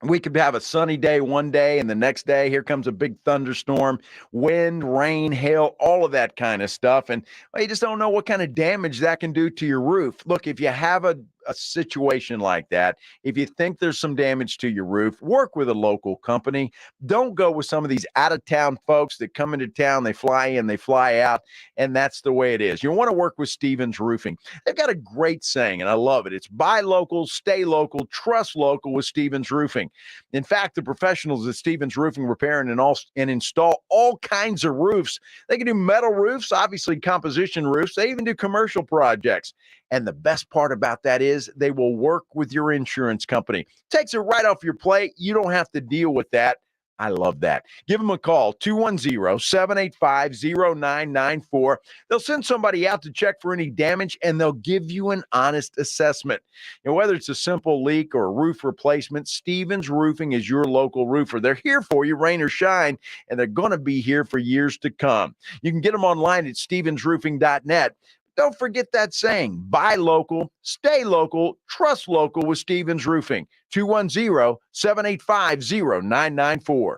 We could have a sunny day one day, and the next day, here comes a big thunderstorm, wind, rain, hail, all of that kind of stuff. And you just don't know what kind of damage that can do to your roof. Look, if you have a situation like that, if you think there's some damage to your roof, work with a local company. Don't go with some of these out-of-town folks that come into town, they fly in, they fly out, and that's the way it is. You want to work with Stevens Roofing. They've got a great saying, and I love it. It's buy local, stay local, trust local with Stevens Roofing. In fact, the professionals at Stevens Roofing repair and install all kinds of roofs. They can do metal roofs, obviously composition roofs. They even do commercial projects. And the best part about that is they will work with your insurance company. Takes it right off your plate. You don't have to deal with that. I love that. Give them a call, 210-785-0994. They'll send somebody out to check for any damage, and they'll give you an honest assessment. Whether it's a simple leak or a roof replacement, Stevens Roofing is your local roofer. They're here for you, rain or shine, and they're going to be here for years to come. You can get them online at stevensroofing.net. Don't forget that saying, buy local, stay local, trust local with Stevens Roofing, 210-785-0994.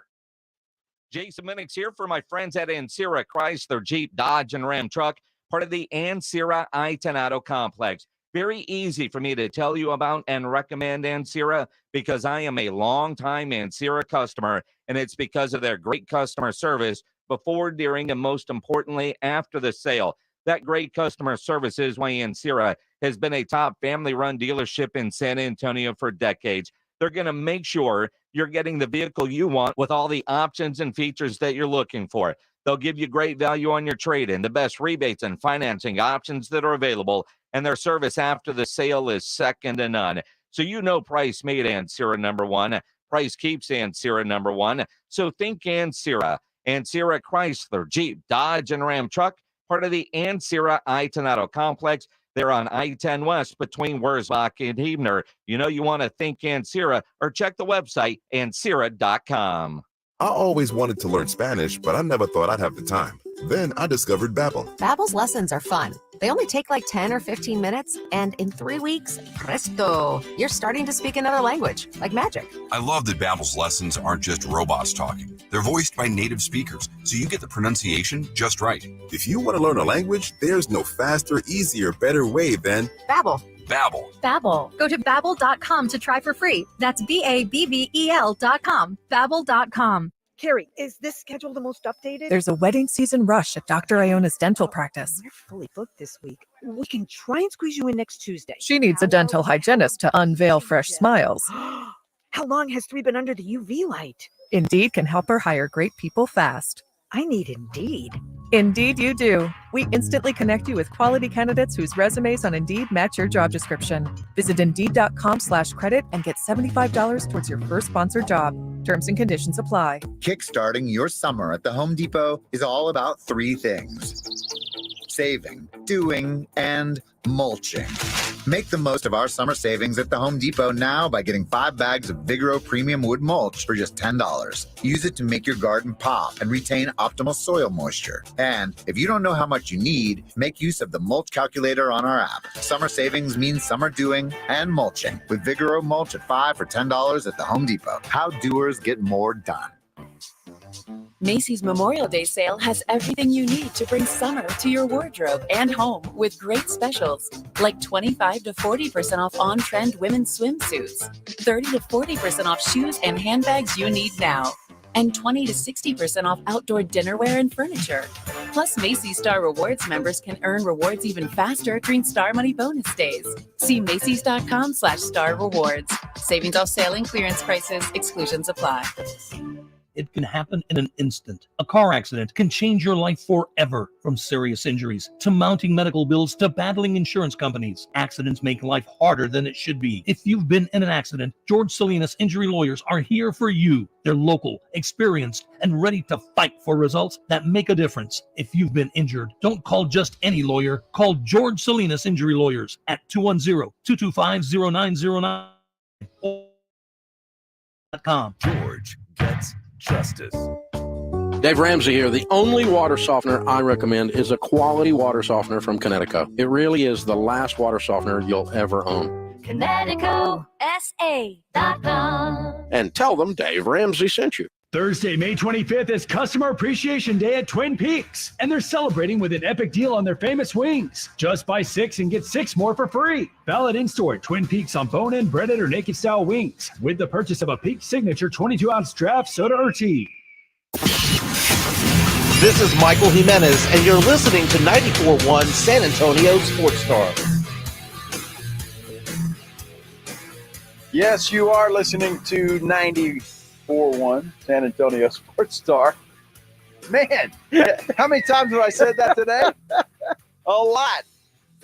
Jason Minix here for my friends at Ancira Chrysler, Jeep, Dodge, and Ram Truck, part of the Ancira I-10 Auto Complex. Very easy for me to tell you about and recommend Ancira because I am a longtime Ancira customer, and it's because of their great customer service before, during, and most importantly, after the sale. That great customer service is why Ancira has been a top family-run dealership in San Antonio for decades. They're going to make sure you're getting the vehicle you want with all the options and features that you're looking for. They'll give you great value on your trade-in, the best rebates and financing options that are available, and their service after the sale is second to none. So price made Ancira number one. Price keeps Ancira number one. So think Ancira. Ancira Chrysler, Jeep, Dodge, and Ram Truck, part of the Ancira I-10 Auto Complex. They're on I-10 West between Wurzbach and Huebner. You want to think Ancira or check the website, ancira.com. I always wanted to learn Spanish, but I never thought I'd have the time. Then I discovered Babbel. Babbel's lessons are fun. They only take like 10 or 15 minutes, and in 3 weeks, presto, you're starting to speak another language, like magic. I love that Babbel's lessons aren't just robots talking. They're voiced by native speakers, so you get the pronunciation just right. If you want to learn a language, there's no faster, easier, better way than Babbel. Babbel. Babbel. Go to babbel.com to try for free. That's BABBEL.com. Babbel.com. Carrie, is this schedule the most updated? There's a wedding season rush at Dr. Iona's dental practice. We're fully booked this week. We can try and squeeze you in next Tuesday. She needs a dental hygienist to unveil fresh smiles. How long has 3 been under the UV light? Indeed can help her hire great people fast. I need Indeed. Indeed you do. We instantly connect you with quality candidates whose resumes on Indeed match your job description. Visit Indeed.com/credit and get $75 towards your first sponsored job. Terms and conditions apply. Kickstarting your summer at the Home Depot is all about 3 things: saving, doing, and mulching. Make the most of our summer savings at the Home Depot now by getting 5 bags of Vigoro Premium Wood Mulch for just $10. Use it to make your garden pop and retain optimal soil moisture. And if you don't know how much you need, make use of the mulch calculator on our app. Summer savings means summer doing and mulching with Vigoro Mulch at 5 for $10 at the Home Depot. How doers get more done. Macy's Memorial Day sale has everything you need to bring summer to your wardrobe and home with great specials like 25 to 40% off on-trend women's swimsuits, 30 to 40% off shoes and handbags you need now, and 20 to 60% off outdoor dinnerware and furniture. Plus, Macy's Star Rewards members can earn rewards even faster during Star Money bonus days. See Macys.com/Star Rewards. Savings off sale and clearance prices. Exclusions apply. It can happen in an instant. A car accident can change your life forever. From serious injuries to mounting medical bills to battling insurance companies, accidents make life harder than it should be. If you've been in an accident, George Salinas Injury Lawyers are here for you. They're local, experienced, and ready to fight for results that make a difference. If you've been injured, don't call just any lawyer. Call George Salinas Injury Lawyers at 210-225-0909. George gets justice. Dave Ramsey here. The only water softener I recommend is a quality water softener from Connecticut. It really is the last water softener you'll ever own. ConnecticutSA.com. And tell them Dave Ramsey sent you. Thursday, May 25th is Customer Appreciation Day at Twin Peaks, and they're celebrating with an epic deal on their famous wings. Just buy 6 and get 6 more for free. Valid in-store at Twin Peaks on bone-in, breaded, or naked-style wings with the purchase of a Peak Signature 22-ounce draft soda or tea. This is Michael Jimenez, and you're listening to 94.1 San Antonio Sports Star. Yes, you are listening to 94.1 San Antonio Sports Star. Man, how many times have I said that today? A lot.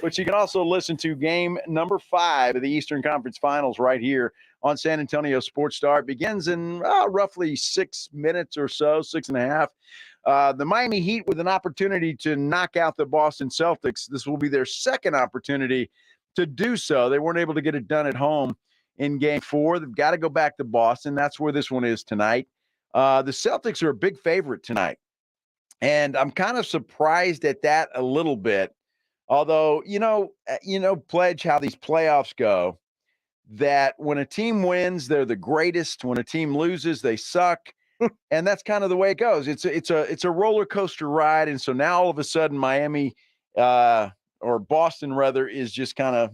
But you can also listen to game number 5 of the Eastern Conference Finals right here on San Antonio Sports Star. It begins in roughly 6 minutes or so, 6.5. The Miami Heat with an opportunity to knock out the Boston Celtics. This will be their second opportunity to do so. They weren't able to get it done at home in game 4. They've got to go back to Boston. That's where this one is tonight. The Celtics are a big favorite tonight. And I'm kind of surprised at that a little bit. Although, Pledge, how these playoffs go, that when a team wins, they're the greatest. When a team loses, they suck. And that's kind of the way it goes. It's a roller coaster ride. And so now all of a sudden Miami or Boston rather is just kind of,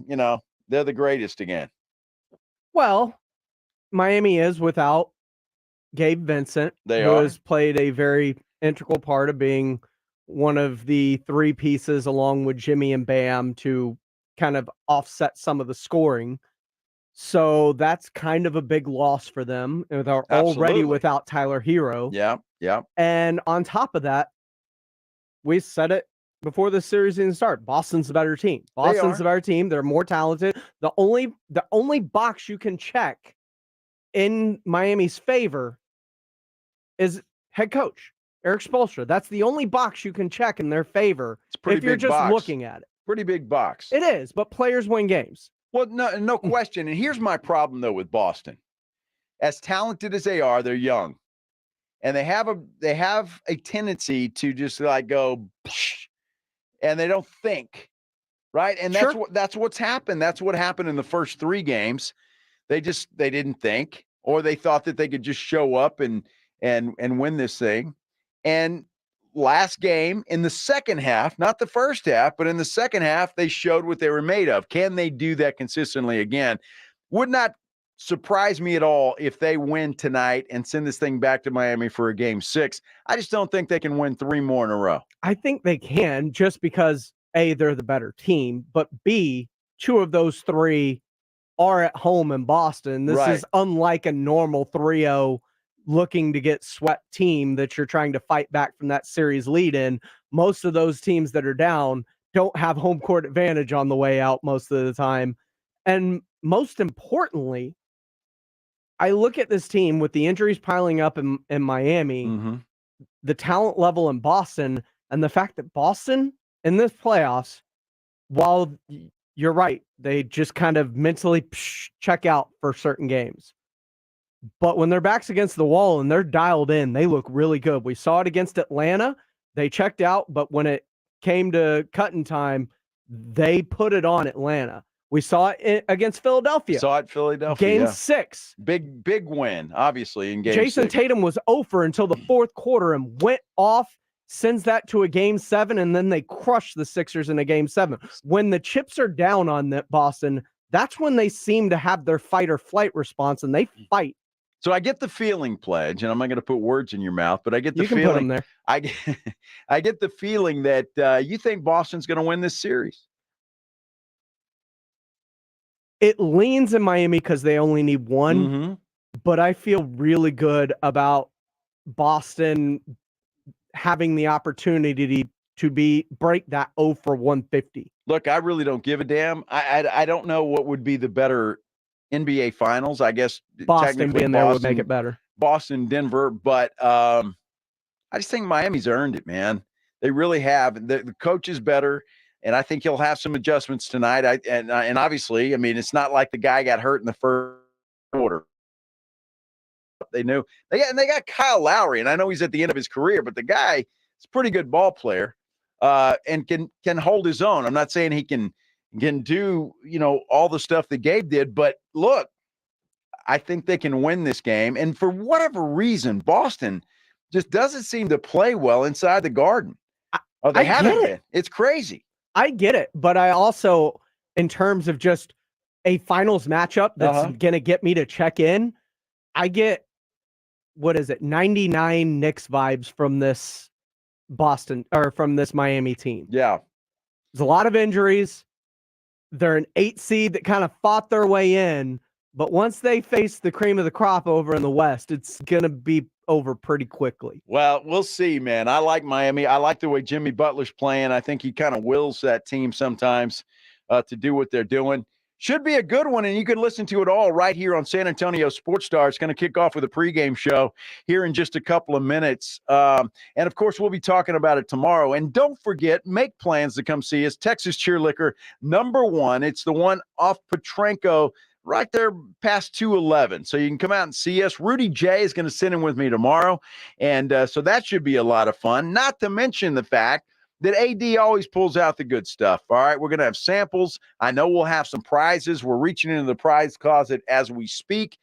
they're the greatest again. Well, Miami is without Gabe Vincent, who has played a very integral part of being one of the 3 pieces along with Jimmy and Bam to kind of offset some of the scoring. So that's kind of a big loss for them. They're already without Tyler Hero. Yeah. And on top of that, we said it before the series didn't start. Boston's the better team. Boston's the better team. They're more talented. The only box you can check in Miami's favor is head coach Eric Spoelstra. That's the only box you can check in their favor if you're just looking at it. Pretty big box. It is, but players win games. Well, no question. And here's my problem, though, with Boston. As talented as they are, they're young. And they have a tendency to just like go, psh, and they don't think, right? And that's what's happened. That's what happened in the first 3 games. They didn't think, or they thought that they could just show up and win this thing. And last game in the second half, not the first half, but in the second half, they showed what they were made of. Can they do that consistently again? Would not surprise me at all if they win tonight and send this thing back to Miami for a game 6. I just don't think they can win 3 more in a row. I think they can, just because A, they're the better team, but B, 2 of those 3 are at home in Boston. This is unlike a normal 3-0 looking to get swept team that you're trying to fight back from that series lead in. Most of those teams that are down don't have home court advantage on the way out most of the time. And most importantly, I look at this team with the injuries piling up in Miami, the talent level in Boston, and the fact that Boston in this playoffs, while you're right, they just kind of mentally check out for certain games. But when their back's against the wall and they're dialed in, they look really good. We saw it against Atlanta. They checked out, but when it came to cutting time, they put it on Atlanta. We saw it against Philadelphia. Game 6. Big win, obviously, in game 6. Jason Tatum was over until the 4th quarter and went off, sends that to a game 7, and then they crushed the Sixers in a game 7. When the chips are down on that Boston, that's when they seem to have their fight or flight response, and they fight. So I get the feeling, Pledge, and I'm not going to put words in your mouth, but I get the feeling. You can put them there. I get the feeling that you think Boston's going to win this series. It leans in Miami because they only need 1, but I feel really good about Boston having the opportunity to break that 0 for 150. Look, I really don't give a damn. I don't know what would be the better NBA Finals. I guess Boston being there would make it better. Boston, Denver, but I just think Miami's earned it, man. They really have. The coach is better, and I think he'll have some adjustments tonight. And obviously, I mean, it's not like the guy got hurt in the first quarter. They knew they got Kyle Lowry, and I know he's at the end of his career, but the guy is a pretty good ball player and can hold his own. I'm not saying he can do all the stuff that Gabe did, but look, I think they can win this game. And for whatever reason, Boston just doesn't seem to play well inside the Garden. They haven't been. It's crazy. I get it, but I also, in terms of just a finals matchup that's going to get me to check in, I get, 99 Knicks vibes from this from this Miami team. Yeah. There's a lot of injuries. They're an 8 seed that kind of fought their way in, but once they face the cream of the crop over in the West, it's going to be over pretty quickly. Well, we'll see, man. I like Miami. I like the way Jimmy Butler's playing. I think he kind of wills that team sometimes to do what they're doing. Should be a good one, and you can listen to it all right here on San Antonio Sports Star. It's going to kick off with a pregame show here in just a couple of minutes. And, of course, we'll be talking about it tomorrow. And don't forget, make plans to come see us. Texas Cheer Liquor, #1. It's the one off Petrenko, right there past 211. So you can come out and see us. Rudy J is going to sit in with me tomorrow. And so that should be a lot of fun, not to mention the fact that AD always pulls out the good stuff. All right, we're going to have samples. I know we'll have some prizes. We're reaching into the prize closet as we speak.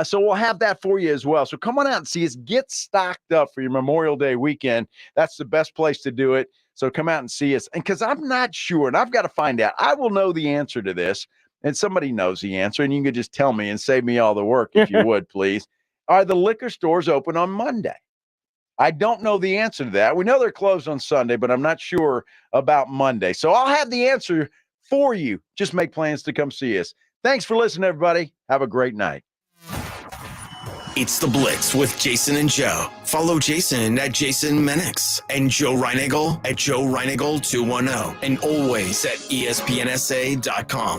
So we'll have that for you as well. So come on out and see us. Get stocked up for your Memorial Day weekend. That's the best place to do it. So come out and see us. And because I'm not sure, and I've got to find out, I will know the answer to this, and somebody knows the answer, and you can just tell me and save me all the work if you would, please. Are the liquor stores open on Monday? I don't know the answer to that. We know they're closed on Sunday, but I'm not sure about Monday. So I'll have the answer for you. Just make plans to come see us. Thanks for listening, everybody. Have a great night. It's The Blitz with Jason and Joe. Follow Jason at Jason Menix and Joe Reinagle at Joe Reinagle 210, and always at ESPNSA.com.